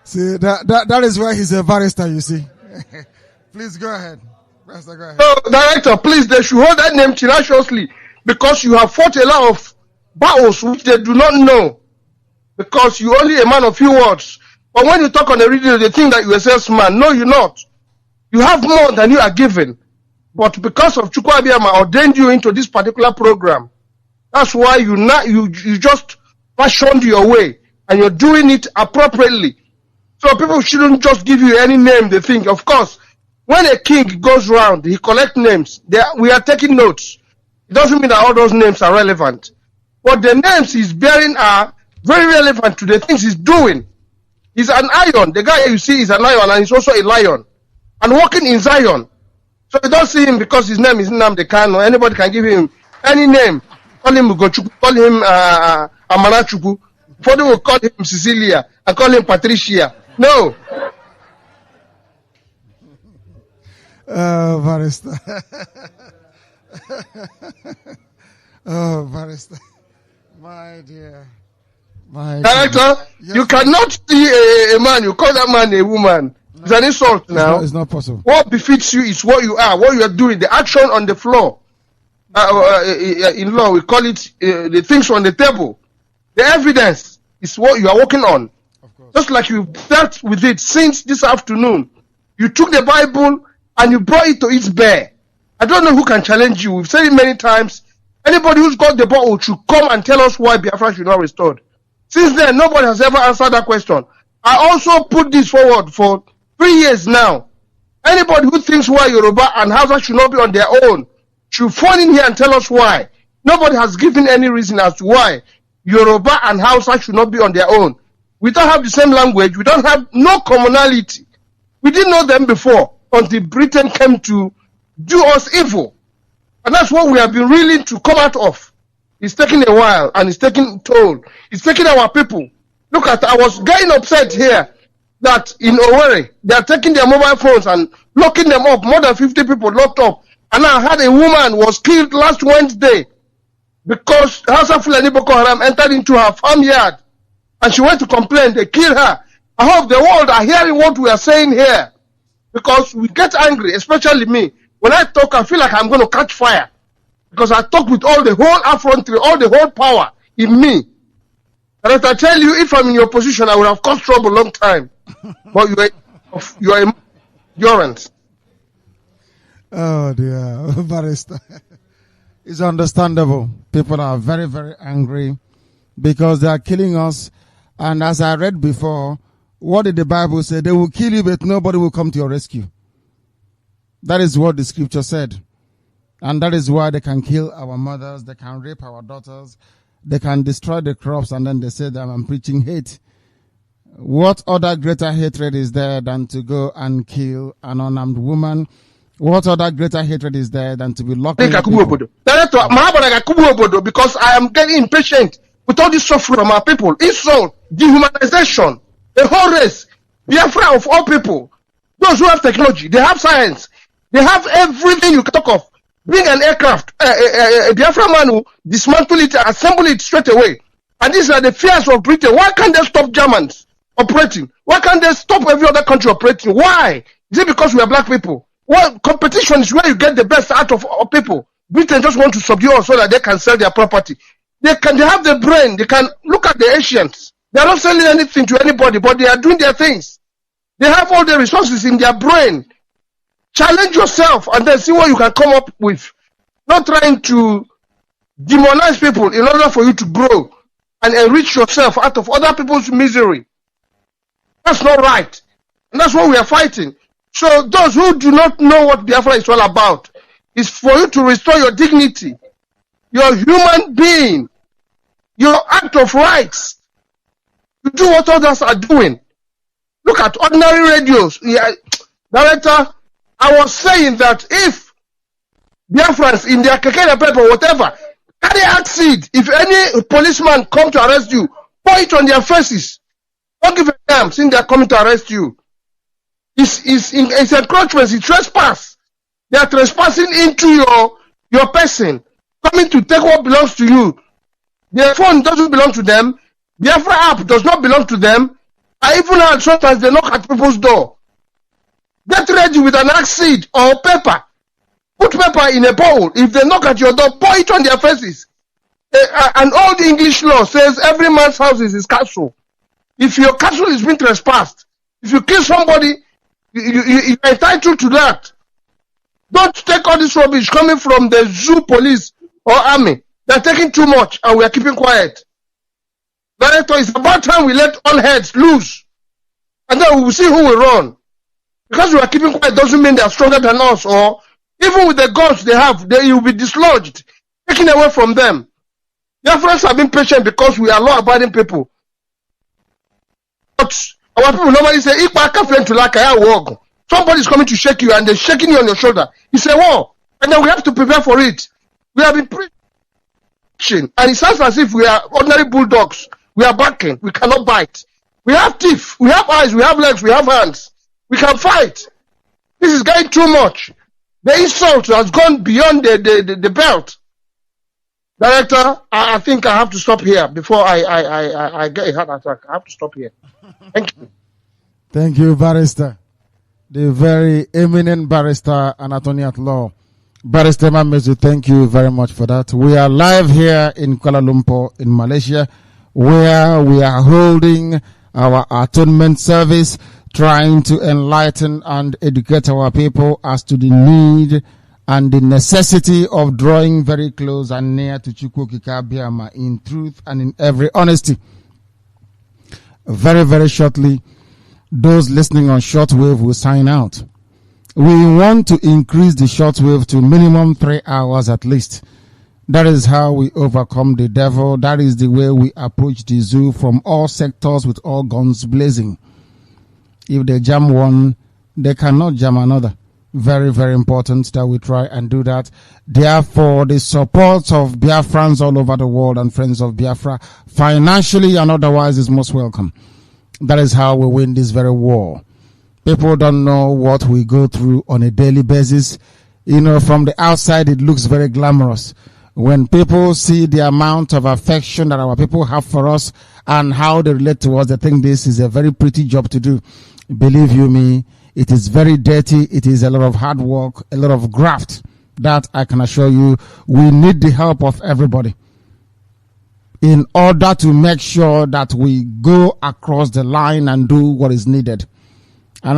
See, that is why he's a barrister, you see. Please go ahead. Barrister, go ahead. So, Director, please, they should hold that name tenaciously because you have fought a lot of battles which they do not know because you're only a man of few words. But when you talk on the radio, they think that you're a salesman. No, you're not. You have more than you are given. But because of Chukwu Abiyama ordained you into this particular program, that's why you just fashioned your way and you're doing it appropriately. So people shouldn't just give you any name they think. Of course, when a king goes round, he collects names. We are taking notes. It doesn't mean that all those names are relevant. But the names he's bearing are very relevant to the things he's doing. He's an iron. The guy you see is an iron and he's also a lion. And walking in Zion. So you don't see him because his name is Nnamdi Kanu. Anybody can give him any name. Call him Ugochukwu, call him Amanachukwu. Further will call him Cecilia and call him Patricia. No. Barrister. Oh, Barrister. My dear. Director, yes, you cannot see a man, you call that man a woman. No. It's an insult now. It's not possible. What befits you is what you are, what you are doing, the action on the floor. In law, we call it the things on the table. The evidence is what you are working on. Just like you dealt with it since this afternoon. You took the Bible and you brought it to its bare. I don't know who can challenge you. We've said it many times. Anybody who's got the bottle should come and tell us why Biafra should not be restored. Since then, nobody has ever answered that question. I also put this forward for 3 years now. Anybody who thinks why Yoruba and Hausa should not be on their own should phone in here and tell us why. Nobody has given any reason as to why Yoruba and Hausa should not be on their own. We don't have the same language. We don't have no commonality. We didn't know them before until Britain came to do us evil. And that's what we have been willing to come out of. It's taking a while and it's taking toll. It's taking our people. Look at, I was getting upset here that in Owerri, they are taking their mobile phones and locking them up. More than 50 people locked up. And I had a woman was killed last Wednesday because Hausa Fulani Boko Haram entered into her farmyard and she went to complain. They killed her. I hope the world are hearing what we are saying here, because we get angry, especially me. When I talk, I feel like I'm going to catch fire because I talk with all the whole effrontery, all the whole power in me. And if I tell you, if I'm in your position, I would have caused trouble a long time. But you are endurance. Oh dear, Barrister. It's understandable. People are very, very angry because they are killing us. And as I read before, what did the Bible say? They will kill you, but nobody will come to your rescue. That is what the scripture said. And that is why they can kill our mothers, they can rape our daughters, they can destroy the crops, and then they say that I'm preaching hate. What other greater hatred is there than to go and kill an unarmed woman? What other greater hatred is there than to be locked in people? Because I am getting impatient with all this suffering from our people. Insult, dehumanization, the whole race, Biafra of all people. Those who have technology, they have science, they have everything you can talk of. Bring an aircraft, a Biafra man will dismantle it, assemble it straight away. And these are the fears of Britain. Why can't they stop Germans operating? Why can't they stop every other country operating? Why? Is it because we are black people? Well, competition is where you get the best out of people. Britain just want to subdue us so that they can sell their property. They have the brain. They can look at the Asians. They are not selling anything to anybody, but they are doing their things. They have all the resources in their brain. Challenge yourself and then see what you can come up with. Not trying to demonize people in order for you to grow and enrich yourself out of other people's misery. That's not right. And that's what we are fighting. So those who do not know what Biafra is all about, is for you to restore your dignity, your human being, your act of rights, to do what others are doing. Look at ordinary radios. Yeah, Director, I was saying that if Biafrans in their keke paper, whatever, carry acid, if any policeman come to arrest you, pour it on their faces. Don't give a damn since they are coming to arrest you. It's encroachment, it's trespass. They are trespassing into your person, coming to take what belongs to you. Their phone doesn't belong to them. Biafra app does not belong to them. I even heard sometimes they knock at people's door. Get ready with an acid or paper. Put paper in a bowl. If they knock at your door, pour it on their faces. An old English law says every man's house is his castle. If your castle is being trespassed, if you kill somebody, you're entitled to that. Don't take all this rubbish coming from the zoo police or army. They're taking too much and we are keeping quiet. Director, it's about time we let all heads loose. And then we will see who will run. Because we are keeping quiet doesn't mean they are stronger than us, or even with the guns they have, they will be dislodged, taken away from them. Their friends have been patient because we are law-abiding people. But our people normally say, somebody is coming to shake you and they're shaking you on your shoulder. You say, whoa, and then we have to prepare for it. We have been preaching, and it sounds as if we are ordinary bulldogs. We are barking, we cannot bite. We have teeth, we have eyes, we have legs, we have hands. We can fight. This is getting too much. The insult has gone beyond the belt. Director, I think I have to stop here before I get a heart attack. I have to stop here. Thank you. Thank you, Barrister. The very eminent barrister and attorney at law. Barrister Mazi, thank you very much for that. We are live here in Kuala Lumpur in Malaysia, where we are holding our atonement service, trying to enlighten and educate our people as to the need and the necessity of drawing very close and near to Chukwokika Biama in truth and in every honesty. Very, very shortly, those listening on shortwave will sign out. We want to increase the shortwave to minimum 3 hours at least. That is how we overcome the devil. That is the way we approach the zoo from all sectors with all guns blazing. If they jam one, they cannot jam another. Very, very important that we try and do that. Therefore, the support of Biafrans all over the world and friends of Biafra, financially and otherwise, is most welcome. That is how we win this very war. People don't know what we go through on a daily basis. You know, from the outside, it looks very glamorous. When people see the amount of affection that our people have for us and how they relate to us, they think this is a very pretty job to do. Believe you me, it is very dirty. It is a lot of hard work, a lot of graft. That I can assure you. We need the help of everybody in order to make sure that we go across the line and do what is needed. And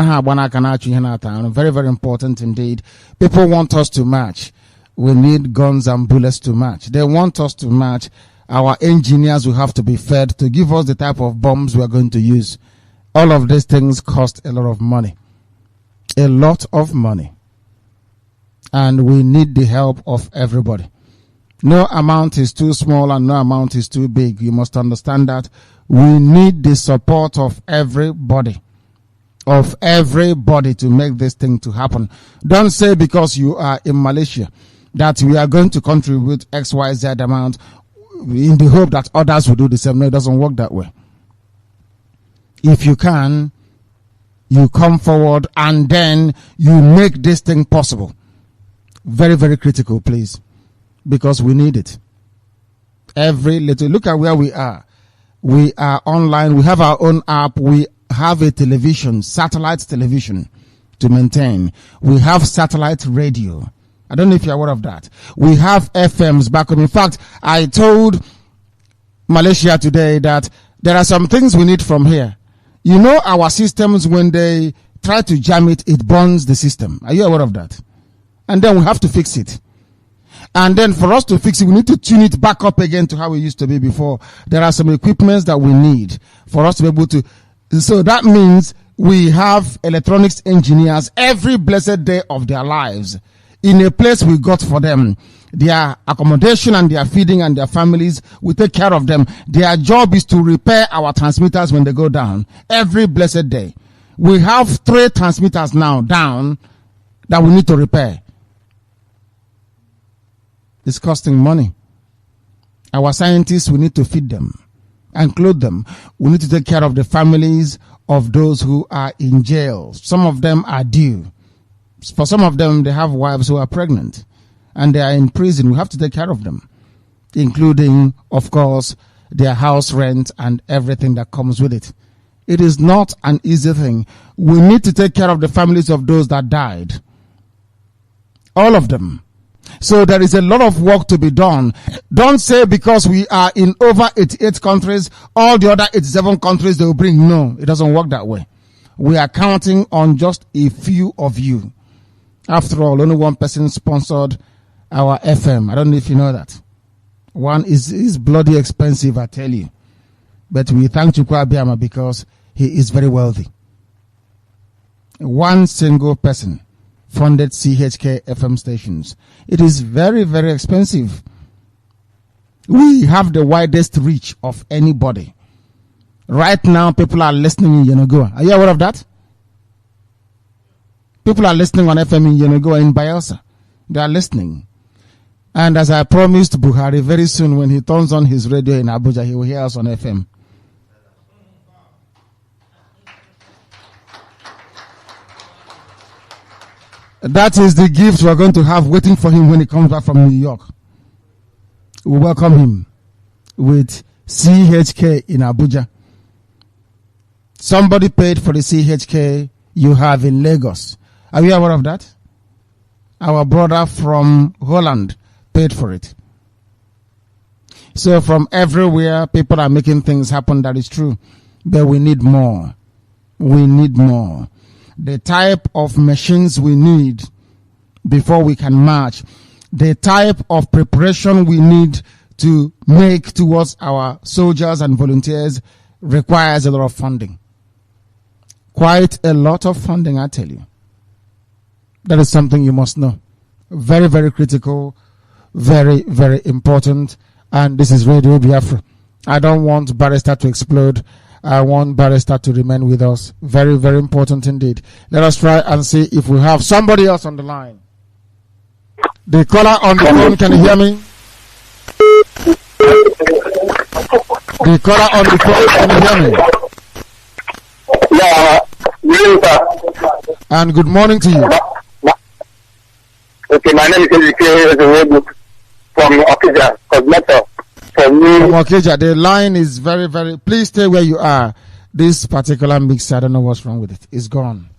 very, very important indeed. People want us to march. We need guns and bullets to match. They want us to match. Our engineers will have to be fed to give us the type of bombs we are going to use. All of these things cost a lot of money. A lot of money. And we need the help of everybody. No amount is too small and no amount is too big. You must understand that. We need the support of everybody. Of everybody to make this thing to happen. Don't say because you are in Malaysia that we are going to contribute XYZ amount in the hope that others will do the same. No, it doesn't work that way. If you can, you come forward and then you make this thing possible. Very, very critical, please. Because we need it. Every little, look at where we are. We are online. We have our own app. We have a television, satellite television to maintain. We have satellite radio. I don't know if you're aware of that. We have FMs back home. In fact, I told Malaysia today that there are some things we need from here. You know, our systems, when they try to jam it, it burns the system. Are you aware of that? And then we have to fix it. And then for us to fix it, we need to tune it back up again to how it used to be before. There are some equipments that we need for us to be able to. So that means we have electronics engineers every blessed day of their lives in a place we got for them. Their accommodation and their feeding and their families, we take care of them. Their job is to repair our transmitters when they go down every blessed day. We have 3 transmitters now down that we need to repair. It's costing money. Our scientists, we need to feed them and clothe them. We need to take care of the families of those who are in jail. Some of them are due. For some of them, they have wives who are pregnant and they are in prison. We have to take care of them, including, of course, their house rent and everything that comes with it. It is not an easy thing. We need to take care of the families of those that died. All of them. So there is a lot of work to be done. Don't say because we are in over 88 countries, all the other 87 countries they will bring. No, it doesn't work that way. We are counting on just a few of you. After all, only one person sponsored our FM. I don't know if you know that. One is bloody expensive, I tell you. But we thank Chukwu Abiyama because he is very wealthy. One single person funded CHK FM stations. It is very, very expensive. We have the widest reach of anybody. Right now, people are listening in Yenagoa. Are you aware of that? People are listening on FM in Yenagoa, in Bayelsa. They are listening. And as I promised Buhari, very soon when he turns on his radio in Abuja, he will hear us on FM. That is the gift we're going to have waiting for him when he comes back from New York. We welcome him with CHK in Abuja. Somebody paid for the CHK you have in Lagos. Are you aware of that? Our brother from Holland paid for it. So from everywhere, people are making things happen. That is true. But we need more. We need more. The type of machines we need before we can march, the type of preparation we need to make towards our soldiers and volunteers requires a lot of funding. Quite a lot of funding, I tell you. That is something you must know. Very, very critical, very, very important. And this is Radio Biafra. I don't want Barrister to explode. I want Barrister to remain with us. Very, very important indeed. Let us try and see if we have somebody else on the line. The caller on the phone, can you hear me? The caller on the phone, can you hear me? Yeah, and good morning to you. Okay, my name is Excellency from Okija, Cosmeto. From Okija, the line is very, very... Please stay where you are. This particular mixer, I don't know what's wrong with it. It's gone.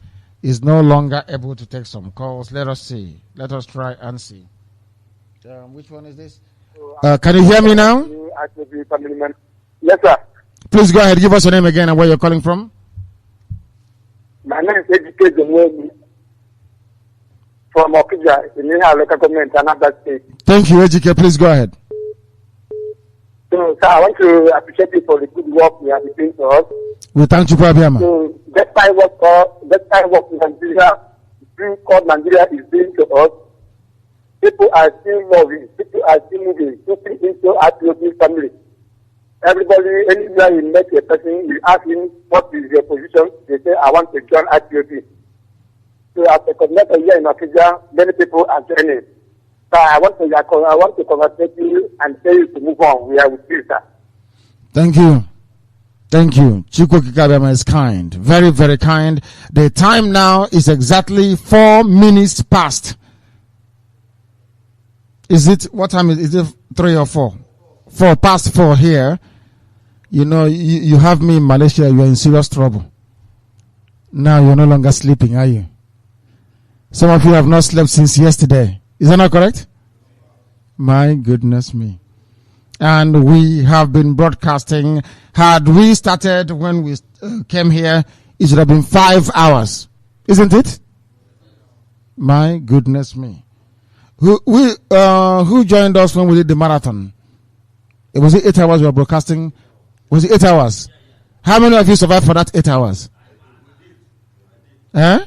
It's no longer able to take some calls. Let us see. Let us try and see. Which one is this? Can you hear me now? Yes, sir. Please go ahead. Give us your name again and where you're calling from. My name is Ejike from Okija, in the local government, another state. Thank you, Ejike. Please go ahead. So, sir, I want to appreciate you for the good work you have been doing to us. We thank you, Prabiama. So, despite what Nigeria is doing to us, people are still loving, people are still moving, people into our family. Everybody, anywhere you meet a person, you ask him, what is your position? They say, I want to join IPOP. So, as a coordinator here in Okija, many people are joining. So I want to congratulate you and tell you to move on. We are with you, sir. Thank you. Thank you. Chukwu Kikabema is kind. Very, very kind. The time now is exactly 4 minutes past. Is it, what time is it 3 or 4? 4 past 4 here. You know, you have me in Malaysia, you are in serious trouble. Now you're no longer sleeping, are you? Some of you have not slept since yesterday. Is that not correct? My goodness me. And we have been broadcasting. Had we started when we came here, it should have been 5 hours. Isn't it? My goodness me. Who joined us when we did the marathon? Was it 8 hours we were broadcasting? Was it 8 hours? How many of you survived for that 8 hours? Eh?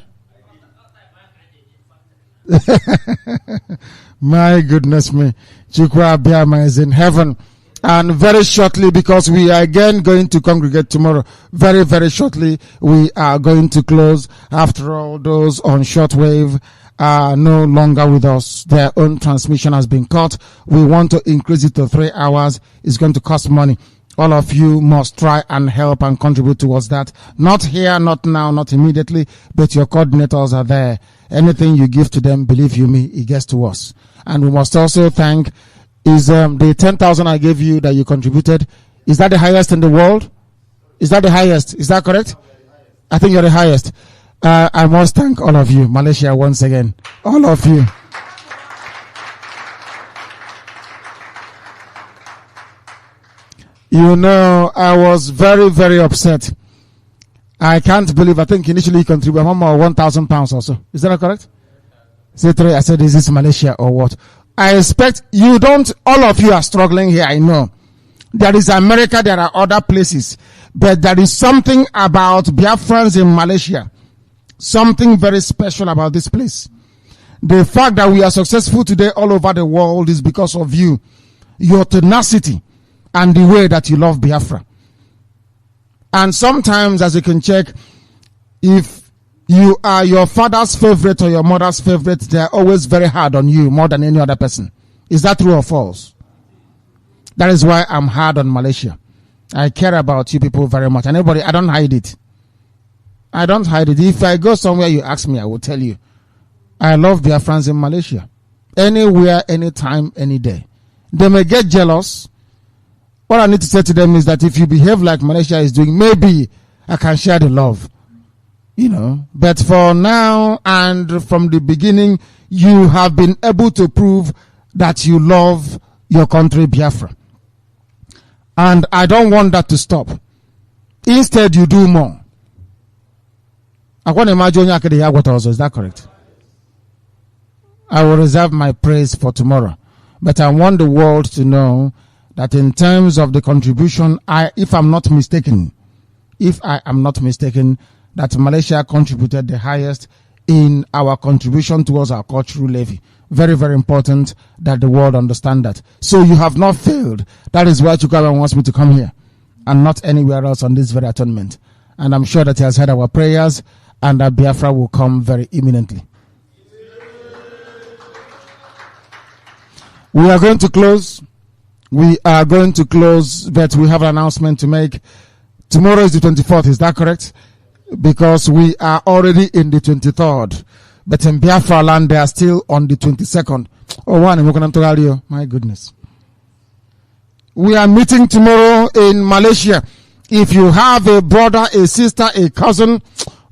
My goodness me. Chukwu Abiyama is in heaven. And very shortly, because we are again going to congregate tomorrow, very, very shortly, we are going to close. After all, those on shortwave are no longer with us. Their own transmission has been cut. We want to increase it to 3 hours. It's going to cost money. All of you must try and help and contribute towards that. Not here, not now, not immediately, but your coordinators are there. Anything you give to them, believe you me, it gets to us. And we must also thank, is the 10,000 I gave you that you contributed, is that the highest in the world? Is that the highest? Is that correct? I think you're the highest. I must thank all of you, Malaysia, once again. All of you. You know, I was very, very upset. I can't believe, I think initially you contributed £1,000 or so. Is that correct? I said, is this Malaysia or what? I expect you don't, all of you are struggling here, I know. There is America, there are other places. But there is something about Biafrans in Malaysia. Something very special about this place. The fact that we are successful today all over the world is because of you. Your tenacity and the way that you love Biafra. And sometimes, as you can check, if you are your father's favorite or your mother's favorite, they are always very hard on you more than any other person. Is that true or false? That is why I'm hard on Malaysia. I care about you people very much. And everybody, I don't hide it. I don't hide it. If I go somewhere, you ask me, I will tell you. I love Biafrans in Malaysia. Anywhere, anytime, any day. They may get jealous. What I need to say to them is that if you behave like Malaysia is doing, maybe I can share the love. You know. But for now and from the beginning, you have been able to prove that you love your country, Biafra. And I don't want that to stop. Instead, you do more. I want to imagine is that correct? I will reserve my praise for tomorrow. But I want the world to know that in terms of the contribution, if I'm not mistaken, if I am not mistaken, that Malaysia contributed the highest in our contribution towards our cultural levy. Very, very important that the world understand that. So you have not failed. That is why Chukwuemeka wants me to come here and not anywhere else on this very atonement. And I'm sure that he has heard our prayers and that Biafra will come very imminently. We are going to close. We are going to close, but we have an announcement to make. Tomorrow is the 24th, is that correct? Because we are already in the 23rd. But in Biafra land, they are still on the 22nd. Oh, my goodness. We are meeting tomorrow in Malaysia. If you have a brother, a sister, a cousin,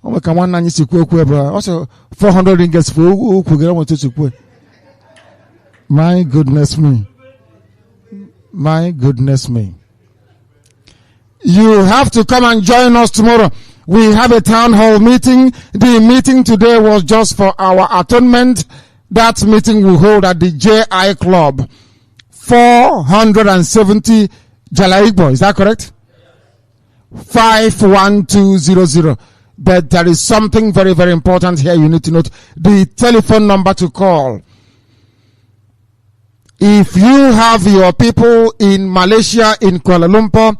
also 400 ringgits for my goodness me. My goodness me. You have to come and join us tomorrow. We have a town hall meeting. The meeting today was just for our atonement. That meeting will hold at the JI Club, 470 Jalaigbo. Is that correct? 51200. But there is something very, very important here you need to note. The telephone number to call. If you have your people in Malaysia, in Kuala Lumpur,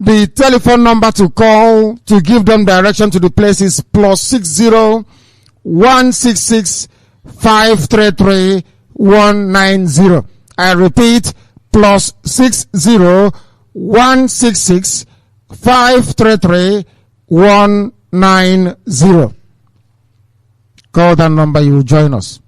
the telephone number to call to give them direction to the place is +60 166 533 190. I repeat, +60 166 533 190. Call that number, you will join us.